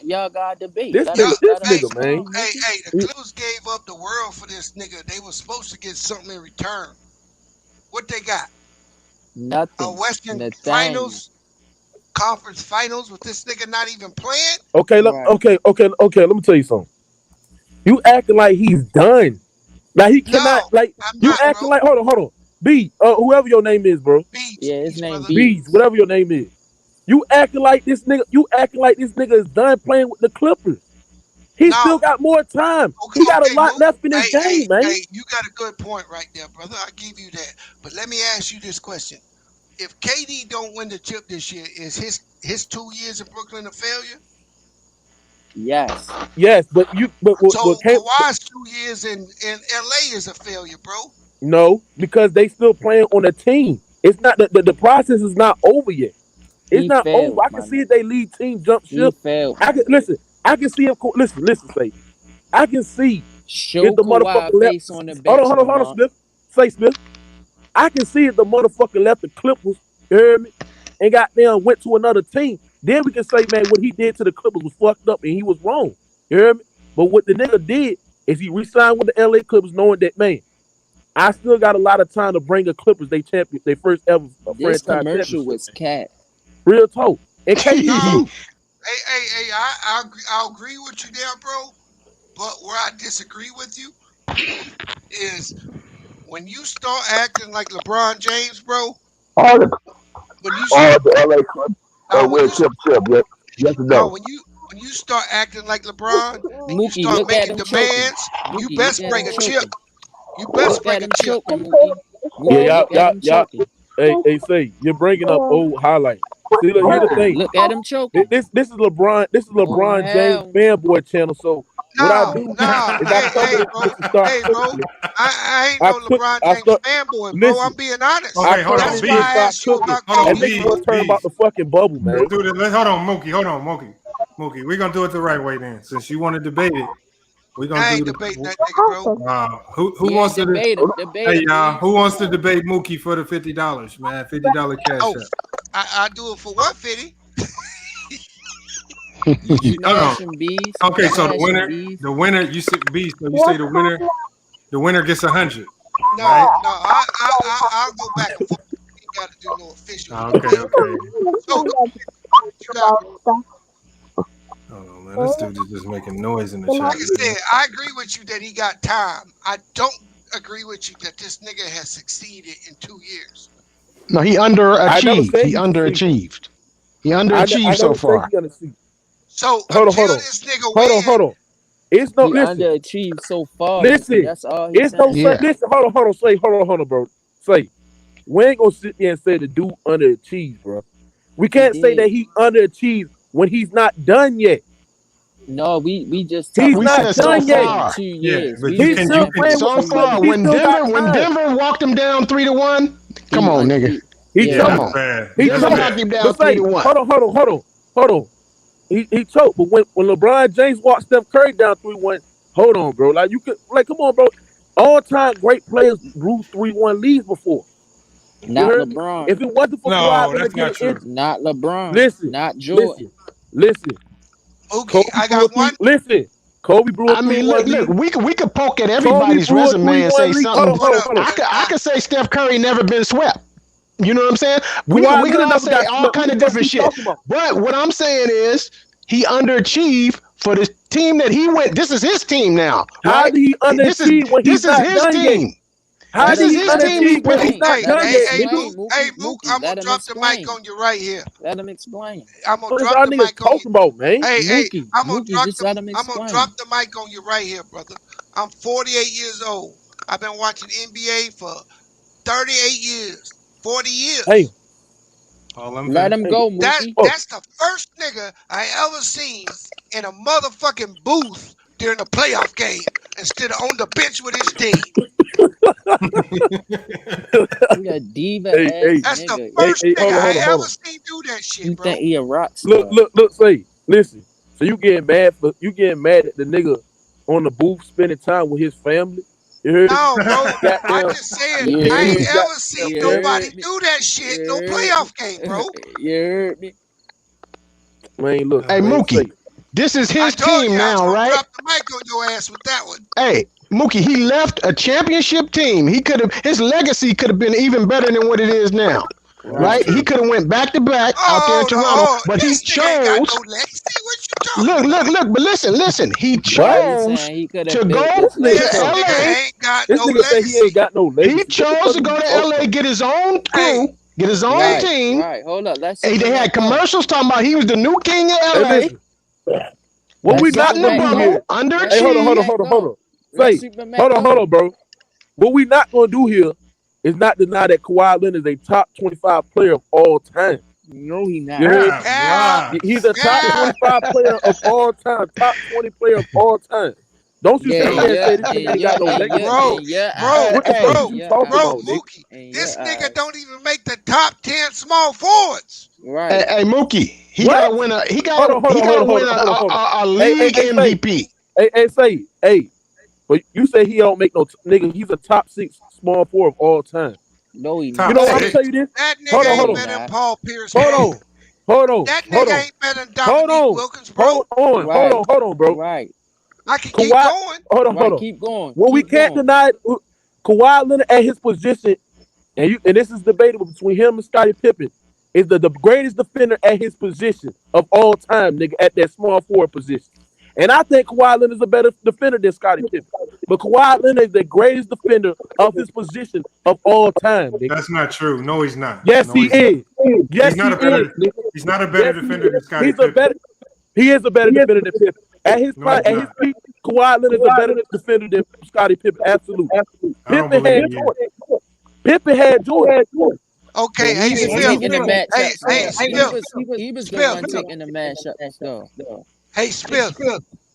Y'all got debate. This nigga, man. Hey, the Clippers gave up the world for this nigga. They were supposed to get something in return. What they got? Nothing. A Western Finals, Conference Finals with this nigga not even playing. Okay. Let me tell you something. You acting like he's done. Like he cannot. Acting like. Hold on. B, whoever your name is, bro. Yeah, his name Bees. Whatever your name is. You acting like this nigga. Is done playing with the Clippers. He still got more time. He got a lot left in his game, man. Hey, you got a good point right there, brother. I give you that. But let me ask you this question: if KD don't win the chip this year, is his 2 years in Brooklyn a failure? Yes, but Kawhi's 2 years in LA is a failure, bro. No, because they still playing on a team. It's not the process is not over yet. It's not over. I can see if they lead team jump ship. I can see him. Listen, say. I can see if the motherfucker left on the bench. Hold on, Smith. Say Smith. I can see if the motherfucker left the Clippers, you hear me, and went to another team. Then we can say, man, what he did to the Clippers was fucked up and he was wrong. You hear me? But what the nigga did is he re-signed with the LA Clippers knowing that, man, I still got a lot of time to bring the Clippers they first ever franchise commercial was cat. Real talk. And KD. I'll agree with you there, bro. But where I disagree with you is when you start acting like LeBron James, bro. The LA Clippers. Yes or no? When you start acting like LeBron and you start making demands, you best bring a chip. You best bring a chip. Y'all. Hey, say you're bringing up old highlights. See, look, here's the thing. Look at him choking. This is LeBron. This is LeBron James fanboy channel. So what I do is hey, bro. I ain't no LeBron James fanboy, bro. I'm being honest. Okay, hold on. Turn about the fucking bubble, man. Hold on, Mookie. Mookie, we're gonna do it the right way then. Since you want to debate it, we're gonna debate that nigga, bro. Who wants to debate? Hey, y'all, who wants to debate Mookie for the $50, man? $50 cash out. I do it for $150. Okay, so the winner, you said B. So you say the winner gets 100. I'll go back and forth. You got to do no official. Okay. So, you got. Oh man, this dude is just making noise in the chat. Like I said, I agree with you that he got time. I don't agree with you that this nigga has succeeded in 2 years. No, he underachieved. He underachieved. He underachieved so far. So hold on. This nigga hold on. It's no listen. Underachieved so far. Listen, that's all he's it's no saying. listen. Hold on. Say, hold on, bro. Say, we ain't gonna sit there and say the dude underachieved, bro. We can't say that he underachieved when he's not done yet. No, we just he's not done yet. 2 years. But you can so far when Denver walked him down 3-1. Come on, nigga. He knocked him down 3-1. Hold on. He choked, but when LeBron James walked Steph Curry down 3-1, hold on, bro. Like you could, come on, bro. All-time great players blew 3-1 leads before. Not LeBron. If it wasn't for Kawhi, that's not true. Not LeBron. Listen, not Jordan. Listen. Okay, I got one. Listen, Kobe blew. I mean, look. We could poke at everybody's resume and say something. I could say Steph Curry never been swept. You know what I'm saying? We can say all kind of different shit. But what I'm saying is he underachieved for the team that he went. This is his team now. How did he underachieve when he's not done yet? How did he underachieve when he's not done yet? Hey, Mook, I'm gonna drop the mic on you right here. Let him explain. I'm gonna drop the mic on you. About, man? Hey, I'm gonna drop the mic on you right here, brother. I'm 48 years old. I've been watching NBA for 38 years, 40 years. Hey. Let him go, Mookie. That's the first nigga I ever seen in a motherfucking booth during a playoff game instead of on the bench with his team. That's the first nigga I ever seen do that shit, bro. You think he a rock star? Look, listen. So you getting mad at the nigga on the booth spending time with his family? You heard no, bro. I'm just saying, I ain't ever seen nobody do that shit no playoff game, bro. You heard me? Man, look. Hey, Mookie, this is his team now, right? Drop the mic on your ass with that one. Hey, Mookie, he left a championship team. His legacy could have been even better than what it is now. Right? He could have went back to back out there in Toronto, but he chose. Look, but listen. He chose to go to LA. This nigga say he ain't got no legacy. He chose to go to LA, get his own crew, get his own team. Right, hold up. They had commercials talking about he was the new king of LA. What we not gonna do here? Underachieved. Hey, hold on. Hold on, bro. What we not gonna do here is not deny that Kawhi Leonard is a top 25 player of all time. No, he not. He's a top 25 player of all time, top 20 player of all time. Don't you say he got no legacy? Bro, Mookie, this nigga don't even make the top 10 small forwards. Right. Hey, Mookie, he gotta win a league MVP. Hey, but you say he don't make no nigga. He's a top 6 small forward of all time. No, he not. You know what I'm gonna tell you this? That nigga ain't better than Paul Pierce. Hold on. That nigga ain't better than Dominique Wilkins, bro. Hold on, bro. Right. I can keep going. Hold on. Keep going. Well, we can't deny Kawhi Leonard at his position, and this is debatable between him and Scottie Pippen, is the greatest defender at his position of all time, nigga, at that small forward position. And I think Kawhi Leonard is a better defender than Scottie Pippen. But Kawhi Leonard is the greatest defender of his position of all time, nigga. That's not true. No, he's not. Yes, he is. Yes, he's not a better defender than Scottie Pippen. He is a better defender than Pippen. At his peak, Kawhi Leonard is a better defender than Scottie Pippen. Absolutely. Pippen had Jordan. Okay, he was the one taking the matchup. though. Hey, Smith.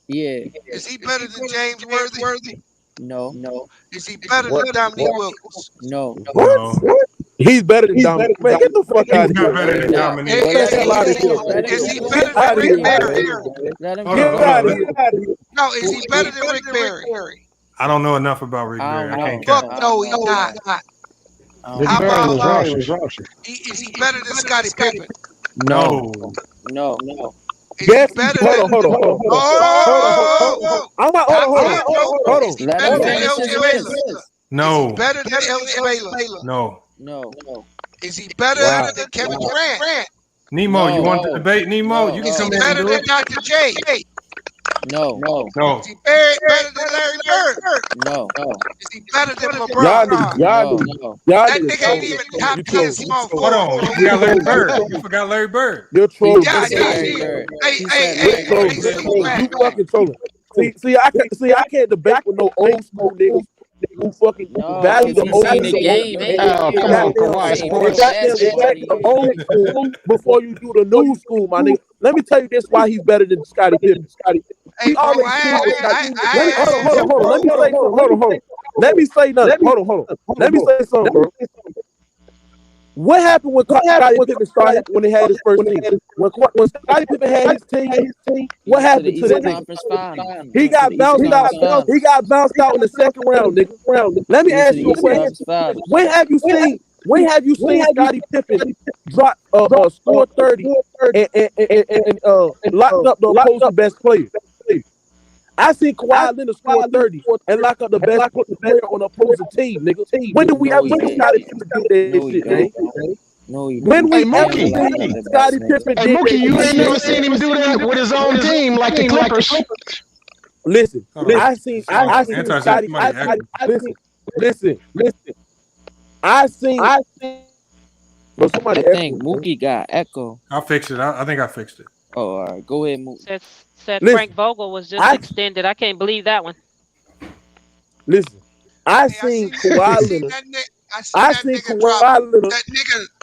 Yeah. Is he better than James Worthy? No. Is he better than Dominique Wilkins? No. What? He's better than Dominique. Man, get the fuck out of here. Better than Dominique. Is he better than Rick Barry? Get out of here. No, is he better than Rick Barry? I don't know enough about Rick Barry. I can't Fuck no, he's not. How about is he better than Scottie Pippen? No. Yes, hold on. I'm not. Hold on. Is he better than LJ Baylor? No. Is he better than Elgin Baylor? No. No. Is he better than Kevin Durant? Nemo, you want to debate Nemo? You can come in and better do than it. Dr. J? No. Is he better than Larry Bird? No. Is he better than LeBron? Y'all That nigga ain't even top 10 small Hold on. forward. You forgot Larry Bird. You forgot Larry Bird. You're trolling. Yeah, hey, You fucking trolling. See, I can't debate with no old school niggas who fucking value the old school. Come on, Kawhi Sports. The old school before you do the new school, my nigga. Let me tell you this: why he's better than Scottie Pippen. He already hold on. Let me say nothing. Hold on. Let me say something, bro. What happened when Scottie Pippen started when he had his first team? When Scottie Pippen had his team, what happened to that nigga? He got bounced out. He got bounced out in the second round, nigga. Let me ask you a question. When have you seen Scottie Pippen drop score 30 and locked up the opposing best player? I seen Kawhi Leonard score 30 and lock up the best player on the opposing team, nigga. When do we ever see Scottie Pippen do that shit, man? When we ever see Scottie Pippen do Mookie, you ain't never seen him do that with his own team like the Clippers. Listen, I seen Scottie. Listen. I think Mookie got echo. I'll fix it. I think I fixed it. Oh, all right. Go ahead, Mookie. Said Frank Vogel was just extended. I can't believe that one. Listen, I seen Kawhi Leonard. I seen Kawhi Leonard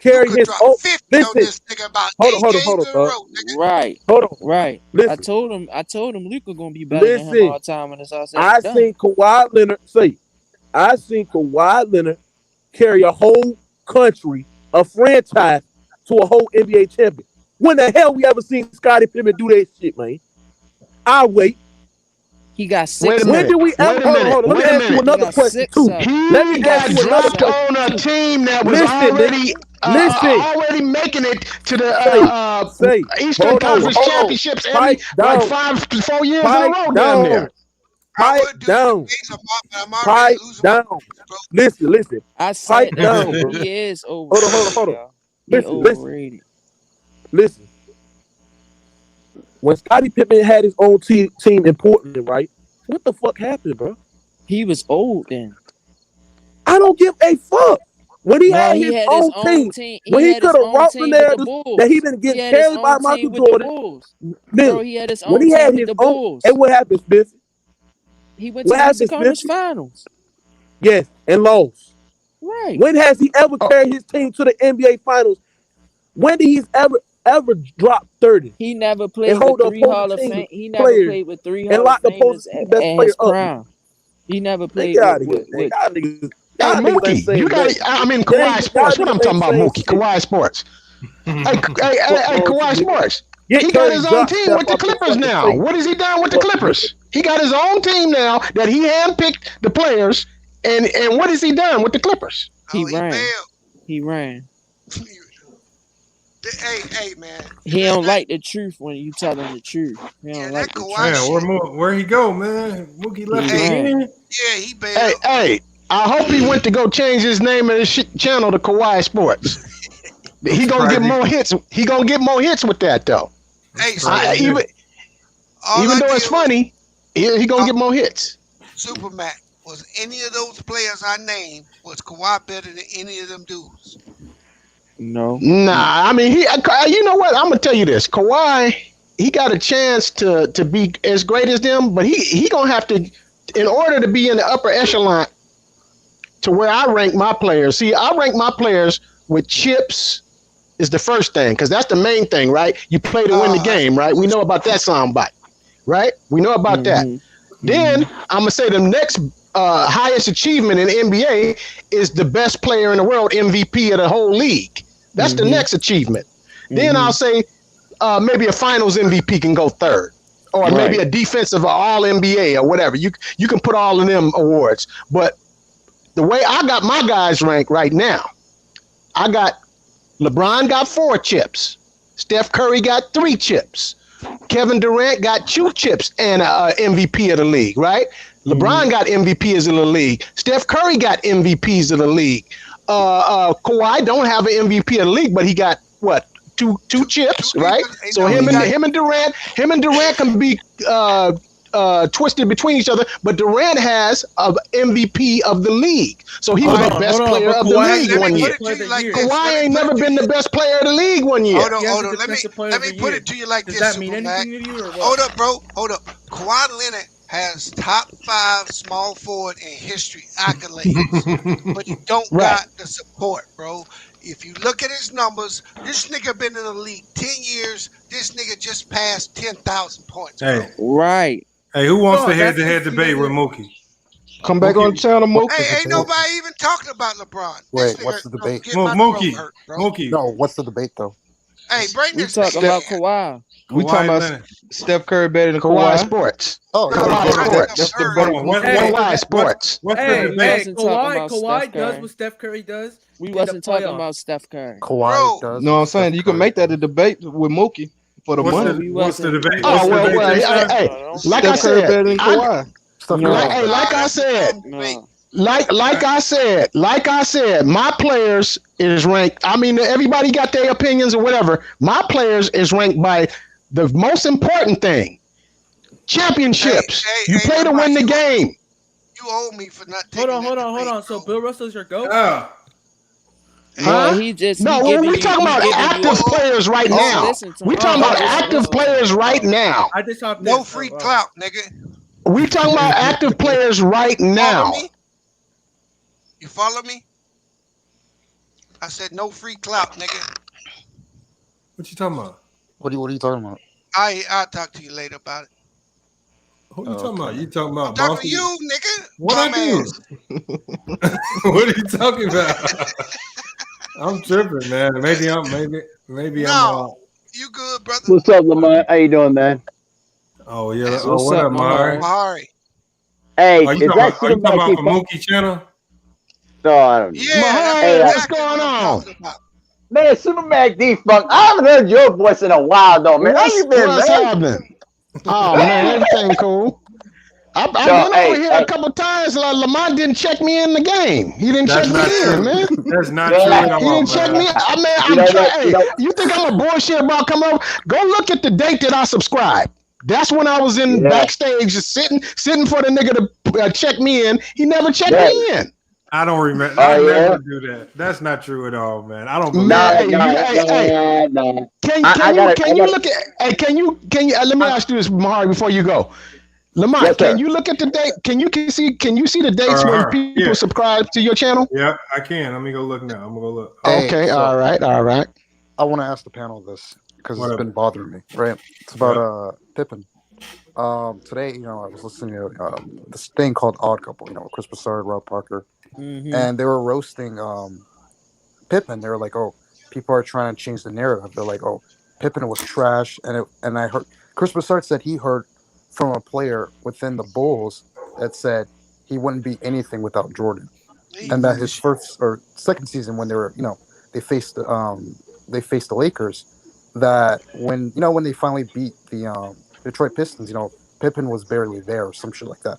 carry his own. Listen, hold on. Right. Hold on. Right. Listen. I told him Luka gonna be better than him all the time when it's all said and done. I seen Kawhi Leonard carry a whole country, a franchise, to a whole NBA champion. When the hell we ever seen Scottie Pippen do that shit, man? I'll wait. He got 6. When did we ever? Hold on. Let me ask you another question too. He got dropped on a team that was already making it to the Eastern Conference Championships every 4 years in a row down there. Pipe down. Listen. I said down. He is over. Hold on. Listen. When Scottie Pippen had his own team in Portland, right? What the fuck happened, bro? He was old then. I don't give a fuck. When he had his own team, when he could have walked in there that he didn't get carried by Michael Jordan. Bro, he had his own team with the Bulls. And what happened, Smith? He went to the conference finals. Yes, and lost. Right. When has he ever carried his team to the NBA finals? When did he ever drop 30? He never played with 3 Hall of Fame. He never played with 3 Hall of Famers at his prime. He never played with Mookie, you got. I mean, Kawhi Sports. What I'm talking about, Mookie? Kawhi Sports. Hey, Kawhi Sports. He got his own team with the Clippers now. What has he done with the Clippers? He got his own team now that he handpicked the players. And what has he done with the Clippers? He ran. Hey, man. He don't like the truth when you tell him the truth. He don't like the truth. Where he go, man? Mookie left again. Yeah, he bailed. Hey, I hope he went to go change his name of his channel to Kawhi Sports. He gonna get more hits. He gonna get more hits with that though. Hey, even though it's funny, he gonna get more hits. Supermac, was any of those players I named, was Kawhi better than any of them dudes? No. Nah, I mean you know what? I'm gonna tell you this. Kawhi, he got a chance to be as great as them, but he gonna have to, in order to be in the upper echelon to where I rank my players. See, I rank my players with chips is the first thing, because that's the main thing, right? You play to win the game, right? We know about that soundbite, right? We know about that. Then I'm gonna say the next highest achievement in the NBA is the best player in the world, MVP of the whole league. That's the next achievement. Then I'll say maybe a finals MVP can go third, or maybe a defensive or all NBA or whatever. You can put all of them awards. But the way I got my guys ranked right now, I got LeBron got 4 chips. Steph Curry got 3 chips. Kevin Durant got 2 chips and MVP of the league, right? LeBron got MVPs of the league. Steph Curry got MVPs of the league. Kawhi don't have an MVP of the league, but he got what? Two chips, right? So him and Durant can be twisted between each other, but Durant has an MVP of the league. So he was the best player of the league 1 year. Kawhi ain't never been the best player of the league 1 year. Hold on. Let me put it to you like this. Does that mean anything to you or what? Hold up, bro. Hold up. Kawhi Leonard has top 5 small forward in history accolades, but he don't got the support, bro. If you look at his numbers, this nigga been in the league 10 years. This nigga just passed 10,000 points, bro. Right. Hey, who wants the head-to-head debate with Mookie? Come back on the channel, Mookie. Hey, ain't nobody even talking about LeBron. Wait, what's the debate? Mookie. No, what's the debate though? Hey, bring this. We talking about Kawhi. We talking about Steph Curry better than Kawhi Sports. Oh, Kawhi Sports. That's the better one. Kawhi Sports. Kawhi does what Steph Curry does. We wasn't talking about Steph Curry. Kawhi does. No, I'm saying you can make that a debate with Mookie for the money. What's the debate? Oh well, hey, like I said, better than Kawhi. Like I said, my players is ranked. I mean, everybody got their opinions or whatever. My players is ranked by the most important thing: championships. You play to win the game. You owe me for not taking Hold on. So Bill Russell's your GOAT? Huh? We talking about active players right now. We talking about active players right now. I just hopped no free clout, nigga. We talking about active players right now. You follow me? I said no free clout, nigga. What you talking about? What are you talking about? I'll talk to you later about it. Who you talking about? You talking about talking to you, nigga? What I do? What are you talking about? I'm tripping, man. Maybe I'm. You good, brother? What's up, Lamar? How you doing, man? Oh yeah. What up, Mahari? Hey, are you talking about the Mookie channel? No, I don't know. Yeah. Hey, what's going on? Man, Supermac D-Funk. I haven't heard your voice in a while, though, man. How you been, what's man? happening? Oh man, everything cool. I've been over here a couple times. Lamont didn't check me in the game. He didn't check me in, man. That's not true at all. He didn't check me. I'm trying. Hey, you think I'm a bullshit about coming over? Go look at the date that I subscribed. That's when I was in backstage, just sitting for the nigga to check me in. He never checked me in. I don't remember. I never do that. That's not true at all, man. I don't believe No. Can you look at? Can you? Let me ask you this, Mahari, before you go. Lamont, can you look at the date? Can you see the dates when people subscribe to your channel? Yeah, I can. Let me go look now. I'm gonna go look. Okay, all right. I want to ask the panel this because it's been bothering me. Right? It's about Pippen. Today, I was listening to this thing called Odd Couple. Chris Broussard, Rob Parker, and they were roasting Pippen. They were like, "Oh, people are trying to change the narrative." They're like, "Oh, Pippen was trash," and I heard Chris Broussard said he heard from a player within the Bulls that said he wouldn't be anything without Jordan, and that his first or second season when they were, they faced the Lakers, that when they finally beat the Detroit Pistons, Pippen was barely there or some shit like that.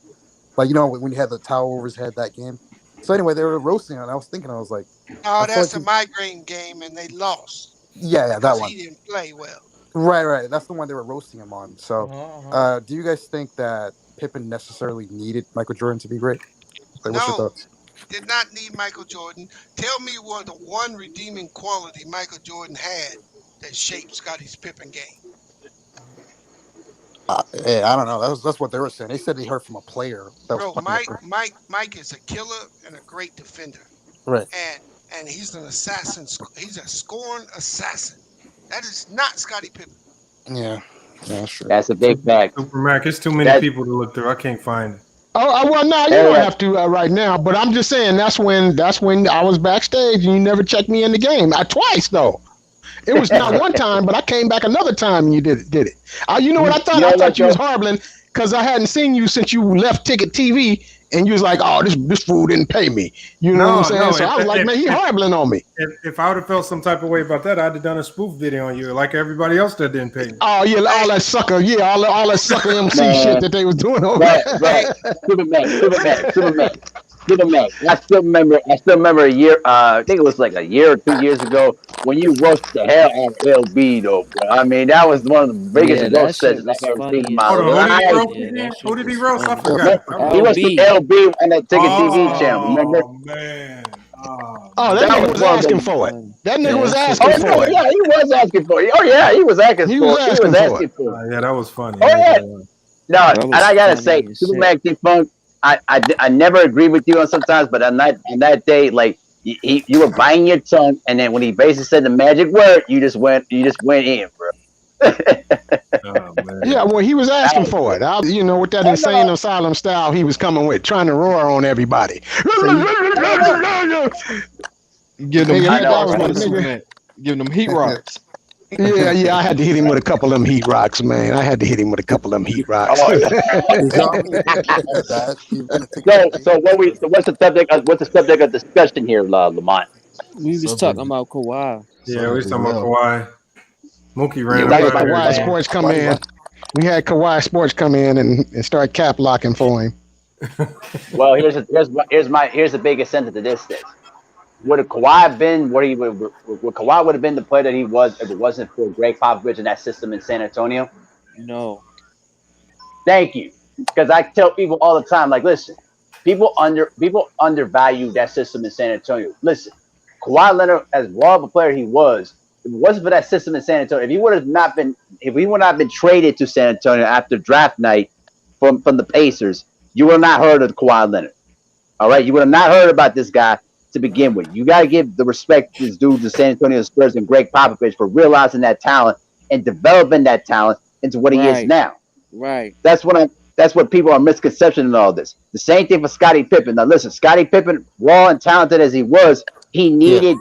Like, when he had the towel over his head that game. So anyway, they were roasting it, and I was like, oh, that's a migraine game, and they lost. Yeah, that one. He didn't play well. Right. That's the one they were roasting him on. So, do you guys think that Pippen necessarily needed Michael Jordan to be great? Like, what's your thoughts? Did not need Michael Jordan. Tell me what the one redeeming quality Michael Jordan had that shaped Scotty's Pippen game. Hey, I don't know. That's what they were saying. They said they heard from a player. Mike is a killer and a great defender. Right. And he's an assassin. He's a scoring assassin. That is not Scottie Pippen. Yeah, that's true. That's a big fact. Supermac, it's too many people to look through. I can't find it. Oh well, no, you don't have to right now. But I'm just saying that's when I was backstage and you never checked me in the game. Twice though. It was not one time, but I came back another time and you did it. You know what I thought? I thought you was harbling because I hadn't seen you since you left Ticket TV and you was like, "Oh, this fool didn't pay me." You know what I'm saying? So I was like, "Man, he horribling on me." If I would have felt some type of way about that, I'd have done a spoof video on you, like everybody else that didn't pay me. Oh yeah, all that sucker, all that sucker MC shit that they was doing over right, there. Right, Superman. I still remember a year. I think it was like a year or 2 years ago when you roasted the hell out of LB, though, bro. I mean, that was one of the biggest roast sessions I've ever seen in my life. Who did he roast? I forgot. He roasted LB on that Ticket TV channel. Remember? Man. Oh, that nigga was asking for it. That nigga was asking for it. Yeah, he was asking for it. Oh yeah, he was asking for it. He was asking for it. Yeah, that was funny. Oh yeah. No, and I gotta say, Superman Funk. I never agree with you on sometimes, but on that day, like you were biting your tongue, and then when he basically said the magic word, you just went in, bro. Yeah, well, he was asking for it. With that insane asylum style he was coming with, trying to roar on everybody. Giving them heat rocks. Yeah, I had to hit him with a couple of them heat rocks, man. I had to hit him with a couple of them heat rocks. So what's the subject? What's the subject of discussion here, Lamont? We was talking about Kawhi. Yeah, we was talking about Kawhi. Mookie ran. Kawhi Sports come in. We had Kawhi Sports come in and start cap locking for him. Well, here's the biggest sentence to this. Would Kawhi have been would Kawhi would have been the player that he was if it wasn't for Greg Popovich and that system in San Antonio? No. Thank you. Because I tell people all the time, like, listen, people undervalue that system in San Antonio. Listen, Kawhi Leonard, as raw of a player he was, if it wasn't for that system in San Antonio, if he would not have been traded to San Antonio after draft night from the Pacers, you would have not heard of Kawhi Leonard. All right, you would have not heard about this guy to begin with. You got to give the respect to this dude, the San Antonio Spurs and Greg Popovich, for realizing that talent and developing that talent into what he is now. Right. That's what people are misconception in all this. The same thing for Scottie Pippen. Now listen, Scottie Pippen, raw and talented as he was, he needed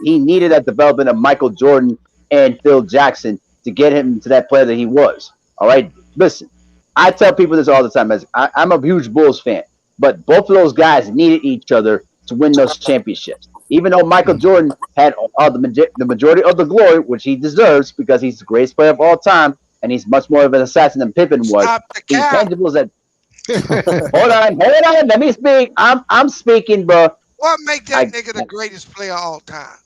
that development of Michael Jordan and Phil Jackson to get him to that player that he was. All right. Listen, I tell people this all the time. I'm a huge Bulls fan, but both of those guys needed each other to win those championships. Even though Michael Jordan had the majority of the glory, which he deserves because he's the greatest player of all time, and he's much more of an assassin than Pippen was. The intangibles that hold on, let me speak. I'm speaking, bro. What make that nigga the greatest player of all time?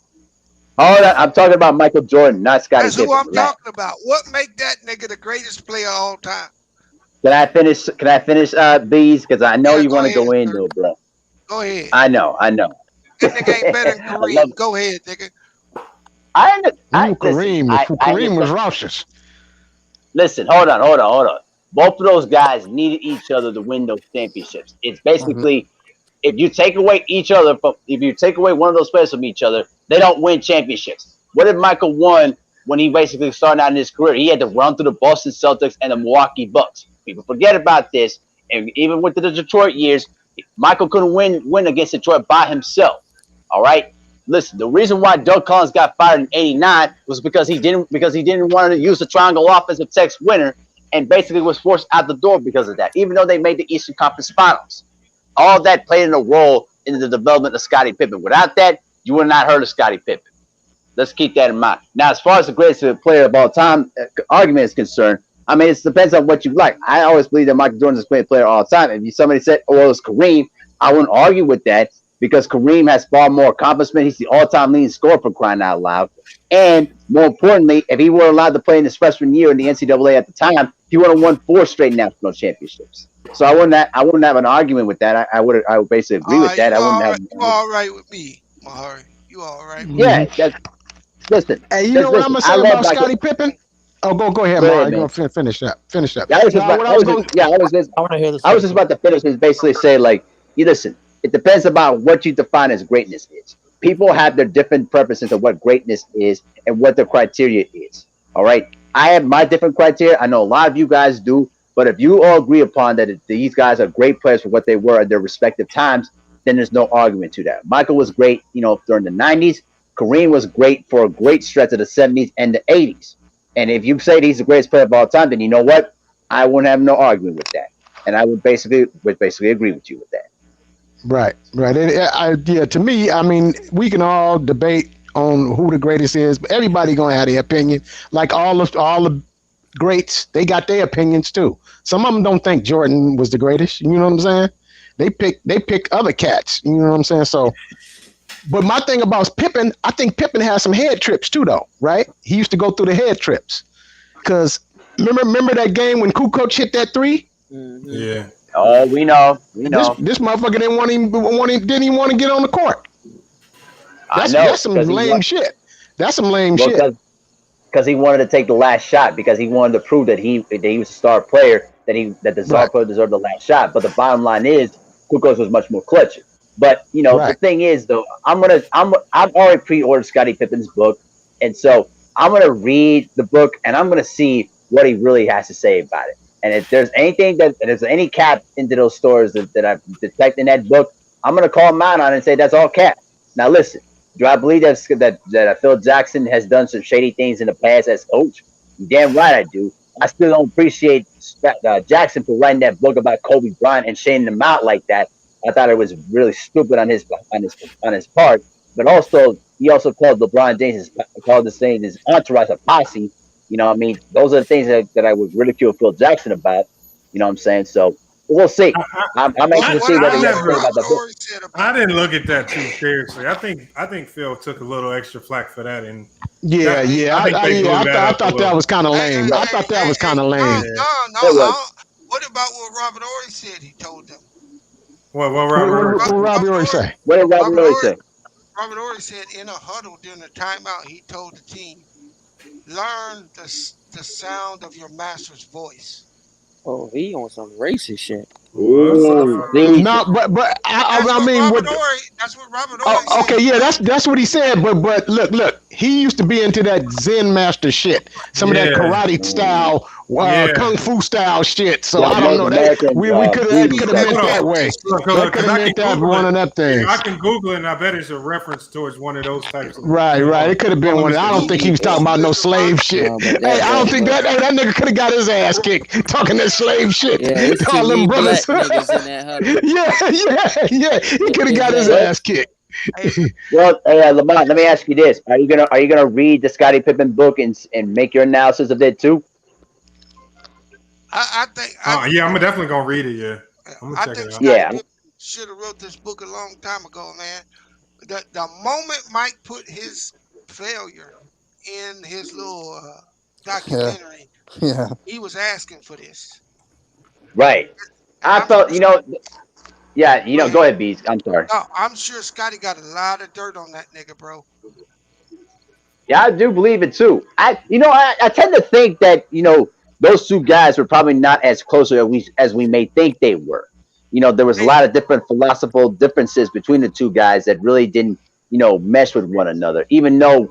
Hold on, I'm talking about Michael Jordan, not Scottie Pippen. That's who I'm talking about. What make that nigga the greatest player of all time? Can I finish these? Because I know you want to go in, though, bro. Go ahead. I know. That nigga ain't better than Kareem. Go ahead, nigga. Kareem was raucous. Listen, hold on. Both of those guys needed each other to win those championships. It's basically if you take away one of those players from each other, they don't win championships. What did Michael won when he basically started out in his career? He had to run through the Boston Celtics and the Milwaukee Bucks. People forget about this, and even with the Detroit years, Michael couldn't win against Detroit by himself. All right. Listen, the reason why Doug Collins got fired in '89 was because he didn't want to use the triangle offensive text winner, and basically was forced out the door because of that. Even though they made the Eastern Conference Finals, all of that played in a role in the development of Scottie Pippen. Without that, you would not heard of Scottie Pippen. Let's keep that in mind. Now, as far as the greatest player of all time argument is concerned, I mean, it depends on what you like. I always believe that Michael Jordan is a great player all the time. If somebody said, "Oh, well, it's Kareem," I wouldn't argue with that because Kareem has far more accomplishment. He's the all-time leading scorer for crying out loud. And more importantly, if he were allowed to play in his freshman year in the NCAA at the time, he would have won 4 straight national championships. So I wouldn't have an argument with that. I would basically agree with that. You all right with me, Mahari? You all right? Yeah. Listen. Hey, you know what I'm gonna say about Scottie Pippen? Oh, go ahead, Mark. Go finish that. Yeah, I was just about to finish. Is basically say, like, you listen. It depends about what you define as greatness is. People have their different preferences of what greatness is and what the criteria is. All right, I have my different criteria. I know a lot of you guys do, but if you all agree upon that these guys are great players for what they were at their respective times, then there's no argument to that. Michael was great, during the '90s. Kareem was great for a great stretch of the '70s and the '80s. And if you say he's the greatest player of all time, then you know what? I wouldn't have no argument with that. And I would basically agree with you with that. Right. Yeah, to me, I mean, we can all debate on who the greatest is, but everybody gonna have their opinion. Like all the greats, they got their opinions too. Some of them don't think Jordan was the greatest. You know what I'm saying? They pick other cats. You know what I'm saying? So, but my thing about Pippen, I think Pippen has some head trips too, though. Right? He used to go through the head trips. Cause remember that game when Kukoc hit that 3? Mm-hmm. Yeah. Oh, we know. This motherfucker didn't even want to get on the court. That's some lame shit. That's some lame shit. Because he wanted to take the last shot, because he wanted to prove that he was a star player, that the star player deserved the last shot. But the bottom line is, Kukoc was much more clutch. But the thing is, though, I've already pre-ordered Scottie Pippen's book, and so I'm gonna read the book and I'm gonna see what he really has to say about it. And if there's any cap into those stories that I detect in that book, I'm gonna call him out on it and say that's all cap. Now listen, do I believe that Phil Jackson has done some shady things in the past as coach? Damn right I do. I still don't appreciate Jackson for writing that book about Kobe Bryant and shading him out like that. I thought it was really stupid on his part. But also, he also called LeBron James his entourage a posse. You know what I mean? Those are the things that I would ridicule Phil Jackson about. You know what I'm saying? So we'll see. I'm anxious to see whether he has to say about the book. I didn't look at that too seriously. I think Phil took a little extra flack for that. And I thought that was kind of lame. I thought that was kind of lame. No. What about what Robert Horry said he told them? What Robert Horry say? What did Robert Horry say? Robert Horry said in a huddle during the timeout, he told the team, learn the sound of your master's voice. Oh, he on some racist shit. No, but I mean, that's what Robert Horry said. Okay, yeah, that's what he said. But look, he used to be into that Zen master shit, some of that karate style, kung fu style shit. So I don't know that we could have meant that way. Could have meant that one of that things. I can Google it, and I bet it's a reference towards one of those types. Right. It could have been one. I don't think he was talking about no slave shit. Hey, I don't think that nigga could have got his ass kicked talking that slave shit. Yeah, call them brothers. Yeah. He could have got his ass kicked. Well, Lamont, let me ask you this: Are you gonna read the Scottie Pippen book and make your analysis of it too? I think. I'm definitely gonna read it. Yeah, I'm gonna check it out. Yeah, should have wrote this book a long time ago, man. The moment Mike put his failure in his little documentary, he was asking for this. Right. I thought, go ahead, Bees. I'm sorry. No, I'm sure Scotty got a lot of dirt on that nigga, bro. Yeah, I do believe it too. I tend to think that, those two guys were probably not as close as we may think they were. There was a lot of different philosophical differences between the two guys that really didn't, mesh with one another. Even though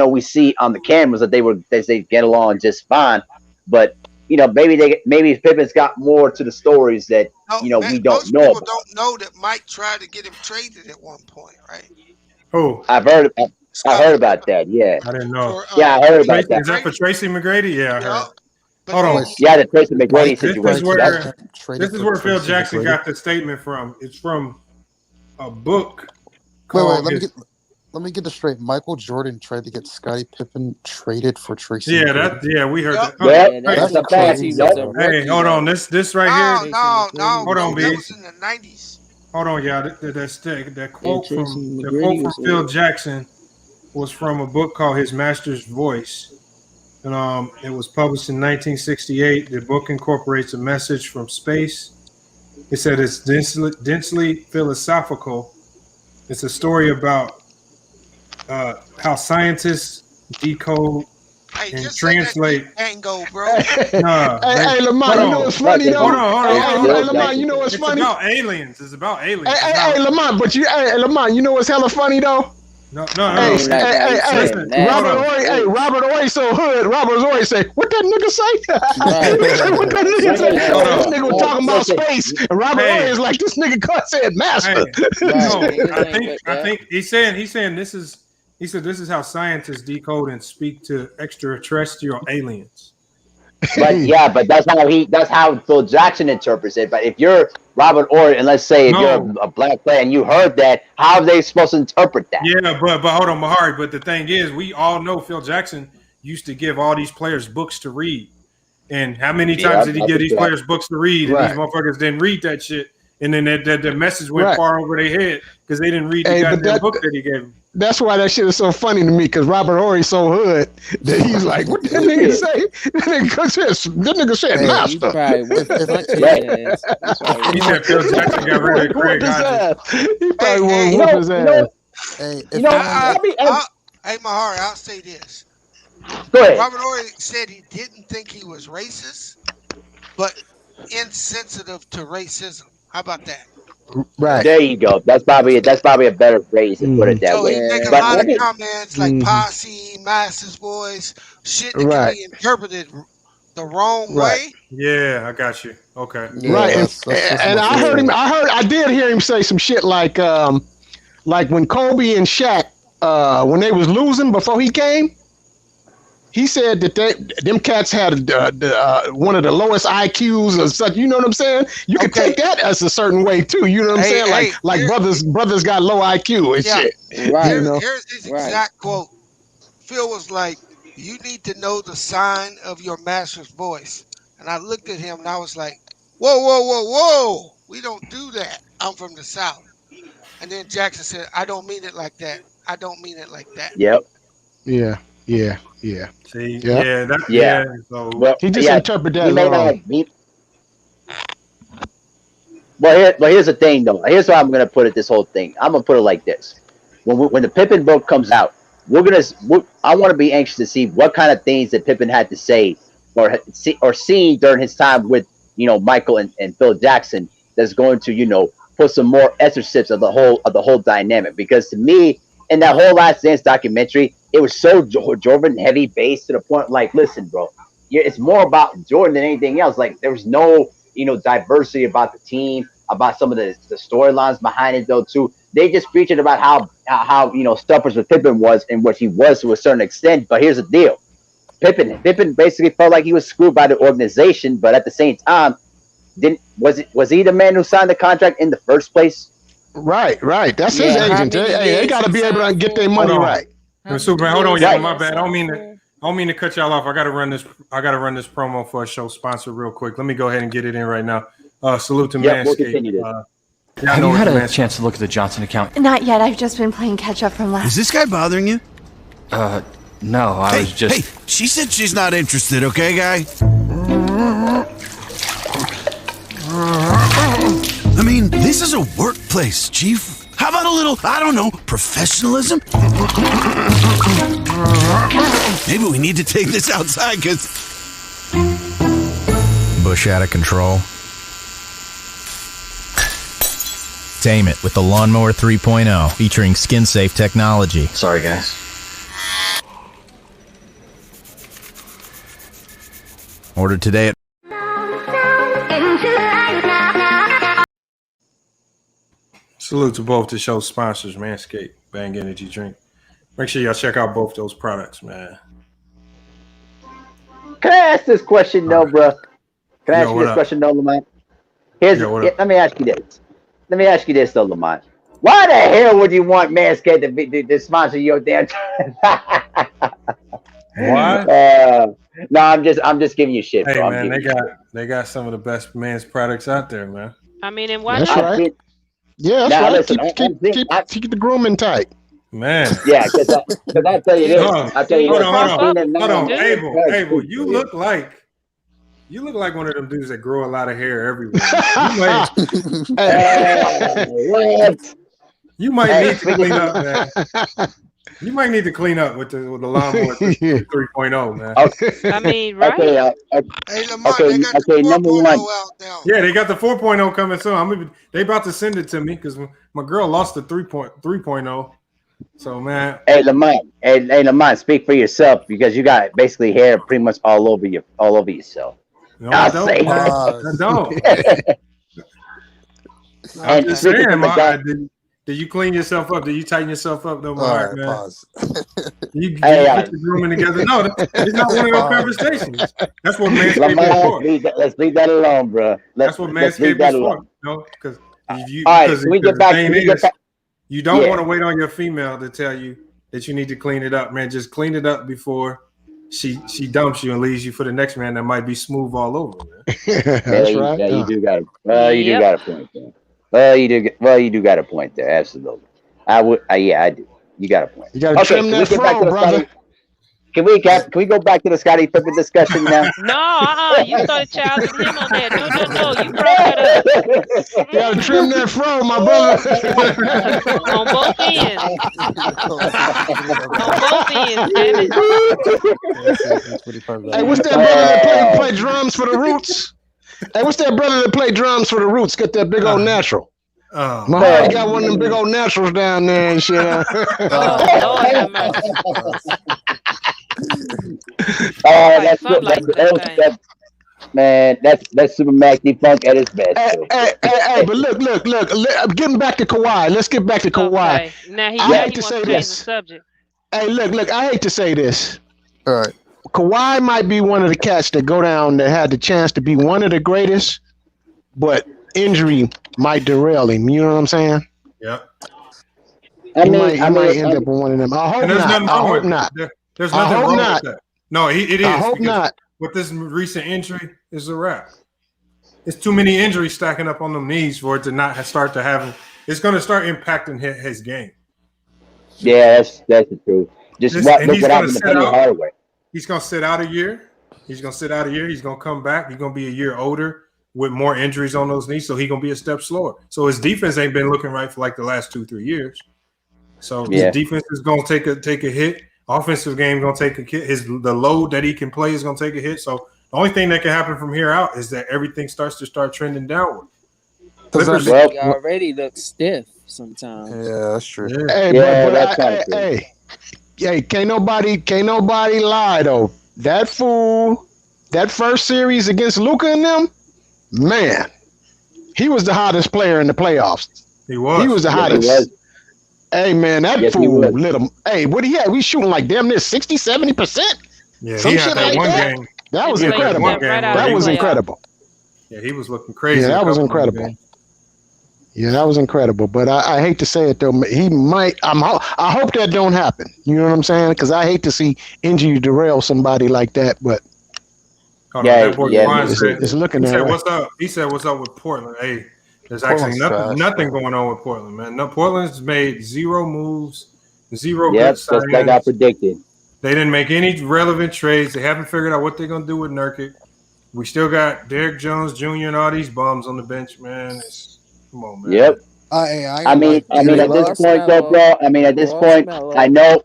we see on the cameras that they get along just fine, but maybe Pippen's got more to the stories that we don't know. Most people don't know that Mike tried to get him traded at one point, right? Oh, I heard about that. Yeah, I didn't know. I heard about that. Is that for Tracy McGrady? Yeah, I heard. Hold on. Yeah, the Tracy McGrady situation. This is where Phil Jackson got the statement from. It's from a book. Wait, let me get this straight. Michael Jordan tried to get Scottie Pippen traded for Tracy. We heard that. That's a crazy. Hey, hold on. This right here. No. Hold on, That B. was in the 90s. Hold on, y'all. That quote from Phil Jackson was from a book called His Master's Voice. And it was published in 1968. The book incorporates a message from space. It said it's densely philosophical. It's a story about how scientists decode and translate. Angle, bro. Hey, Lamont, you know what's funny though? Hold on. Hey, Lamont, you know what's funny? It's about aliens. It's about aliens. Hey, Lamont, Lamont, you know what's hella funny though? No. Hey, Robert Ory so hood. Robert Ory say, what that nigga say? What that nigga say? This nigga was talking about space, and Robert Ory is like, this nigga said master. I think he's saying this is. He said this is how scientists decode and speak to extraterrestrial aliens. But that's how Phil Jackson interprets it. But if you're Robert Ory, and let's say if you're a black player and you heard that, how are they supposed to interpret that? Yeah, but hold on, Mahari. But the thing is, we all know Phil Jackson used to give all these players books to read. And how many times did he give these players books to read? And these motherfuckers didn't read that shit. And then the message went far over their head because they didn't read the goddamn book that he gave them. That's why that shit is so funny to me, because Robert Horry's so hood that he's like, what that nigga say? That nigga said master. He said Phil Jackson got rid of Craig Hodges. He probably won't whoop his ass. Hey, Mahari, I'll say this. Go ahead. Robert Horry said he didn't think he was racist, but insensitive to racism. How about that? Right. There you go. That's probably a better phrase to put it that way. So he's making a lot of comments like posse, Masters boys, shit that can be interpreted the wrong way. Yeah, I got you. Okay. Yeah, right. And I did hear him say some shit like when Kobe and Shaq, when they was losing before he came, he said that them cats had one of the lowest IQs or such. You know what I'm saying? You could take that as a certain way too. You know what I'm saying? Like brothers got low IQ and shit. Right. Here's his exact quote. Phil was like, "You need to know the sign of your master's voice." And I looked at him and I was like, "Whoa, whoa, whoa, whoa! We don't do that. I'm from the South." And then Jackson said, "I don't mean it like that. I don't mean it like that." Yep. Yeah. See, So he just interpreted that wrong. Well, here's the thing, though. Here's how I'm gonna put it. This whole thing, I'm gonna put it like this: when the Pippen book comes out, I want to be anxious to see what kind of things that Pippen had to say or seen during his time with Michael and Phil Jackson. That's going to put some more extra sips of the whole dynamic. Because to me, in that whole Last Dance documentary, it was so Jordan heavy based to the point like, listen, bro, it's more about Jordan than anything else. Like there was no diversity about the team, about some of the storylines behind it though too. They just preaching about how Stuffers with Pippen was and what he was to a certain extent. But here's the deal: Pippen basically felt like he was screwed by the organization, but at the same time, was he the man who signed the contract in the first place? Right. That's his agent. They got to be able to get their money right. Superman, hold on, y'all. My bad. I don't mean to cut y'all off. I gotta run this promo for a show sponsor real quick. Let me go ahead and get it in right now. Salute to Manscaped. Have you had a chance to look at the Johnson account? Not yet. I've just been playing catch up from last. Is this guy bothering you? No. I was just. Hey, she said she's not interested. Okay, guy. I mean, this is a workplace, Chief. How about a little, I don't know, professionalism? Maybe we need to take this outside, because... Bush out of control? Tame it with the Lawnmower 3.0, featuring skin-safe technology. Sorry, guys. Order today at... Salute to both the show sponsors, Manscaped, Bang Energy Drink. Make sure y'all check out both those products, man. Can I ask this question, though, bro? Can I ask you this question, though, Lamont? Let me ask you this. Though, Lamont. Why the hell would you want Manscaped to sponsor your damn? Why? No, I'm just giving you shit, bro. Hey, man, they got some of the best men's products out there, man. I mean, and why That's not? right. Yeah, that's right. Keep the grooming tight. Man. Yeah, because I tell you this. Hold on. Abel, you look like one of them dudes that grow a lot of hair everywhere. You might need to clean up, man. You might need to clean up with the lawnmower 3.0, man. Okay. I mean, right? Hey, Lamont, they got the 4.0 out now. Yeah, they got the 4.0 coming soon. They about to send it to me because my girl lost the 3.0. So, man. Hey, Lamont, speak for yourself because you got basically hair pretty much all over yourself. No, I don't. I'm just saying, Did you clean yourself up? Did you tighten yourself up, though, Mark? All right, man? pause. You get the grooming together. No, it's not one of your conversations. That's what Manscaped is for. Let's leave that alone, bro. That's what Manscaped is for. No, because you don't want to wait on your female to tell you that you need to clean it up, man. Just clean it up before she dumps you and leaves you for the next man that might be smooth all over, man. That's right. Yeah, you do got it. You do got a point there. You do got a point there. Absolutely. I do. You got a point. You got to trim that fro, brother. Can we go back to the Scottie Pippen discussion now? No, you started challenging him on that. No, you brought that up. You got to trim that fro, my brother. On both ends. On both ends, damn it. Hey, what's that brother that play drums for the Roots? Hey, what's that brother that play drums for the Roots? Got that big old natural. My heart got one of them big old naturals down there and shit. That's Super Mac Funk at its best. Hey, but look. Getting back to Kawhi. Let's get back to Kawhi. Okay. Now he hate to wants say to change the subject. Hey, look. I hate to say this. All right. Kawhi might be one of the cats that go down that had the chance to be one of the greatest, but injury might derail him. You know what I'm saying? Yeah. He might end up with one of them. I hope not. There's nothing wrong with that. No, it is. I hope not. With this recent injury, it's a wrap. It's too many injuries stacking up on them knees for it to not start to have. It's going to start impacting his game. Yeah, that's the truth. Look what happened to Penny Hardaway. He's going to sit out a year. He's going to come back. He's going to be a year older with more injuries on those knees, so he's going to be a step slower. So his defense ain't been looking right for like the last 2-3 years. So his defense is going to take a hit. Offensive game going to take a hit. The load that he can play is going to take a hit. So the only thing that can happen from here out is that everything starts trending downward. Clippers already look stiff sometimes. Yeah, that's true. Hey, can't nobody lie though. That fool, that first series against Luka and them, man, he was the hottest player in the playoffs. He was. He was the hottest. Hey, man, that fool lit him. Hey, what he had? We shooting like damn near 60-70%. Yeah, some shit like that. Game. That was incredible. That was incredible. Yeah, he was looking crazy. Yeah, that was incredible. Yeah, that was incredible. But I hate to say it though. He might. I hope that don't happen. You know what I'm saying? Because I hate to see injury derail somebody like that. But it's looking. He said, "What's up?" He said, "What's up with Portland?" Hey. There's actually nothing going on with Portland, man. No, Portland's made zero moves, zero good signings. Just like I predicted. They didn't make any relevant trades. They haven't figured out what they're going to do with Nurkic. We still got Derrick Jones Jr. and all these bums on the bench, man. Come on, man. Yep. I mean, at this point, though, bro. I mean, at this point, I know.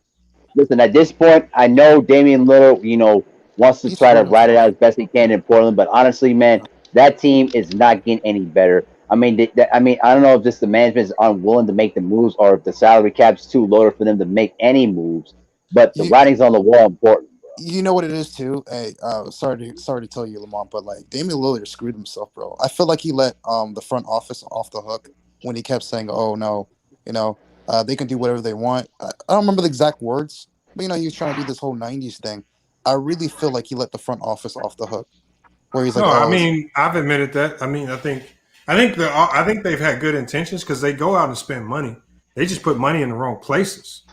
Listen, at this point, I know Damian Lillard, wants to try to ride it out as best he can in Portland. But honestly, man, that team is not getting any better. I mean, I don't know if just the management is unwilling to make the moves or if the salary cap's too low for them to make any moves. But the writing's on the wall important, bro. You know what it is too. Hey, sorry to tell you, Lamont, but like Damian Lillard screwed himself, bro. I feel like he let the front office off the hook when he kept saying, "Oh no, they can do whatever they want." I don't remember the exact words, but he was trying to do this whole '90s thing. I really feel like he let the front office off the hook, where he's like, "No, I mean, I've admitted that. I mean, I think they've had good intentions because they go out and spend money. They just put money in the wrong places.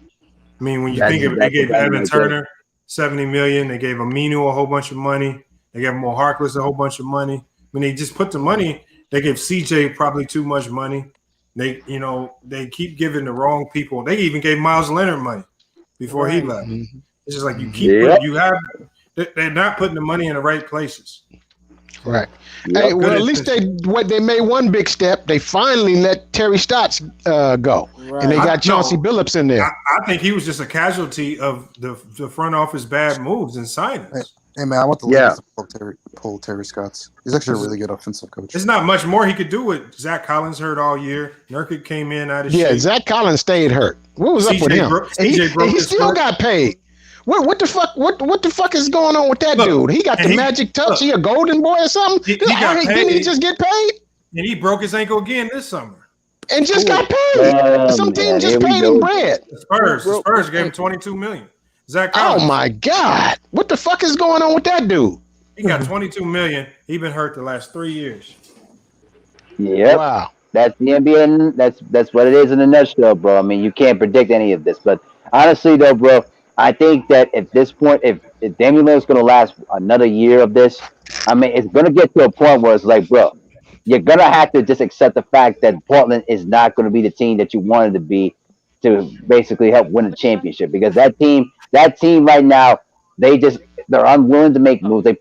I mean, when you think of it, they gave Evan Turner $70 million. They gave Aminu a whole bunch of money. They gave Mo Harkless a whole bunch of money. When they just put the money, they gave CJ probably too much money. They keep giving the wrong people. They even gave Miles Leonard money before he left. Mm-hmm. It's just like they're not putting the money in the right places. Right. Hey, well, at least they made one big step. They finally let Terry Stotts go, and they got Chauncey Billups in there. I think he was just a casualty of the front office bad moves and signings. Hey man, I want the Lakers to pull Terry Stotts. He's actually a really good offensive coach. There's not much more he could do with Zach Collins hurt all year. Nurkic came in out of shape. Yeah, Zach Collins stayed hurt. What was up with him? He still got paid. What the fuck? What the fuck is going on with that dude? He got the magic touch. He a golden boy or something? Didn't he just get paid? And he broke his ankle again this summer. and just got paid. Some team just paid him bread. The Spurs gave him $22 million. Zach Collins. Oh my God! What the fuck is going on with that dude? He got $22 million. He been hurt the last 3 years. Yep. Wow. That's the NBA. That's what it is in a nutshell, bro. I mean, you can't predict any of this, but honestly, though, bro, I think that at this point, if Damian Lillard's going to last another year of this, I mean, it's going to get to a point where it's like, bro, you're going to have to just accept the fact that Portland is not going to be the team that you wanted to be to basically help win a championship, because that team right now, they're unwilling to make moves. They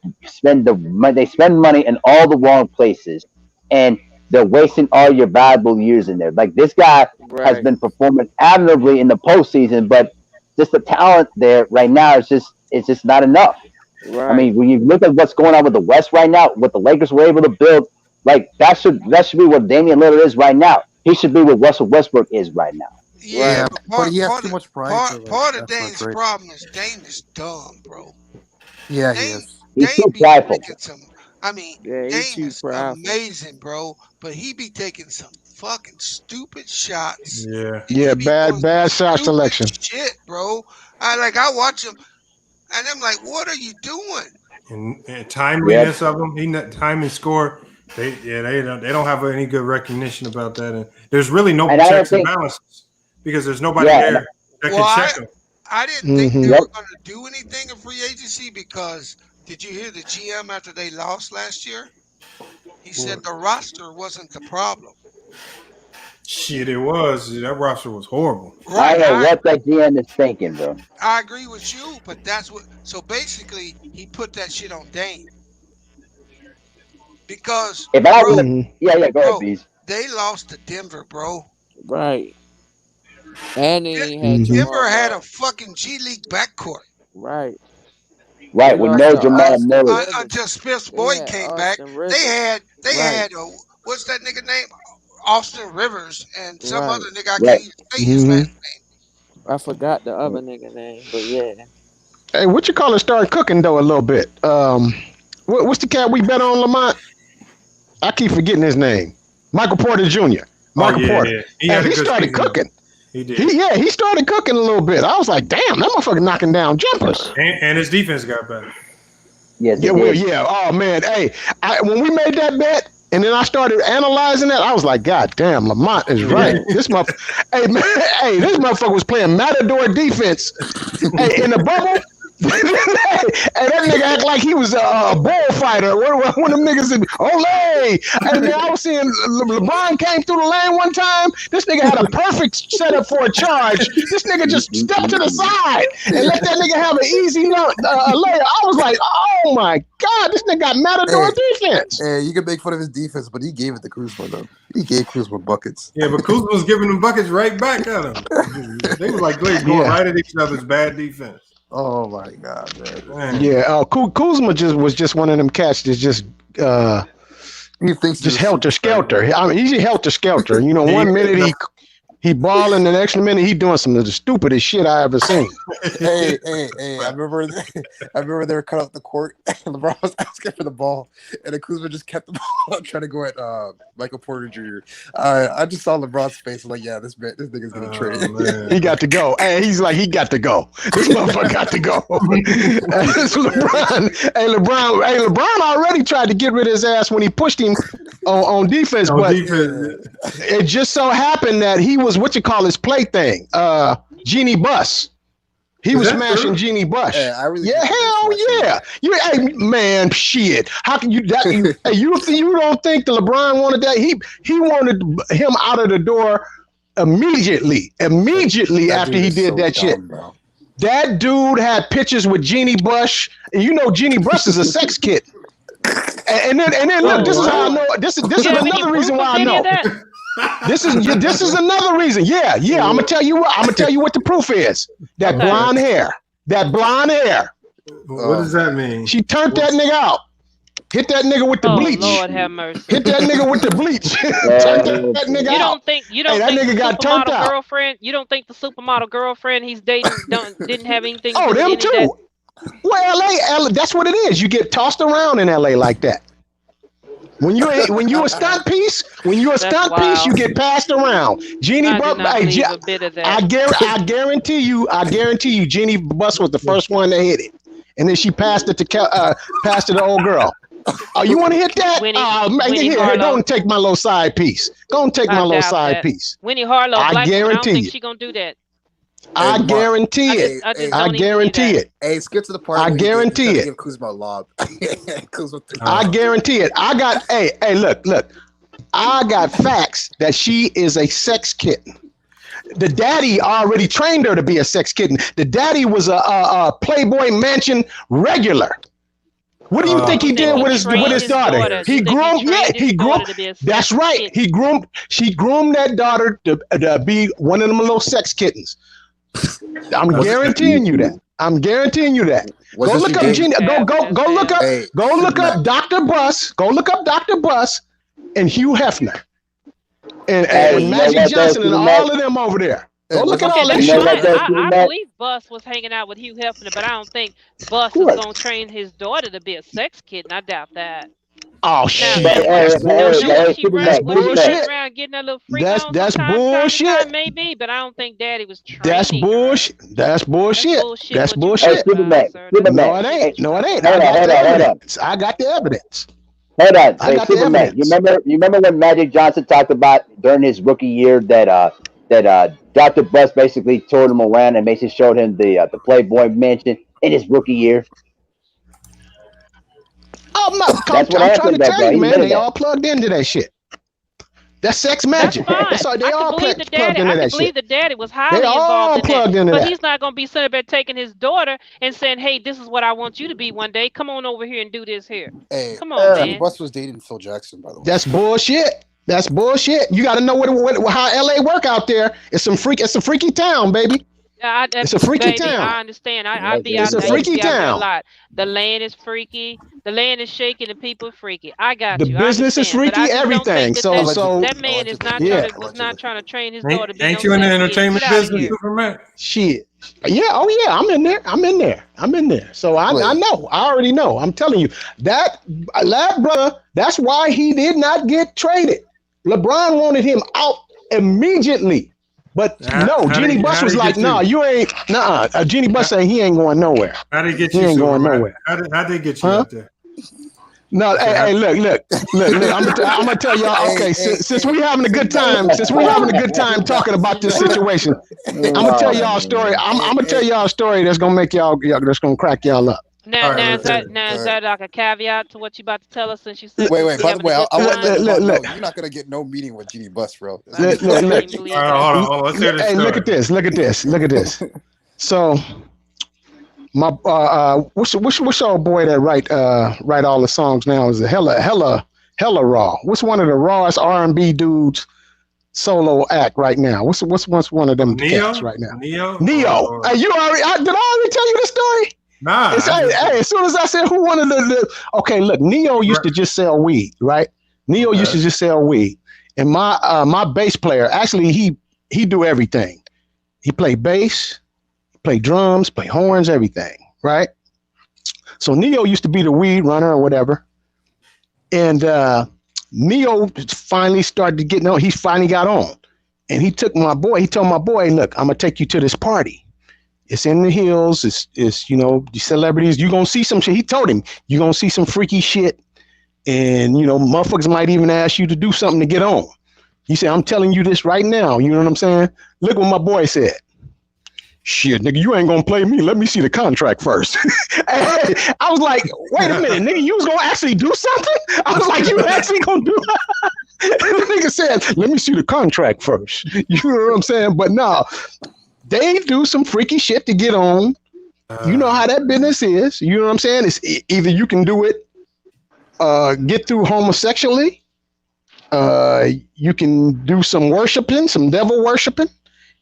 spend money in all the wrong places, and they're wasting all your valuable years in there. Like, this guy has been performing admirably in the postseason, but just the talent there right now is just not enough. Right. I mean, when you look at what's going on with the West right now, what the Lakers were able to build, like that should be what Damian Lillard is right now. He should be what Russell Westbrook is right now. Yeah, but he has too much pride. Part of Dame's problem is Dame is dumb, bro. Yeah, he is. He's too prideful. I mean, Dame is amazing, bro, but he be taking some fucking stupid shots. Yeah, bad shot selection. Shit, bro. I watch him, and I'm like, what are you doing? And timeliness of them. Time and score. They don't have any good recognition about that. And there's really no checks and balances because there's nobody there that can check them. I didn't think they were going to do anything in free agency because did you hear the GM after they lost last year? He said the roster wasn't the problem. Shit, it was. That roster was horrible. Right, I know what that GM is thinking, bro. I agree with you, but that's what. So basically, he put that shit on Dame because go ahead, please. They lost to Denver, bro. Right. And Denver had a fucking G League backcourt. Right. Right, with no Jamal Murray. Until Smith Boyd came back, they had what's that nigga name? Austin Rivers and some other nigga. I can't even say his last name. I forgot the other nigga name, but yeah. Hey, what you call it? Start cooking though a little bit. What's the cat we bet on, Lamont? I keep forgetting his name. Michael Porter Jr. Michael Porter. Yeah. He started cooking. He did. He started cooking a little bit. I was like, damn, that motherfucker knocking down jumpers. And his defense got better. Yes. Oh man, hey, when we made that bet. And then I started analyzing that. I was like, God damn, Lamont is right. This motherfucker was playing Matador defense. Hey, in the bubble. And that nigga act like he was a bullfighter. One of them niggas said, Olay! And then I was seeing LeBron came through the lane one time. This nigga had a perfect setup for a charge. This nigga just stepped to the side and let that nigga have an easy layup. I was like, oh my God, this nigga got Matador defense. Hey, you can make fun of his defense, but he gave it to Kuzma, though. He gave Kuzma buckets. Yeah, but Kuzma was giving them buckets right back at him. They were like going right at each other's bad defense. Oh my God, man! Yeah, Kuzma was just one of them cats that's just he thinks just helter skelter. I mean, he's helter skelter. You know, 1 minute he balling, the next minute he doing some of the stupidest shit I ever seen. Hey! I remember they were cut off the court, and LeBron was asking for the ball, and then Kuzma just kept the ball trying to go at Michael Porter Jr. I just saw LeBron's face. I'm like, yeah, this nigga's gonna trade. He got to go. Hey, he's like, he got to go. This motherfucker got to go. That's LeBron. Hey, LeBron already tried to get rid of his ass when he pushed him on defense, it just so happened that he was what you call his plaything, Jeannie Buss. He was smashing true? Jeannie Buss. Yeah, hell yeah. Hey man, shit. How can you? Hey, you don't think the LeBron wanted that? He wanted him out of the door immediately after he did that shit. Bro. That dude had pictures with Jeannie Buss, and you know Jeannie Buss is a sex kid. And then look, this is how I know. This is another reason why I know. This is another reason. Yeah. I'm gonna tell you what the proof is. That blonde hair. What does that mean? She turned that nigga out. Hit that nigga with the bleach. Lord have mercy. Hit that nigga with the bleach. Turn that nigga out. You don't think that nigga got turned out. Girlfriend? You don't think the supermodel girlfriend he's dating didn't have anything? Oh, them too. Well, LA, that's what it is. You get tossed around in LA like that. When you a stunt piece, you get passed around. Jeannie Buss, I guarantee you, Jeannie Buss was the first one to hit it, and then she passed it to the old girl. Oh, you want to hit that? Here, go and take my little side piece. Go and take my little side piece. Winnie Harlow, I guarantee you. She gonna do that. I guarantee it. I guarantee it. Hey, skip to the part. I guarantee it. Give Kuzma a lob. I guarantee it. I got. Hey, look. I got facts that she is a sex kitten. The daddy already trained her to be a sex kitten. The daddy was a Playboy Mansion regular. What do you think he did with his daughter? He groomed. Yeah, he groomed. That's right. She groomed that daughter to be one of them little sex kittens. I'm guaranteeing you that. Go look up Gina. Go look up Dr. Buss. Go look up Dr. Buss and Hugh Hefner and Magic Johnson and all of them over there. Go look at all that shit. I believe Buss was hanging out with Hugh Hefner, but I don't think Buss is gonna train his daughter to be a sex kitten. I doubt that. Oh shit! That's bullshit. Around getting a little freak that's bullshit. Maybe, but I don't think Daddy was training. That's bullshit. That's bullshit. That's bullshit. No, it ain't. No, it ain't. I got the evidence. Hold on. Hey, Superman, you remember when Magic Johnson talked about during his rookie year that Dr. Buss basically toured him around and basically showed him the Playboy Mansion in his rookie year? I'm trying to tell you, man. They all plugged into that shit. That's sex magic. That's all. They all plugged into that shit. I believe the daddy was highly involved in that. But he's not going to be sitting there taking his daughter and saying, "Hey, this is what I want you to be one day. Come on over here and do this here." Hey, come on, man. Buss was dating Phil Jackson, by the way. That's bullshit. That's bullshit. You got to know how LA work out there. It's a freaky town, baby. It's a freaky town. I understand. I be out there. It's a freaky town. A lot. The land is freaky. The land is shaky. The people are freaky. I got you. The business is freaky. Everything. So that man is not trying to train his daughter. Ain't you in the entertainment business, Superman? Shit. Yeah. Oh yeah. I'm in there. So I know. I already know. I'm telling you that brother. That's why he did not get traded. LeBron wanted him out immediately. But Jeannie Buss was like, "No, you ain't." Jeannie Buss said he ain't going nowhere. How did get you? He ain't going nowhere. How did get you out there? No, hey, look. I'm gonna tell y'all. Okay, since we having a good time, talking about this situation, I'm gonna tell y'all a story. I'm gonna tell y'all a story that's gonna make that's gonna crack y'all up. Now is that like a caveat to what you about to tell us? Since you said, wait. By the way, look. You're not gonna get no meeting with Jeannie Buss, bro. Look. Hold on. Let's hear this story. Look at this. So, my what's your boy that write all the songs now is a hella raw. What's one of the rawest R&B dudes solo act right now? What's one of them cats right now? Neo. Hey, did I already tell you the story? Nah. As soon as I said who wanted okay, look, Neo used to just sell weed, right? Neo used to just sell weed. And my bass player, actually he do everything. He play bass, play drums, play horns, everything, right? So Neo used to be the weed runner or whatever. And Neo finally started to get he finally got on. And he told my boy, look, I'm gonna take you to this party. It's in the hills. It's the celebrities. You're going to see some shit. He told him, you're going to see some freaky shit. And, motherfuckers might even ask you to do something to get on. He said, I'm telling you this right now. You know what I'm saying? Look what my boy said. Shit, nigga, you ain't going to play me. Let me see the contract first. I was like, wait a minute, nigga, you was going to actually do something? I was like, you actually going to do The nigga said, let me see the contract first. You know what I'm saying? But no. They do some freaky shit to get on. You know how that business is. You know what I'm saying? It's either you can do it, get through homosexually. You can do some worshiping, some devil worshiping.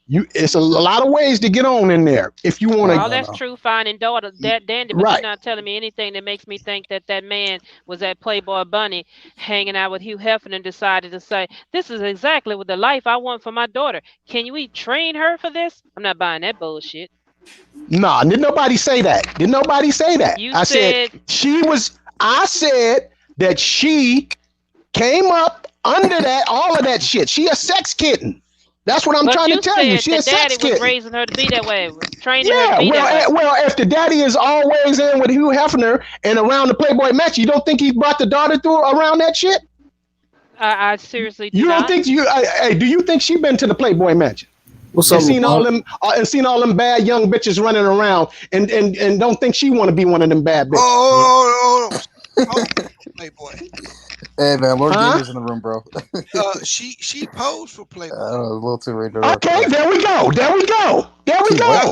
It's a lot of ways to get on in there if you want to. All that's true, fine and daughter, that dandy, but you're not telling me anything that makes me think that man was at Playboy Bunny hanging out with Hugh Hefner and decided to say, "This is exactly what the life I want for my daughter. Can we train her for this?" I'm not buying that bullshit. Nah, did nobody say that? You I said she was. I said that she came up under that, all of that shit. She a sex kitten. That's what I'm trying to tell you. She a sex kitten. Was raising her to be that way, training her to be that way. Well, if the daddy is always in with Hugh Hefner and around the Playboy match, you don't think he brought the daughter through around that shit? I seriously do you not. Don't think you? Hey, do you think she been to the Playboy match? Seen all them bad young bitches running around, and don't think she want to be one of them bad bitches? Oh, Playboy. Hey man, Lord Gamer's in the room, bro. She posed for Playboy. I was a little too late. Okay, there we go. Y'all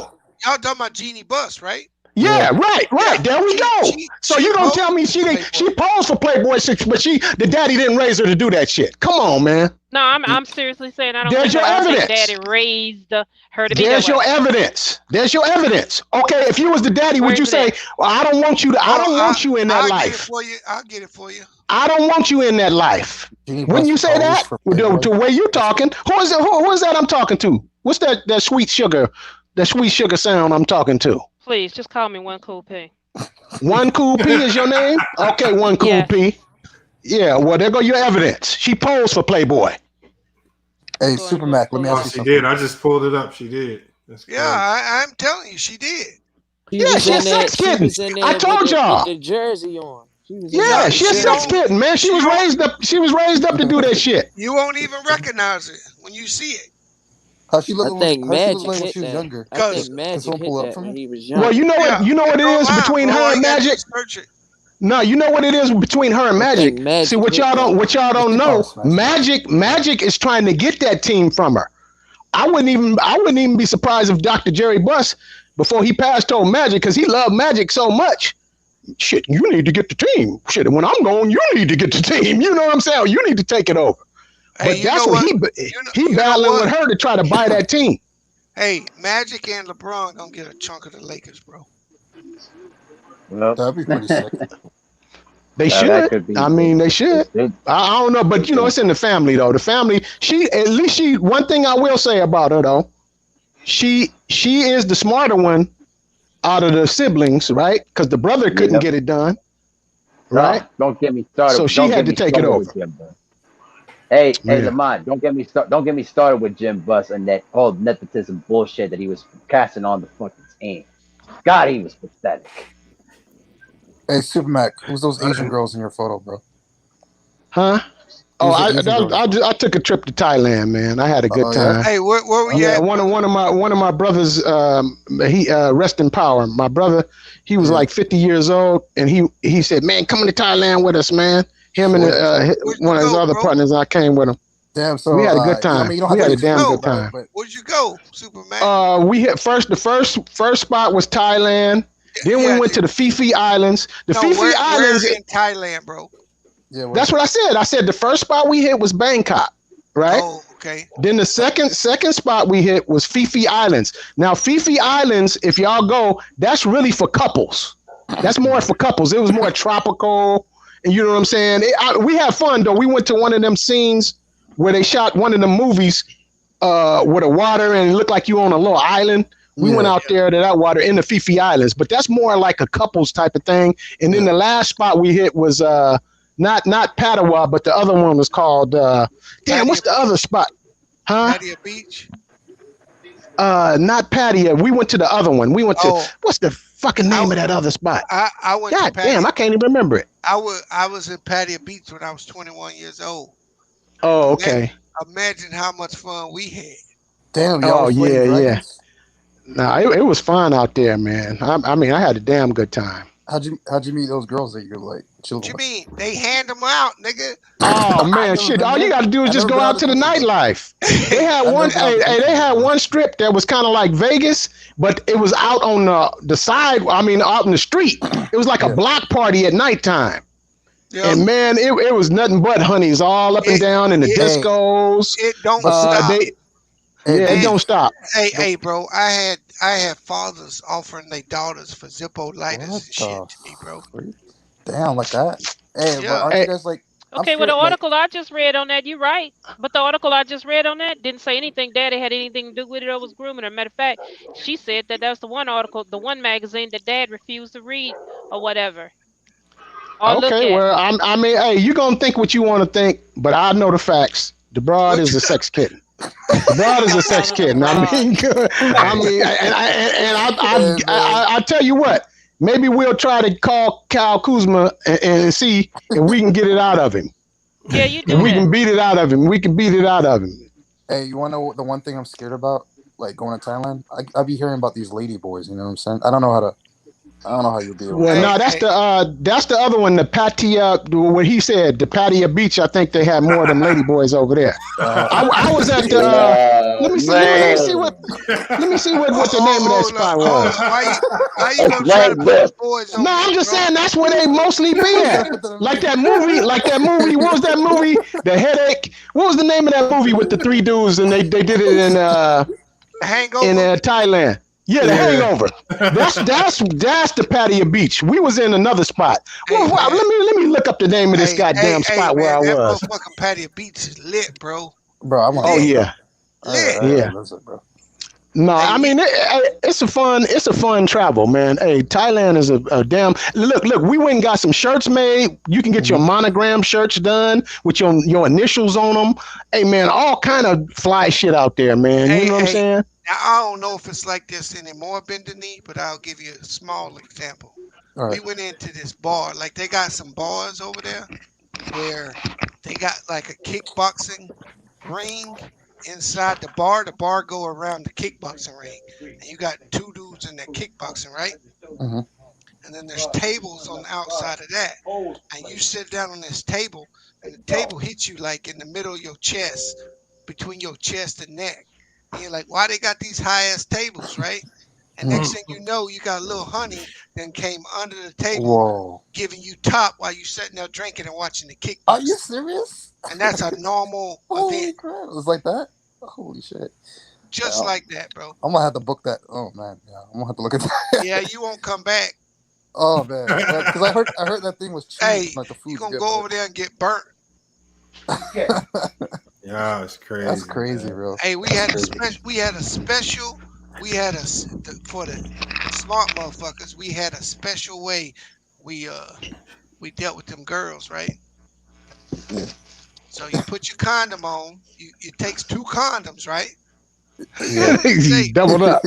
talking about Jeannie Buss, right? Yeah, right. There we go. So you don't tell me she posed for Playboy, but the daddy didn't raise her to do that shit. Come on, man. No, I'm seriously saying I don't There's think your evidence. Daddy raised her to be There's your evidence. There's your evidence. Okay, if you was the daddy, would you say, well, I don't want you to I don't want you in that life. I'll get it for you. I don't want you in that life. Wouldn't you say that? The way you talking. Who is that I'm talking to? What's that sweet sugar sound I'm talking to? Please, just call me One Cool P. One Cool P is your name? Okay, One Cool P. Yeah, well, there go your evidence. She posed for Playboy. Hey, Super Mac, let me ask you something. She did. I just pulled it up. She did. Yeah, I'm telling you, she did. She's a sex kitten. I told y'all. The jersey on. She's a sex kitten, man. She was raised up to do that shit. You won't even recognize it when you see it. How she looked when she was younger. I think Magic hit that when he was young. Well, you know what it is between her and Magic. No, you know what it is between her and Magic. See what y'all don't know. Magic is trying to get that team from her. I wouldn't even be surprised if Dr. Jerry Buss, before he passed, told Magic, because he loved Magic so much. Shit, you need to get the team. Shit, when I'm gone, you need to get the team. You know what I'm saying? You need to take it over. But that's what he battling with her to try to buy that team. Hey, Magic and LeBron gonna get a chunk of the Lakers, bro. Well, that'd be pretty sick. They should. I mean, they should. I don't know, but it's in the family though. The family. One thing I will say about her though, she is the smarter one out of the siblings, right? Because the brother couldn't get it done, right? No, don't get me started. So she had to take it over. Hey, Lamont, don't get me started with Jim Buss and that whole nepotism bullshit that he was casting on the fucking team. God, he was pathetic. Hey, Super Mac, who's those Asian girls in your photo, bro? Huh? Oh, I took a trip to Thailand, man. I had a good time. Yeah? Hey, where were you at? One of my brothers, he rest in power. My brother, he was like 50 years old, and he said, "Man, come to Thailand with us, man." Him and one of his other partners, I came with him. Damn, so we had a good time. We had a damn good time. Where'd you go, Superman? We hit the first spot was Thailand. Then we went to the Phi Phi Islands. Islands in Thailand, bro. Yeah, that's what I said. I said the first spot we hit was Bangkok, right? Oh, okay. Then the second spot we hit was Phi Phi Islands. Now Phi Phi Islands, if y'all go, that's really for couples. That's more for couples. It was more tropical. And you know what I'm saying? We had fun, though. We went to one of them scenes where they shot one of the movies with the water and it looked like you on a little island. We went out there to that water in the Phi Phi Islands, but that's more like a couples type of thing. And then the last spot we hit was not Padawa, but the other one was called what's the other spot? Huh? Pattaya Beach? Not Pattaya. We went to the other one. We went to what's the fucking name of that other spot? I went God to damn, I can't even remember it. I was in Pattaya Beach when I was 21 years old. Oh, okay. Imagine how much fun we had. Damn, y'all. Oh, yeah. Nah, it was fun out there, man. I mean, I had a damn good time. How'd you meet those girls that you're like chilling? What you mean? They hand them out, nigga. Oh man, shit! All you got to do is just go out to the nightlife. They had one. They had one strip that was kind of like Vegas, but it was out on the side. I mean, out in the street. It was like a block party at nighttime. Yeah. And man, it was nothing but honeys all up and down in the discos. It don't stop. It don't stop. Hey, bro! I had fathers offering their daughters for Zippo lighters and shit to me, bro. Damn, like that. Hey, but aren't you guys like? Okay, well, the article I just read on that, you're right. But the article I just read on that didn't say anything Daddy had anything to do with it or was grooming her. Matter of fact, she said that was the one article, the one magazine that Dad refused to read or whatever. Okay, well, I mean, hey, you gonna think what you want to think, but I know the facts. The broad is a sex kitten. The broad is a sex kitten. I tell you what. Maybe we'll try to call Kyle Kuzma and see if we can get it out of him. Yeah, you do. And we can beat it out of him. We can beat it out of him. Hey, you want to know the one thing I'm scared about? Like going to Thailand, I be hearing about these lady boys. You know what I'm saying? I don't know how you deal with Well, it. no, that's the other one, the Pattaya, what he said, the Pattaya Beach. I think they have more of them lady boys over there. I was at the. Let me see what the name of that spot was. Why you gonna try to put the boys on? No, I'm just saying that's where they mostly been. Like that movie. What was that movie? The Headache. What was the name of that movie with the three dudes and they did it in Hangover in Thailand? Yeah, the Hangover. That's the Pattaya Beach. We was in another spot. Well, let me look up the name of this goddamn spot where I was. That motherfucking Pattaya Beach is lit, bro. Bro, I want. Oh yeah, yeah. Bro. No, I mean it's a fun travel, man. Hey, Thailand is a damn look. We went and got some shirts made. You can get your monogram shirts done with your initials on them. Hey, man, all kind of fly shit out there, man. You know what I'm saying? Now, I don't know if it's like this anymore, Bendany, but I'll give you a small example. Right. We went into this bar. Like, they got some bars over there where they got, like, a kickboxing ring inside the bar. The bar go around the kickboxing ring. And you got two dudes in that kickboxing, right? Mm-hmm. And then there's tables on the outside of that. And you sit down on this table, and the table hits you, like, in the middle of your chest, between your chest and neck. And you're like, why they got these high-ass tables, right? And next thing you know, you got a little honey then came under the table, giving you top while you sitting there drinking and watching the kickboxing. Are you serious? And that's a normal event. Crap. It was like that? Holy shit. Just like that, bro. I'm going to have to book that. Oh, man. Yeah, I'm going to have to look at that. Yeah, you won't come back. Oh, man. Because I heard that thing was cheap. Hey, like the food you're going to go over there and get burnt. Yeah, it's crazy. That's crazy, bro. Hey, for the smart motherfuckers, we had a special way we dealt with them girls, right? Yeah. So you put your condom on. It takes 2 condoms, right? Yeah, doubled up.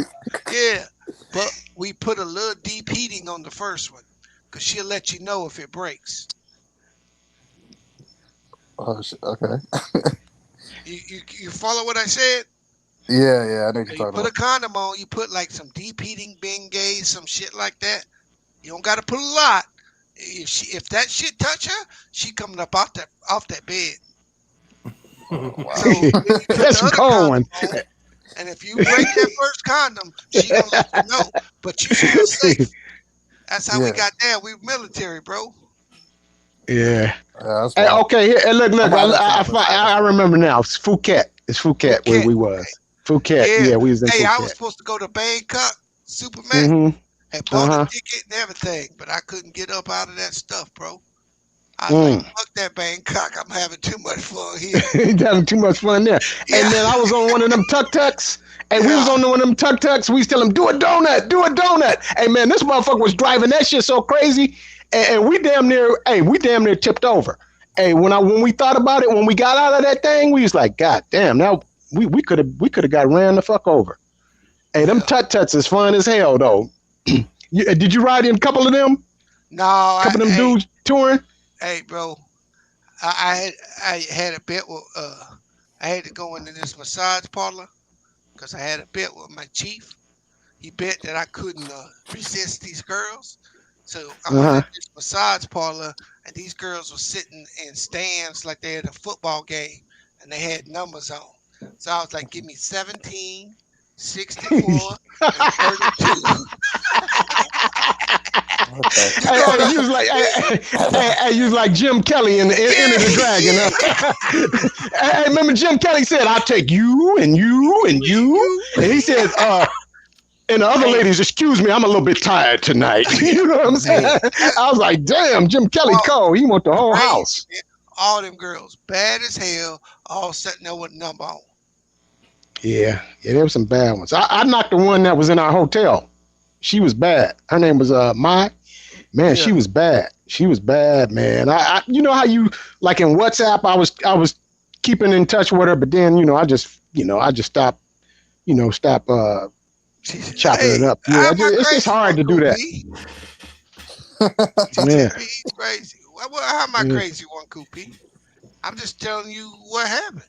Yeah, but we put a little deep heating on the first one because she'll let you know if it breaks. Oh, shit. Okay. You follow what I said? Yeah, I know what you're talking about. Put a condom on, you put like some deep heating Bengay, some shit like that. You don't got to put a lot. If that shit touch her, she coming up off that bed. Wow. So that's going. And if you break that first condom, she gonna let you know. But you still safe. That's how we got there. We military, bro. Yeah. Hey, okay. Hey, look. I remember now. It's Phuket. Where we was. Phuket. Yeah, we was in Phuket. I was supposed to go to Bangkok, Superman. Had bought a ticket and everything, but I couldn't get up out of that stuff, bro. I was like, fuck that Bangkok. I'm having too much fun here. Having too much fun there. Yeah. And then I was on one of them tuk-tuks. And we was on one of them tuk-tuks. We was telling him, do a donut. Hey, man, this motherfucker was driving that shit so crazy. And we damn near tipped over. Hey, when we thought about it, when we got out of that thing, we was like, God damn, now we could have got ran the fuck over. Hey, them tuk-tuks is fun as hell, though. Did you ride in a couple of them? No. A couple of them dudes touring? Hey, bro, I had a bet with I had to go into this massage parlor because I had a bet with my chief. He bet that I couldn't resist these girls. So I went to this massage parlor, and these girls were sitting in stands like they had a football game, and they had numbers on. So I was like, give me 17, 64, and 32. Hey, you was like Jim Kelly in the End of the Dragon. Hey, remember Jim Kelly said, "I'll take you and you and you," and he said, and the other ladies, excuse me, I'm a little bit tired tonight. You know what I'm saying? I was like, damn, Jim Kelly cold. He want the whole house. All them girls, bad as hell, all sitting there with a number on. Yeah, there were some bad ones. I knocked the one that was in our hotel. She was bad. Her name was Mai. Man, she was bad. She was bad, man. I you know how you like in WhatsApp, I was keeping in touch with her, but then I just stopped chopping it up. Yeah, it's just hard to do that. Man. He's crazy. Well, how am I crazy, one Coopy? I'm just telling you what happened.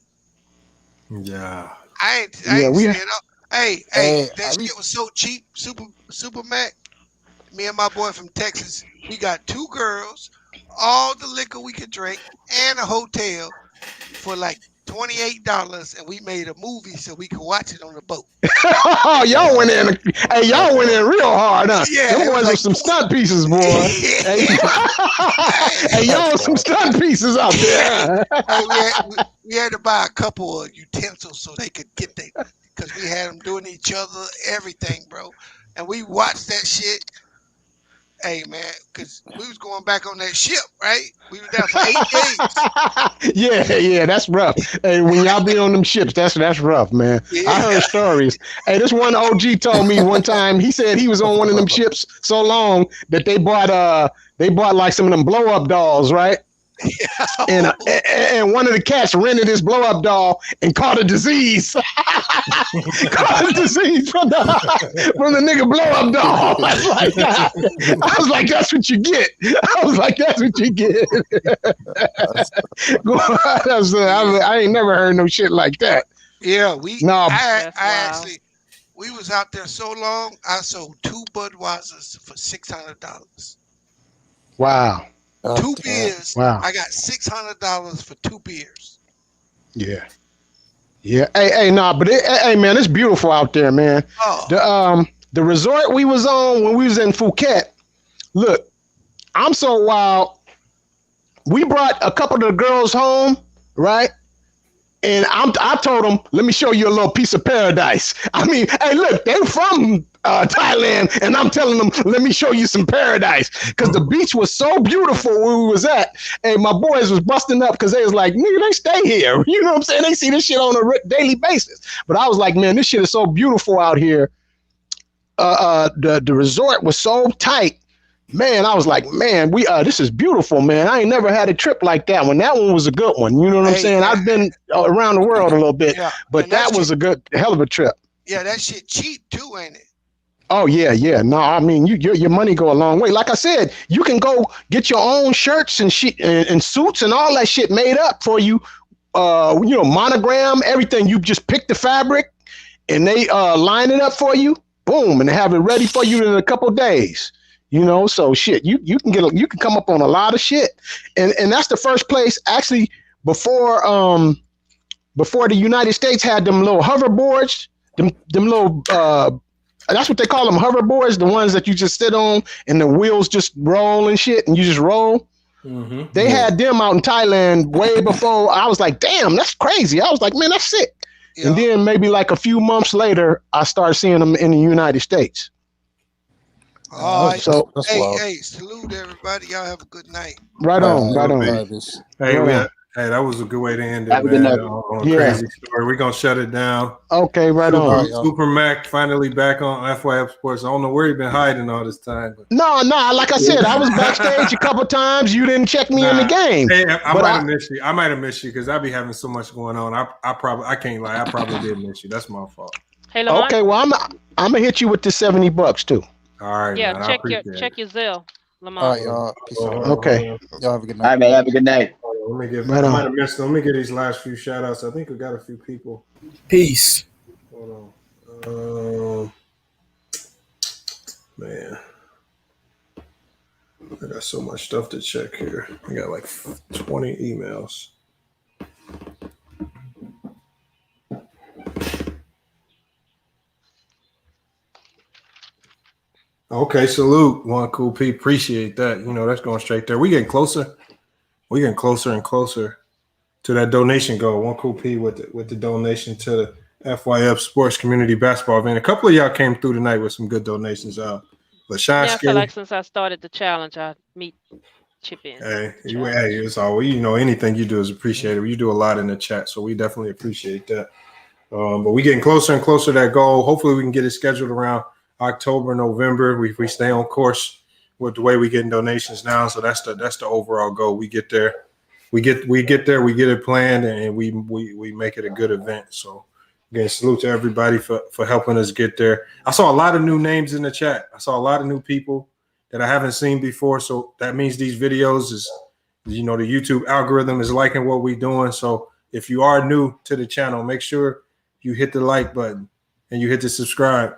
Yeah. I ain't saying hey, that shit was so cheap, Super Mac. Me and my boy from Texas, we got 2 girls, all the liquor we could drink, and a hotel for like $28, and we made a movie so we could watch it on the boat. Oh, y'all went in. Hey, y'all went in real hard, huh? Yeah, them boys like, some stunt pieces, boy. Hey, y'all some stunt pieces out there. We had to buy a couple of utensils so they could get because we had them doing each other everything, bro. And we watched that shit. Hey, man, because we was going back on that ship, right? We were there for 8 days. Yeah, that's rough. Hey, when y'all be on them ships, that's rough, man. Yeah. I heard stories. Hey, this one OG told me one time, he said he was on one of them ships so long that they bought like some of them blow-up dolls, right? Yeah. And one of the cats rented his blow-up doll and caught a disease. Caught a disease from the nigga blow-up doll. I was like, that's what you get. I ain't never heard no shit like that. Yeah, we was out there so long, I sold 2 Budweisers for $600. Wow. 2 beers. Wow. I got $600 for 2 beers. Yeah. Hey, but hey, man, it's beautiful out there, man. Oh. The resort we was on when we was in Phuket. Look, I'm so wild. We brought a couple of the girls home, right? And I told them, let me show you a little piece of paradise. I mean, hey, look, they're from Thailand, and I'm telling them, let me show you some paradise. Because the beach was so beautiful where we was at. And my boys was busting up because they was like, nigga, they stay here. You know what I'm saying? They see this shit on a daily basis. But I was like, man, this shit is so beautiful out here. The resort was so tight. Man, I was like, man, this is beautiful, man. I ain't never had a trip like that one. That one was a good one. You know what I'm saying? I've been around the world a little bit, but that was a hell of a trip. Yeah, that shit cheap too, ain't it? Oh, yeah. No, I mean, your money go a long way. Like I said, you can go get your own shirts and shit and suits and all that shit made up for you. Monogram, everything. You just pick the fabric and they line it up for you. Boom, and they have it ready for you in a couple days. So shit, you can come up on a lot of shit, and that's the first place actually before the United States had them little hoverboards, them little that's what they call them, hoverboards, the ones that you just sit on and the wheels just roll and shit, and you just roll. Mm-hmm. They had them out in Thailand way before. I was like, damn, that's crazy. I was like, man, that's sick. Yeah. And then maybe like a few months later, I started seeing them in the United States. All right. So hey, salute everybody. Y'all have a good night. Right on. Hey, that was a good way to end it, man. On a crazy story. We're gonna shut it down. Okay, right on. Super Mac finally back on FYF Sports. I don't know where you've been hiding all this time. But. No. Like I said, I was backstage a couple times. You didn't check me in the game. Hey, I might have missed you. I might have missed you because I be having so much going on. I can't lie. I probably did miss you. That's my fault. Hey, Lamont. Okay, well I'm gonna hit you with the $70 too. All right. Yeah, man, check your Zelle, Lamont. All right, y'all. Peace out. Okay. Y'all have a good night. All right, man. Have a good night. Let me get these last few shout outs. I think we got a few people. Peace. Hold on. Man. I got so much stuff to check here. I got like 20 emails. Okay, salute. One cool P. Appreciate that. That's going straight there. We getting closer. We getting closer and closer to that donation goal. One cool P with the donation to the FYF Sports Community Basketball event. A couple of y'all came through tonight with some good donations. But Sean, I feel like since I started the challenge, I chip in. Hey, it's always anything you do is appreciated. You do a lot in the chat, so we definitely appreciate that. But we getting closer and closer to that goal. Hopefully, we can get it scheduled around October, November. We stay on course with the way we getting donations now. So that's the overall goal. We get there, we get it planned, and we make it a good event. So again, salute to everybody for helping us get there. I saw a lot of new names in the chat. I saw a lot of new people that I haven't seen before. So that means these videos is, the YouTube algorithm is liking what we're doing. So if you are new to the channel, make sure you hit the like button and you hit the subscribe.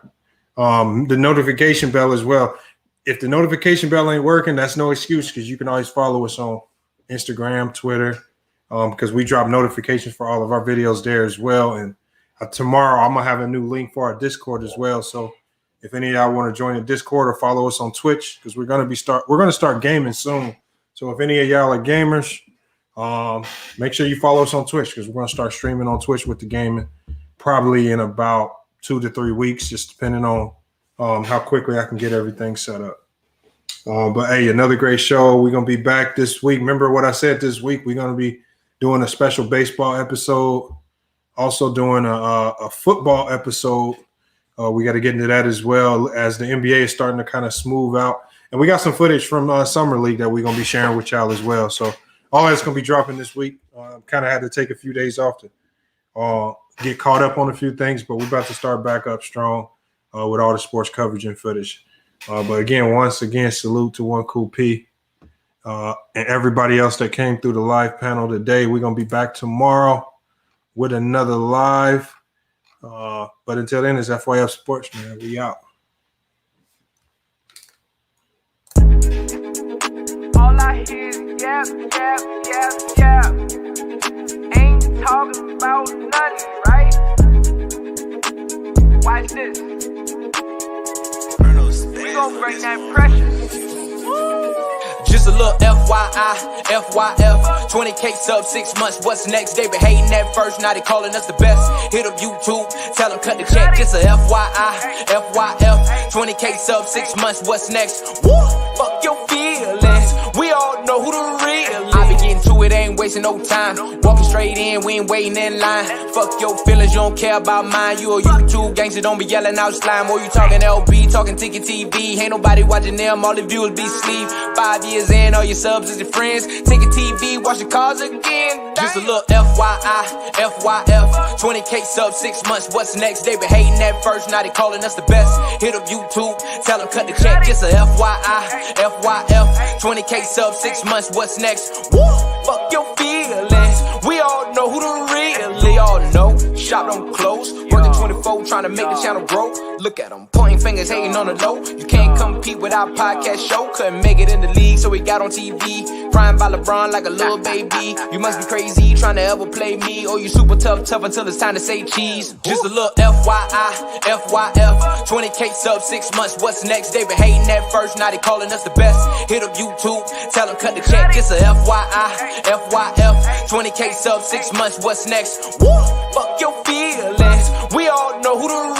The notification bell as well. If the notification bell ain't working, that's no excuse, because you can always follow us on Instagram, Twitter, because we drop notifications for all of our videos there as well. And tomorrow I'm going to have a new link for our Discord as well. So if any of y'all want to join the Discord or follow us on Twitch, because we're going to start gaming soon. So if any of y'all are gamers, make sure you follow us on Twitch, because we're going to start streaming on Twitch with the gaming probably in about 2 to 3 weeks, just depending on how quickly I can get everything set up. But hey, another great show. We're going to be back this week. Remember what I said this week? We're going to be doing a special baseball episode, also doing a football episode. We got to get into that as well, as the NBA is starting to kind of smooth out. And we got some footage from Summer League that we're going to be sharing with y'all as well. So all that's going to be dropping this week. Kind of had to take a few days off to get caught up on a few things, but we're about to start back up strong with all the sports coverage and footage. But again, once again, salute to One Cool P and everybody else that came through the live panel today. We're going to be back tomorrow with another live. But until then, it's FYF Sports, man. We out. All I hear is yap, yap, yap, yap. Ain't talking about nothing, right? Watch this. We gon' bring that pressure. Just a little FYI, FYF, 20K sub 6 months, what's next? They been hating at first, now they calling us the best. Hit up YouTube, tell them cut the check. Just a FYI, FYF, 20K sub 6 months, what's next? Woo! Fuck your feelings, we all know who the real is. I be getting to it, ain't wasting no time. Walking straight in, we ain't waiting in line. Fuck your feelings, you don't care about mine. You a YouTube gangster, don't be yelling out slime. Or you talking LB, talking Ticket TV. Ain't nobody watching them, all the viewers be sleep. 5 years in, all your subs is your friends. Ticket TV, watch the cars again. Just a little FYI, FYF, 20K sub 6 months, what's next? They been hating at first, now they calling us the best. Hit up YouTube, tell them cut the check. Just a FYI, FYF, 20K sub 6 months, what's next? Woo! Fuck your feelings, we all know who the real. They all know, shop don't close. Working 24, trying to make the channel grow. Look at them, pointing fingers, hating on the low. You can't compete with our podcast show. Couldn't make it in the league, so we got on TV. Crying by LeBron like a little baby. You must be crazy, trying to ever play me. Or you super tough until it's time to say cheese. Just a little FYI, FYF, 20K sub 6 months, what's next? They been hating at first, now they calling us the best. Hit up YouTube, tell them cut the check. Just a FYI, FYF, 20K sub 6 months, what's next? Woo! Fuck your feelings, we all know who the